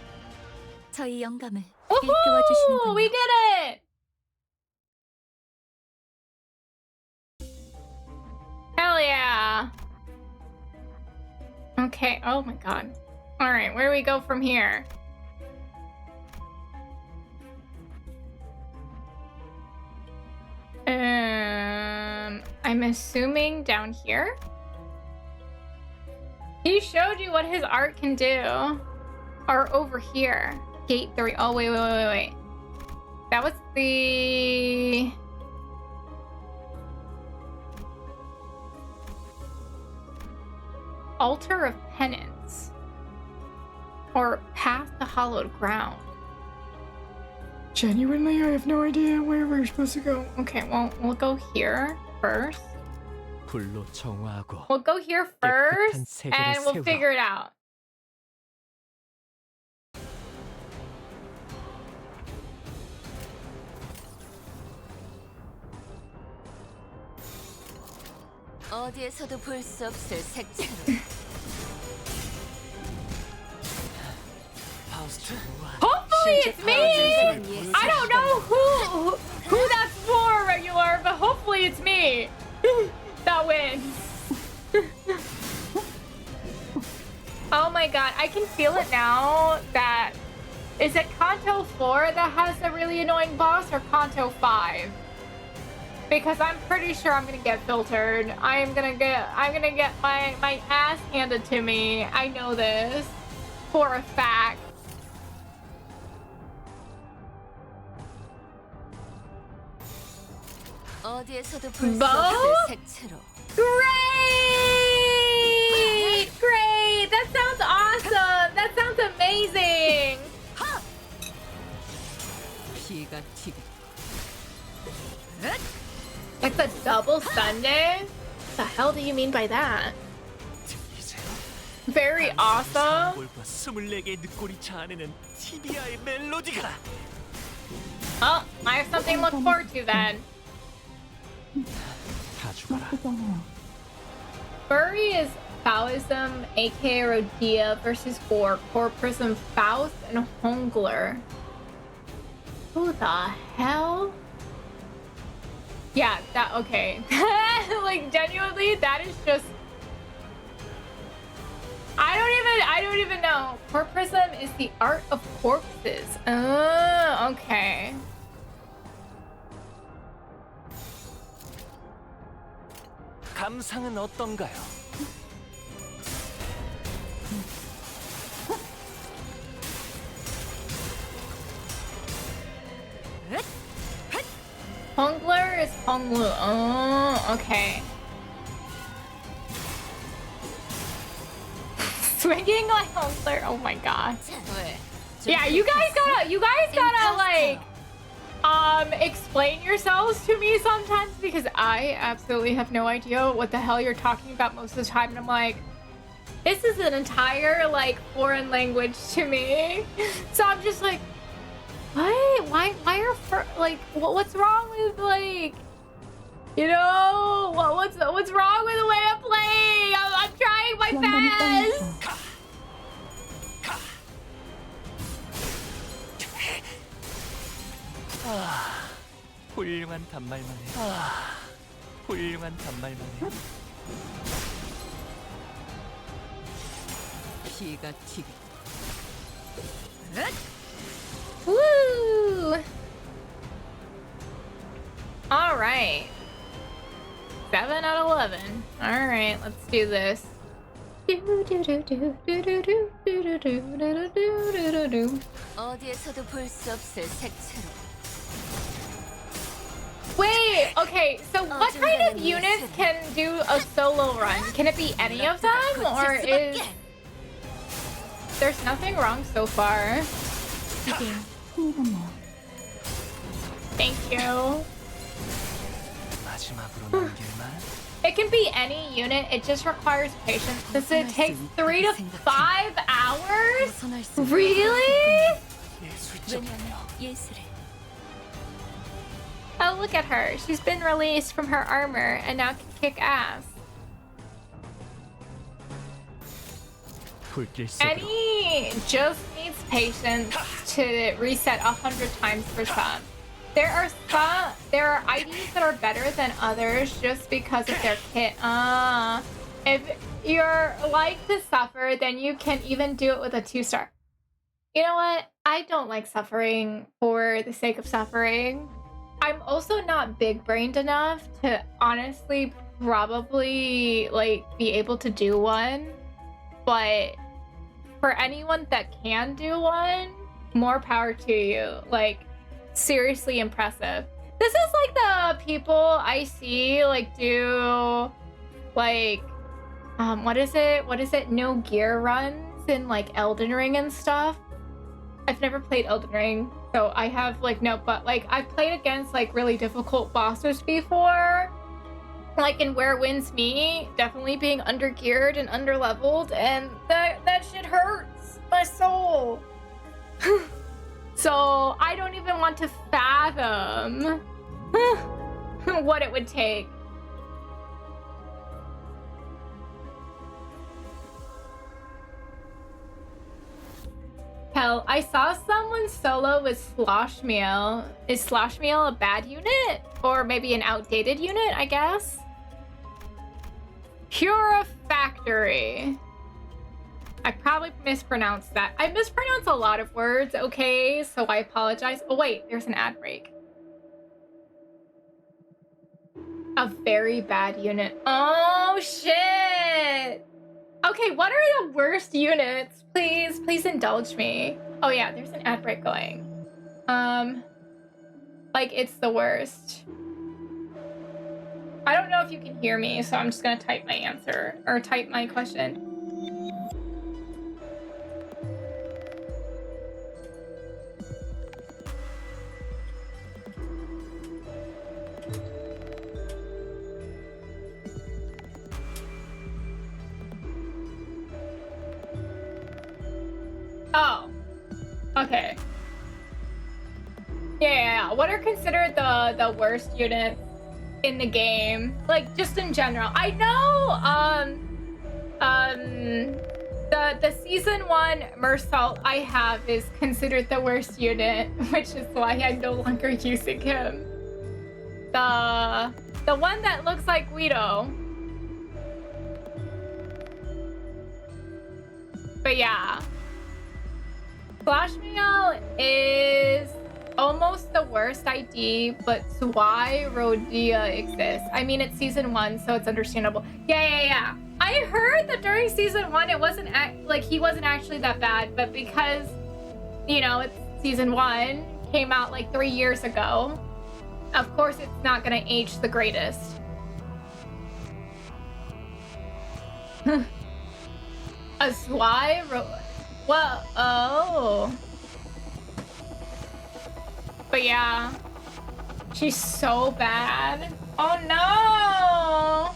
[SPEAKER 11] 저희 영감을
[SPEAKER 1] Woohoo!
[SPEAKER 11] 일깨워 주시는군요.
[SPEAKER 1] We did it. Hell yeah. Okay. Oh my god. All right. Where do we go from here? I'm assuming down here? He showed you what his art can do. Or over here. Gate 3. Oh, wait. That was the... Altar of Penance. Or Path to Hallowed Ground. Genuinely, I have no idea where we're supposed to go. Okay, well, we'll go here first.
[SPEAKER 6] 불로 정화하고
[SPEAKER 1] We'll go here first,
[SPEAKER 6] 세계를
[SPEAKER 1] and we'll
[SPEAKER 6] 세우라.
[SPEAKER 1] figure it out.
[SPEAKER 7] 어디에서도 볼 수 없을 색채로.
[SPEAKER 1] Hopefully it's me! I don't know who that's for, regular, but hopefully it's me that wins. Oh my god, I can feel it now that... Is it Canto 4 that has a really annoying boss, or Canto 5? Because I'm pretty sure I'm gonna get filtered. I'm gonna get my ass handed to me. I know this for a fact.
[SPEAKER 7] 어디에서도 볼 수
[SPEAKER 1] Bo?
[SPEAKER 7] 없을 색채로.
[SPEAKER 1] Great! That sounds awesome! That sounds amazing!
[SPEAKER 5] 피가 튀기.
[SPEAKER 1] It's a double Sunday? What the hell do you mean by that? Very awesome.
[SPEAKER 14] 볼과 24개의 늑골이 자아내는 티비아의 멜로디가.
[SPEAKER 1] Oh, I have something to look forward to then.
[SPEAKER 14] 다 죽어라.
[SPEAKER 1] Furry is Taoism, aka Rodia, versus Corprism, Faust, and Hongler. Who the hell? Yeah, that okay. Like genuinely, that is just I don't even know. Corprism is the art of corpses. Oh, okay.
[SPEAKER 14] 감상은 어떤가요?
[SPEAKER 1] Hongler is Honglu. Oh, okay. Swinging like Hongler. Oh my god. Yeah, you guys gotta like explain yourselves to me sometimes, because I absolutely have no idea what the hell you're talking about most of the time, and I'm like, this is an entire like foreign language to me. So I'm just like, what? Why are like what's wrong with like, you know, what's wrong with the way I'm playing? I'm trying my best.
[SPEAKER 14] 훌륭한 단말만 해. 훌륭한 단말만 해.
[SPEAKER 5] 피가 튀기.
[SPEAKER 1] Woo! All right. 7 out of 11. All right, let's do this.
[SPEAKER 7] 어디에서도 볼 수 없을 색채로.
[SPEAKER 1] Wait, okay, so what kind of units can do a solo run? Can it be any of them, or is... There's nothing wrong so far. Thank you.
[SPEAKER 14] 마지막으로 남길만.
[SPEAKER 1] It can be any unit. It just requires patience. Does it take 3 to 5 hours? Really? Oh, look at her. She's been released from her armor and now can kick ass. Any just needs patience to reset 100 times for some. There are IDs that are better than others just because of their kit. If you're like to suffer, then you can even do it with a 2-star. You know what? I don't like suffering for the sake of suffering. I'm also not big-brained enough to honestly probably like be able to do one, but for anyone that can do one, more power to you. Like, seriously impressive. This is like the people I see like do like what is it no gear runs in like Elden Ring and stuff. I've never played Elden Ring, so I have like no, but like I've played against like really difficult bosses before, like in Where Winds Me, definitely being undergeared and underleveled, and that shit hurts my soul. So I don't even want to fathom what it would take. Hell, I saw someone solo with Slosh Meal. Is Slosh Meal a bad unit? Or maybe an outdated unit, I guess? Purifactory. I probably mispronounced that. I mispronounce a lot of words, okay? So I apologize. Oh wait, there's an ad break. A very bad unit. Oh shit! Okay, what are the worst units? Please indulge me. Oh yeah, there's an ad break going. Like it's the worst. I don't know if you can hear me, so I'm just gonna type my answer, or type my question. Oh, okay. Yeah. What are considered the worst units in the game? Like just in general. I know the season 1 Mersault I have is considered the worst unit, which is why I'm no longer using him. The one that looks like Guido. But yeah. Flash Meal is almost the worst ID, but why Rodia exists. I mean, it's season 1, so it's understandable. Yeah. I heard that during season 1, it wasn't he wasn't actually that bad, but because, you know, it's season 1, came out like 3 years ago, of course it's not gonna age the greatest. A Zwei Well, oh. But yeah, she's so bad. Oh no!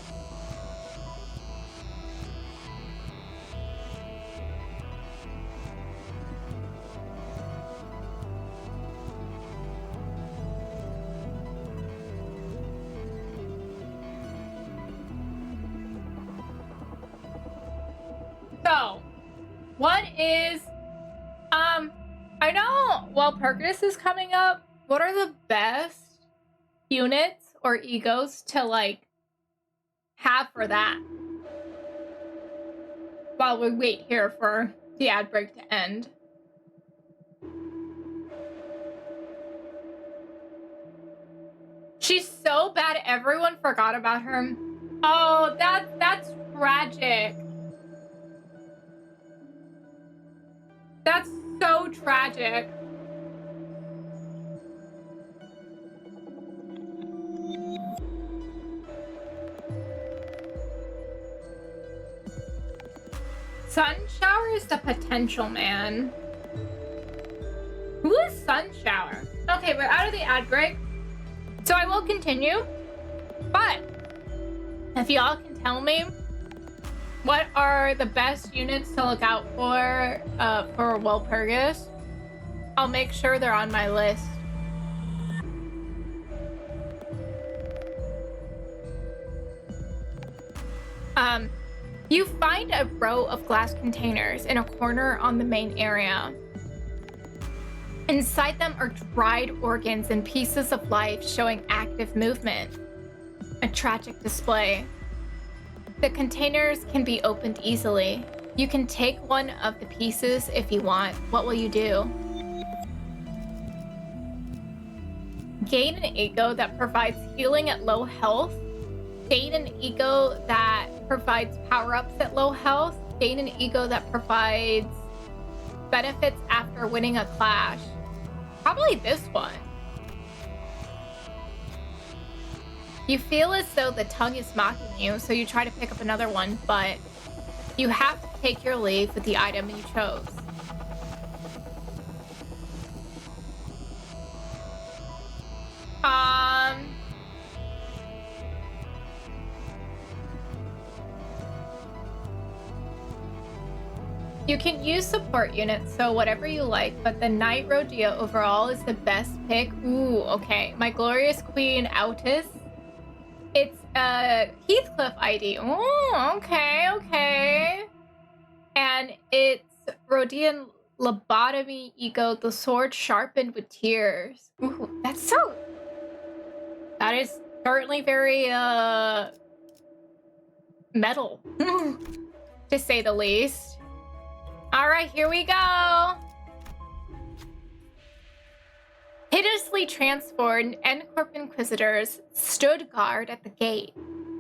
[SPEAKER 1] So, what is, I know, well, Percus is coming up. What are the best units or egos to, like, have for that? While we wait here for the ad break to end. She's so bad, everyone forgot about her. Oh, that's tragic. That's so tragic. Sun Shower is the potential man. Who is Sun Shower? Okay, we're out of the ad break, so I will continue. But If y'all can tell me what are the best units to look out for Walpurgis, I'll make sure they're on my list. You find a row of glass containers in a corner on the main area. Inside them are dried organs and pieces of life showing active movement. A tragic display. The containers can be opened easily. You can take one of the pieces if you want. What will you do? Gain an ego that provides healing at low health. Gain an ego that provides power-ups at low health. Gain an ego that provides benefits after winning a clash. Probably this one. You feel as though the tongue is mocking you, so you try to pick up another one, but you have to take your leave with the item you chose. You can use support units, so whatever you like, but the Knight Rodeo overall is the best pick. Ooh, okay. My Glorious Queen Autis. It's a Heathcliff ID. Ooh, okay. And it's Rhodian Lobotomy Ego, the sword sharpened with tears. Ooh, that is certainly very, metal, to say the least. All right, here we go. Hideously transformed N-Corp Inquisitors stood guard at the gate.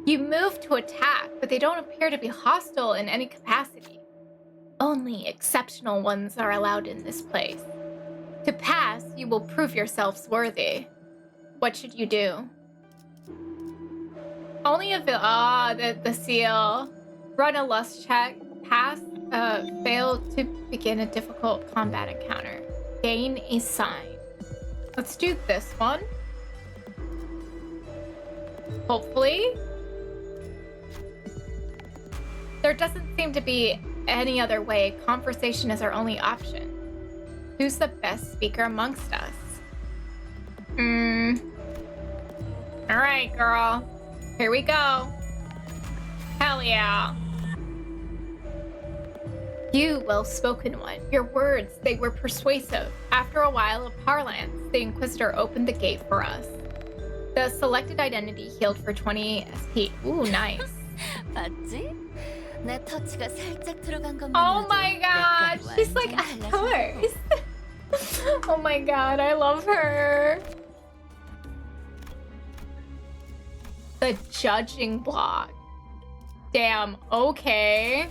[SPEAKER 1] You move to attack, but they don't appear to be hostile in any capacity. Only exceptional ones are allowed in this place. To pass, you will prove yourselves worthy. What should you do? Only if the seal. Run a lust check. Pass, fail to begin a difficult combat encounter. Gain a sign. Let's do this one. Hopefully. There doesn't seem to be any other way. Conversation is our only option. Who's the best speaker amongst us? Alright, girl. Here we go. Hell yeah. You, well-spoken one. Your words, they were persuasive. After a while of parlance, the Inquisitor opened the gate for us. The selected identity healed for 20 SP. Ooh, nice.
[SPEAKER 7] 봤지? 내 터치가 살짝 들어간 것만
[SPEAKER 1] Oh my god, she's like, of course. Oh my god, I love her. The judging block. Damn, okay.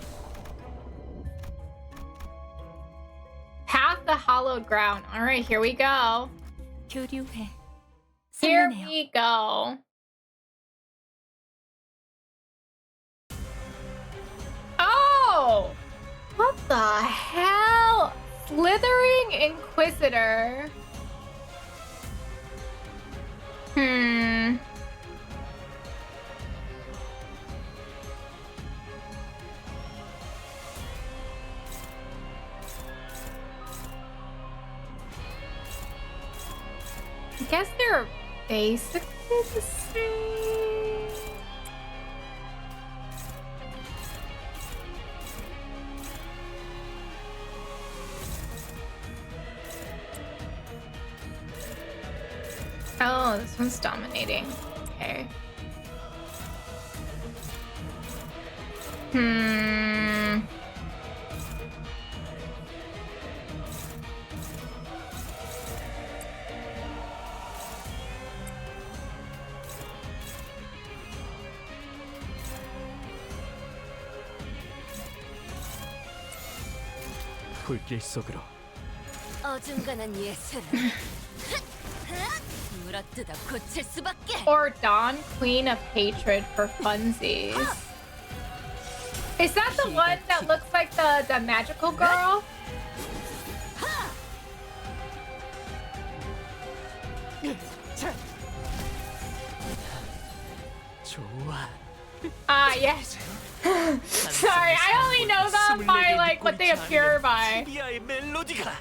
[SPEAKER 1] Path the hallowed ground. All right, here we go.
[SPEAKER 11] 교류회.
[SPEAKER 1] Here we go. Oh! What the hell? Slithering Inquisitor. I guess they're basically the same. Oh, this one's dominating. Okay.
[SPEAKER 6] 불길 속으로
[SPEAKER 7] 어중간한 예술을 물어뜯어 고칠 수밖에.
[SPEAKER 1] Or Dawn, Queen of Hatred for funsies. Is that the one that looks like the magical girl?
[SPEAKER 6] 좋아.
[SPEAKER 1] yes. Sorry, I only know them by like what they appear by.
[SPEAKER 14] 시리아의 멜로디가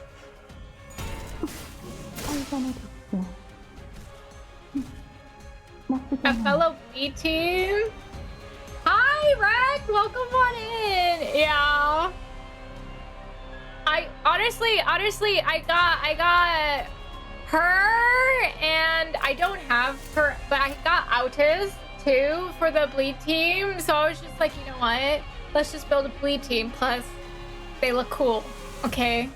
[SPEAKER 1] A fellow B team. Hi, Rec. Welcome on in. Yeah. I honestly, I got her, and I don't have her, but I got Autis too for the bleed team. So I was just like, you know what? Let's just build a bleed team. Plus, they look cool. Okay.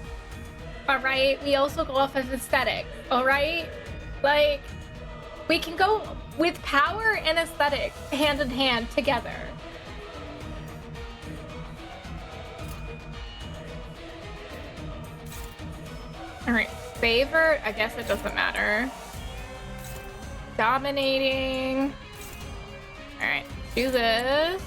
[SPEAKER 1] All right. We also go off of aesthetics. All right. Like, we can go with power and aesthetics hand in hand together. All right, favorite, I guess it doesn't matter. Dominating. All right, do this.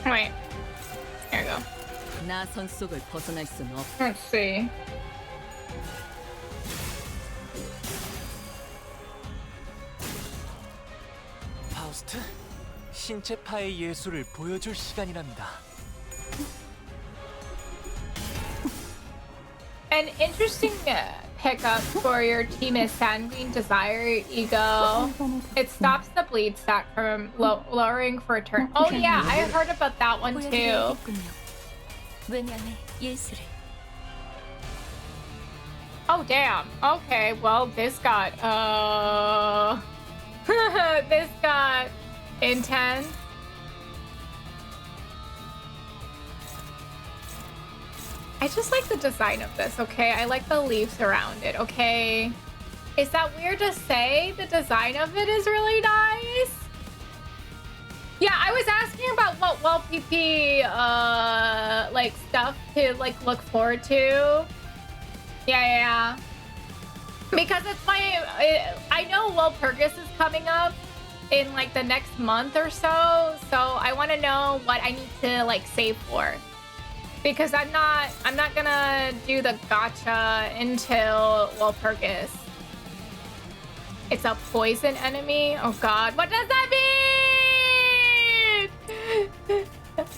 [SPEAKER 1] Wait, here we go.
[SPEAKER 5] 나 선 속을 벗어날 순 없.
[SPEAKER 1] Let's see.
[SPEAKER 14] 파우스트, 신체파의 예술을 보여줄 시간이랍니다.
[SPEAKER 1] An interesting pickup for your team is Sanguine Desire Ego. It stops the bleed stack from lowering for a turn. Oh yeah, I heard about that one too.
[SPEAKER 11] 왜냐면 예술을.
[SPEAKER 1] Oh damn. Okay, well this got this got intense. I just like the design of this, okay? I like the leaves around it, okay? Is that weird to say? The design of it is really nice. Yeah, I was asking about what WellPP like stuff to like look forward to. Yeah. Because it's I know Walpurgis is coming up in like the next month or so, so I want to know what I need to like save for. Because I'm not gonna do the gacha until Walpurgis. It's a poison enemy? Oh god, what does that mean?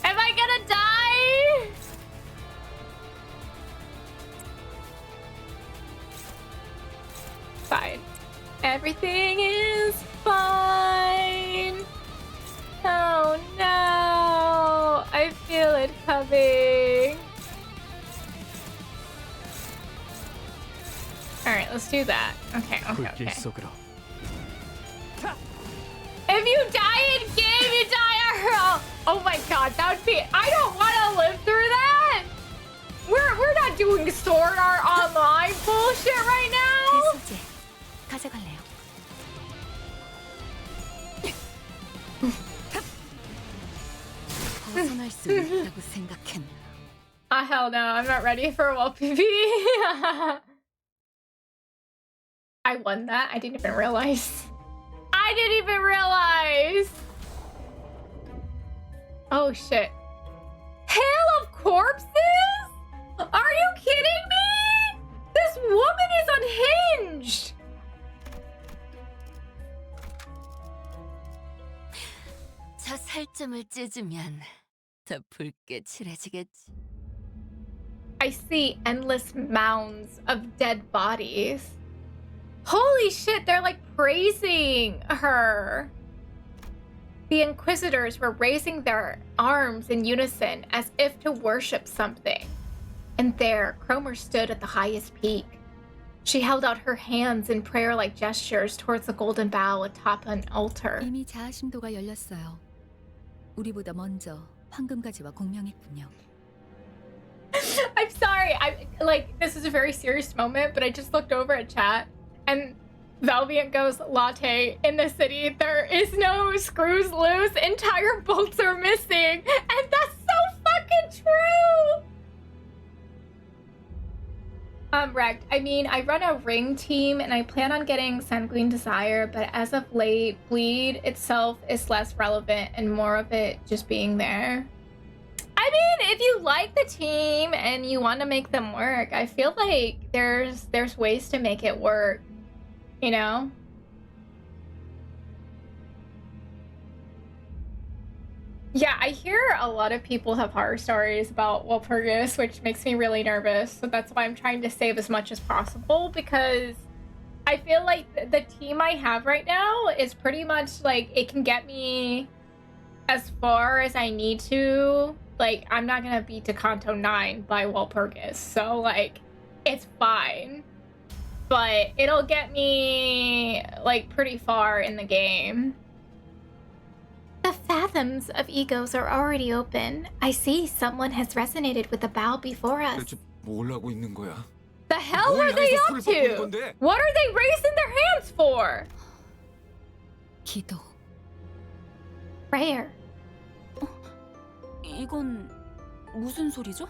[SPEAKER 1] Am I gonna die? Fine. Everything is fine. Oh no, I feel it coming. All right, let's do that. Okay.
[SPEAKER 6] 불길 속으로.
[SPEAKER 1] If you die in game, you die IRL. Oh my god, that would be. I don't want to live through that. We're not doing Sword Art Online bullshit right now.
[SPEAKER 11] 소재 가져갈래요.
[SPEAKER 5] 벗어날 수 있다고 생각했나?
[SPEAKER 1] Hell no, I'm not ready for WellPP. I won that? I didn't even realize. Oh shit. Hail of Corpses? Are you kidding me? This woman is unhinged.
[SPEAKER 7] 저 살점을 찢으면 더 붉게 칠해지겠지.
[SPEAKER 1] I see endless mounds of dead bodies. Holy shit, they're like praising her. The Inquisitors were raising their arms in unison as if to worship something. And there, Cromer stood at the highest peak. She held out her hands in prayer-like gestures towards the golden bough atop an altar.
[SPEAKER 11] 이미 자아심도가 열렸어요. 우리보다 먼저 황금가지와 공명했군요.
[SPEAKER 1] I'm sorry. This is a very serious moment, but I just looked over at chat and Valviant goes, latte, in the city, there is no screws loose, entire bolts are missing. And that's so fucking true. Wrecked. I mean, I run a ring team and I plan on getting Sanguine Desire, but as of late, Bleed itself is less relevant and more of it just being there. I mean, if you like the team and you want to make them work, I feel like there's ways to make it work, you know? Yeah, I hear a lot of people have horror stories about Walpurgis, which makes me really nervous. So that's why I'm trying to save as much as possible, because I feel like the team I have right now is pretty much like it can get me as far as I need to. Like, I'm not gonna beat to Canto 9 by Walpurgis, so like it's fine. But it'll get me like pretty far in the game.
[SPEAKER 16] The fathoms of egos are already open. I see someone has resonated with the bow before us.
[SPEAKER 9] 대체 뭘 하고 있는 거야?
[SPEAKER 1] The hell are they up to? What are they raising their hands for?
[SPEAKER 11] 기도.
[SPEAKER 16] Prayer.
[SPEAKER 2] 이건 무슨 소리죠?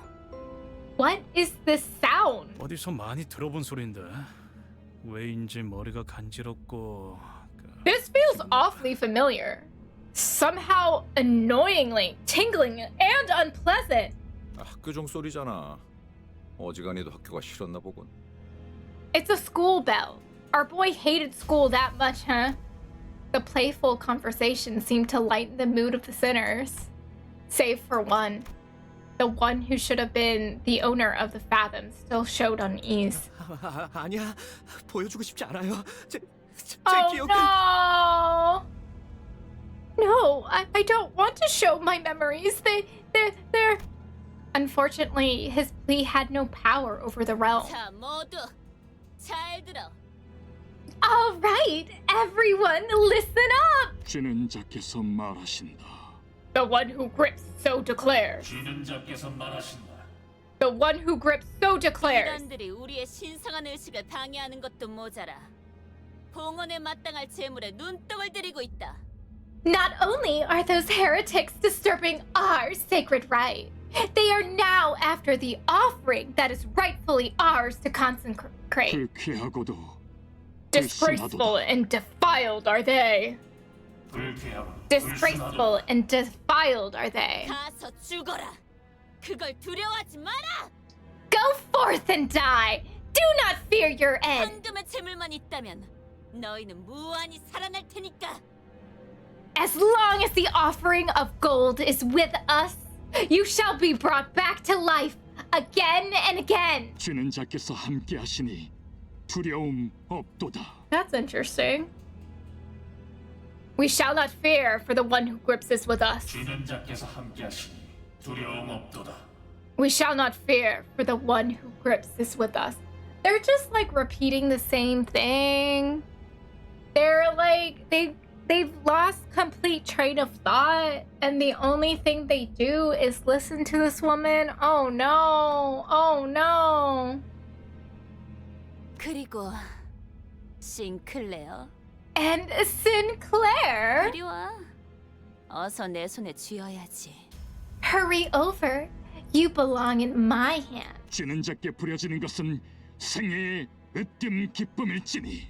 [SPEAKER 1] What is this sound?
[SPEAKER 8] 어디서 많이 들어본 소리인데 왜인지 머리가 간지럽고.
[SPEAKER 1] This feels awfully familiar. Somehow annoyingly tingling and unpleasant.
[SPEAKER 9] 학교종 소리잖아. 어지간히도 학교가 싫었나 보군.
[SPEAKER 1] It's a school bell. Our boy hated school that much, huh? The playful conversation seemed to lighten the mood of the sinners. Save for one. The one who should have been the owner of the Fathom still showed unease.
[SPEAKER 6] 아니야. 보여주고 싶지 않아요. 제
[SPEAKER 1] Oh
[SPEAKER 6] 기억은...
[SPEAKER 1] no! No, I don't want to show my memories. They're... Unfortunately, his plea had no power over the realm.
[SPEAKER 7] 자, 모두 잘 들어.
[SPEAKER 1] All right, everyone, listen up!
[SPEAKER 12] 쥐는 자께서 말하신다.
[SPEAKER 1] The one who grips so declares.
[SPEAKER 13] 쥐는 자께서 말하신다.
[SPEAKER 1] The one who grips so declares.
[SPEAKER 7] 이단들이 우리의 신성한 의식을 방해하는 것도 모자라 봉헌에 마땅할 재물에 눈독을 들이고 있다.
[SPEAKER 16] Not only are those heretics disturbing our sacred rite, they are now after the offering that is rightfully ours to consecrate.
[SPEAKER 12] 불쾌하고도
[SPEAKER 1] Disgraceful and defiled are they. Disgraceful and defiled are they.
[SPEAKER 7] 가서 죽어라. 그걸 두려워하지 마라.
[SPEAKER 16] Go forth and die. Do not fear your end.
[SPEAKER 7] 황금의 재물만 있다면 너희는 무한히 살아날 테니까.
[SPEAKER 16] As long as the offering of gold is with us, you shall be brought back to life again and again.
[SPEAKER 12] 쥐는 자께서 함께하시니 두려움 없도다.
[SPEAKER 1] That's interesting. We shall not fear, for the one who grips is with us.
[SPEAKER 13] 쥐는 자께서 함께하시니 두려움 없도다.
[SPEAKER 1] We shall not fear, for the one who grips is with us. They're just like repeating the same thing. They're like they've lost complete train of thought, and the only thing they do is listen to this woman. Oh no! Oh no!
[SPEAKER 7] 그리고 싱클레어.
[SPEAKER 1] And Sinclair.
[SPEAKER 7] 이리 와. 어서 내 손에 쥐어야지.
[SPEAKER 16] Hurry over. You belong in my hand.
[SPEAKER 12] 쥐는 자께 부려지는 것은 생애의 으뜸 기쁨일지니.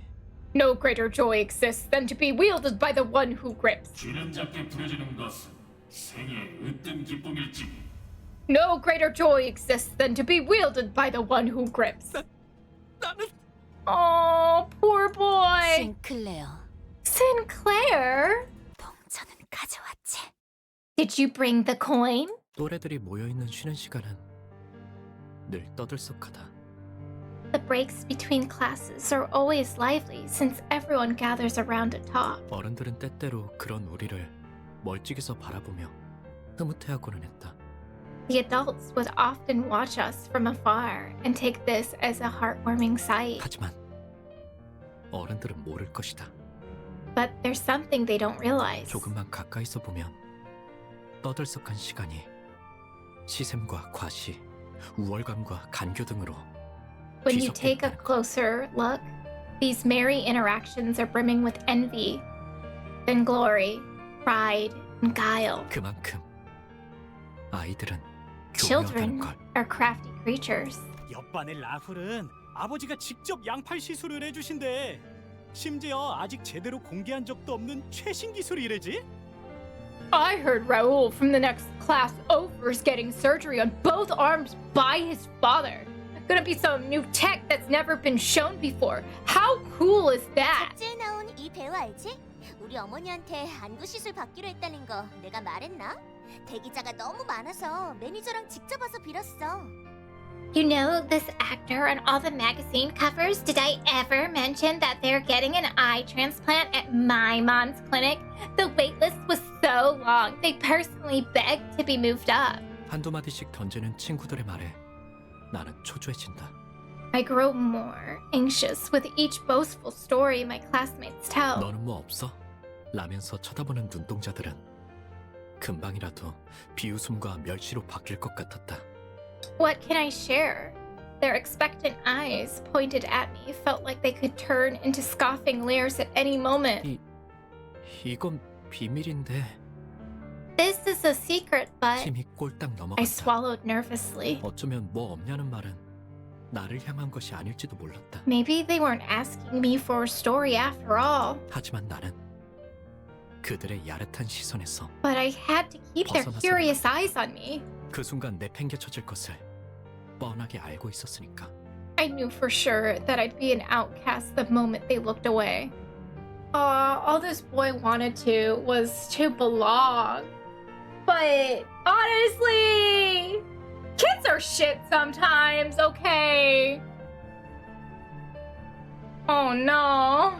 [SPEAKER 1] No greater joy exists than to be wielded by the one who grips.
[SPEAKER 13] 쥐는 자께 부려지는 것은 생의 으뜸 기쁨일지니.
[SPEAKER 1] No greater joy exists than to be wielded by the one who grips.
[SPEAKER 6] 나는...
[SPEAKER 1] Oh, poor boy.
[SPEAKER 7] 싱클레어.
[SPEAKER 16] Sinclair?
[SPEAKER 7] 동전은 가져왔지.
[SPEAKER 16] Did you bring the coin?
[SPEAKER 6] 또래들이 모여있는 쉬는 시간은 늘 떠들썩하다.
[SPEAKER 16] The breaks between classes are always lively since everyone gathers around to talk.
[SPEAKER 6] 어른들은 때때로 그런 우리를 멀찍이서 바라보며 흐뭇해하고는 했다.
[SPEAKER 16] The adults would often watch us from afar and take this as a heartwarming sight.
[SPEAKER 6] 하지만 어른들은 모를 것이다.
[SPEAKER 16] But there's something they don't realize.
[SPEAKER 6] 조금만 가까이서 보면 떠들썩한 시간이 시샘과 과시, 우월감과 간교 등으로
[SPEAKER 16] When you take a closer look, these merry interactions are brimming with envy, vainglory, pride, and guile.
[SPEAKER 6] 그만큼 아이들은
[SPEAKER 16] Children are crafty creatures.
[SPEAKER 8] 옆반의 라훌은 아버지가 직접 양팔 시술을 해주신대. 심지어 아직 제대로 공개한 적도 없는 최신 기술이래지.
[SPEAKER 16] I heard Raul from the next class over is getting surgery on both arms by his father. Gonna be some new tech that's never been shown before. How cool is that?
[SPEAKER 17] 잡지에 나온 이 배우 알지? 우리 어머니한테 안구 시술 받기로 했다는 거 내가 말했나? 대기자가 너무 많아서 매니저랑 직접 와서 빌었어.
[SPEAKER 16] You know this actor on all the magazine covers? Did I ever mention that they're getting an eye transplant at my mom's clinic? The wait list was so long. They personally begged to be moved up.
[SPEAKER 6] 한두 마디씩 던지는 친구들의 말에 나는 초조해진다.
[SPEAKER 16] I grow more anxious with each boastful story my classmates tell.
[SPEAKER 6] 너는 뭐 없어? 라면서 쳐다보는 눈동자들은 금방이라도 비웃음과 멸시로 바뀔 것 같았다.
[SPEAKER 16] What can I share? Their expectant eyes pointed at me felt like they could turn into scoffing leers at any moment.
[SPEAKER 6] 이건 비밀인데.
[SPEAKER 16] This is a secret, but
[SPEAKER 6] 침이 꼴딱
[SPEAKER 16] I
[SPEAKER 6] 넘어갔다.
[SPEAKER 16] swallowed nervously.
[SPEAKER 6] 어쩌면 뭐 없냐는 말은 나를 향한 것이 아닐지도 몰랐다.
[SPEAKER 16] Maybe they weren't asking me for a story after all.
[SPEAKER 6] 하지만 나는 그들의 야릇한 시선에서
[SPEAKER 16] But I had to keep their
[SPEAKER 6] 벗어나서
[SPEAKER 16] curious eyes on me.
[SPEAKER 6] 그 순간 내팽개쳐질 것을 뻔하게 알고 있었으니까.
[SPEAKER 16] I knew for sure that I'd be an outcast the moment they looked away. All this boy wanted to was to belong. But honestly, kids are shit sometimes, okay? Oh no.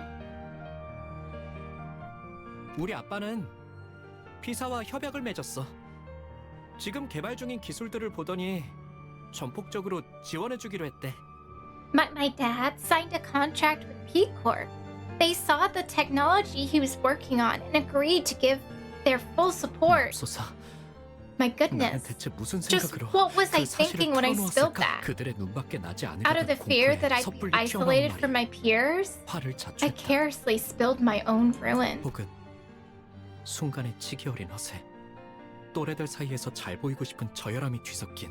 [SPEAKER 6] 우리 아빠는 피사와 협약을 맺었어. 지금 개발 중인 기술들을 보더니 전폭적으로 지원해주기로 했대.
[SPEAKER 16] My dad signed a contract with P Corp. They saw the technology he was working on and agreed to give their full support.
[SPEAKER 6] 맙소사.
[SPEAKER 16] My
[SPEAKER 6] 나는
[SPEAKER 16] goodness.
[SPEAKER 6] 대체 무슨
[SPEAKER 16] Just
[SPEAKER 6] 생각으로
[SPEAKER 16] what was I
[SPEAKER 6] 그 사실을
[SPEAKER 16] thinking when I spilled
[SPEAKER 6] 털어놓았을까?
[SPEAKER 16] that?
[SPEAKER 6] 그들의 눈밖에 나지 않을까
[SPEAKER 16] Out of the fear that I'd be
[SPEAKER 6] 섣불리
[SPEAKER 16] isolated
[SPEAKER 6] 튀어나온
[SPEAKER 16] from my peers,
[SPEAKER 6] 화를
[SPEAKER 16] I
[SPEAKER 6] 자초했다.
[SPEAKER 16] carelessly spilled my own ruin.
[SPEAKER 6] 혹은 순간의 치기 어린 허세, 또래들 사이에서 잘 보이고 싶은 저열함이 뒤섞인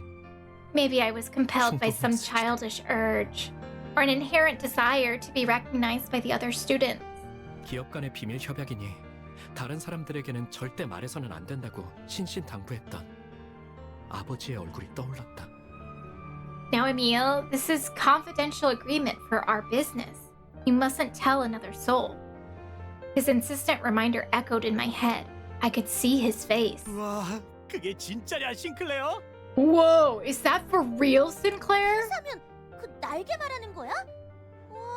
[SPEAKER 16] Maybe I was compelled by some childish urge or an inherent desire to be recognized by the other students.
[SPEAKER 6] 기업 간의 비밀 협약이니 다른 사람들에게는 절대 말해서는 안 된다고 신신당부했던 아버지의 얼굴이 떠올랐다.
[SPEAKER 16] Now, Emil, this is confidential agreement for our business. You mustn't tell another soul. His insistent reminder echoed in my head. I could see his face.
[SPEAKER 8] 와, 그게 진짜냐, 싱클레어?
[SPEAKER 16] Whoa, is that for real, Sinclair?
[SPEAKER 17] 사면 그 날개 말하는 거야?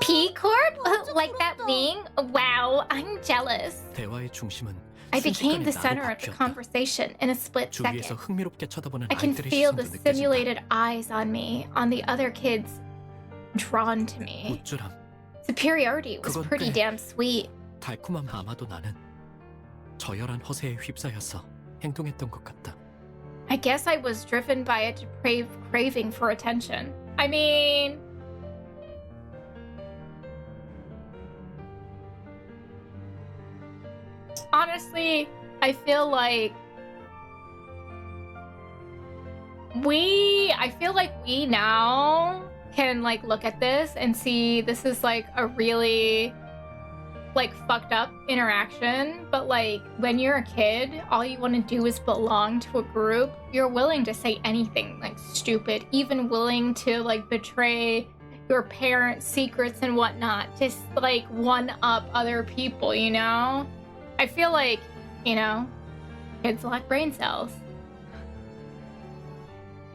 [SPEAKER 16] P Corp? Like that wing? Wow, I'm jealous.
[SPEAKER 6] 대화의 중심은
[SPEAKER 16] I became the
[SPEAKER 6] 순식간에
[SPEAKER 16] center
[SPEAKER 6] 나로
[SPEAKER 16] of the
[SPEAKER 6] 바뀌었다.
[SPEAKER 16] conversation in a split
[SPEAKER 6] 주위에서
[SPEAKER 16] second.
[SPEAKER 6] 흥미롭게 쳐다보는
[SPEAKER 16] I can
[SPEAKER 6] 아이들의
[SPEAKER 16] feel the
[SPEAKER 6] 시선도 느껴진다.
[SPEAKER 16] simulated eyes on me, on the other kids drawn to me.
[SPEAKER 6] 우쭐함,
[SPEAKER 16] Superiority was
[SPEAKER 6] 그건
[SPEAKER 16] pretty
[SPEAKER 6] 꽤
[SPEAKER 16] damn sweet.
[SPEAKER 6] 달콤함. 아마도 나는 저열한 허세에 휩싸여서 행동했던 것 같다.
[SPEAKER 16] I guess I was driven by a depraved craving for attention. I mean, honestly, I feel like we now can like look at this and see this is like a really like fucked up interaction, but like when you're a kid, all you want to do is belong to a group. You're willing to say anything like stupid, even willing to like betray your parents' secrets and whatnot, just like one up other people, you know? I feel like, you know, kids lack brain cells.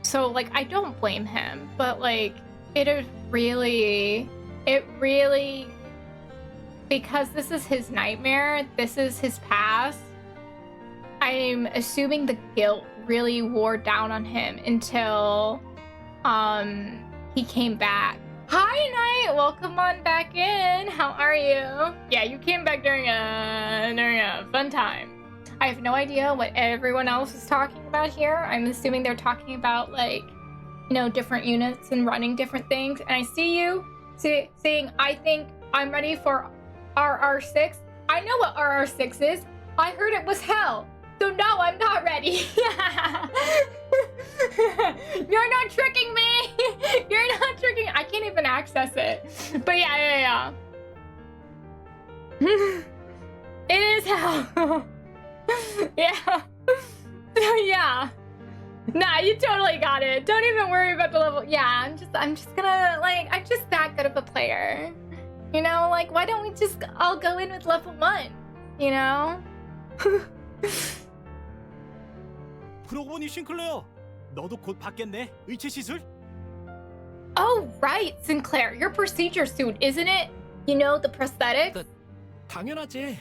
[SPEAKER 16] So like I don't blame him, but like it really because this is his nightmare, this is his past, I'm assuming the guilt really wore down on him until he came back. Hi Knight, welcome on back in. How are you? Yeah, you came back during a fun time. I have no idea what everyone else is talking about here. I'm assuming they're talking about like, you know, different units and running different things. And I see you saying, I think I'm ready for RR6. I know what RR6 is. I heard it was hell. So no, I'm not ready. You're not tricking me. You're not tricking. I can't even access But yeah. It is hell. Yeah. So yeah. Nah, you totally got it. Don't even worry about the level. Yeah, I'm just gonna, like, I'm just that good of a player. You know, like, why don't we just all go in with level 1? You know?
[SPEAKER 6] 그러고 보니 싱클레어, 너도 곧 받겠네. 의체 시술?
[SPEAKER 16] Oh, right, Sinclair. Your procedure suit, isn't it? You know, the prosthetics?
[SPEAKER 6] 당연하지.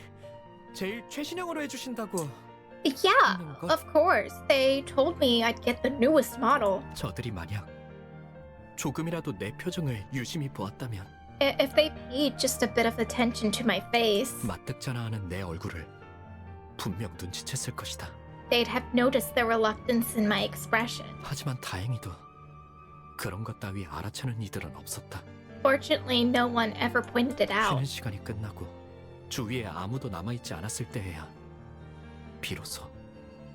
[SPEAKER 6] 제일 최신형으로 해주신다고.
[SPEAKER 16] Yeah, of course. They told me I'd get the newest model.
[SPEAKER 6] 저들이 만약 조금이라도 내 표정을 유심히 보았다면
[SPEAKER 16] If they paid just a bit of attention to my face,
[SPEAKER 6] 마뜩잖아하는 내 얼굴을 분명 눈치챘을 것이다.
[SPEAKER 16] they'd have noticed the reluctance in my expression.
[SPEAKER 6] 하지만 다행히도 그런 것 따위 알아채는 이들은 없었다.
[SPEAKER 16] Fortunately, no one ever pointed it out.
[SPEAKER 6] 쉬는 시간이 끝나고 주위에 아무도 남아있지 않았을 때에야 비로소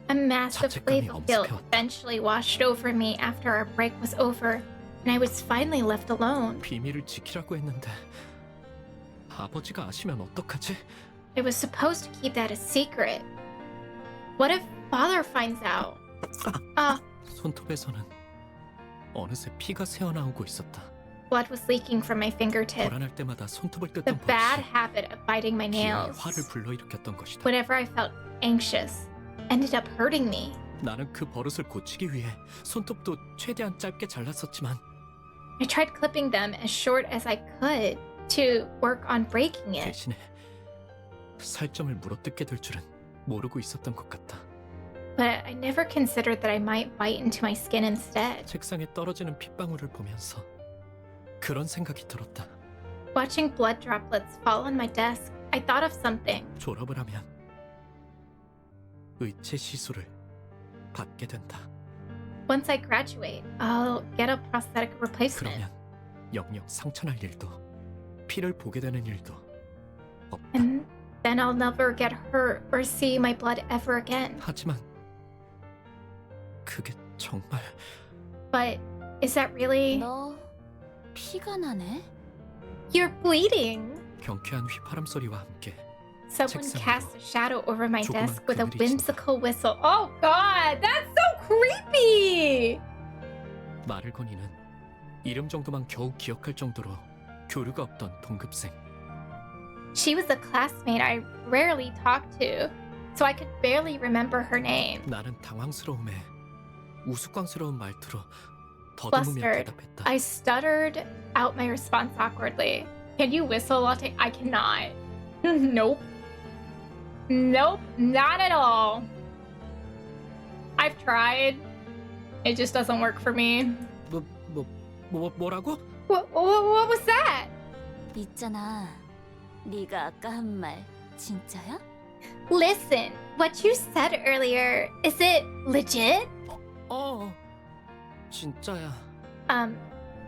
[SPEAKER 16] A massive
[SPEAKER 6] 자책감이
[SPEAKER 16] wave of guilt
[SPEAKER 6] 엄습해왔다.
[SPEAKER 16] eventually washed over me after our break was over, and I was finally left alone.
[SPEAKER 6] 비밀을 지키라고 했는데 아버지가 아시면 어떡하지?
[SPEAKER 16] I was supposed to keep that a secret. What if father finds out?
[SPEAKER 6] 손톱에서는 어느새 피가 새어나오고 있었다.
[SPEAKER 16] Blood was leaking from my fingertip.
[SPEAKER 6] 불안할 때마다 손톱을
[SPEAKER 16] The
[SPEAKER 6] 뜯던
[SPEAKER 16] bad
[SPEAKER 6] 버릇이
[SPEAKER 16] habit of biting my
[SPEAKER 6] 기어이
[SPEAKER 16] nails,
[SPEAKER 6] 화를 불러일으켰던 것이다.
[SPEAKER 16] whenever I felt anxious, ended up hurting me.
[SPEAKER 6] 나는 그 버릇을 고치기 위해 손톱도 최대한 짧게 잘랐었지만
[SPEAKER 16] I tried clipping them as short as I could to work on breaking it.
[SPEAKER 6] 대신에 살점을 물어뜯게 될 줄은 모르고 있었던 것 같다.
[SPEAKER 16] But I never considered that I might bite into my skin instead.
[SPEAKER 6] 책상에 떨어지는 핏방울을 보면서 그런 생각이 들었다.
[SPEAKER 16] Watching blood droplets fall on my desk, I thought of something.
[SPEAKER 6] 졸업을 하면 의체 시술을 받게 된다.
[SPEAKER 16] Once I graduate, I'll get a prosthetic replacement.
[SPEAKER 6] 그러면 영영 상처날 일도 피를 보게 되는 일도 없다.
[SPEAKER 16] And then I'll never get hurt or see my blood ever again.
[SPEAKER 6] 하지만 그게 정말
[SPEAKER 16] But is that really?
[SPEAKER 7] 너 피가 나네?
[SPEAKER 16] You're bleeding.
[SPEAKER 6] 경쾌한 휘파람 소리와 함께
[SPEAKER 16] Someone
[SPEAKER 6] 책상으로
[SPEAKER 16] cast a shadow over my
[SPEAKER 6] 조그만
[SPEAKER 16] desk with a
[SPEAKER 6] 그늘이
[SPEAKER 16] whimsical whistle. Oh god, that's so creepy!
[SPEAKER 6] 말을 거니는 이름 정도만 겨우 기억할 정도로 교류가 없던 동급생.
[SPEAKER 16] She was a classmate I rarely talked to, so I could barely remember her name.
[SPEAKER 6] 나는 당황스러움에 우스꽝스러운 말투로 더듬으며
[SPEAKER 16] Flustered,
[SPEAKER 6] 대답했다.
[SPEAKER 16] I stuttered out my response awkwardly. Can you whistle, Latte? I cannot. Nope. Nope, not at all. I've tried. It just doesn't work for me.
[SPEAKER 6] 뭐라고?
[SPEAKER 16] What was that?
[SPEAKER 7] 있잖아. 네가 아까 한 말 진짜야?
[SPEAKER 16] Listen, what you said earlier, is it legit?
[SPEAKER 6] 진짜야.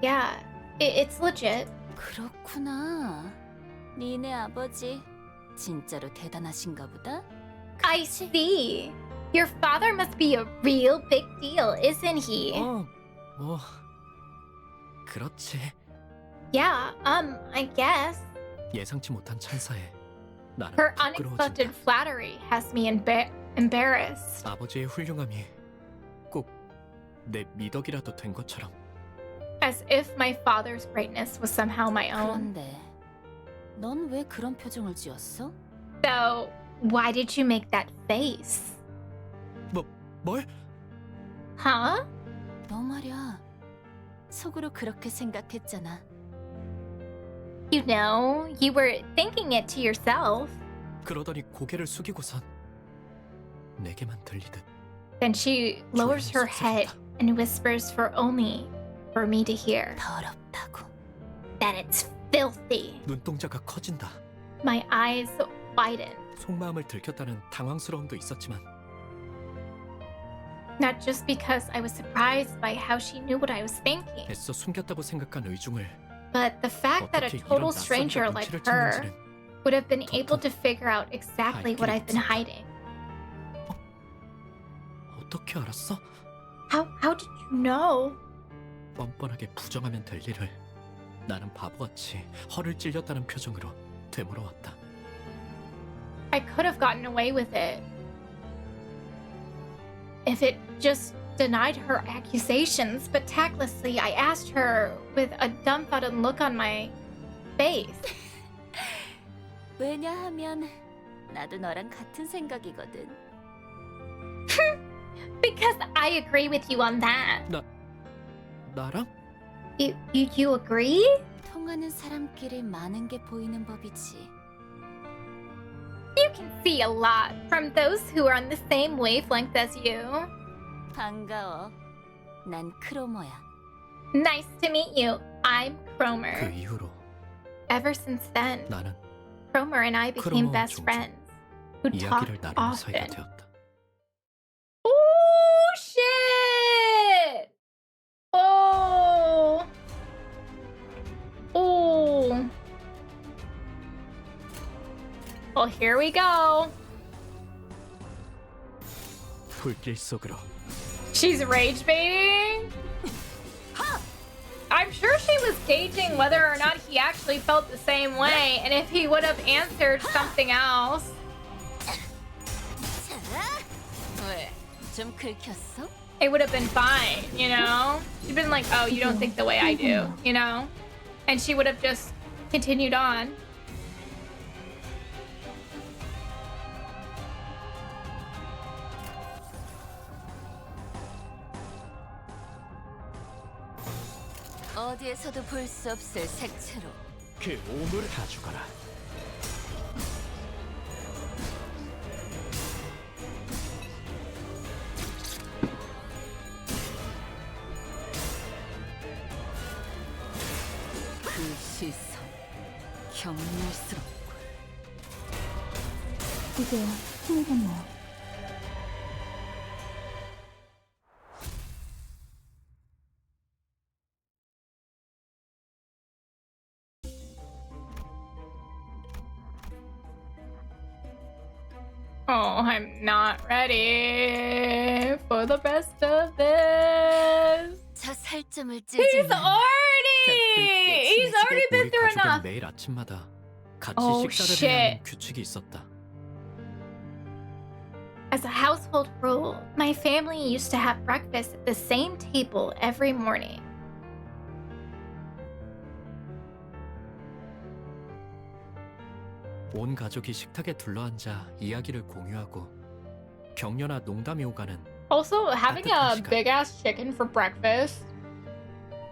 [SPEAKER 16] Yeah, it's legit.
[SPEAKER 7] 그렇구나. 니네 아버지 진짜로 대단하신가 보다.
[SPEAKER 16] I see. Your father must be a real big deal, isn't he?
[SPEAKER 6] 그렇지.
[SPEAKER 16] Yeah, I guess.
[SPEAKER 6] 예상치 못한 찬사에 나는
[SPEAKER 16] Her
[SPEAKER 6] 부끄러워진다.
[SPEAKER 16] unexpected flattery has me embarrassed.
[SPEAKER 6] 아버지의 훌륭함이 꼭 내 미덕이라도 된 것처럼.
[SPEAKER 16] As if my father's greatness was somehow my own.
[SPEAKER 7] 그런데 넌 왜 그런 표정을 지었어?
[SPEAKER 16] So, why did you make that face?
[SPEAKER 6] 뭘?
[SPEAKER 16] Huh?
[SPEAKER 7] 너 말이야. 속으로 그렇게 생각했잖아.
[SPEAKER 16] You know, you were thinking it to yourself.
[SPEAKER 6] 그러더니 고개를 숙이고선 내게만 들리듯
[SPEAKER 16] Then she lowers her head and whispers for me to hear.
[SPEAKER 7] 더럽다고.
[SPEAKER 16] That it's filthy.
[SPEAKER 6] 눈동자가 커진다.
[SPEAKER 16] My eyes widen.
[SPEAKER 6] 속마음을 들켰다는 당황스러움도 있었지만
[SPEAKER 16] Not just because I was surprised by how she knew what I was thinking,
[SPEAKER 6] 애써 숨겼다고 생각한 의중을
[SPEAKER 16] but the fact that a
[SPEAKER 6] 어떻게
[SPEAKER 16] total
[SPEAKER 6] 이런
[SPEAKER 16] stranger
[SPEAKER 6] 낯선
[SPEAKER 16] like
[SPEAKER 6] 눈치를
[SPEAKER 16] her
[SPEAKER 6] 채는지는
[SPEAKER 16] would have been able to figure out exactly what I've been hiding.
[SPEAKER 6] 어떻게 알았어?
[SPEAKER 16] How did you know?
[SPEAKER 6] 뻔뻔하게 부정하면 될 일을 나는 바보같이 허를 찔렸다는 표정으로 되물어왔다.
[SPEAKER 16] I could have gotten away with it if it just denied her accusations, but tactlessly I asked her with a dumbfounded look on my face.
[SPEAKER 7] 왜냐하면 나도 너랑 같은 생각이거든.
[SPEAKER 16] Because I agree with you on that.
[SPEAKER 6] 나랑?
[SPEAKER 16] You agree?
[SPEAKER 7] 통하는 사람끼리 많은 게 보이는 법이지.
[SPEAKER 16] You can see a lot from those who are on the same wavelength as you.
[SPEAKER 7] 반가워. 난 크로모야.
[SPEAKER 16] Nice to meet you. I'm
[SPEAKER 6] 그
[SPEAKER 16] Cromer.
[SPEAKER 6] 이후로
[SPEAKER 16] Ever since then,
[SPEAKER 6] 나는
[SPEAKER 16] Cromer and I became
[SPEAKER 6] 크로모와
[SPEAKER 16] best
[SPEAKER 6] 종종
[SPEAKER 16] friends who talked
[SPEAKER 6] 이야기를 나누는 사이가
[SPEAKER 16] often.
[SPEAKER 6] 되었다.
[SPEAKER 16] Oh shit! Oh. Oh. Well, here we go.
[SPEAKER 6] 불길 속으로
[SPEAKER 16] She's rage baiting? I'm sure she was gauging whether or not he actually felt the same way and if he would have answered something else.
[SPEAKER 7] 왜? 좀 긁혔어?
[SPEAKER 16] It would have been fine, you know? She'd been like, oh, you don't think the way I do, you know? And she would have just continued on.
[SPEAKER 7] 어디에서도 볼 수 없을 색채로.
[SPEAKER 6] 그 오물을 다 죽어라.
[SPEAKER 5] 그 시선 경멸스럽고.
[SPEAKER 15] 이제야 힘이 됐나요?
[SPEAKER 16] Oh, I'm not ready for the rest of this.
[SPEAKER 7] 저 살점을
[SPEAKER 16] He's
[SPEAKER 7] 찢으면
[SPEAKER 16] He's already been
[SPEAKER 6] 우리
[SPEAKER 16] through
[SPEAKER 6] 가족은
[SPEAKER 16] enough.
[SPEAKER 6] 매일 아침마다 같이
[SPEAKER 16] Oh,
[SPEAKER 6] 식사를 해야 하는
[SPEAKER 16] shit.
[SPEAKER 6] 규칙이 있었다.
[SPEAKER 16] As a household rule, my family used to have breakfast at the same table every morning.
[SPEAKER 6] 온 가족이 식탁에 둘러앉아 이야기를 공유하고 격려나 농담이 오가는
[SPEAKER 16] Also, having a
[SPEAKER 6] 따뜻한 시간.
[SPEAKER 16] big ass chicken for breakfast,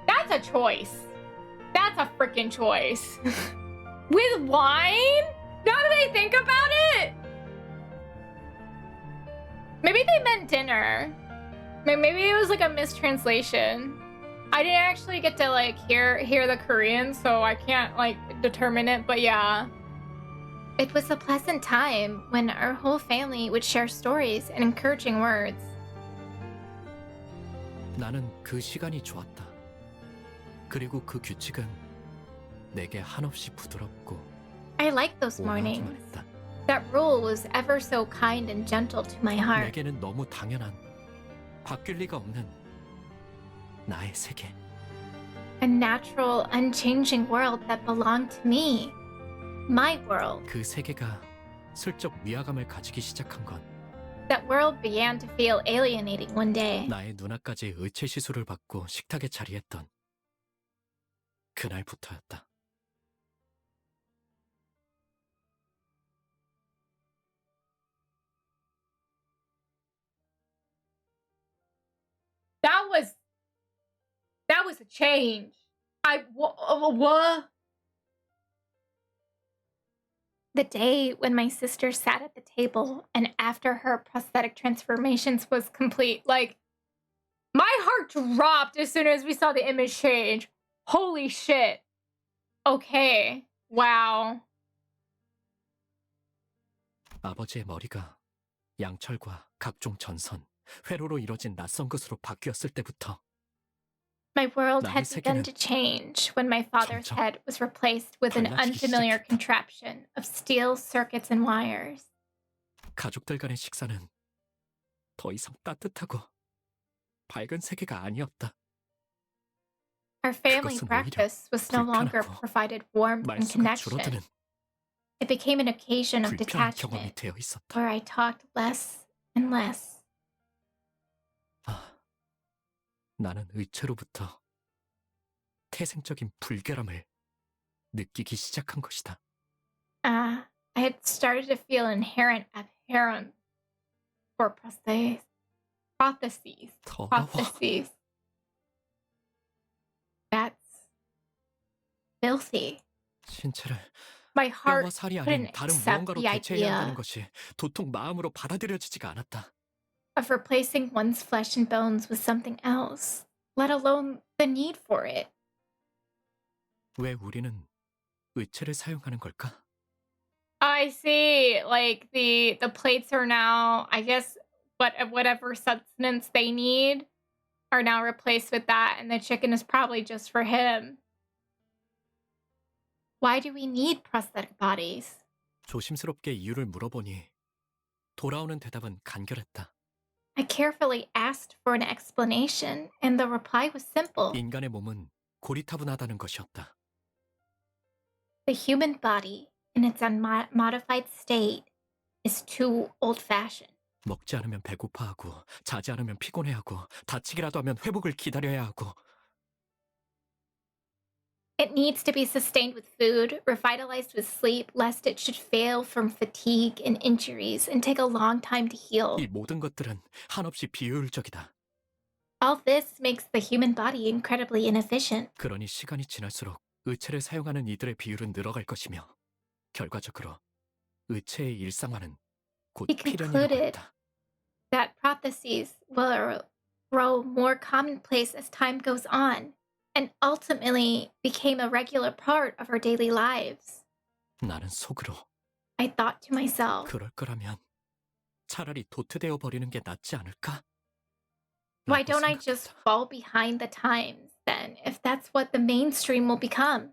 [SPEAKER 16] that's a choice. That's a freaking choice. With wine? Now that I think about it? Maybe they meant dinner. Maybe it was like a mistranslation. I didn't actually get to like hear the Korean, so I can't like determine it, but yeah. It was a pleasant time when our whole family would share stories and encouraging words.
[SPEAKER 6] 나는 그 시간이 좋았다. 그리고 그 규칙은 내게 한없이 부드럽고
[SPEAKER 16] I liked those
[SPEAKER 6] 온화하기만
[SPEAKER 16] mornings.
[SPEAKER 6] 했다.
[SPEAKER 16] That rule was ever so kind and gentle to my heart.
[SPEAKER 6] 내게는 너무 당연한 바뀔 리가 없는 나의 세계.
[SPEAKER 16] A natural, unchanging world that belonged to me. My world.
[SPEAKER 6] 그 세계가 슬쩍 위화감을 가지기 시작한 건
[SPEAKER 16] That world began to feel alienating one day.
[SPEAKER 6] 나의 누나까지 의체 시술을 받고 식탁에 자리했던 그날부터였다.
[SPEAKER 16] That was a change. What? The day when my sister sat at the table and after her prosthetic transformations was complete, like, my heart dropped as soon as we saw the image change. Holy shit. Okay. Wow.
[SPEAKER 6] 아버지의 머리가 양철과 각종 전선, 회로로 이뤄진 낯선 것으로 바뀌었을 때부터
[SPEAKER 16] My world
[SPEAKER 6] 나의
[SPEAKER 16] had begun
[SPEAKER 6] 세계는
[SPEAKER 16] to change when my father's
[SPEAKER 6] 점점
[SPEAKER 16] head was replaced with an
[SPEAKER 6] 달라지기
[SPEAKER 16] unfamiliar
[SPEAKER 6] 시작했다.
[SPEAKER 16] contraption of steel circuits and wires.
[SPEAKER 6] 가족들 간의 식사는 더 이상 따뜻하고 밝은 세계가 아니었다.
[SPEAKER 16] Our family
[SPEAKER 6] 그것은 오히려
[SPEAKER 16] breakfast was no longer
[SPEAKER 6] 불편하고
[SPEAKER 16] provided warmth and
[SPEAKER 6] 말수가
[SPEAKER 16] connection.
[SPEAKER 6] 줄어드는
[SPEAKER 16] It became an occasion of
[SPEAKER 6] 불편한 경험이
[SPEAKER 16] detachment,
[SPEAKER 6] 되어 있었다.
[SPEAKER 16] where I talked less and less.
[SPEAKER 6] 나는 의체로부터 태생적인 불결함을 느끼기 시작한 것이다.
[SPEAKER 16] I had started to feel inherent abhorrence for prostheses.
[SPEAKER 6] 더러워.
[SPEAKER 16] Prostheses. That's filthy.
[SPEAKER 6] 신체를
[SPEAKER 16] My
[SPEAKER 6] 뼈와
[SPEAKER 16] heart
[SPEAKER 6] 살이
[SPEAKER 16] couldn't
[SPEAKER 6] 아닌 다른
[SPEAKER 16] accept
[SPEAKER 6] 무언가로
[SPEAKER 16] the
[SPEAKER 6] 대체해야 한다는
[SPEAKER 16] idea
[SPEAKER 6] 것이 도통 마음으로 받아들여지지가 않았다.
[SPEAKER 16] of replacing one's flesh and bones with something else, let alone the need for it.
[SPEAKER 6] 왜 우리는 의체를 사용하는 걸까?
[SPEAKER 16] I see. Like the plates are now, I guess, whatever substance they need are now replaced with that, and the chicken is probably just for him. Why do we need prosthetic bodies?
[SPEAKER 6] 조심스럽게 이유를 물어보니 돌아오는 대답은 간결했다.
[SPEAKER 16] I carefully asked for an explanation, and the reply was simple.
[SPEAKER 6] 인간의 몸은 고리타분하다는 것이었다.
[SPEAKER 16] The human body, in its unmodified state, is too old-fashioned.
[SPEAKER 6] 먹지 않으면 배고파하고 자지 않으면 피곤해하고 다치기라도 하면 회복을 기다려야 하고
[SPEAKER 16] It needs to be sustained with food, revitalized with sleep, lest it should fail from fatigue and injuries and take a long time to heal.
[SPEAKER 6] 이 모든 것들은 한없이 비효율적이다.
[SPEAKER 16] All this makes the human body incredibly inefficient.
[SPEAKER 6] 그러니 시간이 지날수록 의체를 사용하는 이들의 비율은 늘어갈 것이며 결과적으로 의체의 일상화는 곧
[SPEAKER 16] He
[SPEAKER 6] 필연이라고
[SPEAKER 16] concluded
[SPEAKER 6] 했다.
[SPEAKER 16] that prostheses will grow more commonplace as time goes on, and ultimately became a regular part of our daily lives.
[SPEAKER 6] 나는 속으로
[SPEAKER 16] I thought to myself,
[SPEAKER 6] 그럴 거라면 차라리 도태되어 버리는 게 낫지 않을까?
[SPEAKER 16] why don't I just fall behind the times then, if that's what the mainstream will become?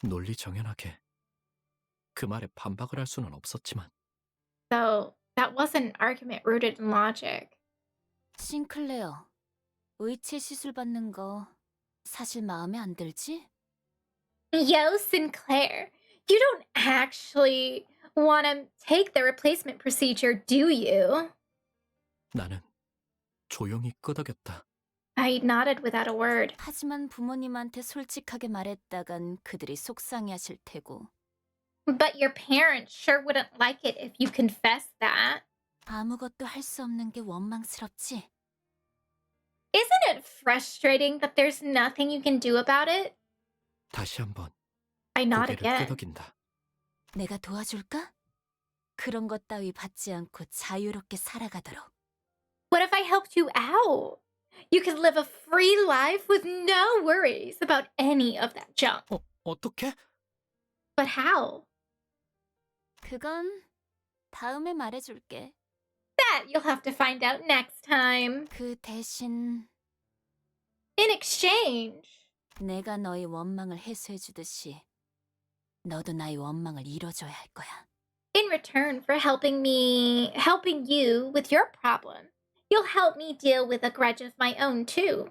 [SPEAKER 6] 논리 정연하게 그 말에 반박을 할 수는 없었지만
[SPEAKER 16] So that wasn't an argument rooted in logic.
[SPEAKER 7] 싱클레어, 의체 시술 받는 거 사실 마음에 안 들지?
[SPEAKER 16] Yo, Sinclair, you don't actually want to take the replacement procedure, do you?
[SPEAKER 6] 나는 조용히 끄덕였다.
[SPEAKER 16] I nodded without a word.
[SPEAKER 7] 하지만 부모님한테 솔직하게 말했다간 그들이 속상해하실 테고.
[SPEAKER 16] But your parents sure wouldn't like it if you confessed that.
[SPEAKER 7] 아무것도 할 수 없는 게 원망스럽지.
[SPEAKER 16] Isn't it frustrating that there's nothing you can do about it?
[SPEAKER 6] 다시 한번
[SPEAKER 16] I nod
[SPEAKER 6] 고개를
[SPEAKER 16] again.
[SPEAKER 6] 끄덕인다.
[SPEAKER 7] 내가 도와줄까? 그런 것 따위 받지 않고 자유롭게 살아가도록.
[SPEAKER 16] What if I helped you out? You could live a free life with no worries about any of that junk.
[SPEAKER 6] 어떻게?
[SPEAKER 16] But how?
[SPEAKER 7] 그건 다음에 말해줄게.
[SPEAKER 16] That you'll have to find out next time.
[SPEAKER 7] 그 대신
[SPEAKER 16] In exchange,
[SPEAKER 7] 내가 너의 원망을 해소해주듯이 너도 나의 원망을 이뤄줘야 할 거야.
[SPEAKER 16] in return for helping you with your problem, you'll help me deal with a grudge of my own too.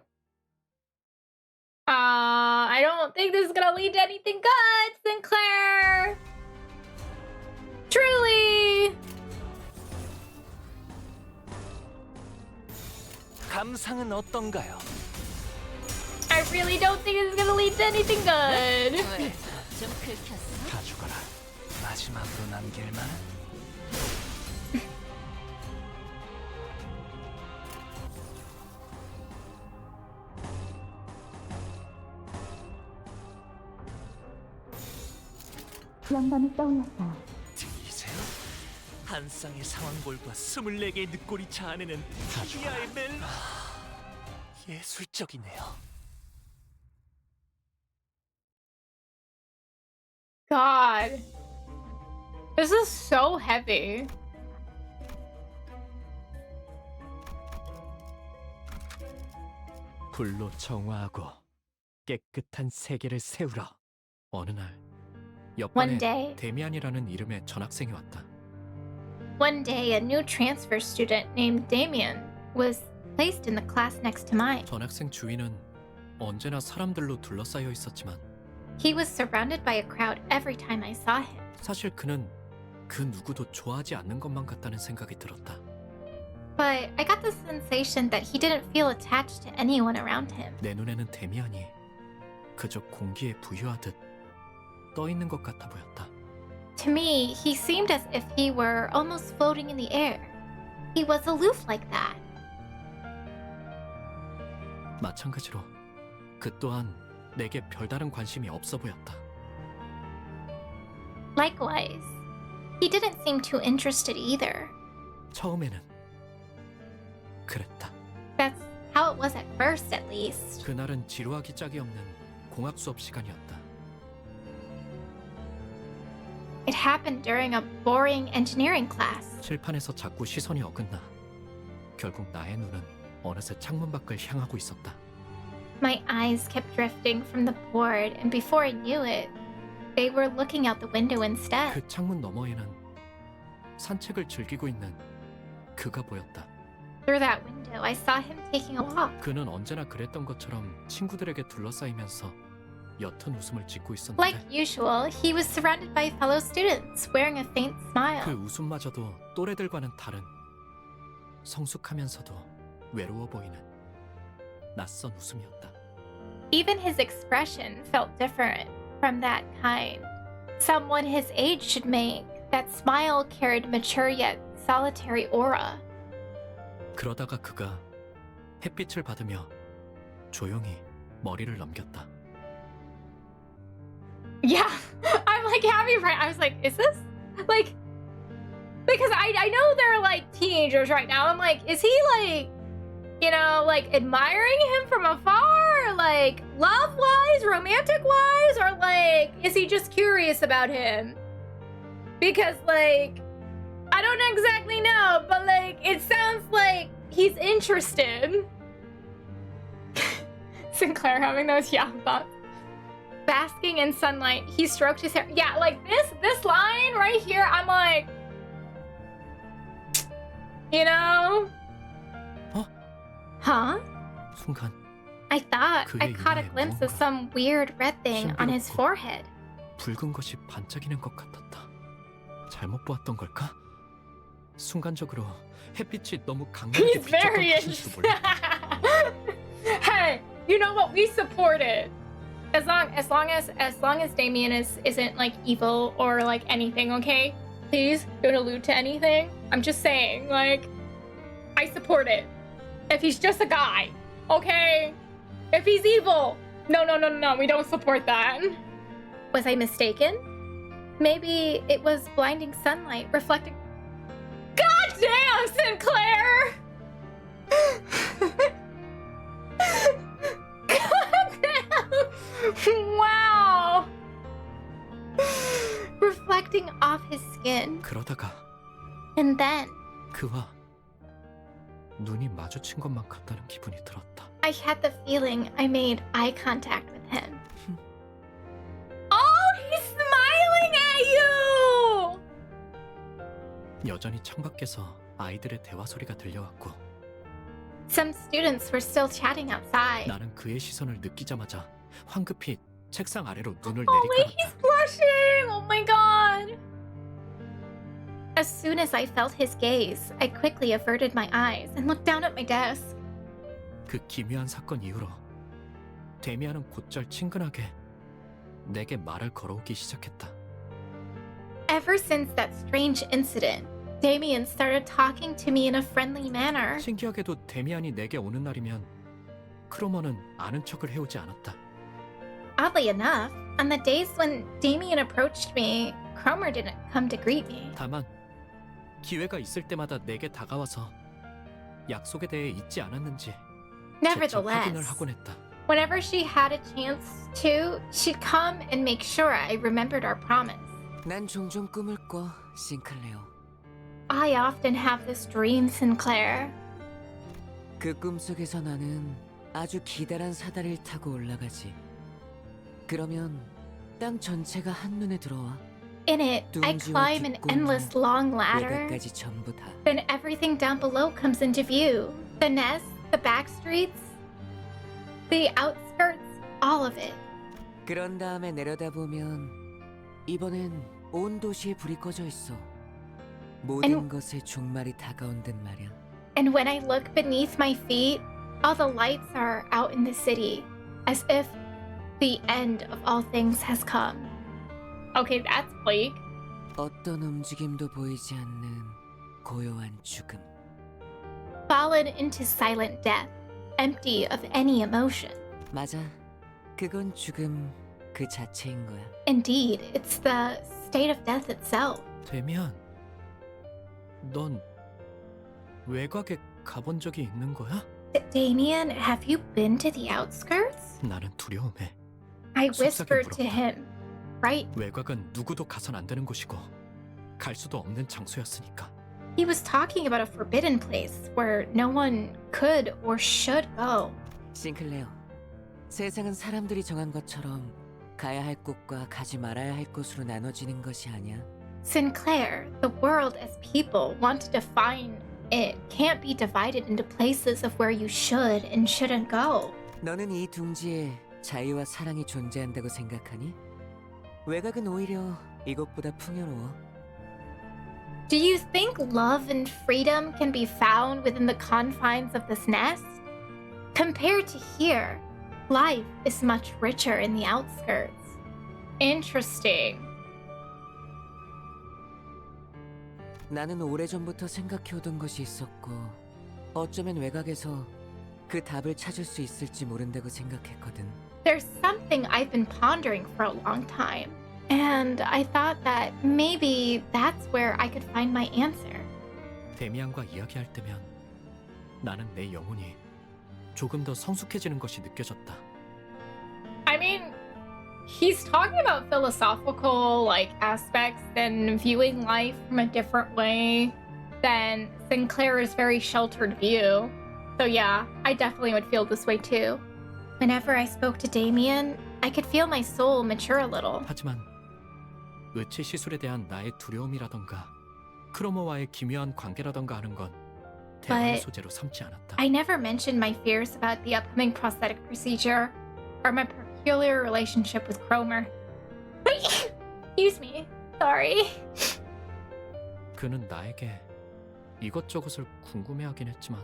[SPEAKER 16] I don't think this is gonna lead to anything good, Sinclair. Truly.
[SPEAKER 14] 감상은 어떤가요?
[SPEAKER 16] I really don't think this is gonna lead to anything good.
[SPEAKER 7] 왜? 좀 긁혔어?
[SPEAKER 14] 다 죽어라. 마지막으로 남길 만한
[SPEAKER 15] 양반이 떠올랐어요.
[SPEAKER 14] 들리세요? 한 쌍의 상황볼과 24개의 늑골이 자아내는 이하의 멜로 예술적이네요.
[SPEAKER 16] God. This is so heavy.
[SPEAKER 6] 불로 정화하고 깨끗한 세계를 세우라. 어느 날
[SPEAKER 16] One
[SPEAKER 6] 옆반에
[SPEAKER 16] day.
[SPEAKER 6] 데미안이라는 이름의 전학생이 왔다.
[SPEAKER 16] One day, a new transfer student named Damien was placed in the class next to mine.
[SPEAKER 6] 전학생 주인은 언제나 사람들로 둘러싸여 있었지만
[SPEAKER 16] He was surrounded by a crowd every time I saw him.
[SPEAKER 6] 사실 그는 그 누구도 좋아하지 않는 것만 같다는 생각이 들었다.
[SPEAKER 16] But I got the sensation that he didn't feel attached to anyone around him.
[SPEAKER 6] 내 눈에는 데미안이 그저 공기에 부유하듯 떠 있는 것 같아 보였다.
[SPEAKER 16] To me, he seemed as if he were almost floating in the air. He was aloof like that.
[SPEAKER 6] 마찬가지로 그 또한 내게 별다른 관심이 없어 보였다.
[SPEAKER 16] Likewise, he didn't seem too interested either.
[SPEAKER 6] 처음에는 그랬다.
[SPEAKER 16] That's how it was at first, at least.
[SPEAKER 6] 그날은 지루하기 짝이 없는 공학 수업 시간이었다.
[SPEAKER 16] It happened during a boring engineering class.
[SPEAKER 6] 칠판에서 자꾸 시선이 어긋나 결국 나의 눈은 어느새 창문 밖을 향하고 있었다.
[SPEAKER 16] My eyes kept drifting from the board, and before I knew it, they were looking out the window instead.
[SPEAKER 6] 그 창문 너머에는 산책을 즐기고 있는 그가 보였다.
[SPEAKER 16] Through that window, I saw him taking a walk.
[SPEAKER 6] 그는 언제나 그랬던 것처럼 친구들에게 둘러싸이면서 옅은 웃음을 짓고 있었는데
[SPEAKER 16] Like usual, he was surrounded by fellow students, wearing a faint smile.
[SPEAKER 6] 그 웃음마저도 또래들과는 다른 성숙하면서도 외로워 보이는 낯선 웃음이었다.
[SPEAKER 16] Even his expression felt different from that kind. Someone his age should make. That smile carried mature yet solitary aura.
[SPEAKER 6] 그러다가 그가 햇빛을 받으며 조용히 머리를 넘겼다.
[SPEAKER 16] Yeah, I'm like happy for I was like, is this like because I know they're like teenagers right now. I'm like, is he like, you know, like admiring him from afar, like love-wise, romantic-wise, or like is he just curious about him? Because like I don't exactly know, but like it sounds like he's interested. Sinclair having those thoughts. Basking in sunlight, he stroked his hair. Yeah, like this line right here, I'm like, you know? Huh?
[SPEAKER 6] 순간
[SPEAKER 16] I thought I
[SPEAKER 6] 그의
[SPEAKER 16] caught a
[SPEAKER 6] 이마에
[SPEAKER 16] glimpse of some weird red thing on his
[SPEAKER 6] 신비롭고
[SPEAKER 16] forehead.
[SPEAKER 6] 붉은 것이 반짝이는 것 같았다. 잘못 보았던 걸까? 순간적으로 햇빛이 너무 강하게
[SPEAKER 16] He's very
[SPEAKER 6] 비쳤던 것인지도 몰라.
[SPEAKER 16] Hey, you know what? We support it. As long as Damien isn't like evil or like anything, okay? Please don't allude to anything. I'm just saying, like, I support it. If he's just a guy, okay? If he's evil, no, we don't support that. Was I mistaken? Maybe it was blinding sunlight reflecting. God damn, Sinclair! God damn! Wow! Reflecting off his skin.
[SPEAKER 6] 그러다가
[SPEAKER 16] And then
[SPEAKER 6] 그와 눈이 마주친 것만 같다는 기분이 들었다.
[SPEAKER 16] I had the feeling I made eye contact with him. Oh, he's smiling at you!
[SPEAKER 6] 여전히 창밖에서 아이들의 대화 소리가 들려왔고
[SPEAKER 16] Some students were still chatting outside.
[SPEAKER 6] 나는 그의 시선을 느끼자마자 황급히 책상 아래로 눈을
[SPEAKER 16] Oh wait,
[SPEAKER 6] 내리깔았다.
[SPEAKER 16] he's blushing! Oh my god! As soon as I felt his gaze, I quickly averted my eyes and looked down at my desk.
[SPEAKER 6] 그 기묘한 사건 이후로 데미안은 곧잘 친근하게 내게 말을 걸어오기 시작했다.
[SPEAKER 16] Ever since that strange incident, Damien started talking to me in a friendly manner.
[SPEAKER 6] 신기하게도 데미안이 내게 오는 날이면 크로머는 아는 척을 해오지 않았다.
[SPEAKER 16] Oddly enough, on the days when Damien approached me, Cromer didn't come to greet me.
[SPEAKER 6] 다만 기회가 있을 때마다 내게 다가와서 약속에 대해 잊지 않았는지 재차 확인을
[SPEAKER 16] Nevertheless,
[SPEAKER 6] 하곤 했다.
[SPEAKER 16] whenever she had a chance to, she'd come and make sure I remembered our promise.
[SPEAKER 10] 난 종종 꿈을 꿔, 싱클레어.
[SPEAKER 16] I often have this dream, Sinclair.
[SPEAKER 10] 그 꿈속에서 나는 아주 기다란 사다리를 타고 올라가지. 그러면 땅 전체가 한눈에 들어와.
[SPEAKER 16] In it, I climb an endless long ladder.
[SPEAKER 10] 외곽까지 전부 다.
[SPEAKER 16] Then everything down below comes into view. The nest, the back streets, The outskirts, all of it.
[SPEAKER 18] 그런 다음에 내려다보면 이번엔 온 도시에 불이 꺼져 있어. 모든 것의 종말이 다가온 듯 말이야.
[SPEAKER 16] And when I look beneath my feet, all the lights are out in the city, as if the end of all things has come. Okay, that's bleak.
[SPEAKER 18] 어떤 움직임도 보이지 않는 고요한 죽음.
[SPEAKER 16] Fallen into silent death, empty of any emotion.
[SPEAKER 18] 맞아. 그건 죽음 그 자체인 거야.
[SPEAKER 16] Indeed, it's the state of death itself.
[SPEAKER 6] 데미안, 넌 외곽에 가본 적이 있는 거야?
[SPEAKER 16] Damien, have you been to the outskirts?
[SPEAKER 6] 나는 두려움에
[SPEAKER 16] I
[SPEAKER 6] 속삭여
[SPEAKER 16] whispered to
[SPEAKER 6] 물었다.
[SPEAKER 16] him, right?
[SPEAKER 6] 외곽은 누구도 가선 안 되는 곳이고 갈 수도 없는 장소였으니까.
[SPEAKER 16] He was talking about a forbidden place where no one could or should go.
[SPEAKER 18] 싱클레어, 세상은 사람들이 정한 것처럼 가야 할 곳과 가지 말아야 할 곳으로 나눠지는 것이 아니야.
[SPEAKER 16] Sinclair, the world as people want to define it can't be divided into places of where you should and shouldn't go.
[SPEAKER 18] 너는 이 둥지에 자유와 사랑이 존재한다고 생각하니? 외곽은 오히려 이것보다 풍요로워.
[SPEAKER 16] Do you think love and freedom can be found within the confines of this nest? Compared to here, life is much richer in the outskirts. Interesting.
[SPEAKER 18] 나는 오래전부터 생각해오던 것이 있었고 어쩌면 외곽에서 그 답을 찾을 수 있을지 모른다고 생각했거든.
[SPEAKER 16] There's something I've been pondering for a long time, and I thought that maybe that's where I could find my answer.
[SPEAKER 6] 데미안과 이야기할 때면 나는 내 영혼이 조금 더 성숙해지는 것이 느껴졌다.
[SPEAKER 16] I mean, he's talking about philosophical aspects and viewing life from a different way than Sinclair's very sheltered view. So yeah, I definitely would feel this way too. Whenever I spoke to Damien, I could feel my soul mature a little.
[SPEAKER 6] 하지만 의치 시술에 대한 나의 두려움이라던가 크로모와의 기묘한 관계라던가 하는 건 대화의 소재로 삼지 않았다.
[SPEAKER 16] I never mentioned my fears about the upcoming prosthetic procedure or my peculiar relationship with Cromer. Excuse me. Sorry.
[SPEAKER 6] 그는 나에게 이것저것을 궁금해하긴 했지만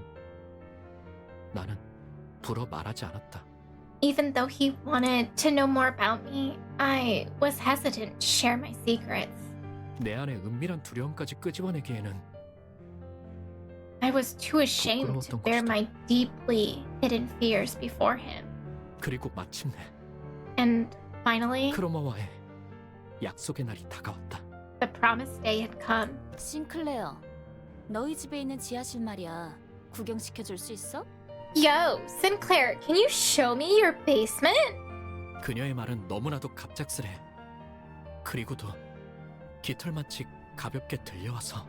[SPEAKER 6] 나는 불어 말하지 않았다.
[SPEAKER 16] Even though he wanted to know more about me, I was hesitant to share my secrets.
[SPEAKER 6] 내 안에 은밀한 두려움까지 끄집어내기에는
[SPEAKER 16] I was too ashamed to bear my deeply hidden fears before him.
[SPEAKER 6] 그리고 마침내
[SPEAKER 16] And finally,
[SPEAKER 6] 크로머와의 약속의 날이 다가왔다.
[SPEAKER 16] the promised day had come.
[SPEAKER 7] 싱클레어, 너희 집에 있는 지하실 말이야. 구경시켜줄 수 있어?
[SPEAKER 16] Yo, Sinclair, can you show me your basement?
[SPEAKER 6] 그녀의 말은 너무나도 갑작스레. 그리고도 깃털마치 가볍게 들려와서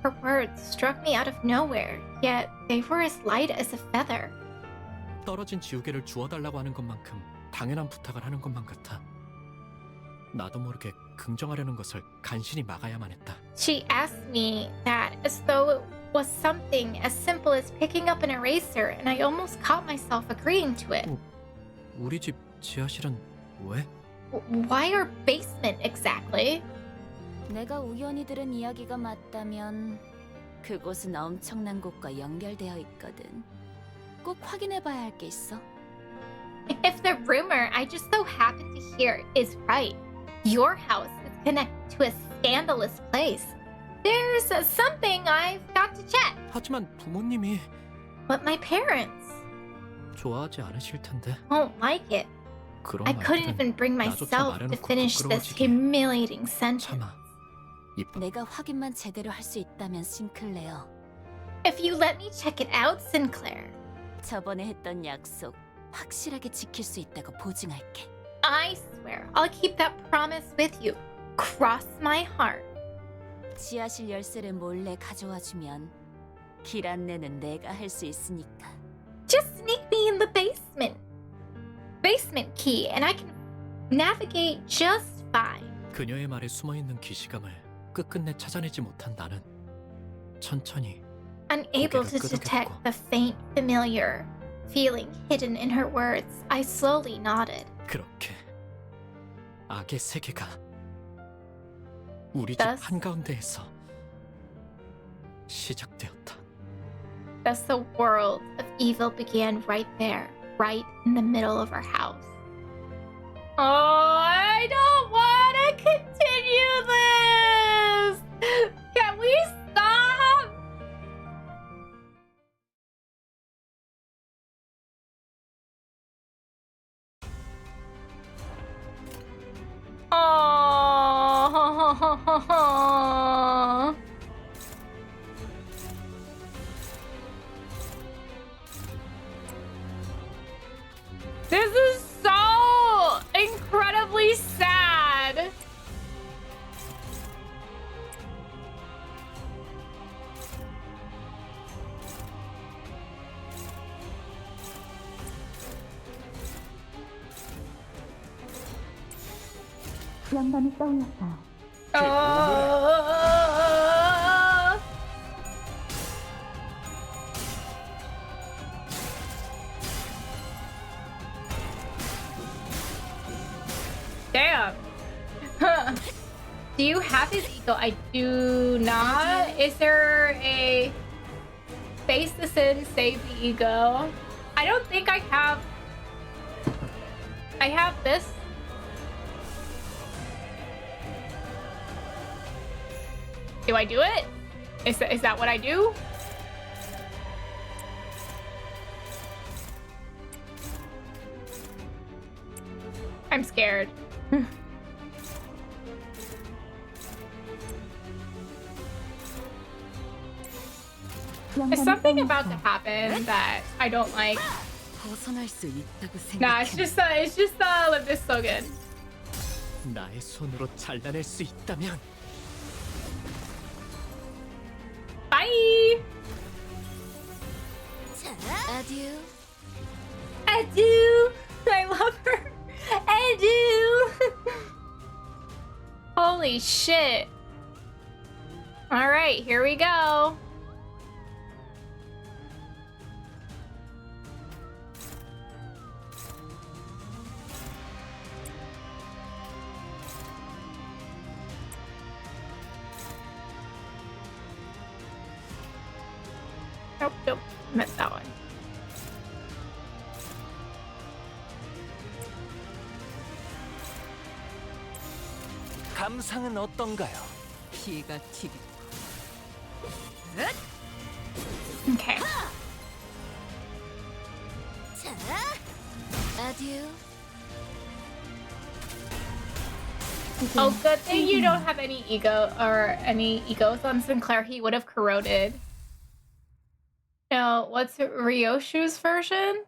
[SPEAKER 16] Her words struck me out of nowhere, yet they were as light as a feather.
[SPEAKER 6] 떨어진 지우개를 주워달라고 하는 것만큼 당연한 부탁을 하는 것만 같아. 나도 모르게 긍정하려는 것을 간신히 막아야만 했다.
[SPEAKER 16] She asked me that as though it was something as simple as picking up an eraser, and I almost caught myself agreeing to it.
[SPEAKER 6] 우리 집 지하실은 왜?
[SPEAKER 16] Why our basement exactly?
[SPEAKER 7] 내가 우연히 들은 이야기가 맞다면 그곳은 엄청난 곳과 연결되어 있거든. 꼭 확인해봐야 할 게 있어.
[SPEAKER 16] If the rumor I just so happened to hear is right, your house is connected to a scandalous place. There's something I've got to check.
[SPEAKER 6] 하지만 부모님이
[SPEAKER 16] But my parents
[SPEAKER 6] 좋아하지 않으실 텐데.
[SPEAKER 16] won't like it.
[SPEAKER 6] 그런
[SPEAKER 16] I couldn't
[SPEAKER 6] 말들은
[SPEAKER 16] even bring
[SPEAKER 6] 나조차
[SPEAKER 16] myself to
[SPEAKER 6] 말해놓고
[SPEAKER 16] finish this
[SPEAKER 6] 부끄러워지기에.
[SPEAKER 16] humiliating sentence.
[SPEAKER 6] 참아.
[SPEAKER 7] 내가 확인만 제대로 할 수 있다면 싱클레어.
[SPEAKER 16] If you let me check it out, Sinclair,
[SPEAKER 7] 저번에 했던 약속 확실하게 지킬 수 있다고 보증할게.
[SPEAKER 16] I swear I'll keep that promise with you. Cross my heart.
[SPEAKER 7] 지하실 열쇠를 몰래 가져와 주면 길 안내는 내가 할 수 있으니까.
[SPEAKER 16] Just sneak me in the basement. Basement key, and I can navigate just fine.
[SPEAKER 6] 그녀의 말에 숨어있는 기시감을 끝끝내 찾아내지 못한 나는 천천히
[SPEAKER 16] Unable to
[SPEAKER 6] 고개를
[SPEAKER 16] detect
[SPEAKER 6] 끄덕였고
[SPEAKER 16] the faint familiar feeling hidden in her words, I slowly nodded.
[SPEAKER 6] 그렇게 악의 세계가 우리 집
[SPEAKER 16] Thus-
[SPEAKER 6] 한가운데에서 시작되었다.
[SPEAKER 16] Thus, the world of evil began right there, right in the middle of our house. Oh, I don't want to continue this! Can we stop? Oh. This is so incredibly sad.
[SPEAKER 15] 양반이 떠올랐어요.
[SPEAKER 16] Damn. Do you have his ego? I do not. Is there a face the sin, save the ego? I don't think I have. I have this. Do I do it? Is that what I do? I'm scared. There's something about to happen that I don't like.
[SPEAKER 5] 벗어날 수 있다고
[SPEAKER 16] Nah,
[SPEAKER 5] 생각해.
[SPEAKER 16] it's just Olympus so good.
[SPEAKER 6] 나의 손으로 잘라낼 수 있다면
[SPEAKER 16] Bye.
[SPEAKER 7] Adieu.
[SPEAKER 16] Adieu. I love her. Adieu. Holy shit. All right, here we go. Nope, missed that one.
[SPEAKER 14] 감상은 어떤가요?
[SPEAKER 5] 피가 튀기.
[SPEAKER 16] Okay.
[SPEAKER 7] Adieu.
[SPEAKER 16] Oh, good thing you don't have any ego or any egos on Sinclair. He would have corroded. No, what's Ryoshu's version?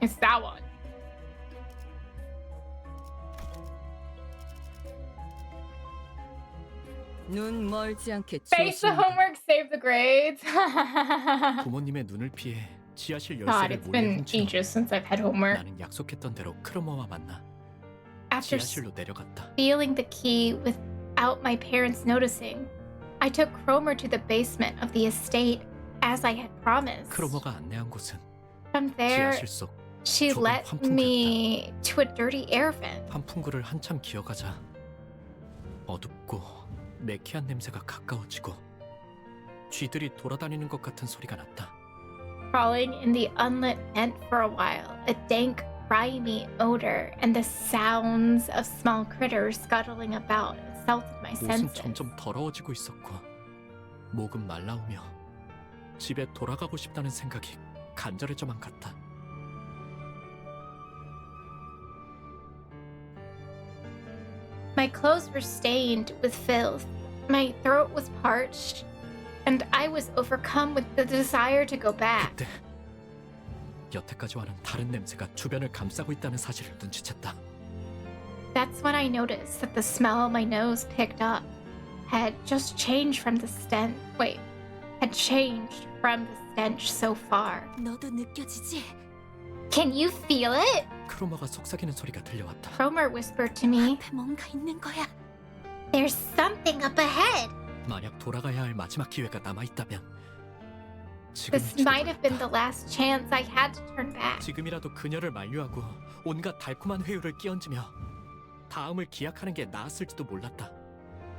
[SPEAKER 16] It's that one.
[SPEAKER 5] 눈 멀지 않게
[SPEAKER 16] Face the homework, save the grades.
[SPEAKER 6] 부모님의 눈을 피해 지하실
[SPEAKER 16] God,
[SPEAKER 6] 열쇠를
[SPEAKER 16] it's
[SPEAKER 6] 몰래
[SPEAKER 16] been
[SPEAKER 6] 훔친 후
[SPEAKER 16] ages since I've had homework.
[SPEAKER 6] 나는 약속했던 대로 크로머와 만나
[SPEAKER 16] After
[SPEAKER 6] 지하실로 내려갔다.
[SPEAKER 16] stealing the key without my parents noticing, I took Cromer to the basement of the estate as I had promised.
[SPEAKER 6] 크로머가 안내한 곳은
[SPEAKER 16] From there,
[SPEAKER 6] 지하실 속
[SPEAKER 16] she
[SPEAKER 6] 좁은
[SPEAKER 16] led
[SPEAKER 6] 환풍구였다.
[SPEAKER 16] me to a dirty air vent.
[SPEAKER 6] 환풍구를 한참 기어가자 어둡고 매캐한 냄새가 가까워지고 쥐들이 돌아다니는 것 같은 소리가 났다.
[SPEAKER 16] Crawling in the unlit vent for a while, a dank, grimy odor and the sounds of small critters scuttling about assaulted my
[SPEAKER 6] 옷은
[SPEAKER 16] senses.
[SPEAKER 6] 점점 더러워지고 있었고 목은 말라오며 집에 돌아가고 싶다는 생각이 간절해져만 갔다.
[SPEAKER 16] My clothes were stained with filth, my throat was parched, and I was overcome with the desire to go back.
[SPEAKER 6] 그때 여태까지와는 다른 냄새가 주변을 감싸고 있다는 사실을 눈치챘다.
[SPEAKER 16] That's when I noticed that the smell my nose picked up had just changed from the stench. Wait, had changed from the stench so far.
[SPEAKER 7] 너도 느껴지지?
[SPEAKER 16] Can you feel it?
[SPEAKER 6] 크로머가 속삭이는 소리가 들려왔다.
[SPEAKER 16] Cromer whispered to me.
[SPEAKER 11] 뭔가 있는 거야.
[SPEAKER 16] There's something up ahead.
[SPEAKER 6] 만약 돌아가야 할 마지막 기회가 남아있다면
[SPEAKER 16] This might have been the last chance I had to turn back.
[SPEAKER 6] 지금이라도 그녀를 만류하고 온갖 달콤한 회유를 끼얹으며 다음을 기약하는 게 나았을지도 몰랐다.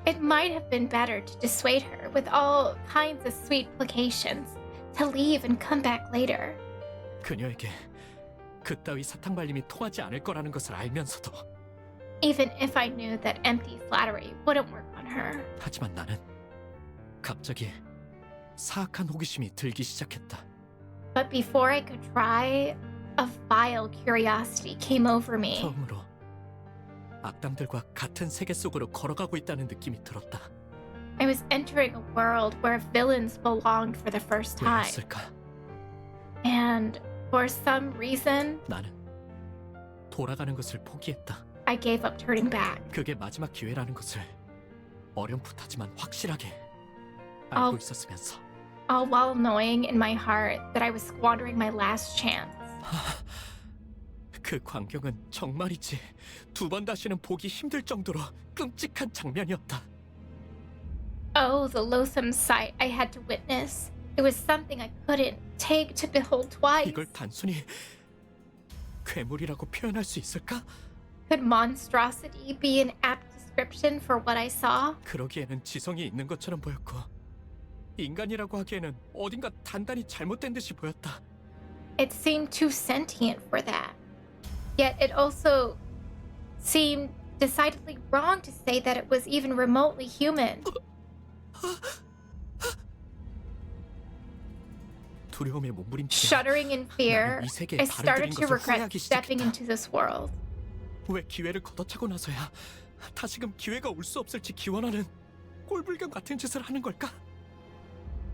[SPEAKER 16] It might have been better to dissuade her with all kinds of sweet placations, to leave and come back later.
[SPEAKER 6] 그녀에게 그따위 사탕 발림이 통하지 않을 거라는 것을 알면서도
[SPEAKER 16] Even if I knew that empty flattery wouldn't work on her.
[SPEAKER 6] 하지만 나는 갑자기 사악한 호기심이 들기 시작했다.
[SPEAKER 16] But before I could try, a vile curiosity came over me.
[SPEAKER 6] 처음으로 악당들과 같은 세계 속으로 걸어가고 있다는 느낌이 들었다.
[SPEAKER 16] I was entering a world where villains belonged for the first time.
[SPEAKER 6] 왜였을까?
[SPEAKER 16] And for some reason,
[SPEAKER 6] 나는 돌아가는 것을 포기했다.
[SPEAKER 16] I gave up turning back.
[SPEAKER 6] 그게 마지막 기회라는 것을 어렴풋하지만 확실하게 알고 있었으면서
[SPEAKER 16] All while knowing in my heart that I was squandering my last chance.
[SPEAKER 6] 그 광경은 정말이지 두 번 다시는 보기 힘들 정도로 끔찍한 장면이었다.
[SPEAKER 16] Oh, the loathsome sight I had to witness. It was something I couldn't take to behold twice.
[SPEAKER 6] 이걸 단순히 괴물이라고 표현할 수 있을까?
[SPEAKER 16] Could monstrosity be an apt description for what I saw?
[SPEAKER 6] 그러기에는 지성이 있는 것처럼 보였고 인간이라고 하기에는 어딘가 단단히 잘못된 듯이 보였다.
[SPEAKER 16] It seemed too sentient for that. Yet it also seemed decidedly wrong to say that it was even remotely human.
[SPEAKER 6] 두려움에 몸부림치며
[SPEAKER 16] Shuddering in fear,
[SPEAKER 6] 나는 이 세계에
[SPEAKER 16] I
[SPEAKER 6] 발을
[SPEAKER 16] started
[SPEAKER 6] 들인
[SPEAKER 16] to
[SPEAKER 6] 것을
[SPEAKER 16] regret
[SPEAKER 6] 후회하기
[SPEAKER 16] stepping
[SPEAKER 6] 시작했다.
[SPEAKER 16] into this world.
[SPEAKER 6] 왜 기회를 걷어차고 나서야 다시금 기회가 올 수 없을지 기원하는 꼴불견 같은 짓을 하는 걸까?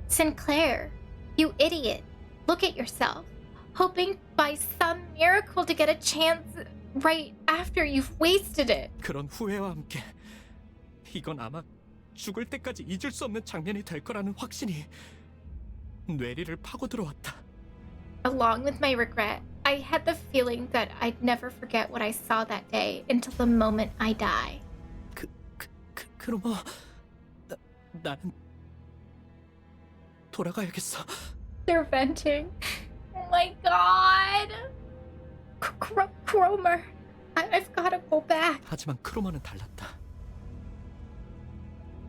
[SPEAKER 16] Sinclair, you idiot. Look at yourself, hoping by some miracle to get a chance right after you've wasted it.
[SPEAKER 6] 그런 후회와 함께 이건 아마 죽을 때까지 잊을 수 없는 장면이 될 거라는 확신이 뇌리를 파고들어왔다.
[SPEAKER 16] Along with my regret, I had the feeling that I'd never forget what I saw that day until the moment I die.
[SPEAKER 6] 그럼 나는 돌아가야겠어.
[SPEAKER 16] They're venting. Oh my god. Cromer, I've got to go back.
[SPEAKER 6] 하지만 크로머는 달랐다.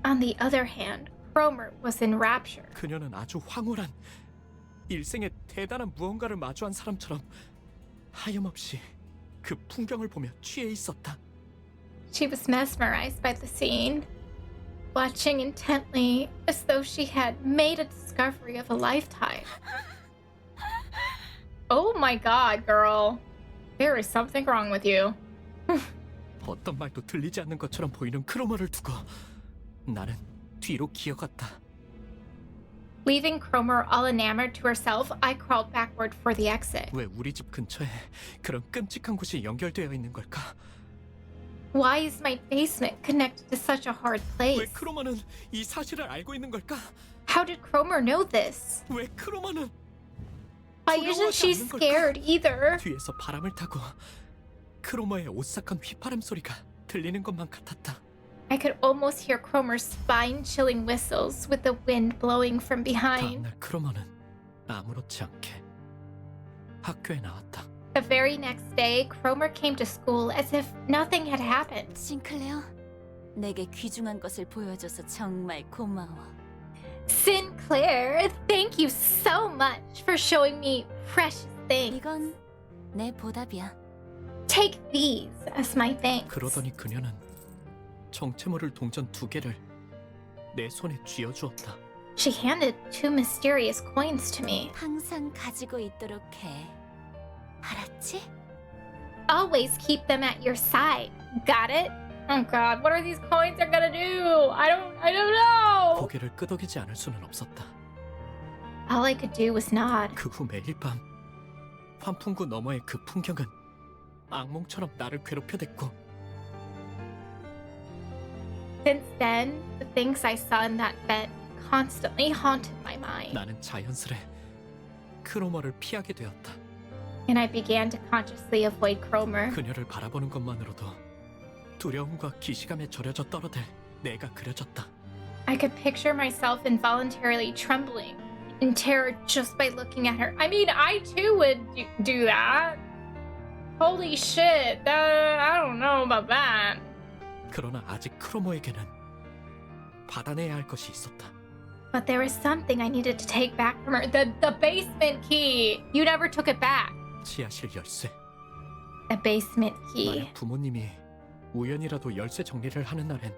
[SPEAKER 16] On the other hand, Cromer was in rapture.
[SPEAKER 6] 그녀는 아주 황홀한 일생에 대단한 무언가를 마주한 사람처럼 하염없이 그 풍경을 보며 취해 있었다.
[SPEAKER 16] She was mesmerized by the scene, watching intently as though she had made a discovery of a lifetime. Oh my god, girl. There is something wrong with you.
[SPEAKER 6] 어떤 말도 들리지 않는 것처럼 보이는 크로머를 두고 나는 뒤로 기어갔다.
[SPEAKER 16] Leaving Cromer all enamored to herself, I crawled backward for the exit.
[SPEAKER 6] 왜 우리 집 근처에 그런 끔찍한 곳이 연결되어 있는 걸까?
[SPEAKER 16] Why is my basement connected to such a hard
[SPEAKER 6] 왜
[SPEAKER 16] place?
[SPEAKER 6] 크로머는 이 사실을 알고 있는 걸까?
[SPEAKER 16] How did Cromer know this?
[SPEAKER 6] 왜 크로머는
[SPEAKER 16] Why isn't she scared either?
[SPEAKER 6] 뒤에서 바람을 타고 크로머의 오싹한 휘파람 소리가 들리는 것만 같았다.
[SPEAKER 16] I could almost hear Cromer's spine-chilling whistles with the wind blowing from behind.
[SPEAKER 6] 다음날 크로머는 아무렇지 않게 학교에 나왔다.
[SPEAKER 16] The very next day, Cromer came to school as if nothing had happened.
[SPEAKER 7] 싱클레어, 내게 귀중한 것을 보여줘서 정말 고마워.
[SPEAKER 16] Sinclair, thank you so much for showing me precious things.
[SPEAKER 7] 이건 내 보답이야.
[SPEAKER 16] Take these as my thanks.
[SPEAKER 6] 그러더니 그녀는 정체 모를 동전 2개를 내 손에 쥐어주었다.
[SPEAKER 16] She handed 2 mysterious coins to me.
[SPEAKER 7] 항상 가지고 있도록 해. 알았지?
[SPEAKER 16] Always keep them at your side. Got it? Oh god, what are these coins are gonna do? I don't know.
[SPEAKER 6] 고개를 끄덕이지 않을 수는 없었다.
[SPEAKER 16] All I could do was nod.
[SPEAKER 6] 그 후 매일 밤 환풍구 너머의 그 풍경은 악몽처럼 나를 괴롭혀댔고
[SPEAKER 16] Since then, the things I saw in that bed constantly haunted my mind.
[SPEAKER 6] 나는 자연스레 크로머를 피하게 되었다.
[SPEAKER 16] and I began to consciously avoid Cromer.
[SPEAKER 6] 그녀를 바라보는 것만으로도 두려움과 기시감에 절여져 떨어들 내가 그려졌다.
[SPEAKER 16] I could picture myself involuntarily trembling in terror just by looking at her. I mean, I too would do that. Holy shit, I don't know about that.
[SPEAKER 6] 그러나 아직 크로모에게는 받아내야 할 것이 있었다.
[SPEAKER 16] But there was something I needed to take back from her. The basement key. You never took it back.
[SPEAKER 6] 지하실 열쇠.
[SPEAKER 16] The basement key.
[SPEAKER 6] 만약 부모님이 우연이라도 열쇠 정리를 하는 날엔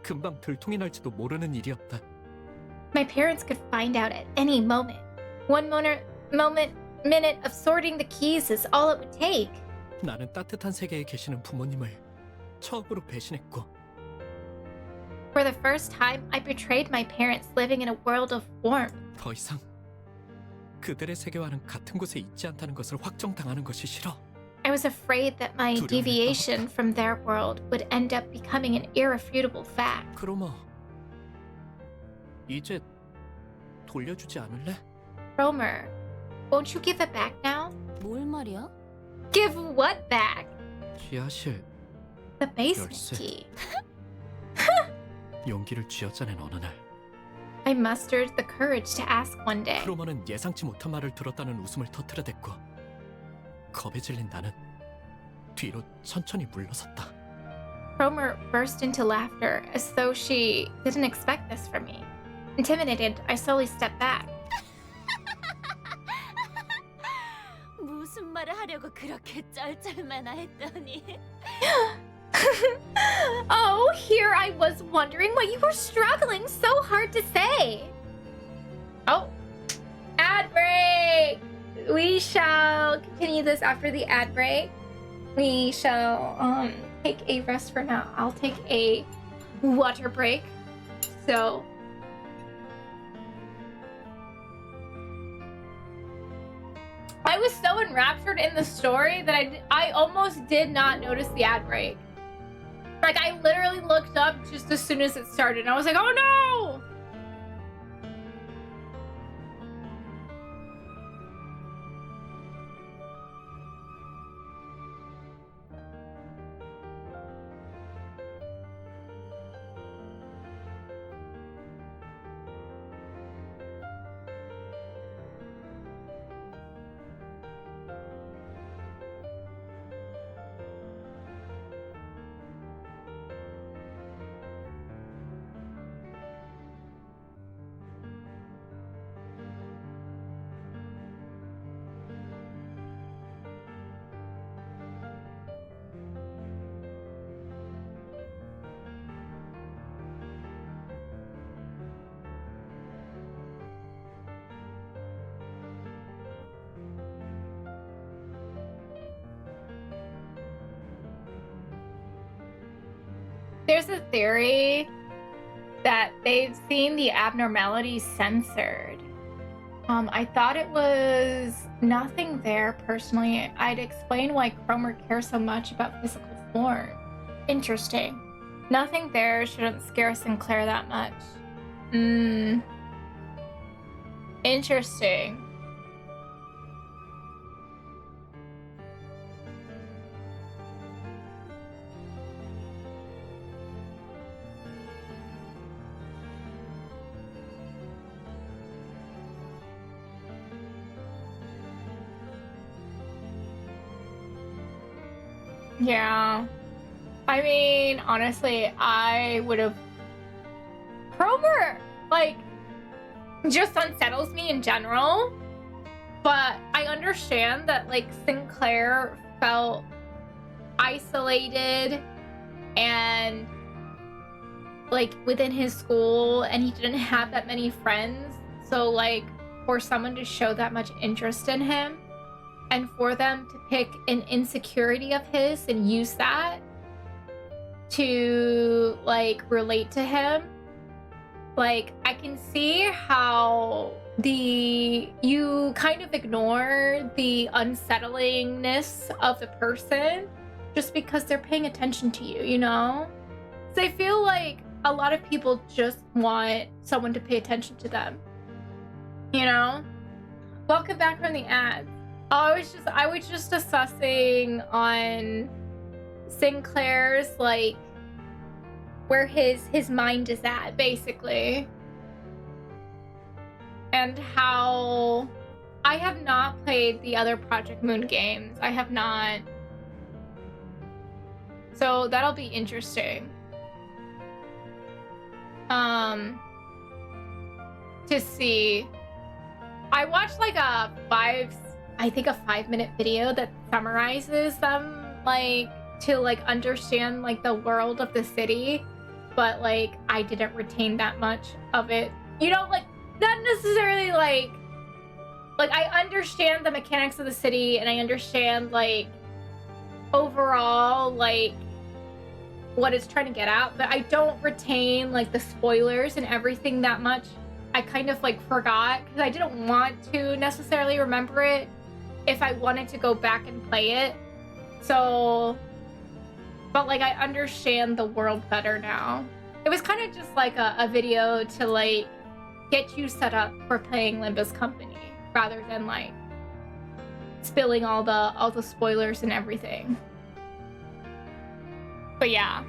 [SPEAKER 6] 금방 들통이 날지도 모르는 일이었다.
[SPEAKER 16] My parents could find out at any moment. One minute of sorting the keys is all it would take.
[SPEAKER 6] 나는 따뜻한 세계에 계시는 부모님을 처음으로 배신했고
[SPEAKER 16] For the first time, I betrayed my parents living in a world of warmth.
[SPEAKER 6] 더 이상 그들의 세계와는 같은 곳에 있지 않다는 것을 확정당하는 것이 싫어.
[SPEAKER 16] I was afraid that my deviation from their world would end up becoming an irrefutable fact.
[SPEAKER 6] 크로머, 이제 돌려주지 않을래?
[SPEAKER 16] Cromer, won't you give it back now?
[SPEAKER 7] 뭘 말이야?
[SPEAKER 16] Give what back?
[SPEAKER 6] 지하실
[SPEAKER 16] The basement
[SPEAKER 6] 열쇠.
[SPEAKER 16] key.
[SPEAKER 6] 용기를 쥐어짜낸 어느 날
[SPEAKER 16] I mustered the courage to ask one day.
[SPEAKER 6] 크로머는 예상치 못한 말을 들었다는 웃음을 터뜨려댔고 겁에 질린 나는 뒤로 천천히 물러섰다.
[SPEAKER 16] Cromer burst into laughter as though she didn't expect this from me. Intimidated, I slowly stepped back.
[SPEAKER 7] 무슨 말을 하려고 그렇게 쩔쩔매나 했더니
[SPEAKER 16] Oh, here I was wondering what you were struggling so hard to say. Oh, ad break. We shall continue this after the ad break. We shall take a rest for now. I'll take a water break. So I was so enraptured in the story that I almost did not notice the ad break. Like, I literally looked up just as soon as it started, and I was like, oh no! There's a theory that they've seen the abnormalities censored. I thought it was nothing there personally. I'd explain why Cromer cares so much about physical form. Interesting. Nothing there shouldn't scare Sinclair that much. Interesting. Yeah. I mean, honestly, I would have... Cromer, like, just unsettles me in general. But I understand that, like, Sinclair felt isolated and, like, within his school, and he didn't have that many friends. So, like, for someone to show that much interest in him, and for them to pick an insecurity of his and use that to, like, relate to him, like, I can see how you kind of ignore the unsettlingness of the person just because they're paying attention to you, you know? So I feel like a lot of people just want someone to pay attention to them, you know? Welcome back from the ads. I was just assessing on Sinclair's like where his mind is at, basically. And how I have not played the other Project Moon games. I have not. So that'll be interesting. To see. I watched like a 5-minute video that summarizes them, like, to like understand like the world of the city, but like I didn't retain that much of it. You know, like not necessarily like I understand the mechanics of the city and I understand like overall like what it's trying to get at, but I don't retain like the spoilers and everything that much. I kind of like forgot because I didn't want to necessarily remember it if I wanted to go back and play it. So, but like I understand the world better now. It was kind of just like a video to like get you set up for playing Limbus Company rather than like spilling all the spoilers and everything. But yeah.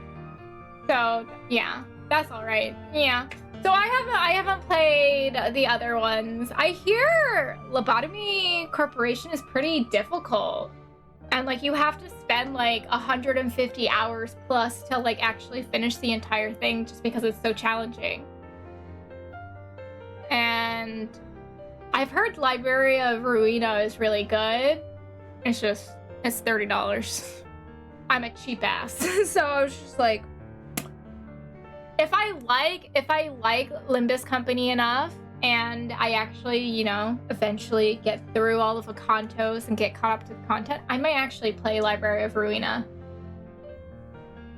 [SPEAKER 16] So, yeah. That's all right. Yeah. So I haven't played the other ones. I hear Lobotomy Corporation is pretty difficult. And like you have to spend like 150 hours plus to like actually finish the entire thing just because it's so challenging. And I've heard Library of Ruina is really good. It's $30. I'm a cheap ass. So I was just like, if I like Limbus Company enough and I actually, you know, eventually get through all of the cantos and get caught up to the content, I might actually play Library of Ruina.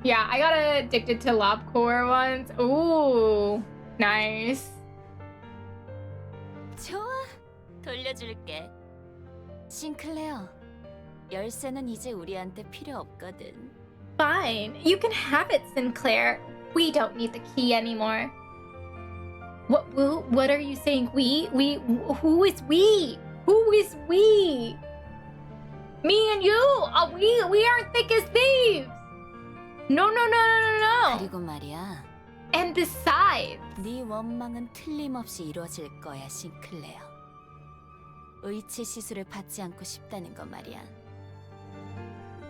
[SPEAKER 16] Yeah, I got addicted to Lobcore once. Ooh, nice.
[SPEAKER 7] 좋아, 돌려줄게. 싱클레어, 열쇠는 이제 우리한테 필요 없거든.
[SPEAKER 16] Fine, you can have it, Sinclair. We don't need the key anymore. What are you saying? We? Who is we? Who is we? Me and you? We aren't thick as thieves. No.
[SPEAKER 7] 그리고 말이야.
[SPEAKER 16] And besides,
[SPEAKER 7] 네 원망은 틀림없이 이루어질 거야, 싱클레어. 의치 시술을 받지 않고 싶다는 거 말이야.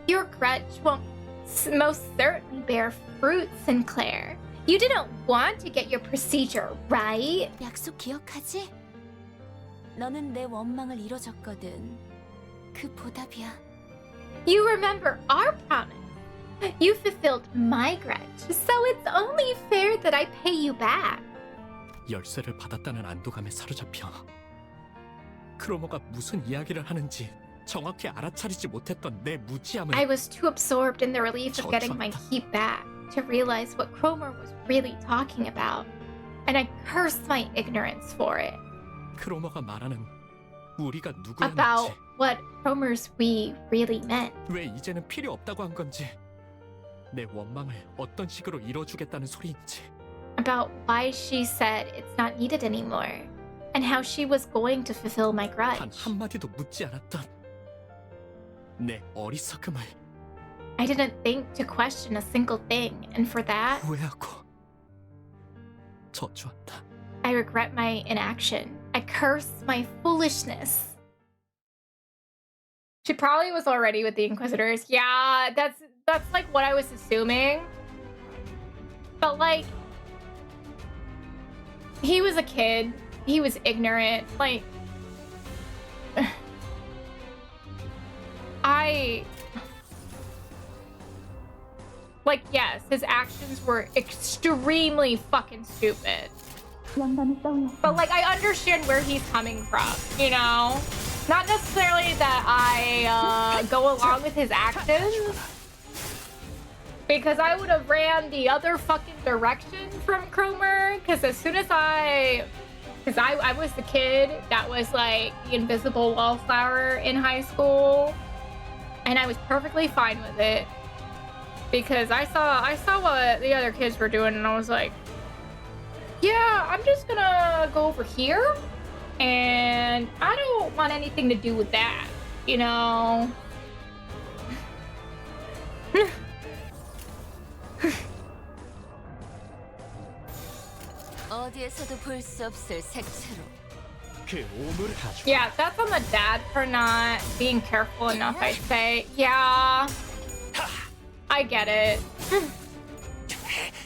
[SPEAKER 16] Your grudge won't most certainly bear fruit, Sinclair. You didn't want to get your procedure, right?
[SPEAKER 7] 약속 기억하지? 너는 내 원망을 이뤄줬거든. 그 보답이야.
[SPEAKER 16] You remember our promise. You fulfilled my grudge, so it's only fair that I pay you back.
[SPEAKER 6] 열쇠를 받았다는 안도감에 사로잡혀 크로모가 무슨 이야기를 하는지 정확히 알아차리지 못했던 내 무지함을
[SPEAKER 16] I was too absorbed in the relief of getting my keep back to realize what Cromer was really talking about, and I cursed my ignorance for it.
[SPEAKER 6] 크로모가 말하는 우리가 누구였는지
[SPEAKER 16] About what Cromer's we really meant.
[SPEAKER 6] 왜 이제는 필요 없다고 한 건지 내 원망을 어떤 식으로 이뤄주겠다는 소리인지
[SPEAKER 16] About why she said it's not needed anymore, and how she was going to fulfill my grudge.
[SPEAKER 6] 단 한마디도 묻지 않았던 내 어리석음을
[SPEAKER 16] I didn't think to question a single thing, and for that,
[SPEAKER 6] 후회하고 저주한다.
[SPEAKER 16] I regret my inaction. I curse my foolishness. She probably was already with the Inquisitors. Yeah, that's like what I was assuming. But like, he was a kid. He was ignorant. Like, yes, his actions were extremely fucking stupid. But like, I understand where he's coming from, you know? Not necessarily that I go along with his actions, because I would have ran the other fucking direction from Cromer, because as soon as I was the kid that was like the invisible wallflower in high school, and I was perfectly fine with it, because I saw what the other kids were doing, and I was like, yeah, I'm just gonna go over here, and I don't want anything to do with that. you know.
[SPEAKER 7] 어디에서도 볼 수 없을 색채로.
[SPEAKER 16] Yeah, that's on the dad for not being careful enough, I'd say. Yeah. I get it.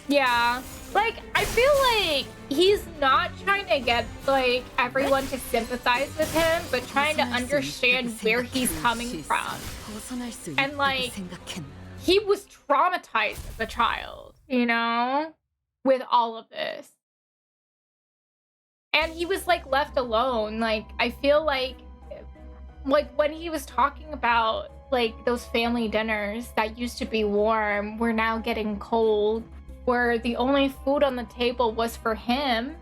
[SPEAKER 16] Yeah. Like, I feel like he's not trying to get, like, everyone to sympathize with him, but trying to understand where he's coming from. And, like, he was traumatized as a child, you know? With all of this. And he was, like, left alone. Like, I feel like when he was talking about, like, those family dinners that used to be warm were now getting cold, where the only food on the table was for him.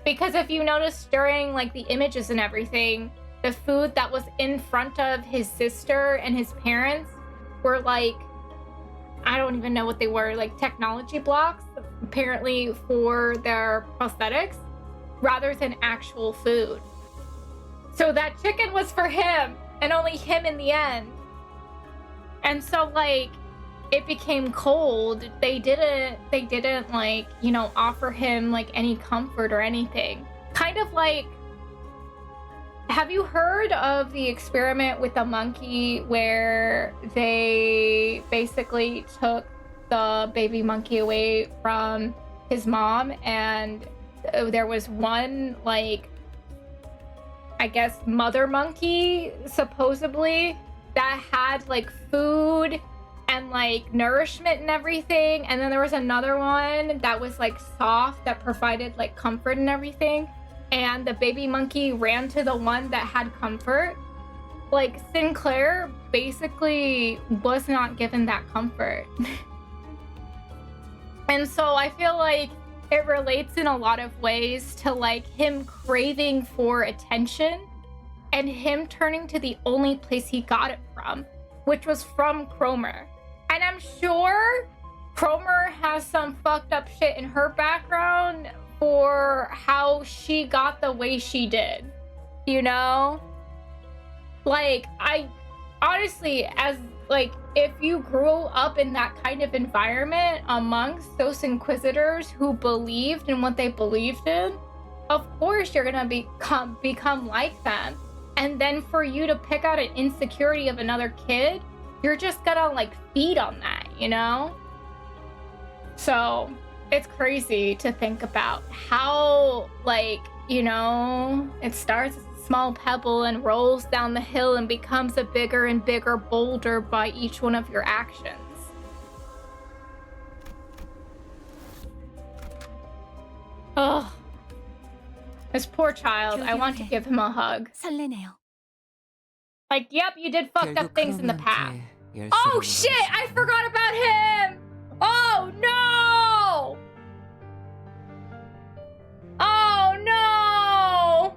[SPEAKER 16] Because if you notice during, like, the images and everything, the food that was in front of his sister and his parents were, like, I don't even know what they were, like, technology blocks, apparently for their prosthetics, rather than actual food. So that chicken was for him, and only him in the end. And so, like, it became cold. They didn't like, you know, offer him, like, any comfort or anything. Kind of like, have you heard of the experiment with the monkey where they basically took the baby monkey away from his mom, and there was one, like, I guess mother monkey, supposedly, that had, like, food and, like, nourishment and everything, and then there was another one that was, like, soft, that provided, like, comfort and everything, and the baby monkey ran to the one that had comfort. Like, Sinclair basically was not given that comfort. And so I feel like it relates in a lot of ways to, like, him craving for attention and him turning to the only place he got it from, which was from Cromer. And I'm sure Cromer has some fucked up shit in her background for how she got the way she did, you know? Like, I honestly, as, like, if you grew up in that kind of environment amongst those inquisitors who believed in what they believed in, of course you're gonna become like them. And then for you to pick out an insecurity of another kid, you're just gonna, like, feed on that, you know? So it's crazy to think about how, like, you know, it starts as a small pebble and rolls down the hill and becomes a bigger and bigger boulder by each one of your actions. Ugh. This poor child, I want to give him a hug.
[SPEAKER 11] 설레네요.
[SPEAKER 16] Like, yep, you did fucked up things in the past. Oh shit, I forgot about him! Oh no! Oh no!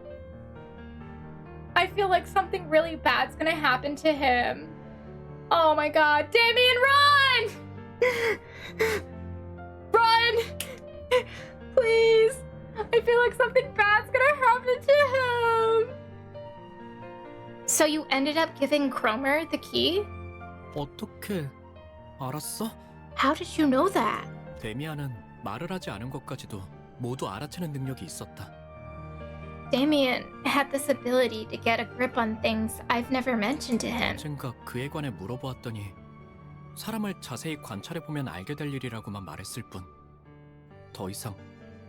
[SPEAKER 16] I feel like something really bad's gonna happen to him. Oh my god, Damien, run! Run! Please! I feel like something bad's gonna happen to him! So you ended up giving Cromer the key?
[SPEAKER 6] 어떻게 알았어?
[SPEAKER 16] How did you know that?
[SPEAKER 6] 데미안은 말을 하지 않은 것까지도 모두 알아채는 능력이 있었다.
[SPEAKER 16] Damien had this ability to get a grip on things I've never mentioned to him.
[SPEAKER 6] 언젠가 그에 관해 물어보았더니 사람을 자세히 관찰해보면 알게 될 일이라고만 말했을 뿐. 더 이상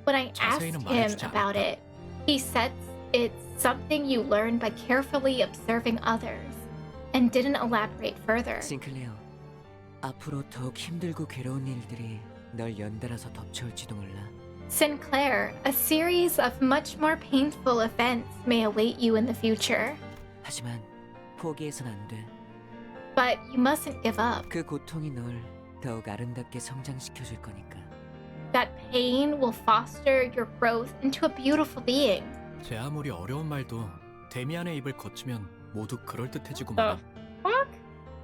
[SPEAKER 16] When I asked
[SPEAKER 6] 자세히는
[SPEAKER 16] him
[SPEAKER 6] 말해주지
[SPEAKER 16] about
[SPEAKER 6] 않았다.
[SPEAKER 16] it, he said it's something you learn by carefully observing others, and didn't elaborate further.
[SPEAKER 18] 싱클레어, 앞으로 더욱 힘들고 괴로운 일들이 널 연달아서 덮쳐올지도 몰라.
[SPEAKER 16] Sinclair, a series of much more painful events may await you in the future.
[SPEAKER 18] 하지만 포기해선 안 돼.
[SPEAKER 16] But you mustn't give up.
[SPEAKER 18] 그 고통이 널 더욱 아름답게 성장시켜줄 거니까.
[SPEAKER 16] That pain will foster your growth into a beautiful being.
[SPEAKER 6] 제 아무리 어려운 말도 데미안의 입을 거치면 모두 그럴듯해지고 말아.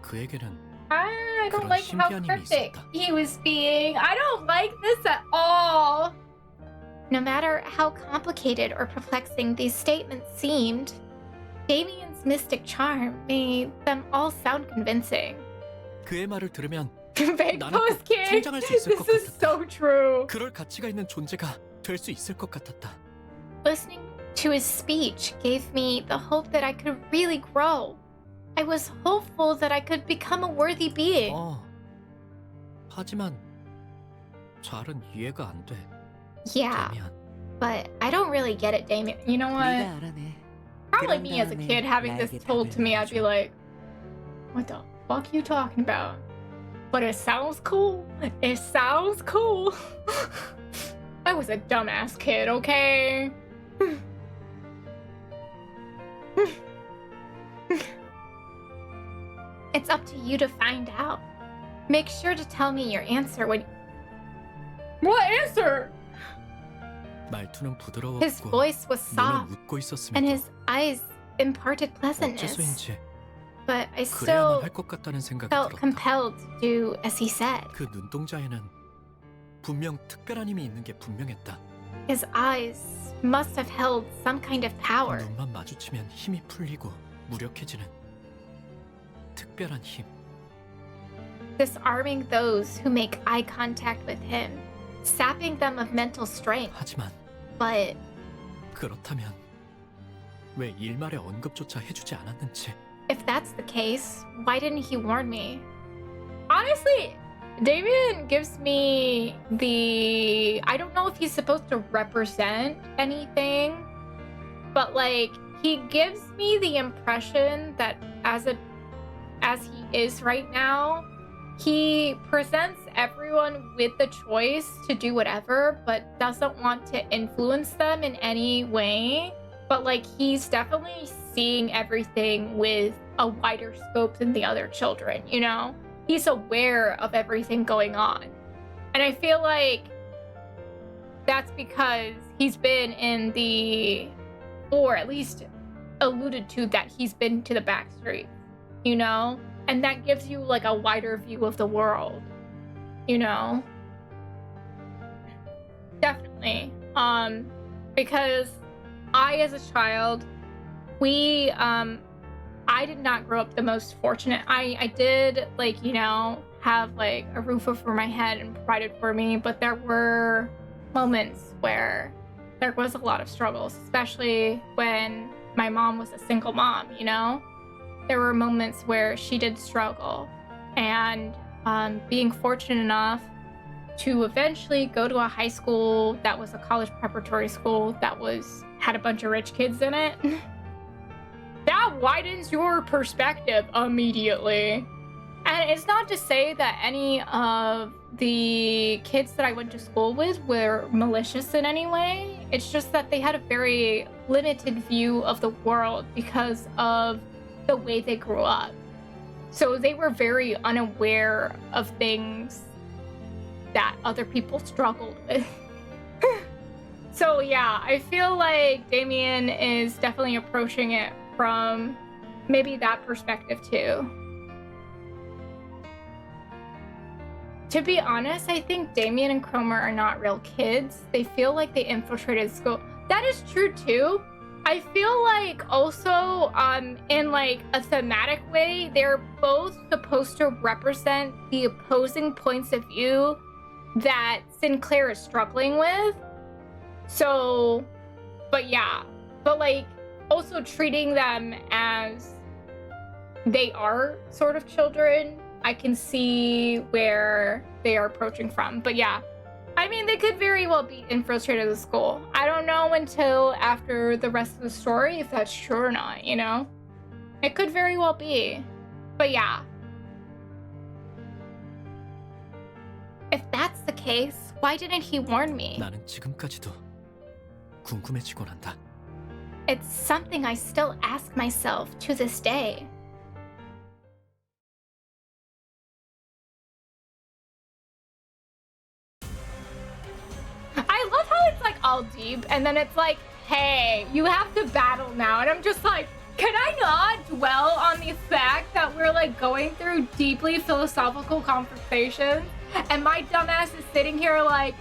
[SPEAKER 6] 그에게는
[SPEAKER 16] I don't
[SPEAKER 6] 그런
[SPEAKER 16] like how
[SPEAKER 6] 신비한 힘이
[SPEAKER 16] cryptic
[SPEAKER 6] 있었다.
[SPEAKER 16] he was being. I don't like this at all. No matter how complicated or perplexing these statements seemed, Damien's mystic charm made them all sound convincing.
[SPEAKER 6] 그의 말을 들으면
[SPEAKER 16] Big
[SPEAKER 6] 나는 꼭
[SPEAKER 16] post kid.
[SPEAKER 6] 성장할 수 있을 것
[SPEAKER 16] This is
[SPEAKER 6] 같았다.
[SPEAKER 16] so true.
[SPEAKER 6] 그럴 가치가 있는 존재가 될 수 있을 것 같았다.
[SPEAKER 16] Listening to his speech gave me the hope that I could really grow. I was hopeful that I could become a worthy being.
[SPEAKER 6] 하지만 잘은 이해가 안 돼.
[SPEAKER 16] Yeah, but I don't really get it, Damien. You know what?
[SPEAKER 18] 네가 알아내.
[SPEAKER 16] Probably me as a kid having this told to me, I'd be like, what the fuck you talking about? But it sounds cool. It sounds cool. I was a dumbass kid, okay? It's up to you to find out. Make sure to tell me your answer when... What answer?
[SPEAKER 6] 말투는
[SPEAKER 16] His
[SPEAKER 6] 부드러웠고
[SPEAKER 16] voice was
[SPEAKER 6] 눈은
[SPEAKER 16] soft,
[SPEAKER 6] 웃고 있었음에도
[SPEAKER 16] and his eyes imparted pleasantness.
[SPEAKER 6] 어째서인지
[SPEAKER 16] But I
[SPEAKER 6] 그래야만
[SPEAKER 16] still
[SPEAKER 6] 할 것 같다는 생각이
[SPEAKER 16] felt
[SPEAKER 6] 들었다.
[SPEAKER 16] compelled to do as he said.
[SPEAKER 6] 그 눈동자에는 분명 특별한 힘이 있는 게 분명했다.
[SPEAKER 16] His eyes must have held some kind of power.
[SPEAKER 6] 눈만 마주치면 힘이 풀리고 무력해지는 특별한 힘.
[SPEAKER 16] Disarming those who make eye contact with him, sapping them of mental strength.
[SPEAKER 6] 하지만
[SPEAKER 16] But
[SPEAKER 6] 그렇다면 왜 일말의 언급조차 해주지 않았는지.
[SPEAKER 16] if that's the case, why didn't he warn me? Honestly, Damien gives me the... I don't know if he's supposed to represent anything, but like, he gives me the impression that as he is right now, he presents everyone with the choice to do whatever, but doesn't want to influence them in any way. But like, he's definitely seeing everything with a wider scope than the other children, you know? He's aware of everything going on. And I feel like that's because he's been in the... or at least alluded to that he's been to the backstreet, you know? And that gives you like a wider view of the world, you know? Definitely. Because I, as a child, I did not grow up the most fortunate. I did, like, you know, have like a roof over my head and provided for me, but there were moments where there was a lot of struggles, especially when my mom was a single mom, you know? There were moments where she did struggle, and being fortunate enough to eventually go to a high school that was a college preparatory school that had a bunch of rich kids in it, that widens your perspective immediately. And it's not to say that any of the kids that I went to school with were malicious in any way. It's just that they had a very limited view of the world because of the way they grew up. So they were very unaware of things that other people struggled with. So yeah, I feel like Damien is definitely approaching it from maybe that perspective too. To be honest, I think Damien and Cromer are not real kids. They feel like they infiltrated school. That is true too. I feel like also in like a thematic way, they're both supposed to represent the opposing points of view that Sinclair is struggling with. So, but yeah, but like also treating them as they are sort of children, I can see where they are approaching from. But yeah, I mean, they could very well be infiltrated the school. I don't know until after the rest of the story if that's true or not, you know? It could very well be. But yeah. If that's the case, why didn't he warn me?
[SPEAKER 6] 나는 지금까지도 궁금해지곤 한다.
[SPEAKER 16] It's something I still ask myself to this day. I love how it's like all deep and then it's like, hey, you have to battle now. And I'm just like, can I not dwell on the fact that we're like going through deeply philosophical conversations and my dumbass is sitting here like,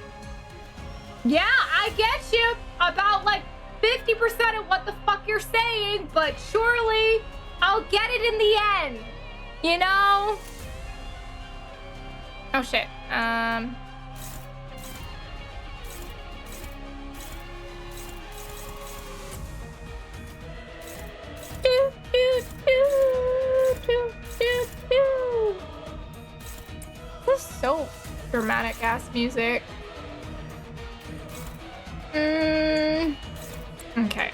[SPEAKER 16] yeah, I get you about like 50% of what the fuck you're saying, but surely I'll get it in the end. You know? Oh shit. Do, do, do, do, do, do. This is so dramatic ass music. Okay.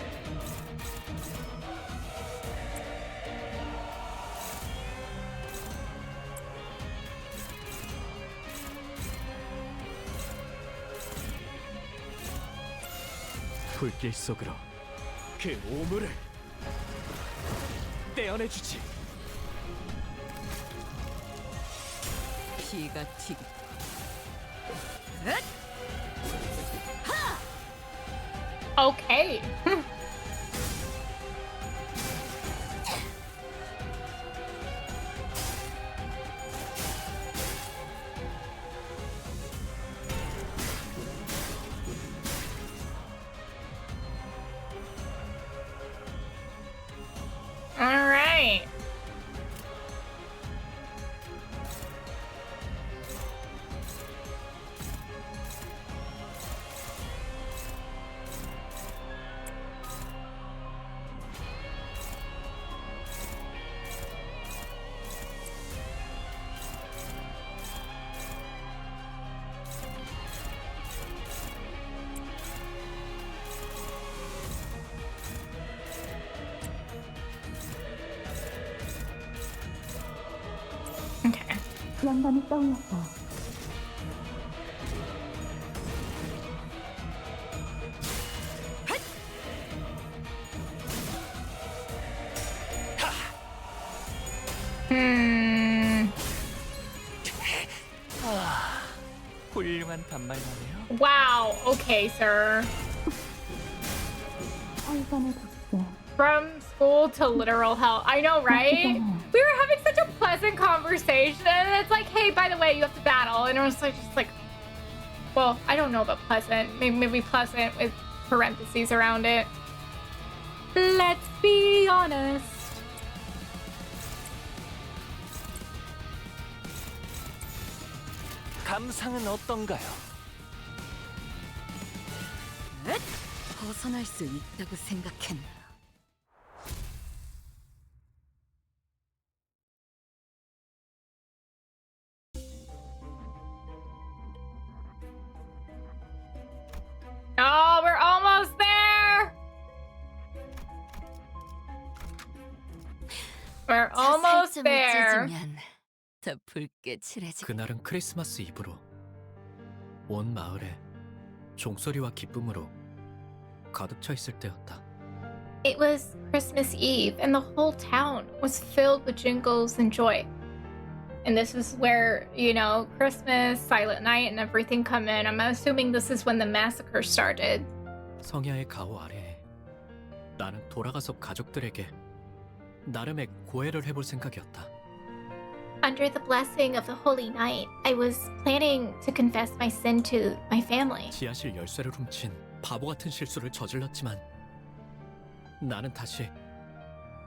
[SPEAKER 6] 불길 속으로 그 오물을 떼어내주지.
[SPEAKER 5] 피가 튀기.
[SPEAKER 16] Okay. All right. Okay.
[SPEAKER 15] 영감이 떠올랐어요.
[SPEAKER 14] 훌륭한 반말이네요.
[SPEAKER 16] Wow. Okay, sir.
[SPEAKER 15] 사이간의 독재.
[SPEAKER 16] From school to literal hell. I know, right? We were having such a pleasant conversation. And it's like, hey, by the way, you have to battle. And it was like, just like, well, I don't know about pleasant. Maybe pleasant with parentheses around it. Let's be honest.
[SPEAKER 14] 감상은 어떤가요?
[SPEAKER 5] 벗어날 수 있다고 생각했나?
[SPEAKER 16] Oh, we're almost there. We're almost there.
[SPEAKER 5] 더 붉게 칠해지.
[SPEAKER 6] 그날은 크리스마스 이브로 온 마을에 종소리와 기쁨으로 가득 차 있을 때였다.
[SPEAKER 16] It was Christmas Eve, and the whole town was filled with jingles and joy. And this is where, you know, Christmas, Silent Night, and everything come in. I'm assuming this is when the massacre started.
[SPEAKER 6] 성야의 가호 아래에 나는 돌아가서 가족들에게 나름의 고해를 해볼 생각이었다.
[SPEAKER 16] Under the blessing of the Holy Night, I was planning to confess my sin to my family.
[SPEAKER 6] 지하실 열쇠를 훔친 바보 같은 실수를 저질렀지만 나는 다시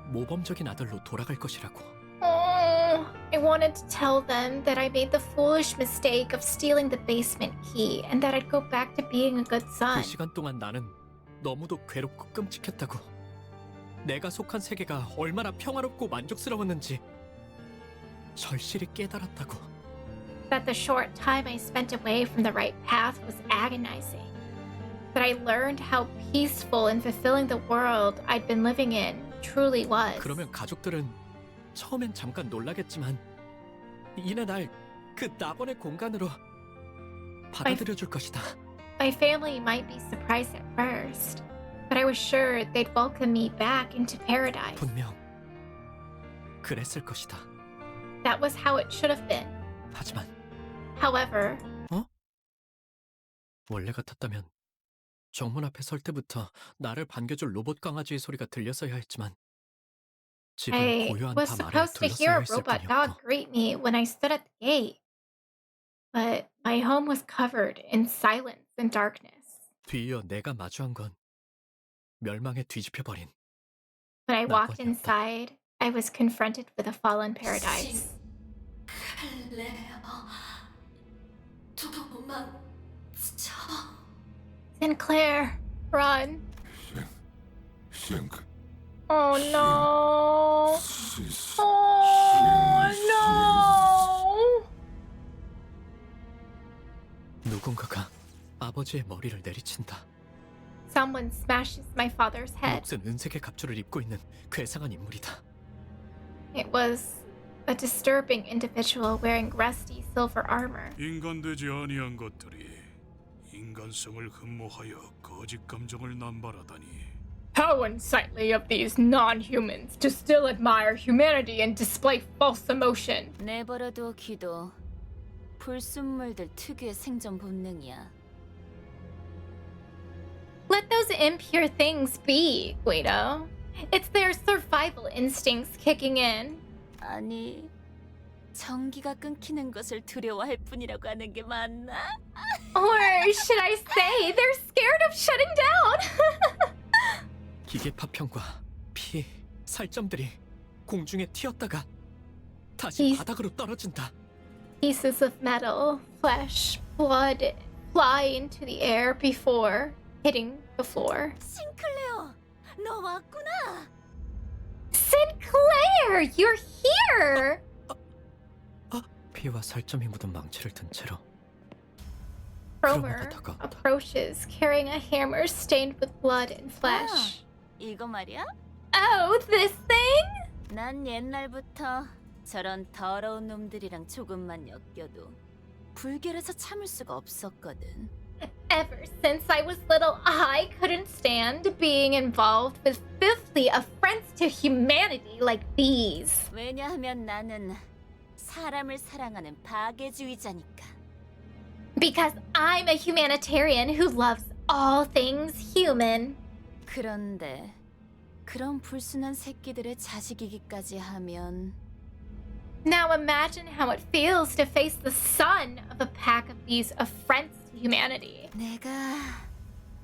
[SPEAKER 6] 모범적인 아들로 돌아갈 것이라고.
[SPEAKER 16] Oh, I wanted to tell them that I made the foolish mistake of stealing the basement key and that I'd go back to being a good son.
[SPEAKER 6] 그 시간 동안 나는 너무도 괴롭고 끔찍했다고. 내가 속한 세계가 얼마나 평화롭고 만족스러웠는지 절실히 깨달았다고.
[SPEAKER 16] That the short time I spent away from the right path was agonizing. That I learned how peaceful and fulfilling the world I'd been living in truly was.
[SPEAKER 6] 그러면 가족들은 처음엔 잠깐 놀라겠지만 이내 날 그 낙원의 공간으로 받아들여 줄 것이다.
[SPEAKER 16] My family might be surprised at first, but I was sure they'd welcome me back into paradise.
[SPEAKER 6] 분명 그랬을 것이다.
[SPEAKER 16] That was how it should have been.
[SPEAKER 6] 하지만
[SPEAKER 16] However,
[SPEAKER 6] 원래 같았다면 정문 앞에 설 때부터 나를 반겨줄 로봇 강아지의 소리가 들렸어야 했지만 집은
[SPEAKER 16] I
[SPEAKER 6] 고요한
[SPEAKER 16] was
[SPEAKER 6] 밤 아래
[SPEAKER 16] supposed to hear
[SPEAKER 6] 둘러싸여
[SPEAKER 16] a
[SPEAKER 6] 있을
[SPEAKER 16] robot
[SPEAKER 6] 뿐이었고
[SPEAKER 16] dog greet me when I stood at the gate. But my home was covered in silence and darkness.
[SPEAKER 6] 뒤이어 내가 마주한 건 멸망에 뒤집혀버린
[SPEAKER 16] When I walked inside, I was confronted with a fallen paradise. Sinclair, run. Oh no. Oh no.
[SPEAKER 6] 누군가가 아버지의 머리를 내리친다.
[SPEAKER 16] Someone smashes my father's head.
[SPEAKER 6] 녹슨 은색의 갑주를 입고 있는 괴상한 인물이다.
[SPEAKER 16] It was a disturbing individual wearing rusty silver armor.
[SPEAKER 8] 인간되지 아니한 것들이 인간성을 흠모하여 거짓 감정을 남발하다니.
[SPEAKER 16] How unsightly of these non-humans to still admire humanity and display false emotion.
[SPEAKER 7] 내버려둬 기도. 불순물들 특유의 생존 본능이야.
[SPEAKER 16] Let those impure things be, Guido. It's their survival instincts kicking in.
[SPEAKER 7] 아니, 전기가 끊기는 것을 두려워할 뿐이라고 하는 게 맞나?
[SPEAKER 16] Or should I say they're scared of shutting down?
[SPEAKER 6] 기계 파편과 피, 살점들이 공중에 튀었다가 다시 바닥으로 떨어진다.
[SPEAKER 16] Pieces of metal, flesh, blood fly into the air before hitting the floor.
[SPEAKER 7] 싱클레어, 너 왔구나.
[SPEAKER 16] Sinclair, you're here.
[SPEAKER 6] 피와 살점이 묻은 망치를 든 채로
[SPEAKER 16] Cromer approaches, carrying a hammer stained with blood and flesh.
[SPEAKER 7] 이거 말이야?
[SPEAKER 16] Oh, this thing?
[SPEAKER 7] 난 옛날부터 저런 더러운 놈들이랑 조금만 엮여도 불결해서 참을 수가 없었거든.
[SPEAKER 16] Ever since I was little, I couldn't stand being involved with filthy affronts to humanity like these.
[SPEAKER 7] 왜냐하면 나는 사람을 사랑하는 파괴주의자니까.
[SPEAKER 16] Because I'm a humanitarian who loves all things human.
[SPEAKER 7] 그런데 그런 불순한 새끼들의 자식이기까지 하면
[SPEAKER 16] Now imagine how it feels to face the son of a pack of these affronts to humanity.
[SPEAKER 7] 내가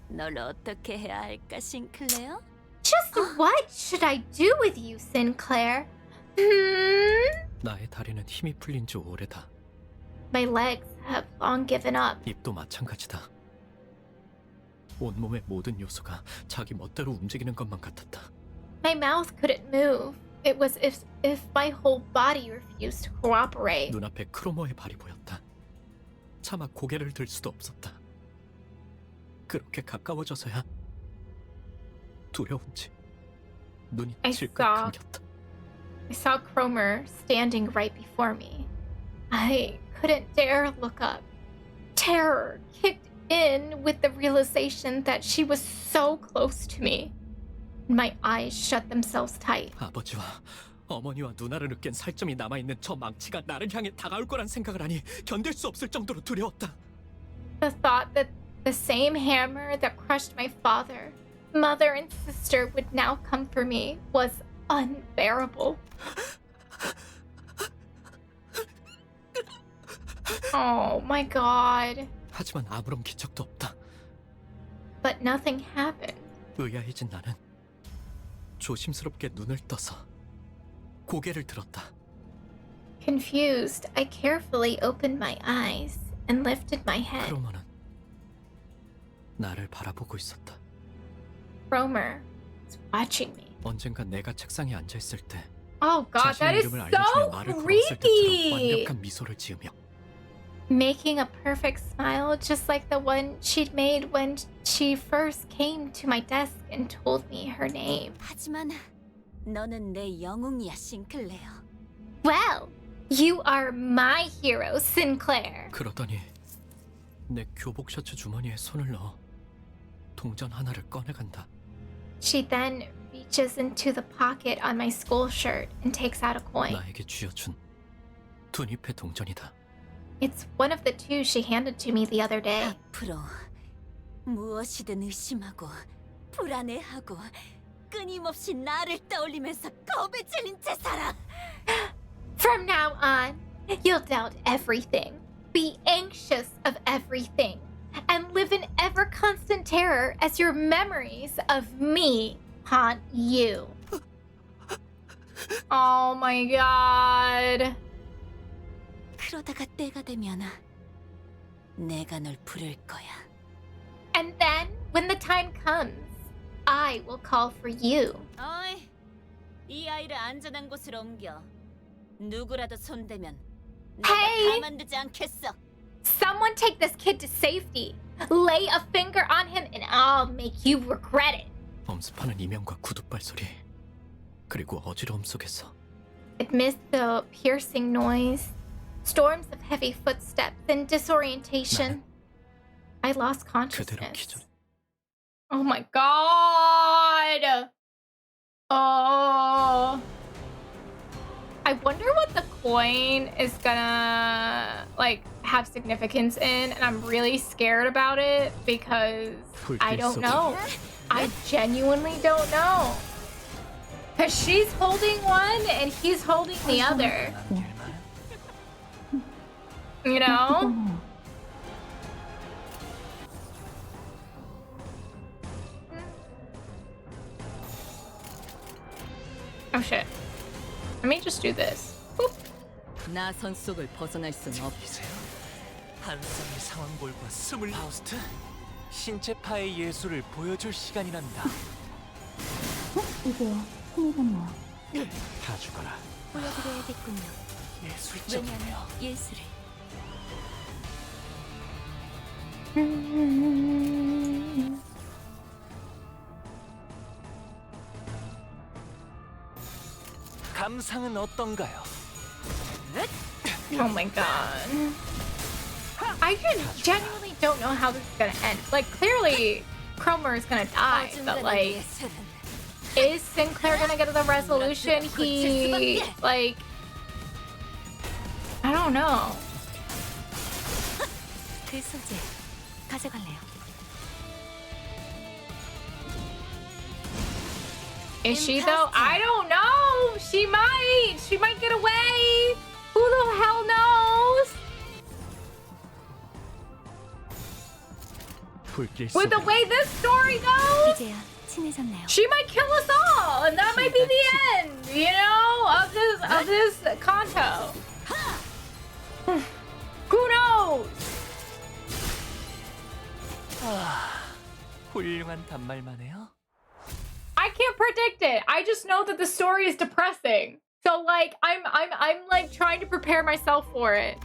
[SPEAKER 7] 널 어떻게 해야 할까, 싱클레어?
[SPEAKER 16] Just what should I do with you, Sinclair?
[SPEAKER 6] 나의 다리는 힘이 풀린 지 오래다.
[SPEAKER 16] My legs have long given up.
[SPEAKER 6] 입도 마찬가지다. 온몸의 모든 요소가 자기 멋대로 움직이는 것만 같았다.
[SPEAKER 16] My mouth couldn't move. It was as if my whole body refused to cooperate.
[SPEAKER 6] 눈앞에 크로머의 발이 보였다. 차마 고개를 들 수도 없었다. 그렇게 가까워져서야 두려운지 눈이 질끈 감겼다.
[SPEAKER 16] I saw Cromer standing right before me. I couldn't dare look up. Terror kicked in with the realization that she was so close to me. My eyes shut themselves tight.
[SPEAKER 6] 아버지와 어머니와 누나를 으깬 살점이 남아있는 저 망치가 나를 향해 다가올 거란 생각을 하니 견딜 수 없을 정도로 두려웠다.
[SPEAKER 16] The thought that the same hammer that crushed my father, mother, and sister would now come for me was unbearable. Oh my god.
[SPEAKER 6] 하지만 아무런 기척도 없다.
[SPEAKER 16] But nothing happened.
[SPEAKER 6] 의아해진 나는 조심스럽게 눈을 떠서 고개를 들었다.
[SPEAKER 16] Confused, I carefully opened my eyes and lifted my head.
[SPEAKER 6] 크로머는 나를 바라보고 있었다.
[SPEAKER 16] Cromer was watching me.
[SPEAKER 6] 언젠가 내가 책상에 앉아 있을 때
[SPEAKER 16] Oh god, that
[SPEAKER 6] 자신의
[SPEAKER 16] is
[SPEAKER 6] 이름을
[SPEAKER 16] so
[SPEAKER 6] 알려주며 말을 걸었을 때처럼
[SPEAKER 16] creepy.
[SPEAKER 6] 완벽한 미소를 지으며
[SPEAKER 16] Making a perfect smile just like the one she'd made when she first came to my desk and told me her name.
[SPEAKER 7] 하지만 너는 내 영웅이야, 싱클레어.
[SPEAKER 16] Well, you are my hero, Sinclair.
[SPEAKER 6] 그러더니 내 교복 셔츠 주머니에 손을 넣어 동전 하나를 꺼내간다.
[SPEAKER 16] She then reaches into the pocket on my school shirt and takes out a coin.
[SPEAKER 6] 나에게 쥐어준 두 잎의 동전이다.
[SPEAKER 16] It's one of the two she handed to me the other day.
[SPEAKER 7] 앞으로 무엇이든 의심하고 불안해하고 끊임없이 나를 떠올리면서 겁에 질린 채 살아.
[SPEAKER 16] From now on, you'll doubt everything, be anxious of everything, and live in ever constant terror as your memories of me haunt you. Oh my god.
[SPEAKER 7] 그러다가 때가 되면 내가 널 부를 거야.
[SPEAKER 16] And then, when the time comes, I will call for you.
[SPEAKER 7] 어이, 이 아이를 안전한 곳으로 옮겨. 누구라도 손대면
[SPEAKER 16] Hey!
[SPEAKER 7] 내가 가만두지 않겠어.
[SPEAKER 16] Someone take this kid to safety. Lay a finger on him and I'll make you regret it.
[SPEAKER 6] 엄습하는 이명과 구둣발 소리, 그리고 어지러움 속에서
[SPEAKER 16] Amidst the piercing noise, storms of heavy footsteps and disorientation, I lost
[SPEAKER 6] 그대로
[SPEAKER 16] consciousness.
[SPEAKER 6] 기절.
[SPEAKER 16] Oh my god! Oh. I wonder what the coin is gonna like have significance in, and I'm really scared about it because I don't know. I genuinely don't know. Cause she's holding one and he's holding the other. You know? Oh shit. Let me just do this. Boop.
[SPEAKER 5] 나선 속을 벗어날 순 없.
[SPEAKER 14] 한 쌍의 상황볼과 스물 파우스트? 신체파의 예술을 보여줄 시간이란다.
[SPEAKER 15] 이제 친해졌네요.
[SPEAKER 6] 다 죽어라.
[SPEAKER 7] 보여드려야겠군요.
[SPEAKER 14] 예술적이네요.
[SPEAKER 7] 예술을.
[SPEAKER 14] 감상은 어떤가요?
[SPEAKER 16] Oh my god. I genuinely don't know how this is gonna end. Like, clearly, Cromer is gonna die, but like, is Sinclair gonna get the resolution he, like, I don't know.
[SPEAKER 11] 그 소재 가져갈래요.
[SPEAKER 16] Is she though? I don't know. She might. She might get away. Who the hell knows? With the way this story goes,
[SPEAKER 11] 이제야 친해졌네요.
[SPEAKER 16] she might kill us all, and that might be the end. You know, of this canto. Who knows?
[SPEAKER 14] 훌륭한 단말만 해요.
[SPEAKER 16] I can't predict it. I just know that the story is depressing. So like I'm like trying to prepare myself for it.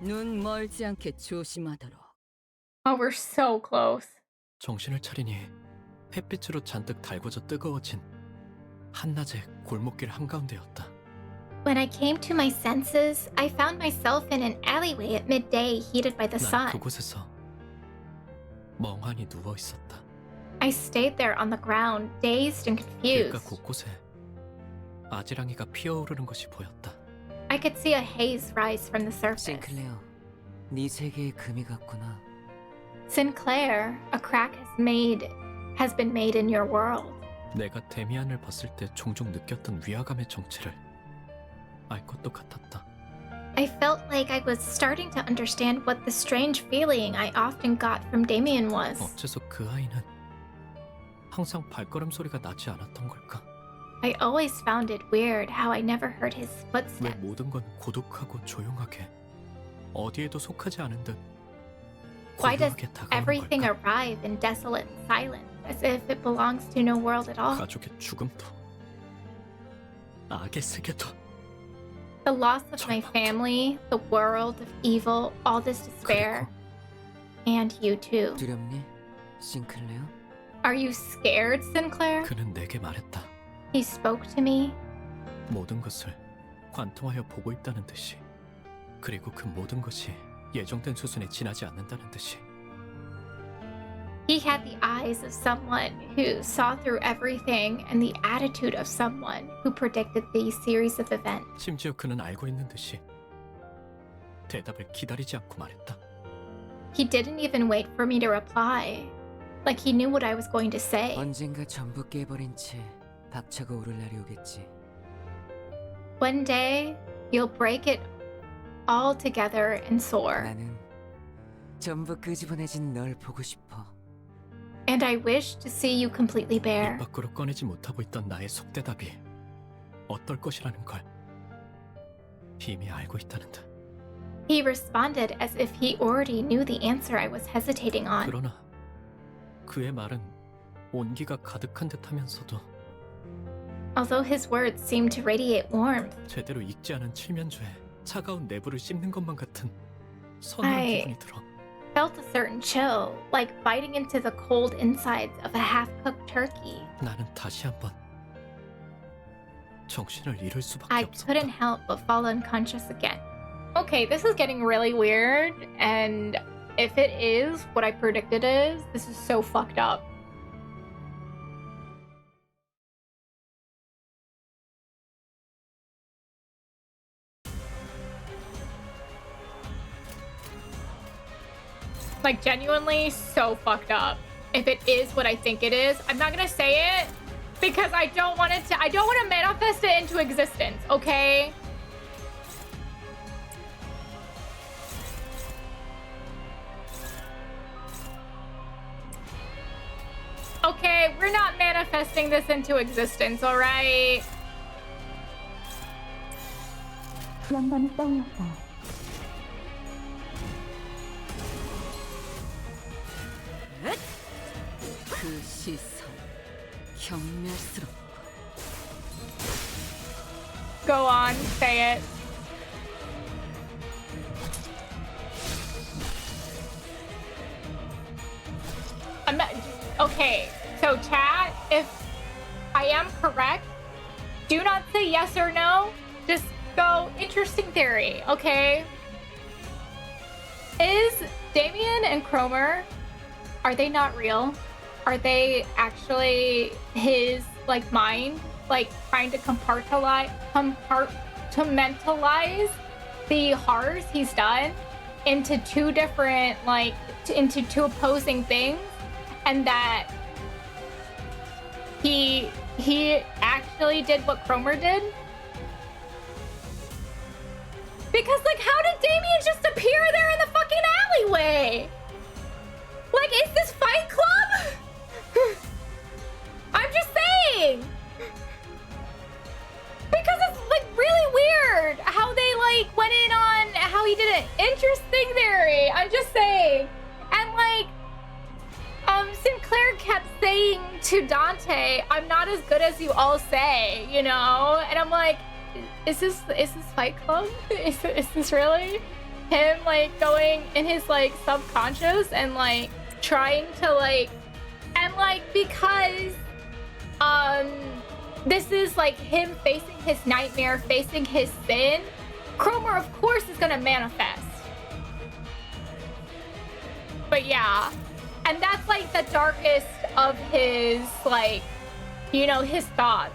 [SPEAKER 5] 눈 멀지 않게 조심하도록.
[SPEAKER 16] Oh, we're so close.
[SPEAKER 6] 정신을 차리니 햇빛으로 잔뜩 달궈져 뜨거워진 한낮의 골목길 한가운데였다.
[SPEAKER 16] When I came to my senses, I found myself in an alleyway at midday heated by the
[SPEAKER 6] 난
[SPEAKER 16] sun.
[SPEAKER 6] 그곳에서 멍하니 누워 있었다.
[SPEAKER 16] I stayed there on the ground, dazed and
[SPEAKER 6] 길가
[SPEAKER 16] confused.
[SPEAKER 6] 곳곳에 아지랑이가 피어오르는 것이 보였다.
[SPEAKER 16] I could see a haze rise from the surface.
[SPEAKER 18] 싱클레어, 네 세계에 금이 갔구나.
[SPEAKER 16] Sinclair, a crack has been made in your world.
[SPEAKER 6] 내가 데미안을 봤을 때 종종 느꼈던 위화감의 정체를 알 것도 같았다.
[SPEAKER 16] I felt like I was starting to understand what the strange feeling I often got from Damien was.
[SPEAKER 6] 어째서 그 아이는 항상 발걸음 소리가 나지 않았던 걸까?
[SPEAKER 16] I always found it weird how I never heard his
[SPEAKER 6] 왜
[SPEAKER 16] footsteps.
[SPEAKER 6] 모든 건 고독하고 조용하게 어디에도 속하지 않은 듯
[SPEAKER 16] Why does
[SPEAKER 6] 고요하게 다가오는
[SPEAKER 16] everything
[SPEAKER 6] 걸까?
[SPEAKER 16] arrive in desolate silence, as if it belongs to no world at all?
[SPEAKER 6] 가족의 죽음도 악의 세계도
[SPEAKER 16] The loss of my family, the world of evil, all this despair, and you too.
[SPEAKER 18] 두렵니, 싱클레어?
[SPEAKER 16] Are you scared, Sinclair?
[SPEAKER 6] 그는 내게 말했다.
[SPEAKER 16] He spoke to me.
[SPEAKER 6] 모든 것을 관통하여 보고 있다는 듯이, 그리고 그 모든 것이 예정된 수순에 지나지 않는다는 듯이.
[SPEAKER 16] He had the eyes of someone who saw through everything and the attitude of someone who predicted these series of events.
[SPEAKER 6] 심지어 그는 알고 있는 듯이 대답을 기다리지 않고 말했다.
[SPEAKER 16] He didn't even wait for me to reply, like he knew what I was going to say.
[SPEAKER 18] 언젠가 전부 깨버린 채 박차가 오를 날이 오겠지.
[SPEAKER 16] One day, you'll break it all together and soar.
[SPEAKER 18] 나는 전부 끄집어내진 널 보고 싶어.
[SPEAKER 16] And I wish to see you completely bare.
[SPEAKER 6] 입 밖으로 꺼내지 못하고 있던 나의 속대답이 어떨 것이라는 걸 이미 알고 있다는 듯.
[SPEAKER 16] He responded as if he already knew the answer I was hesitating on.
[SPEAKER 6] 그러나 그의 말은 온기가 가득한 듯하면서도
[SPEAKER 16] Although his words seemed to radiate warmth,
[SPEAKER 6] 제대로 익지 않은 칠면조에 차가운 내부를 씹는 것만 같은 서늘한
[SPEAKER 16] I
[SPEAKER 6] 기분이 들어.
[SPEAKER 16] felt a certain chill, like biting into the cold insides of a half-cooked turkey.
[SPEAKER 6] 나는 다시 한번 정신을 잃을 수밖에
[SPEAKER 16] I
[SPEAKER 6] 없었다.
[SPEAKER 16] couldn't help but fall unconscious again. Okay, this is getting really weird, and if it is what I predicted is, this is so fucked up. Like, genuinely so fucked up. If it is what I think it is, I'm not gonna say it because I don't want to manifest it into existence, okay? Okay, we're not manifesting this into existence, alright?
[SPEAKER 15] 양반이 떠올랐다.
[SPEAKER 5] 그 시선 경멸스럽고.
[SPEAKER 16] Go on, say it. I'm not, okay, so chat, if I am correct, do not say yes or no. Just go interesting theory, okay? Is Damien and Cromer, are they not real? Are they actually his like mind, like trying to compartmentalize the horrors he's done into two different into two opposing things, and that he actually did what Cromer did? Because like, how did Damien just appear there in the fucking alleyway? Like, is this Fight Club? I'm just saying. Because it's like really weird how they like went in on how he did an interesting theory. I'm just saying. And like, Sinclair kept saying to Dante, I'm not as good as you all say, you know? And I'm like, is this Fight Club? Is this really him like going in his like subconscious and like trying to like, and like, because this is like him facing his nightmare, facing his sin, Cromer of course is gonna manifest. But yeah, and that's like the darkest of his like, you know, his thoughts.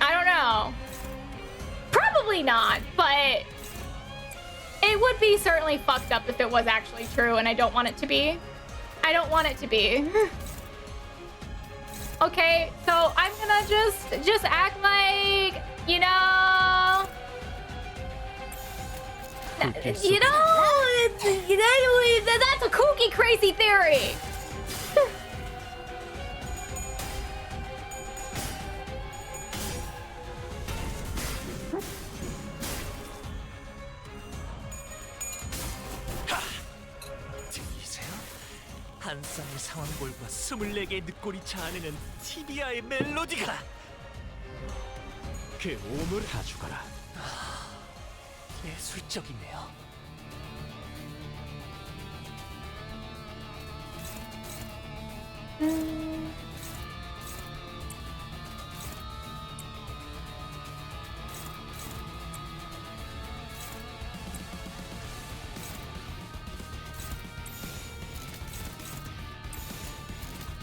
[SPEAKER 16] I don't know. Probably not, but it would be certainly fucked up if it was actually true, and I don't want it to be. I don't want it to be. Okay, so I'm gonna just act like, you know, that's a kooky, crazy theory.
[SPEAKER 14] 들리세요? 한 쌍의 상황볼과 24개의 늑골이차 안에는 티비아의 멜로디가.
[SPEAKER 6] 그 오물 다 죽어라.
[SPEAKER 14] 예술적이네요.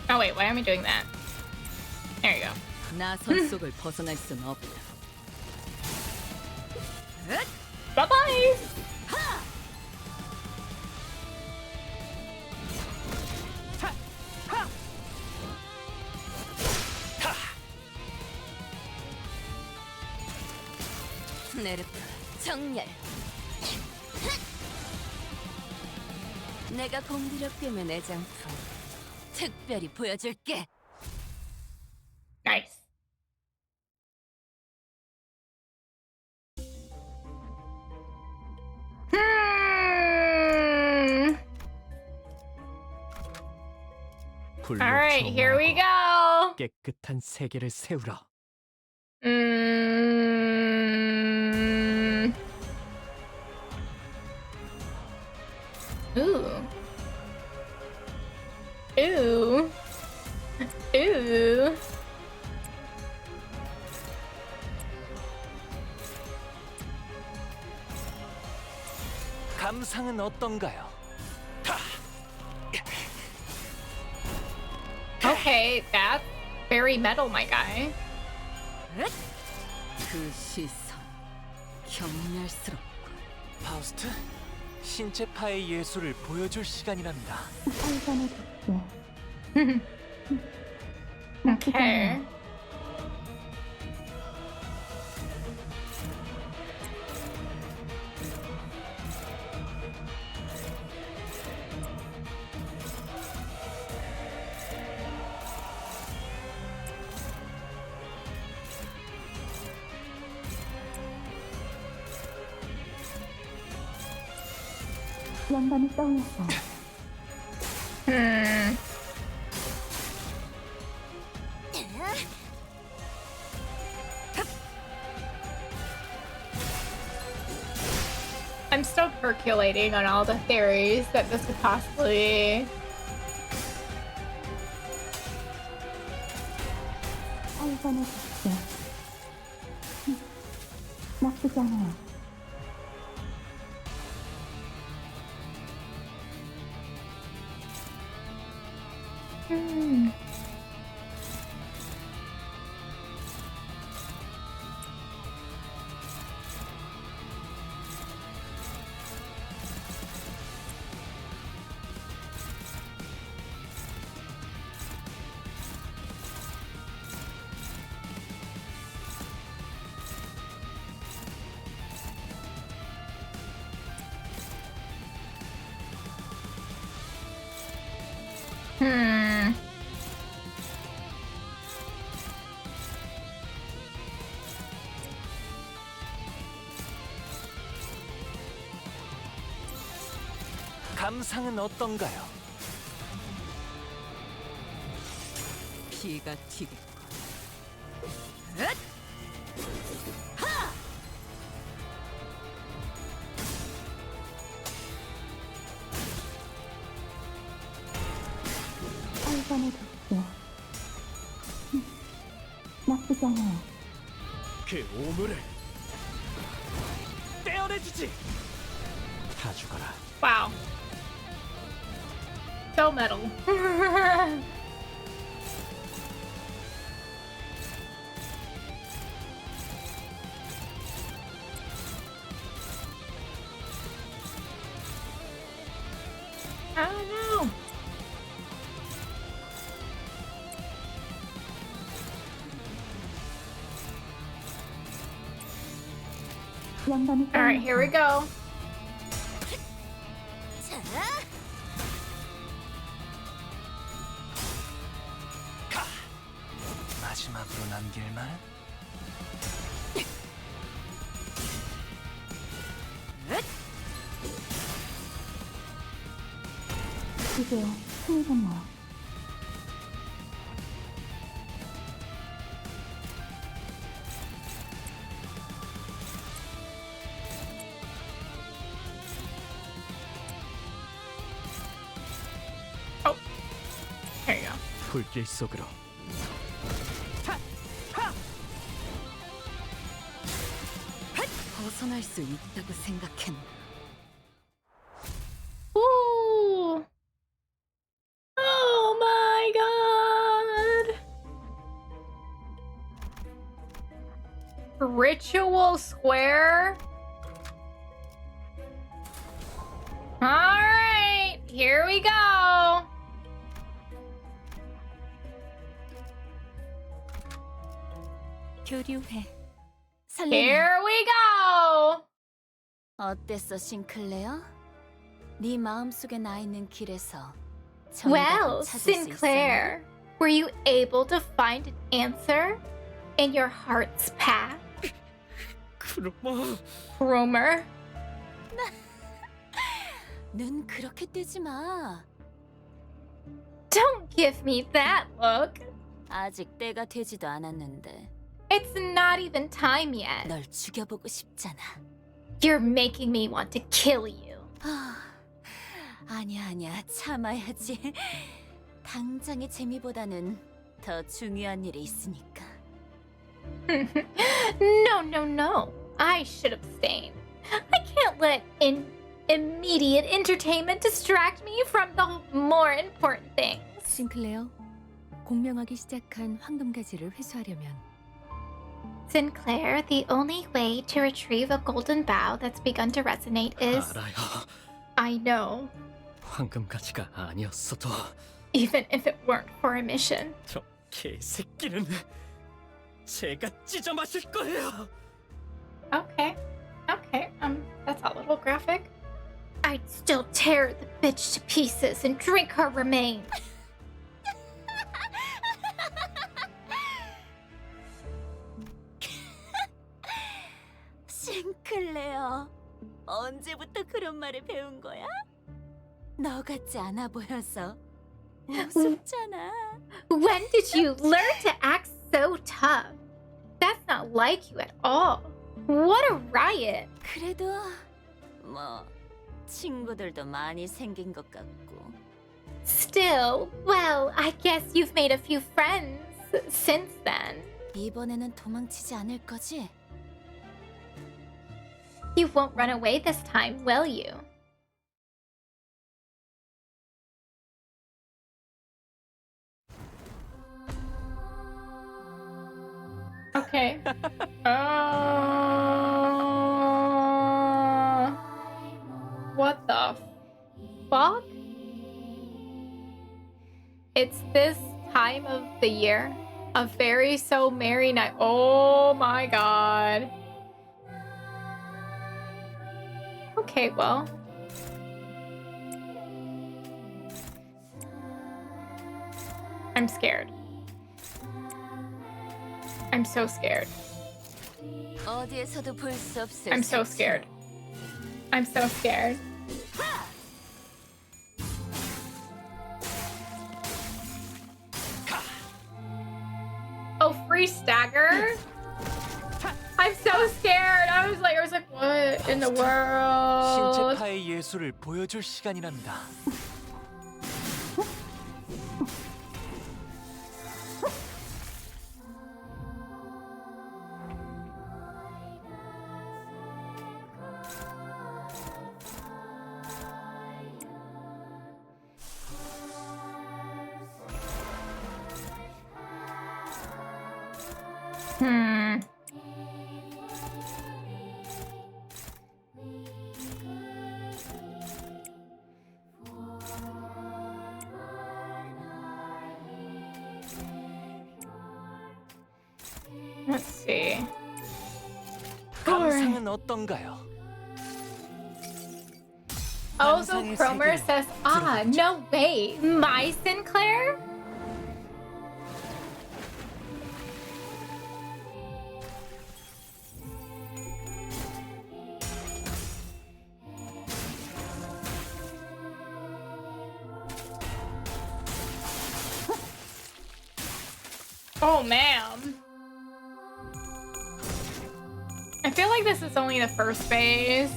[SPEAKER 16] Oh wait, why am I doing that? There you go.
[SPEAKER 5] 나선 속을 벗어날 순 없다.
[SPEAKER 16] Bye bye.
[SPEAKER 7] 네르프 정렬. 내가 공기력 때문에 내 장품 특별히 보여줄게.
[SPEAKER 16] Nice.
[SPEAKER 6] 불로
[SPEAKER 16] All right, here we
[SPEAKER 6] 정화하고
[SPEAKER 16] go.
[SPEAKER 6] 깨끗한 세계를 세우라.
[SPEAKER 16] Ooh. Ooh. Ooh.
[SPEAKER 14] 감상은 어떤가요?
[SPEAKER 16] Okay, that's very metal, my guy.
[SPEAKER 5] 그 시선 경멸스럽고.
[SPEAKER 14] 파우스트, 신체파의 예술을 보여줄 시간이랍니다.
[SPEAKER 16] Okay.
[SPEAKER 15] 영감이 떠올랐어.
[SPEAKER 16] I'm still percolating on all the theories that this could possibly.
[SPEAKER 15] 살산의 빛이야. 나쁘지 않아요.
[SPEAKER 14] 감상은 어떤가요?
[SPEAKER 5] 피가 튀겠고.
[SPEAKER 15] 살산의 빛이야. 나쁘지 않아요.
[SPEAKER 6] 그 오물을 떼어내주지. 다 죽어라.
[SPEAKER 16] Wow. So metal. Oh no.
[SPEAKER 15] 영감이
[SPEAKER 16] All right, here we go.
[SPEAKER 14] 마지막으로 남길 말?
[SPEAKER 15] 이제 틀리겠네요.
[SPEAKER 16] There you go.
[SPEAKER 6] 불길 속으로.
[SPEAKER 5] 벗어날 수 있다고 생각했나?
[SPEAKER 16] Ooh. Oh my god. Ritual Square. All right, here we go.
[SPEAKER 11] 교류회.
[SPEAKER 16] Here we go.
[SPEAKER 7] 어땠어, 싱클레어? 네 마음속에 나 있는 길에서
[SPEAKER 16] Well,
[SPEAKER 7] 정답을 찾을 수 있었니?
[SPEAKER 16] Sinclair, were you able to find an answer in your heart's path? Cromer.
[SPEAKER 7] 눈 그렇게 뜨지 마.
[SPEAKER 16] Don't give me that look.
[SPEAKER 7] 아직 때가 되지도 않았는데.
[SPEAKER 16] It's not even time yet.
[SPEAKER 7] 널 죽여보고 싶잖아.
[SPEAKER 16] You're making me want to kill you.
[SPEAKER 7] 아니야, 참아야지. 당장의 재미보다는 더 중요한 일이 있으니까.
[SPEAKER 16] No. I should abstain. I can't let immediate entertainment distract me from the more important things.
[SPEAKER 11] 싱클레어, 공명하기 시작한 황금가지를 회수하려면
[SPEAKER 16] Sinclair, the only way to retrieve a golden bough that's begun to resonate is...
[SPEAKER 6] 알아요.
[SPEAKER 16] I know.
[SPEAKER 6] 황금가지가 아니었어도
[SPEAKER 16] Even if it weren't for a mission.
[SPEAKER 6] 저 개새끼는 제가 찢어 마실 거예요.
[SPEAKER 16] Okay, that's a little graphic. I'd still tear the bitch to pieces and drink her remains.
[SPEAKER 7] 싱클레어, 언제부터 그런 말을 배운 거야? 너 같지 않아 보여서 우습잖아.
[SPEAKER 16] When did you learn to act so tough? That's not like you at all. What a riot.
[SPEAKER 7] 그래도 뭐 친구들도 많이 생긴 것 같고.
[SPEAKER 16] Still, well, I guess you've made a few friends since then.
[SPEAKER 7] 이번에는 도망치지 않을 거지?
[SPEAKER 16] You won't run away this time, will you? Okay. What the fuck? It's this time of the year. A very so merry night. Oh my god. Okay, well. I'm scared. I'm so scared.
[SPEAKER 7] 어디에서도 볼 수 없을
[SPEAKER 16] I'm so scared. I'm so scared. Oh, free stagger? I'm so scared. I was like, what in the world?
[SPEAKER 14] 신체파의 예술을 보여줄 시간이란다.
[SPEAKER 16] Let's see.
[SPEAKER 14] 감상은 어떤가요?
[SPEAKER 16] Also, Cromer says, no way. My Sinclair? Oh, man. I feel like this is only the first phase,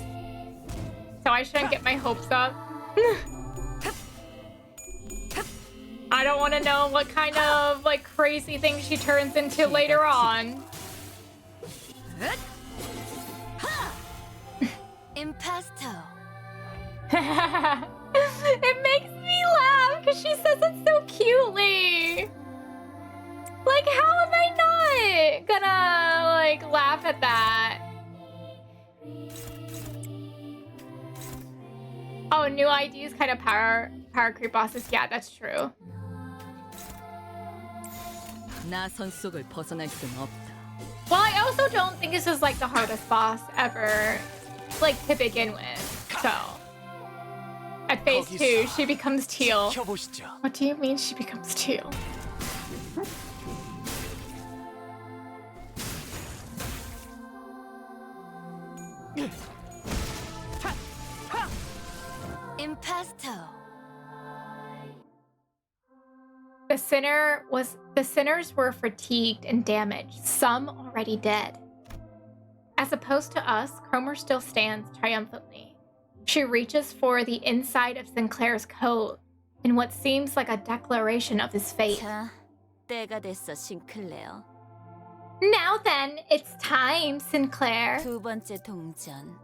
[SPEAKER 16] so I shouldn't get my hopes up. I don't want to know what kind of like crazy thing she turns into later on.
[SPEAKER 7] Impasto.
[SPEAKER 16] It makes me laugh because she says it so cutely. Like, how am I not gonna like laugh at that? Oh, new IDs kind of power creep bosses. Yeah, that's true.
[SPEAKER 5] 나선 속을 벗어날 순 없다.
[SPEAKER 16] Well, I also don't think this is like the hardest boss ever. like to begin with. So at phase 2, she becomes teal.
[SPEAKER 14] 지켜보시죠.
[SPEAKER 16] What do you mean she becomes teal?
[SPEAKER 7] Impasto.
[SPEAKER 16] The sinners were fatigued and damaged, some already dead. As opposed to us, Cromer still stands triumphantly. She reaches for the inside of Sinclair's coat in what seems like a declaration of his fate.
[SPEAKER 7] 자, 때가 됐어, 싱클레어.
[SPEAKER 16] Now then, it's time, Sinclair.
[SPEAKER 7] 두 번째 동전.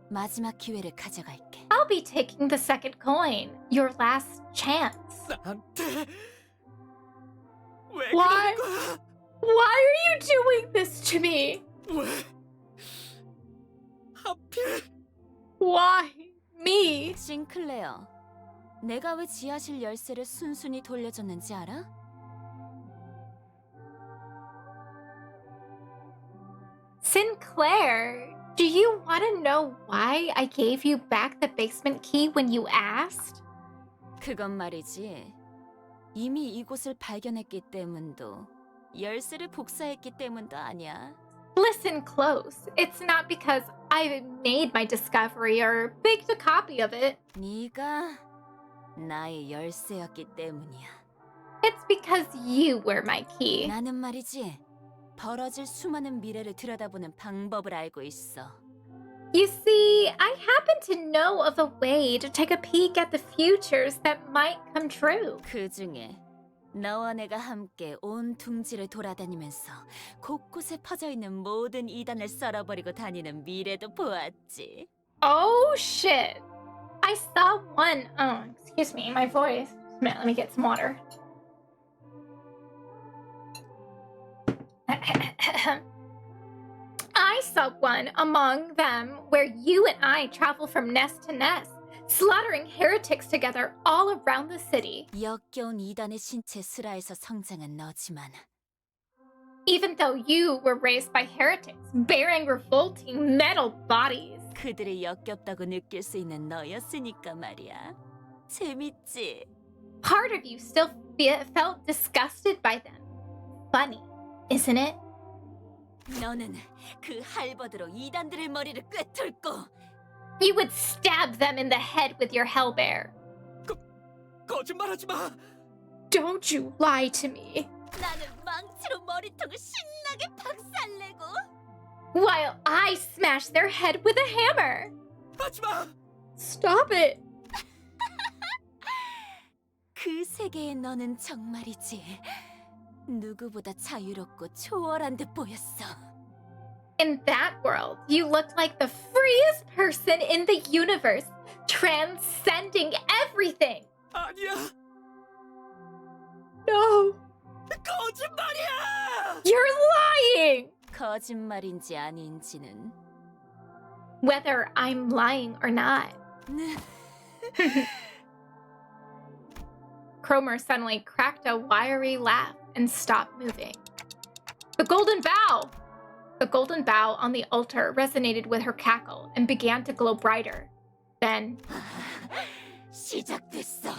[SPEAKER 7] 마지막 기회를 가져갈게.
[SPEAKER 16] I'll be taking the second coin, your last chance.
[SPEAKER 6] 나한테 왜
[SPEAKER 16] Why?
[SPEAKER 6] 그러는 거야?
[SPEAKER 16] Why are you doing this to me?
[SPEAKER 6] 왜? 하필?
[SPEAKER 16] Why me?
[SPEAKER 7] 싱클레어, 내가 왜 지하실 열쇠를 순순히 돌려줬는지 알아?
[SPEAKER 16] Sinclair, do you want to know why I gave you back the basement key when you asked?
[SPEAKER 7] 그건 말이지. 이미 이곳을 발견했기 때문도, 열쇠를 복사했기 때문도 아니야.
[SPEAKER 16] Listen close. It's not because I made my discovery or baked a copy of it.
[SPEAKER 7] 네가 나의 열쇠였기 때문이야.
[SPEAKER 16] It's because you were my key.
[SPEAKER 7] 나는 말이지, 벌어질 수많은 미래를 들여다보는 방법을 알고 있어.
[SPEAKER 16] You see, I happen to know of a way to take a peek at the futures that might come true.
[SPEAKER 7] 그 중에 너와 내가 함께 온 둥지를 돌아다니면서 곳곳에 퍼져 있는 모든 이단을 썰어버리고 다니는 미래도 보았지.
[SPEAKER 16] Oh shit. I saw one. Oh, excuse me, my voice. Just a minute, let me get some water. I saw one among them where you and I travel from nest to nest, slaughtering heretics together all around the city.
[SPEAKER 7] 역겨운 이단의 신체 슬하에서 성장한 너지만
[SPEAKER 16] Even though you were raised by heretics, bearing revolting metal bodies.
[SPEAKER 7] 그들이 역겹다고 느낄 수 있는 너였으니까 말이야. 재밌지?
[SPEAKER 16] Part of you still felt disgusted by them. Funny, isn't it?
[SPEAKER 7] 너는 그 할버드로 이단들의 머리를 꿰뚫고
[SPEAKER 16] You would stab them in the head with your hellbear.
[SPEAKER 6] 거짓말하지 마.
[SPEAKER 16] Don't you lie to me.
[SPEAKER 7] 나는 망치로 머리통을 신나게 박살내고
[SPEAKER 16] While I smash their head with a hammer.
[SPEAKER 6] 하지 마.
[SPEAKER 16] Stop it.
[SPEAKER 7] 그 세계의 너는 정말이지 누구보다 자유롭고 초월한 듯 보였어.
[SPEAKER 16] In that world, you looked like the freest person in the universe, transcending everything.
[SPEAKER 6] 아니야.
[SPEAKER 16] No.
[SPEAKER 6] 거짓말이야.
[SPEAKER 16] You're lying.
[SPEAKER 7] 거짓말인지 아닌지는
[SPEAKER 16] Whether I'm lying or not. Cromer suddenly cracked a wiry laugh and stopped moving. The golden bow! The golden bow on the altar resonated with her cackle and began to glow brighter. Then,
[SPEAKER 7] 시작됐어.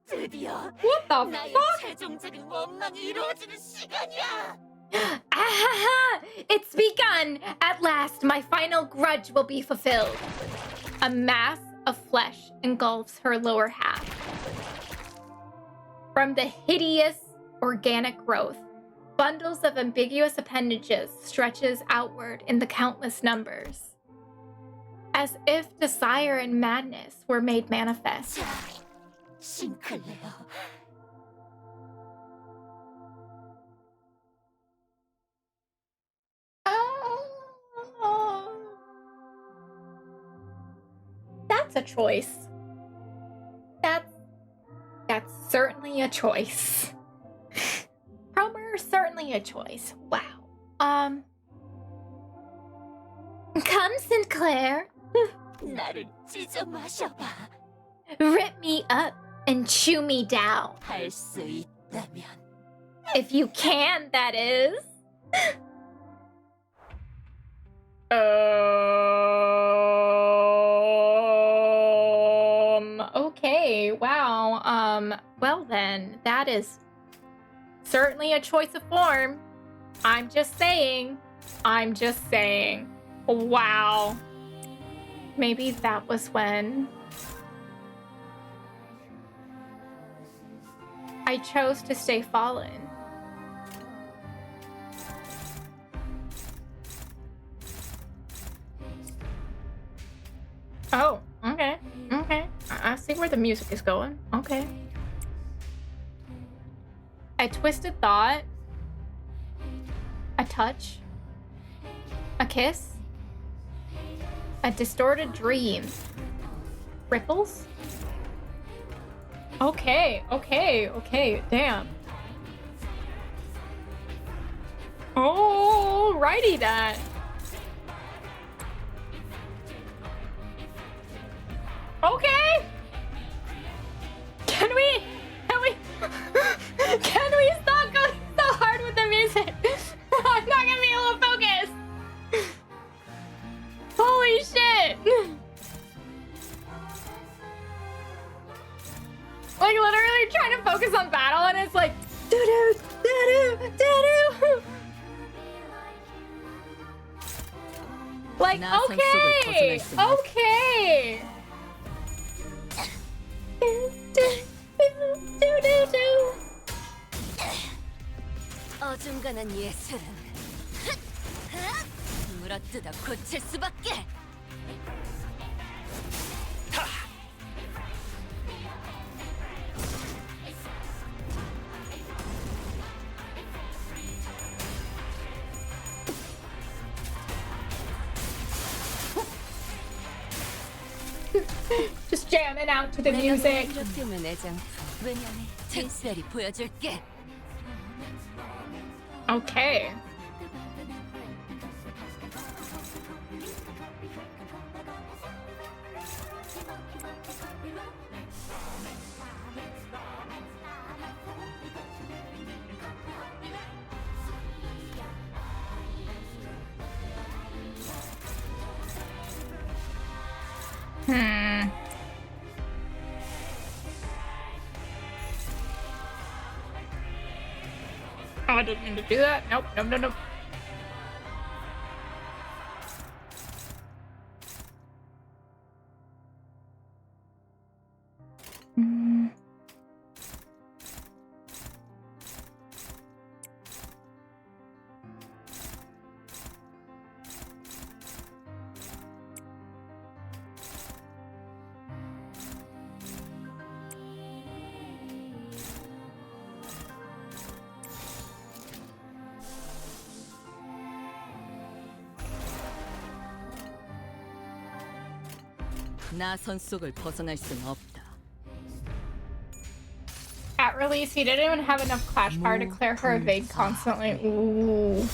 [SPEAKER 7] 드디어
[SPEAKER 16] what the
[SPEAKER 7] 나의
[SPEAKER 16] fuck?
[SPEAKER 7] 최종적인 원망이 이루어지는 시간이야.
[SPEAKER 16] Ahaha! It's begun! At last, my final grudge will be fulfilled. A mass of flesh engulfs her lower half. From the hideous organic growth, bundles of ambiguous appendages stretches outward in the countless numbers. As if desire and madness were made manifest.
[SPEAKER 7] 싱클레어.
[SPEAKER 16] That's a choice. That's certainly a choice. Cromer, certainly a choice. Wow. Come, Sinclair.
[SPEAKER 7] 나를 찢어 마셔봐.
[SPEAKER 16] Rip me up and chew me down.
[SPEAKER 7] 할 수 있다면.
[SPEAKER 16] If you can, that is. Well then, that is certainly a choice of form. I'm just saying. I'm just saying. Wow. Maybe that was when I chose to stay fallen. Oh, okay. Okay. I see where the music is going. Okay. A twisted thought. A touch. A kiss. A distorted dream. Ripples? Okay, okay, okay, damn. Alrighty then. Okay. Can we stop going so hard with the music? I'm not gonna be able to focus. Holy shit. Like literally trying to focus on battle and it's like doo-doo, doo-doo, doo-doo. Like, okay, okay.
[SPEAKER 7] 어중간한 예술은 물어뜯어 고칠 수밖에.
[SPEAKER 16] Just jamming out to the music.
[SPEAKER 7] 이렇게면 애장품. 왜냐면 특별히 보여줄게.
[SPEAKER 16] Okay. Oh, I didn't mean to do that. Nope, nope, nope, nope.
[SPEAKER 5] 나선 속을 벗어날 순 없다.
[SPEAKER 16] At release, he didn't even have enough clash power to clear her evade constantly. Ooh.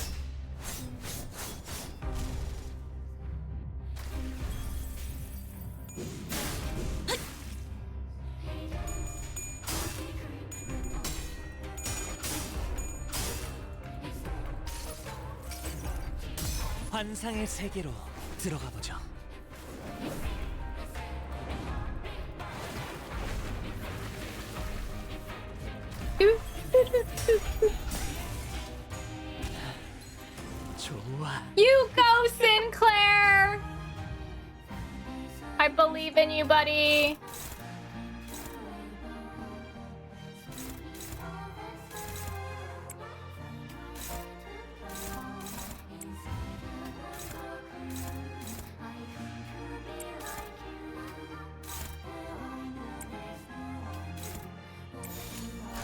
[SPEAKER 14] 환상의 세계로 들어가 보죠. 좋아.
[SPEAKER 16] You go, Sinclair! I believe in you, buddy.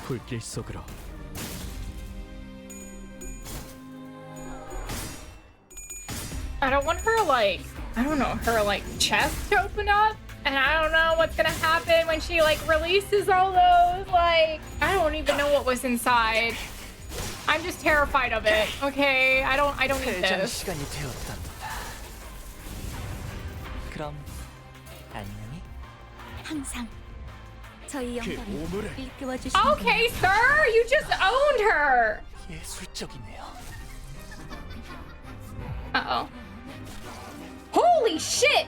[SPEAKER 6] 불길 속으로.
[SPEAKER 16] I don't want her, like, I don't know, her, like, chest to open up. And I don't know what's gonna happen when she, like, releases all those, like, I don't even know what was inside. I'm just terrified of it, okay? I don't need this.
[SPEAKER 14] 시간이 되었답니다. 그럼 안녕히.
[SPEAKER 11] 항상 저희 영광을 일깨워 주시는
[SPEAKER 16] Okay, sir! You just owned her!
[SPEAKER 14] 예술적이네요.
[SPEAKER 16] Uh-oh. Holy shit!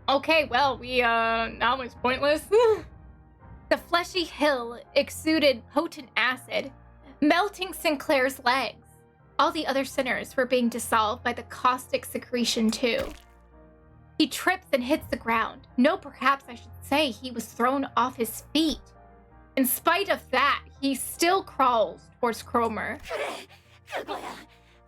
[SPEAKER 16] Okay, well, we, now it's pointless. The fleshy hill exuded potent acid, melting Sinclair's legs. All the other sinners were being dissolved by the caustic secretion, too. He trips and hits the ground. No, perhaps I should say he was thrown off his feet. In spite of that, he still crawls towards Cromer.
[SPEAKER 17] 그거야.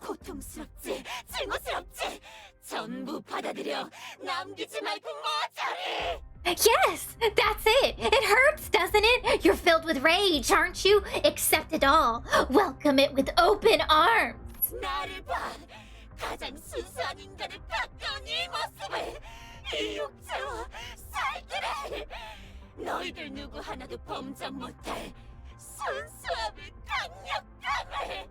[SPEAKER 17] 고통스럽지, 증오스럽지. 전부 받아들여. 남기지 말고 모조리.
[SPEAKER 19] Yes, that's it. It hurts, doesn't it? You're filled with rage, aren't you? Accept it all. Welcome it with open arms.
[SPEAKER 17] 나를 봐. 가장 순수한 인간을 바꿔온 이 모습을. 이 육체와 살기를. 너희들 누구 하나도 범접 못할 순수함을 강력함을.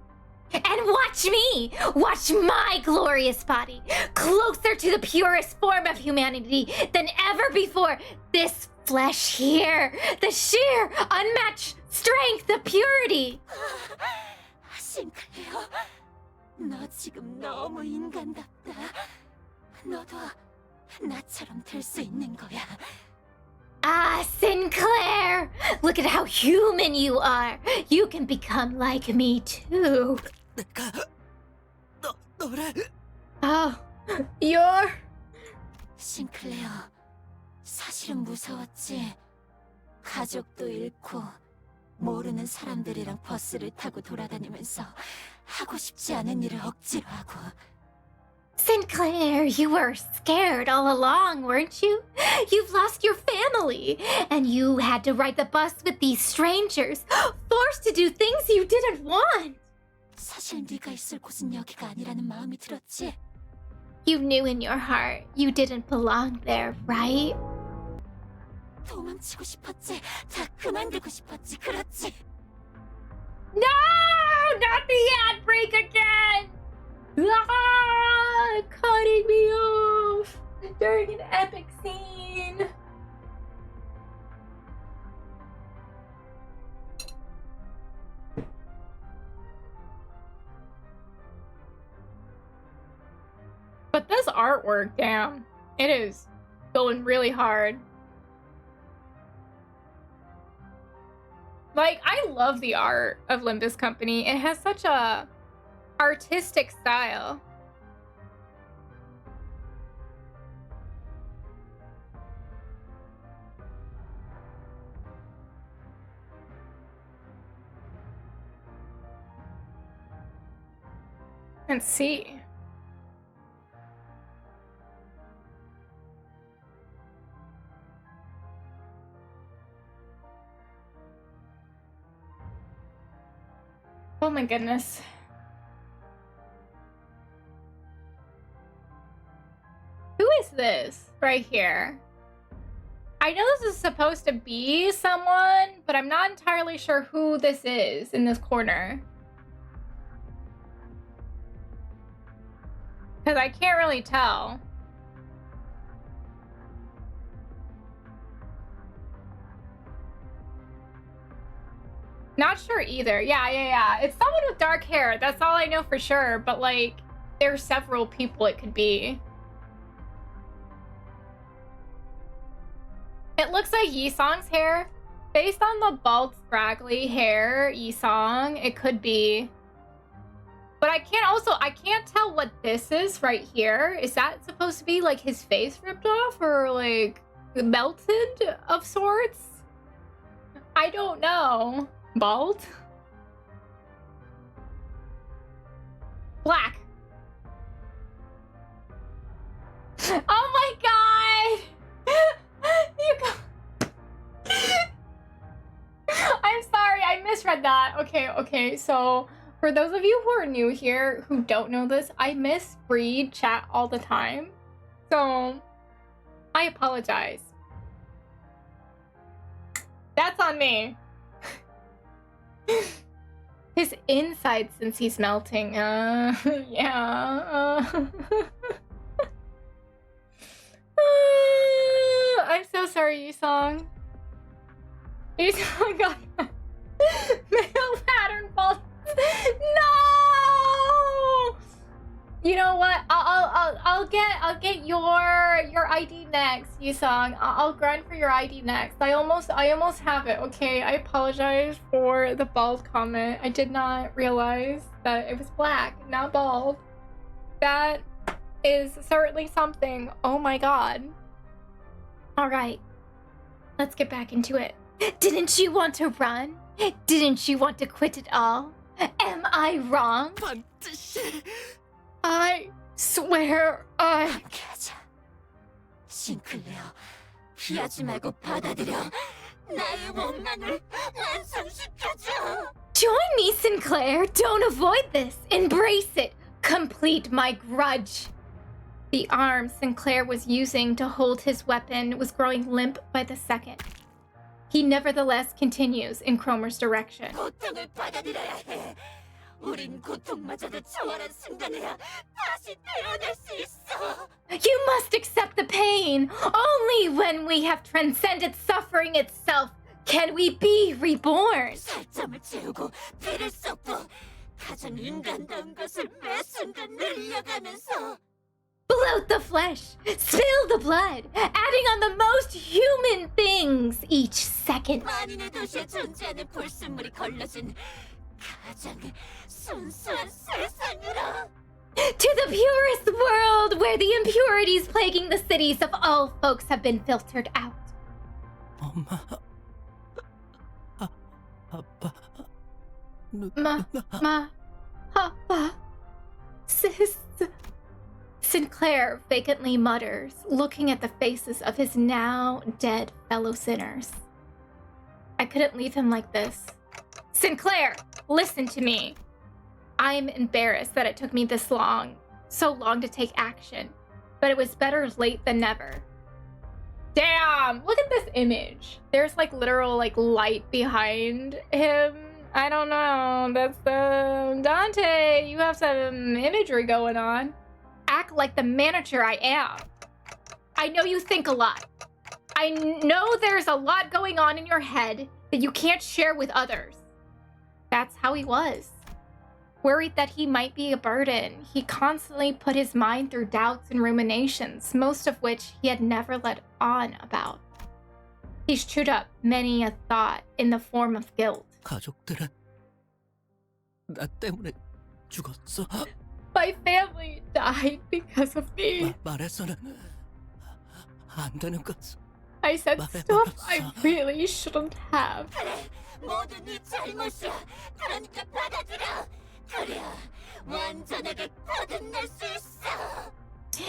[SPEAKER 19] And watch me! Watch my glorious body, closer to the purest form of humanity than ever before. This flesh here, the sheer, unmatched strength, the purity.
[SPEAKER 17] 싱클레어, 너 지금 너무 인간답다. 너도 나처럼 될 수 있는 거야.
[SPEAKER 19] Ah, Sinclair! Look at how human you are. You can become like me too.
[SPEAKER 16] Oh, you're...
[SPEAKER 17] 싱클레어, 사실은 무서웠지. 가족도 잃고 모르는 사람들이랑 버스를 타고 돌아다니면서 하고 싶지 않은 일을 억지로 하고.
[SPEAKER 19] Sinclair, you were scared all along, weren't you? You've lost your family, and you had to ride the bus with these strangers, forced to do things you didn't want.
[SPEAKER 17] 사실 네가 있을 곳은 여기가 아니라는 마음이 들었지.
[SPEAKER 19] You knew in your heart you didn't belong there, right?
[SPEAKER 17] 도망치고 싶었지. 다 그만두고 싶었지. 그렇지.
[SPEAKER 16] No! Not the ad break again! Ah, cutting me off during an epic scene. But this artwork, damn, it is going really hard. Like, I love the art of Limbus Company. It has such a artistic style. Let's see. Oh my goodness. Who is this right here? I know this is supposed to be someone, but I'm not entirely sure who this is in this corner. Because I can't really tell. Not sure either. Yeah. It's someone with dark hair. That's all I know for sure. But, like, there's several people it could be. It looks like Yisong's hair. Based on the bald, scraggly hair, Yisong, it could be. But I can't tell what this is right here. Is that supposed to be, like, his face ripped off? Or, like, melted of sorts? I don't know. Bald? Black. Oh my god! You go. I'm sorry, I misread that. Okay, so for those of you who are new here who don't know this, I misread chat all the time. So I apologize. That's on me. His inside since he's melting. Yeah. I'm so sorry, Yusong. Yusong got male pattern fault. No! You know what? I'll get your ID next, Yusong. I'll grind for your ID next. I almost have it. Okay, I apologize for the bald comment. I did not realize that it was black, not bald. That is certainly something. Oh my god.
[SPEAKER 19] All right, let's get back into it. Didn't you want to run? Didn't you want to quit it all? Am I wrong?
[SPEAKER 16] I swear I...
[SPEAKER 17] 싱클레어, 피하지 말고 받아들여. 나의 원망을 완성시켜줘.
[SPEAKER 19] Join me, Sinclair. Don't avoid this. Embrace it. Complete my grudge.
[SPEAKER 16] The arm Sinclair was using to hold his weapon was growing limp by the second. He nevertheless continues in Cromer's direction.
[SPEAKER 17] 고통을 받아들여야 해. 우린 고통마저도 초월한 순간에야 다시 태어날 수 있어.
[SPEAKER 19] You must accept the pain. Only when we have transcended suffering itself can we be reborn.
[SPEAKER 17] 살점을 채우고 피를 쏟고 가장 인간다운 것을 매 순간 늘려가면서
[SPEAKER 19] Bloat the flesh, spill the blood, adding on the most human things each second.
[SPEAKER 17] 만인의 도시에 존재하는 불순물이 걸러진 가장 순수한 세상으로.
[SPEAKER 19] To the purest world where the impurities plaguing the cities of all folks have been filtered out.
[SPEAKER 6] 엄마, 아빠,
[SPEAKER 16] Papa, sis. Sinclair vacantly mutters, looking at the faces of his now dead fellow sinners. I couldn't leave him like this. Sinclair, listen to me. I'm embarrassed that it took me this long, so long to take action, but it was better late than never. Damn, look at this image. There's like literal like light behind him. I don't know, that's Dante, you have some imagery going on. Act like the manager I am. I know you think a lot. I know there's a lot going on in your head that you can't share with others. That's how he was. Worried that he might be a burden, he constantly put his mind through doubts and ruminations, most of which he had never let on about. He's chewed up many a thought in the form of guilt.
[SPEAKER 6] 가족들은 나 때문에 죽었어.
[SPEAKER 16] My family died because of me.
[SPEAKER 6] 말해서는 안 되는 것.
[SPEAKER 16] I said stuff I really shouldn't have.
[SPEAKER 17] 그래, 모두 네 잘못이야. 그러니까 받아들여. 그래야 완전하게 거듭날 수 있어.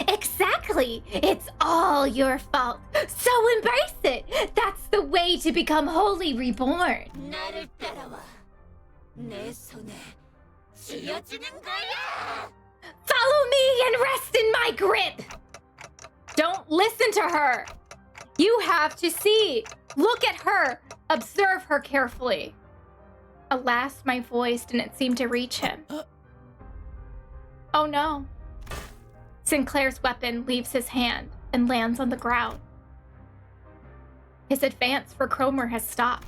[SPEAKER 19] Exactly! It's all your fault. So embrace it. That's the way to become wholly reborn.
[SPEAKER 17] 나를 따라와. 내 손에 쥐어지는 거야.
[SPEAKER 19] Follow me and rest in my grip.
[SPEAKER 16] Don't listen to her. You have to see. Look at her. Observe her carefully. Alas, my voice didn't seem to reach him. Oh no. Sinclair's weapon leaves his hand and lands on the ground. His advance for Cromer has stopped.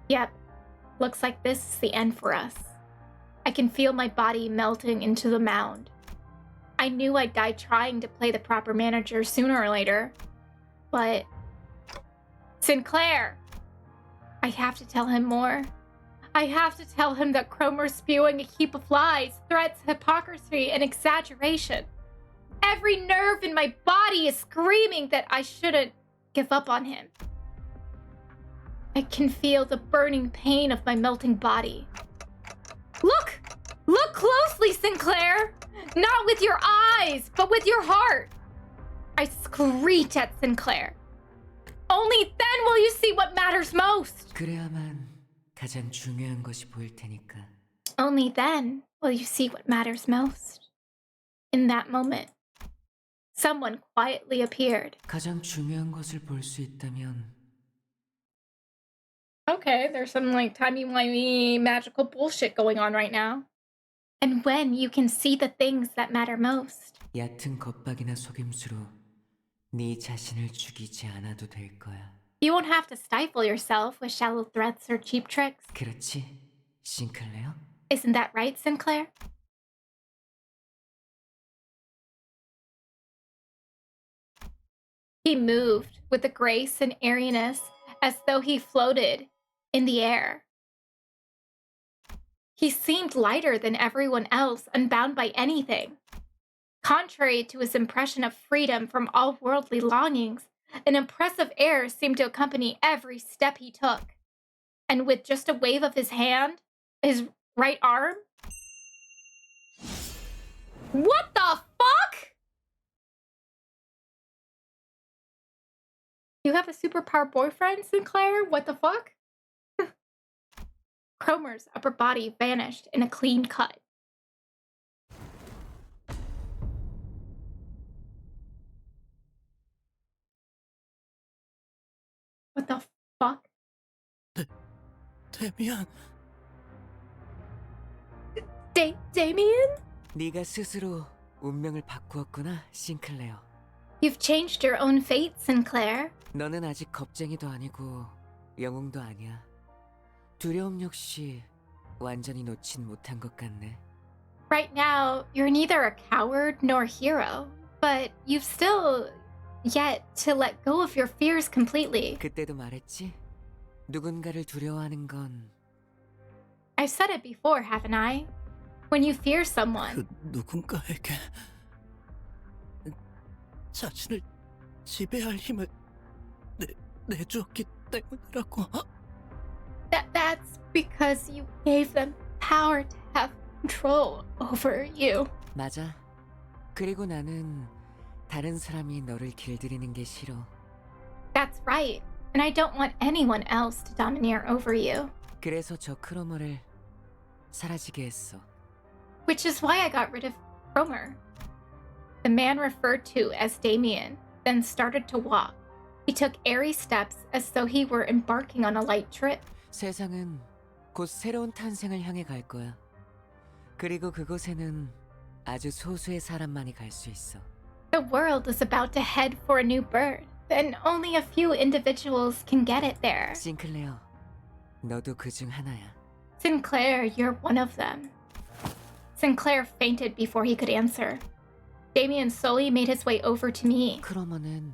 [SPEAKER 16] Yep, looks like this is the end for us. I can feel my body melting into the mound. I knew I'd die trying to play the proper manager sooner or later, but... Sinclair! I have to tell him more. I have to tell him that Cromer's spewing a heap of lies, threats, hypocrisy, and exaggeration. Every nerve in my body is screaming that I shouldn't give up on him. I can feel the burning pain of my melting body. Look! Look closely, Sinclair! Not with your eyes, but with your heart! I screech at Sinclair. Only then will you see what matters most!
[SPEAKER 18] 그래야만 가장 중요한 것이 보일 테니까.
[SPEAKER 16] Only then will you see what matters most. In that moment, someone quietly appeared.
[SPEAKER 18] 가장 중요한 것을 볼 수 있다면.
[SPEAKER 16] Okay, there's some like timey-wimey magical bullshit going on right now. And when you can see the things that matter most.
[SPEAKER 18] 얕은 겁박이나 속임수로 네 자신을 죽이지 않아도 될 거야.
[SPEAKER 16] You won't have to stifle yourself with shallow threats or cheap tricks.
[SPEAKER 18] 그렇지, 싱클레어?
[SPEAKER 16] Isn't that right, Sinclair? He moved with a grace and airiness as though he floated in the air. He seemed lighter than everyone else, unbound by anything. Contrary to his impression of freedom from all worldly longings, an impressive air seemed to accompany every step he took. And with just a wave of his hand, his right arm... What the fuck? You have a superpower boyfriend, Sinclair? What the fuck? Cromer's upper body vanished in a clean cut. What the fuck?
[SPEAKER 6] 데미안.
[SPEAKER 16] Damien?
[SPEAKER 18] 네가 스스로 운명을 바꾸었구나, 싱클레어.
[SPEAKER 16] You've changed your own fate, Sinclair.
[SPEAKER 18] 너는 아직 겁쟁이도 아니고 영웅도 아니야. 두려움 역시 완전히 놓진 못한 것 같네.
[SPEAKER 16] Right now, you're neither a coward nor a hero, but you've still yet to let go of your fears completely.
[SPEAKER 18] 그때도 말했지? 누군가를 두려워하는 건
[SPEAKER 16] I've said it before, haven't I? When you fear someone,
[SPEAKER 6] 그 누군가에게 자신을 지배할 힘을 내주었기 때문이라고.
[SPEAKER 16] That's because you gave them power to have control over you.
[SPEAKER 18] 맞아. 그리고 나는 다른 사람이 너를 길들이는 게 싫어.
[SPEAKER 16] That's right. And I don't want anyone else to domineer over you.
[SPEAKER 18] 그래서 저 크로머를 사라지게 했어.
[SPEAKER 16] Which is why I got rid of Cromer. The man referred to as Damien then started to walk. He took airy steps as though he were embarking on a light trip.
[SPEAKER 18] 세상은 곧 새로운 탄생을 향해 갈 거야. 그리고 그곳에는 아주 소수의 사람만이 갈 수 있어.
[SPEAKER 16] The world is about to head for a new birth, and only a few individuals can get it there.
[SPEAKER 18] 싱클레어, 너도 그중 하나야.
[SPEAKER 16] Sinclair, you're one of them. Sinclair fainted before he could answer. Damien slowly made his way over to me.
[SPEAKER 18] 크로머는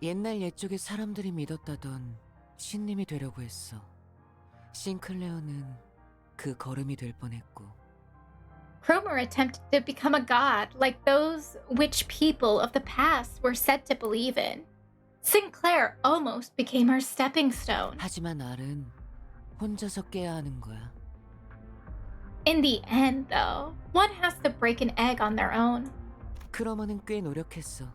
[SPEAKER 18] 옛날 옛적에 사람들이 믿었다던 신님이 되려고 했어. 싱클레어는 그 걸음이 될 뻔했고.
[SPEAKER 16] Cromer attempted to become a god like those which people of the past were said to believe in. Sinclair almost became her stepping stone.
[SPEAKER 18] 하지만 알은 혼자서 깨야 하는 거야.
[SPEAKER 16] In the end, though, one has to break an egg on their own.
[SPEAKER 18] 크로머는 꽤 노력했어.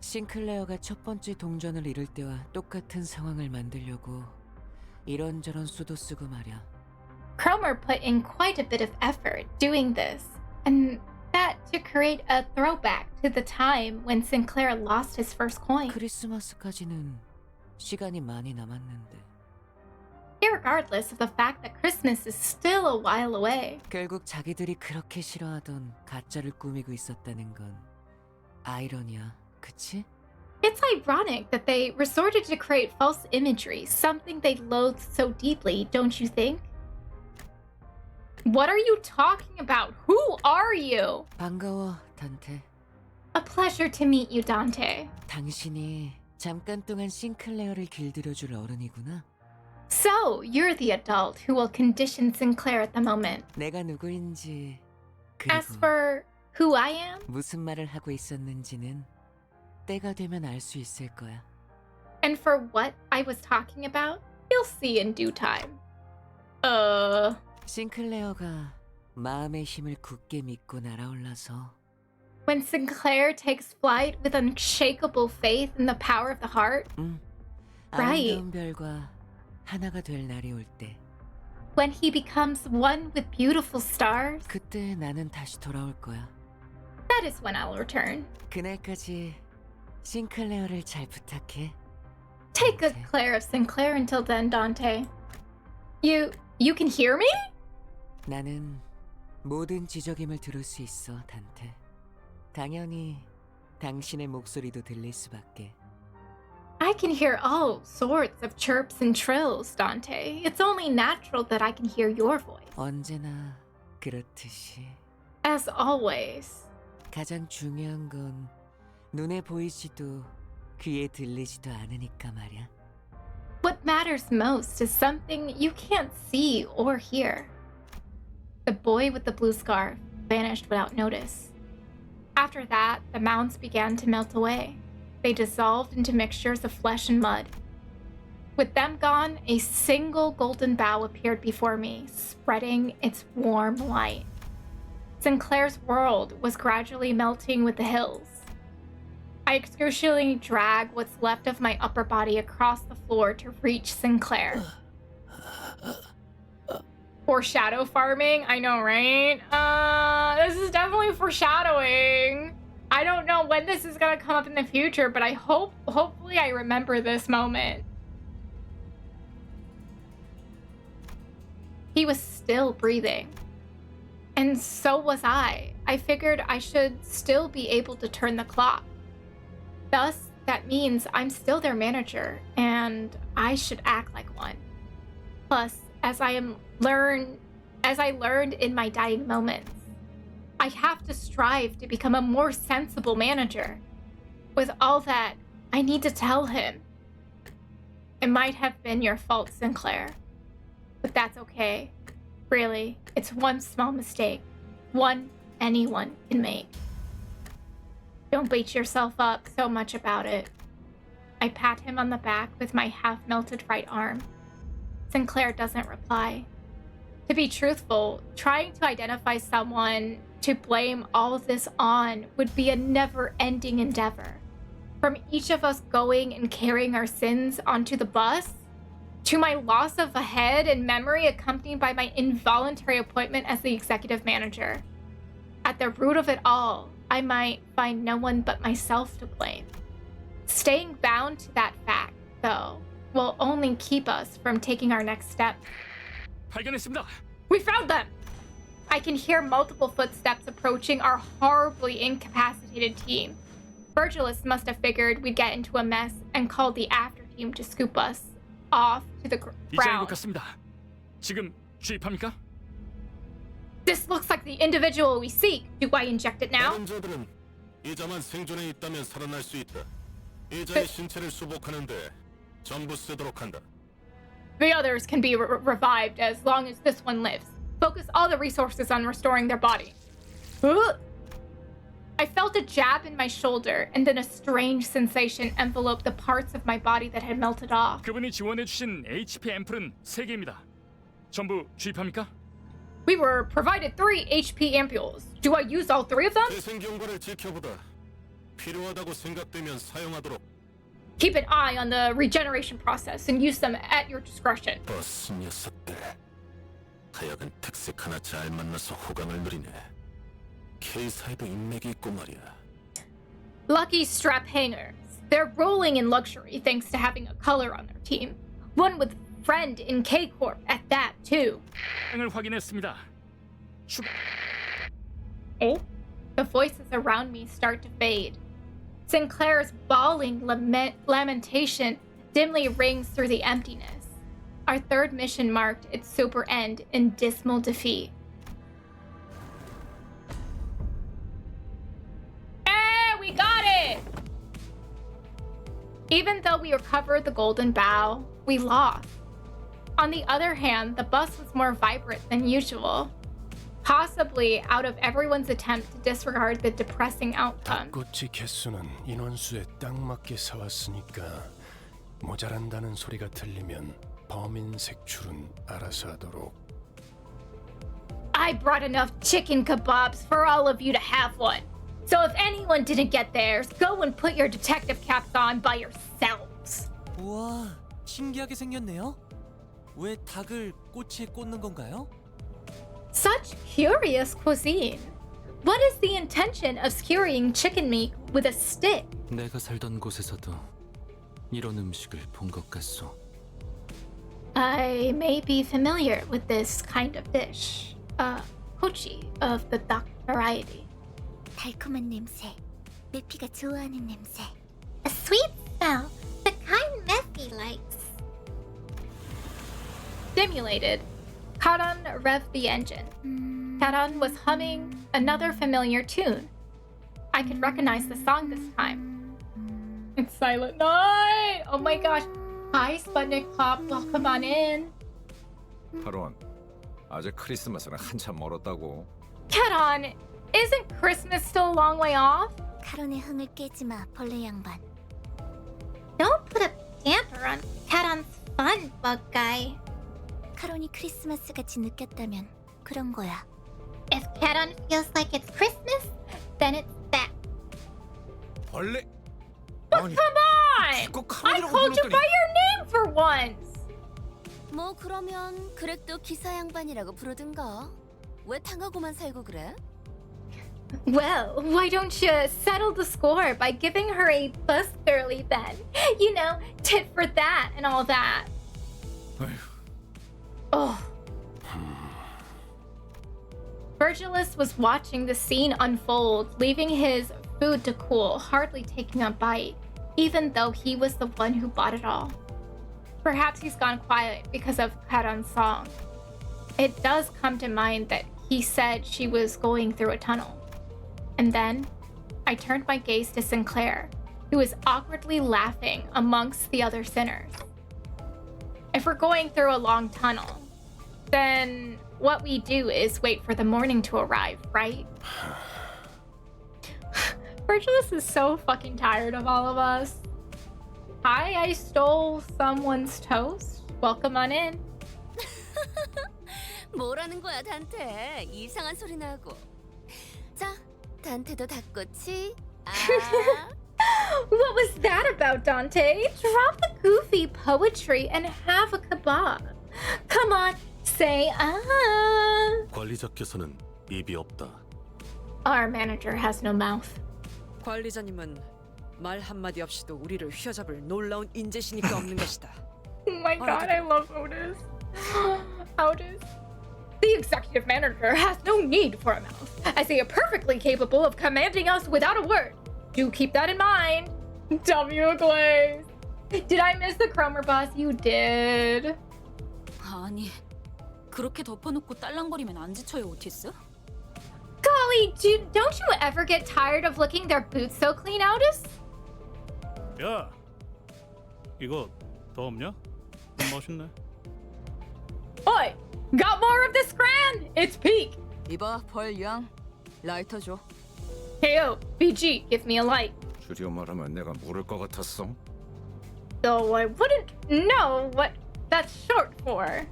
[SPEAKER 18] 싱클레어가 첫 번째 동전을 잃을 때와 똑같은 상황을 만들려고 이런저런 수도 쓰고 말이야.
[SPEAKER 16] Cromer put in quite a bit of effort doing this, and that to create a throwback to the time when Sinclair lost his first coin.
[SPEAKER 18] 크리스마스까지는 시간이 많이 남았는데.
[SPEAKER 16] Irregardless of the fact that Christmas is still a while away.
[SPEAKER 18] 결국 자기들이 그렇게 싫어하던 가짜를 꾸미고 있었다는 건 아이러니야, 그치?
[SPEAKER 16] It's ironic that they resorted to create false imagery, something they loathed so deeply, don't you think? What are you talking about? Who are you?
[SPEAKER 18] 반가워, 단테.
[SPEAKER 16] A pleasure to meet you, Dante.
[SPEAKER 18] 당신이 잠깐 동안 싱클레어를 길들여줄 어른이구나.
[SPEAKER 16] So, you're the adult who will condition Sinclair at the moment.
[SPEAKER 18] 내가 누구인지
[SPEAKER 16] As
[SPEAKER 18] 그리고
[SPEAKER 16] for who I am,
[SPEAKER 18] 무슨 말을 하고 있었는지는 때가 되면 알 수 있을 거야.
[SPEAKER 16] and for what I was talking about, you'll see in due time.
[SPEAKER 18] 싱클레어가 마음의 힘을 굳게 믿고 날아올라서
[SPEAKER 16] When Sinclair takes flight with unshakable faith in the power of the heart, right.
[SPEAKER 18] 아름다운 별과 하나가 될 날이 올 때
[SPEAKER 16] when he becomes one with beautiful stars,
[SPEAKER 18] 그때 나는 다시 돌아올 거야.
[SPEAKER 16] that is when I'll return.
[SPEAKER 18] 그날까지 싱클레어를 잘 부탁해.
[SPEAKER 16] Take good care of Sinclair until then, Dante. You can hear me?
[SPEAKER 18] 나는 모든 지적임을 들을 수 있어, 단테. 당연히 당신의 목소리도 들릴 수밖에.
[SPEAKER 16] I can hear all sorts of chirps and trills, Dante. It's only natural that I can hear your voice.
[SPEAKER 18] 언제나 그렇듯이.
[SPEAKER 16] As always.
[SPEAKER 18] 가장 중요한 건 눈에 보이지도 귀에 들리지도 않으니까 말이야.
[SPEAKER 16] What matters most is something you can't see or hear. The boy with the blue scarf vanished without notice. After that, the mounds began to melt away. They dissolved into mixtures of flesh and mud. With them gone, a single golden bough appeared before me, spreading its warm light. Sinclair's world was gradually melting with the hills. I excruciatingly drag what's left of my upper body across the floor to reach Sinclair. Foreshadow farming? I know, right? This is definitely foreshadowing. I don't know when this is gonna come up in the future, but hopefully I remember this moment. He was still breathing. And so was I. I figured I should still be able to turn the clock. Thus, that means I'm still their manager, and I should act like one. Plus, as I learned in my dying moments, I have to strive to become a more sensible manager. With all that, I need to tell him. It might have been your fault, Sinclair. But that's okay. Really, it's one small mistake. One anyone can make. Don't beat yourself up so much about it. I pat him on the back with my half-melted right arm. Sinclair doesn't reply. To be truthful, trying to identify someone to blame all of this on would be a never-ending endeavor. From each of us going and carrying our sins onto the bus, to my loss of a head and memory accompanied by my involuntary appointment as the executive manager. At the root of it all, I might find no one but myself to blame. Staying bound to that fact, though, will only keep us from taking our next step.
[SPEAKER 13] 발견했습니다.
[SPEAKER 16] We found them! I can hear multiple footsteps approaching our horribly incapacitated team. Virgilus must have figured we'd get into a mess and called the after team to scoop us off to the
[SPEAKER 13] 이자인 것
[SPEAKER 16] ground.
[SPEAKER 13] 같습니다. 지금 주입합니까?
[SPEAKER 16] This looks like the individual we seek. Do I inject it now?
[SPEAKER 4] 다른 자들은 이자만 생존해 있다면 살아날 수 있다. 이자의 신체를 수복하는데 전부 쓰도록 한다.
[SPEAKER 16] The others can be revived as long as this one lives. Focus all the resources on restoring their body. I felt a jab in my shoulder, and then a strange sensation enveloped the parts of my body that had melted off.
[SPEAKER 13] 그분이 지원해주신 HP 앰플은 3개입니다. 전부 주입합니까?
[SPEAKER 16] We were provided 3 HP ampules. Do I use all 3 of them?
[SPEAKER 4] 재생 경과를 지켜보다. 필요하다고 생각되면 사용하도록.
[SPEAKER 16] Keep an eye on the regeneration process and use them at your discretion.
[SPEAKER 4] 버스 녀석들. 하여간 특색 하나 잘 만나서 호강을 누리네. K사에도 인맥이 있고 말이야.
[SPEAKER 16] Lucky strap hangers. They're rolling in luxury thanks to having a color on their team. One with friend in K Corp at that too.
[SPEAKER 13] 을 확인했습니다.
[SPEAKER 16] Oh? The voices around me start to fade. Sinclair's bawling lamentation dimly rings through the emptiness. Our third mission marked its sober end in dismal defeat. We got it! Even though we recovered the golden bough, we lost. On the other hand, the bus was more vibrant than usual, possibly out of everyone's attempt to disregard the depressing outcome.
[SPEAKER 20] 닭꼬치 개수는 인원수에 딱 맞게 사왔으니까 모자란다는 소리가 들리면 범인 색출은 알아서 하도록.
[SPEAKER 16] I brought enough chicken kebabs for all of you to have one. So if anyone didn't get theirs, go and put your detective caps on by yourselves.
[SPEAKER 14] 우와, 신기하게 생겼네요. 왜 닭을 꼬치에 꽂는 건가요?
[SPEAKER 16] Such curious cuisine. What is the intention of skewering chicken meat with a stick?
[SPEAKER 21] 내가 살던 곳에서도 이런 음식을 본 것 같소.
[SPEAKER 16] I may be familiar with this kind of dish. Kochi of the duck variety.
[SPEAKER 17] 달콤한 냄새. 메피가 좋아하는 냄새. A sweet smell. The kind Meppy likes.
[SPEAKER 16] Stimulated, Karan revved the engine. Karan was humming another familiar tune. I could recognize the song this time. It's Silent Night. Oh my gosh. Hi, Sputnik Pop. Welcome on in.
[SPEAKER 9] 하론, 아직 크리스마스는 한참 멀었다고.
[SPEAKER 16] Keton, isn't Christmas still a long way off?
[SPEAKER 17] 카론의 흥을 깨지 마, 벌레 양반.
[SPEAKER 19] Don't put a damper on Keton's fun, bug guy.
[SPEAKER 17] 카론이 크리스마스 같이 느꼈다면 그런 거야.
[SPEAKER 19] If Keton feels like it's Christmas, then it's that.
[SPEAKER 9] 벌레.
[SPEAKER 16] But come on! I called you by your name for once.
[SPEAKER 7] 뭐 그러면 그렉도 기사 양반이라고 부르든가. 왜 당하고만 살고 그래?
[SPEAKER 16] Well, why don't you settle the score by giving her a bus girly then? You know, tit for that and all that. Oh. Virgilus was watching the scene unfold, leaving his food to cool, hardly taking a bite, even though he was the one who bought it all. Perhaps he's gone quiet because of Karan's song. It does come to mind that he said she was going through a tunnel. And then I turned my gaze to Sinclair, who was awkwardly laughing amongst the other sinners. If we're going through a long tunnel, then what we do is wait for the morning to arrive, right? Virgilus is so fucking tired of all of us. Hi, I stole someone's toast. Welcome on in.
[SPEAKER 7] 뭐라는 거야, 단테? 이상한 소리 나고. 자, 단테도 닭꼬치. 아.
[SPEAKER 16] What was that about, Dante? Drop the goofy poetry and have a kebab. Come on, say ah.
[SPEAKER 4] 관리자께서는 입이 없다.
[SPEAKER 16] Our manager has no mouth.
[SPEAKER 10] 관리자님은 말 한마디 없이도 우리를 휘어잡을 놀라운 인재시니까 없는 것이다.
[SPEAKER 16] Oh my god, I love Otis. Otis. The executive manager has no need for a mouth, as they are perfectly capable of commanding us without a word. Do keep that in mind. W. Glaze. Did I miss the Cromer boss? You did.
[SPEAKER 2] 아니, 그렇게 덮어놓고 딸랑거리면 안 지쳐요, 오티스?
[SPEAKER 16] Golly, dude, don't you ever get tired of licking their boots so clean, Otis?
[SPEAKER 8] 야, 이거 더 없냐? 멋있네.
[SPEAKER 16] Oi, got more of this grand? It's peak.
[SPEAKER 5] 이봐, 벌양. 라이터 줘.
[SPEAKER 16] KO, BG, give me a light.
[SPEAKER 9] 줄여 말하면 내가 모를 것 같았어.
[SPEAKER 16] Though I wouldn't know what that's short for.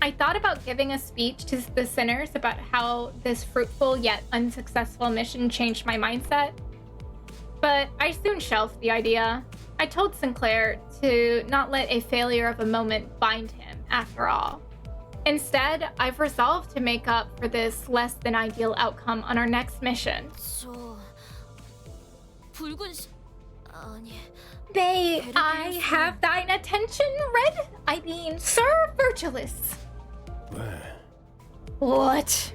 [SPEAKER 16] I thought about giving a speech to the sinners about how this fruitful yet unsuccessful mission changed my mindset. But I soon shelved the idea. I told Sinclair to not let a failure of a moment bind him, after all. Instead, I've resolved to make up for this less than ideal outcome on our next mission.
[SPEAKER 7] 저 붉은 아니.
[SPEAKER 16] May I have thine attention, Sir Virgilus?
[SPEAKER 20] 왜?
[SPEAKER 16] What?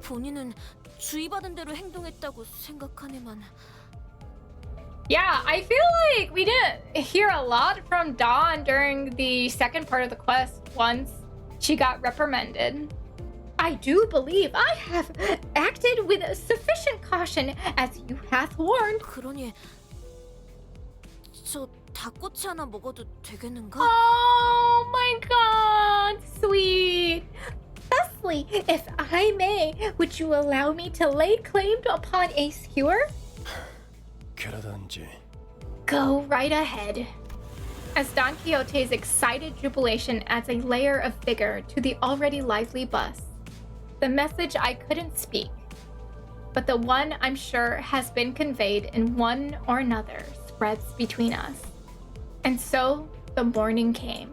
[SPEAKER 7] 본인은 주의받은 대로 행동했다고 생각하네만.
[SPEAKER 16] Yeah, I feel like we didn't hear a lot from Dawn during the second part of the quest once she got reprimanded. I do believe I have acted with sufficient caution as you hath warned.
[SPEAKER 7] 그러니 저 닭꼬치 하나 먹어도 되겠는가?
[SPEAKER 16] Oh my god, sweet. Thusly, if I may, would you allow me to lay claim upon a skewer?
[SPEAKER 20] 그러던지.
[SPEAKER 16] Go right ahead. As Don Quixote's excited jubilation adds a layer of vigor to the already lively bus, the message I couldn't speak, but the one I'm sure has been conveyed in one or another spreads between us. And so the morning came.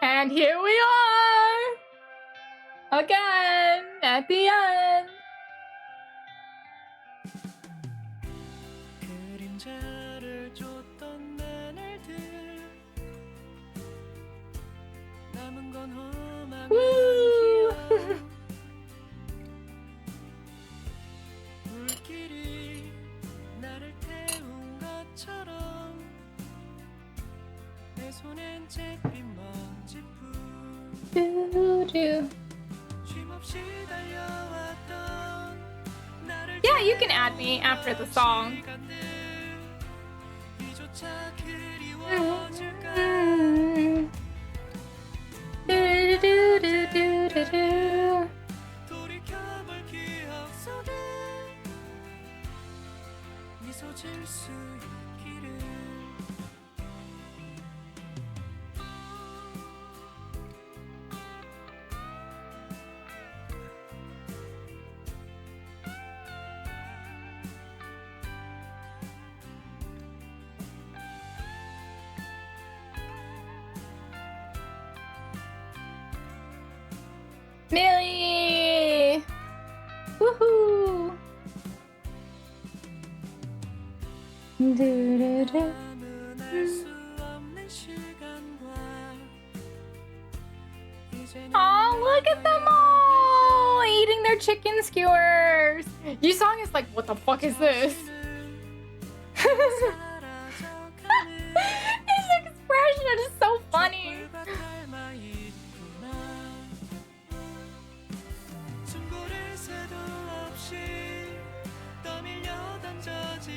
[SPEAKER 16] And here we are! Again, at the end!
[SPEAKER 14] 그림자를 줬던 나날들 남은 건 험한 기억 불길이 나를 태운 것처럼 내 손엔 잿빛 먼지뿐
[SPEAKER 16] Do-do. Yeah, you can add me after the song. Millie! Woohoo! Oh, look at them all eating their chicken skewers. Yu Song is like, what the fuck is this? His expression is so funny.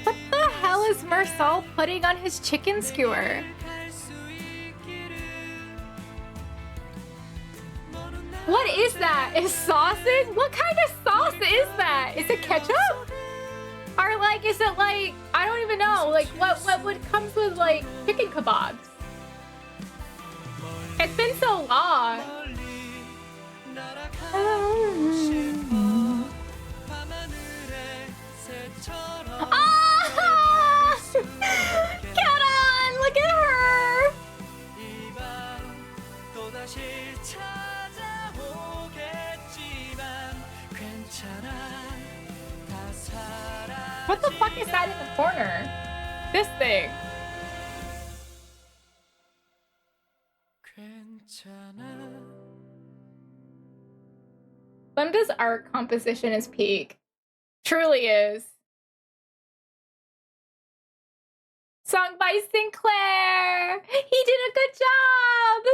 [SPEAKER 16] What the hell is Marcel putting on his chicken skewer? What is that? Is sausage? What kind of sauce is that? Is it ketchup? Or like, is it like, I don't even know, like what comes with like chicken kebabs? It's been so long. Ah! Karen, look at her. What the fuck is that in the corner? This thing. Limba's art composition is peak. Truly is. Sung by Sinclair! He did a good job!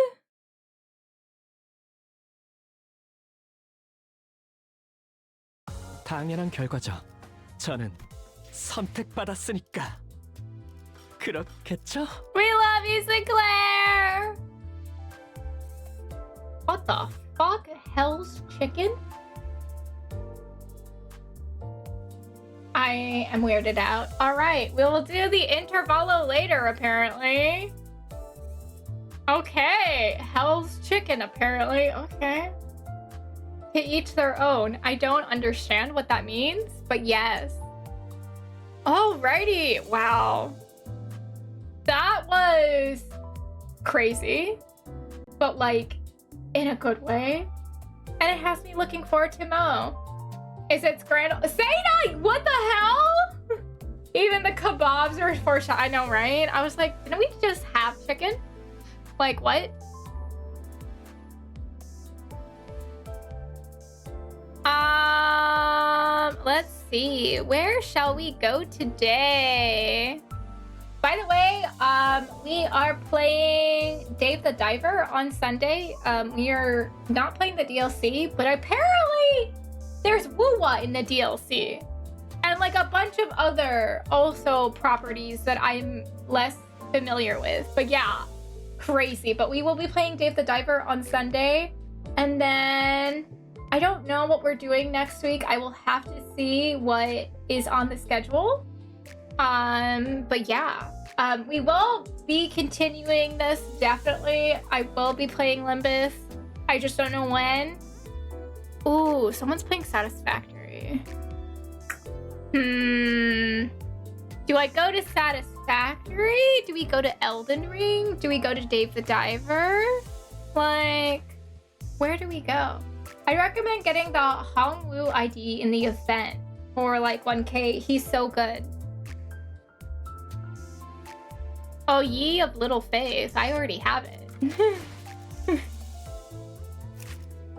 [SPEAKER 6] 당연한 결과죠. 저는 선택받았으니까. 그렇겠죠?
[SPEAKER 16] We love you, Sinclair! What the fuck? Hell's Chicken? I am weirded out. Alright, we will do the intervallo later, apparently. Okay, Hell's Chicken, apparently. Okay. To each their own. I don't understand what that means, but yes. Alrighty, wow. That was crazy, but like in a good way. And it has me looking forward to Mo. Is it grand? Say what the hell? Even the kebabs are foreshadowed. I know, right? I was like, didn't we just have chicken? Like what? Let's see. Where shall we go today? By the way, we are playing Dave the Diver on Sunday. We are not playing the DLC, but apparently there's Woowa in the DLC. And like a bunch of other also properties that I'm less familiar with. But yeah, crazy. But we will be playing Dave the Diver on Sunday. And then I don't know what we're doing next week. I will have to see what is on the schedule. But yeah, we will be continuing this, definitely. I will be playing Limbus. I just don't know when. Ooh, someone's playing Satisfactory. Do I go to Satisfactory? Do we go to Elden Ring? Do we go to Dave the Diver? Like, where do we go? I recommend getting the Hongwu ID in the event for like 1K. He's so good. Oh, Yi of Little Face. I already have it.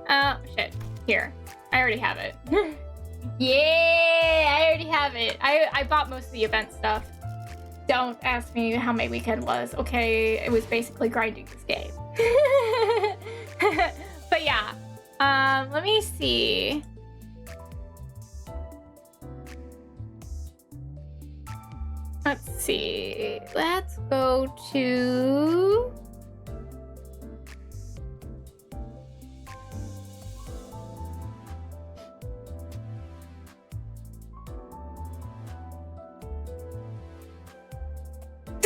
[SPEAKER 16] Oh, shit. Here. I already have it. Yeah, I already have it. I bought most of the event stuff. Don't ask me how my weekend was. Okay, it was basically grinding this game. But yeah, Let me see. Let's see. Let's go to...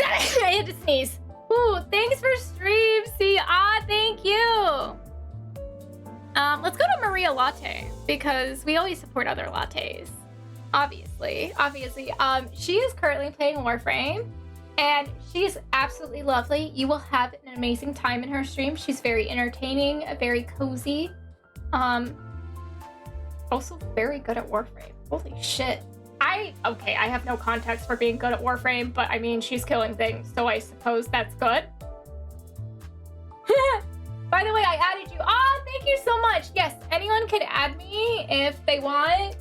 [SPEAKER 16] I had to sneeze. Ooh, thanks for stream. See, thank you. Let's go to Maria Latte because we always support other lattes. Obviously. She is currently playing Warframe, and she's absolutely lovely. You will have an amazing time in her stream. She's very entertaining, very cozy. Also very good at Warframe. Holy shit. I have no context for being good at Warframe, but I mean, she's killing things, so I suppose that's good. By the way, I added you. Thank you so much. Yes, anyone can add me if they want.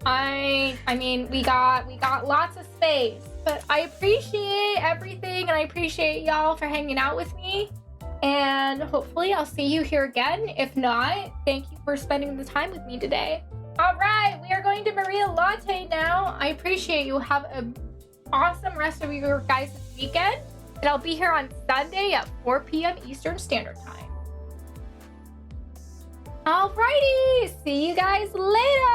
[SPEAKER 16] I mean, we got lots of space, but I appreciate everything, and I appreciate y'all for hanging out with me. And hopefully I'll see you here again. If not, thank you for spending the time with me today. All right, we are going to Maria Latte now. I appreciate you. Have an awesome rest of your guys' weekend. And I'll be here on Sunday at 4 p.m. Eastern Standard Time. Alrighty, see you guys later.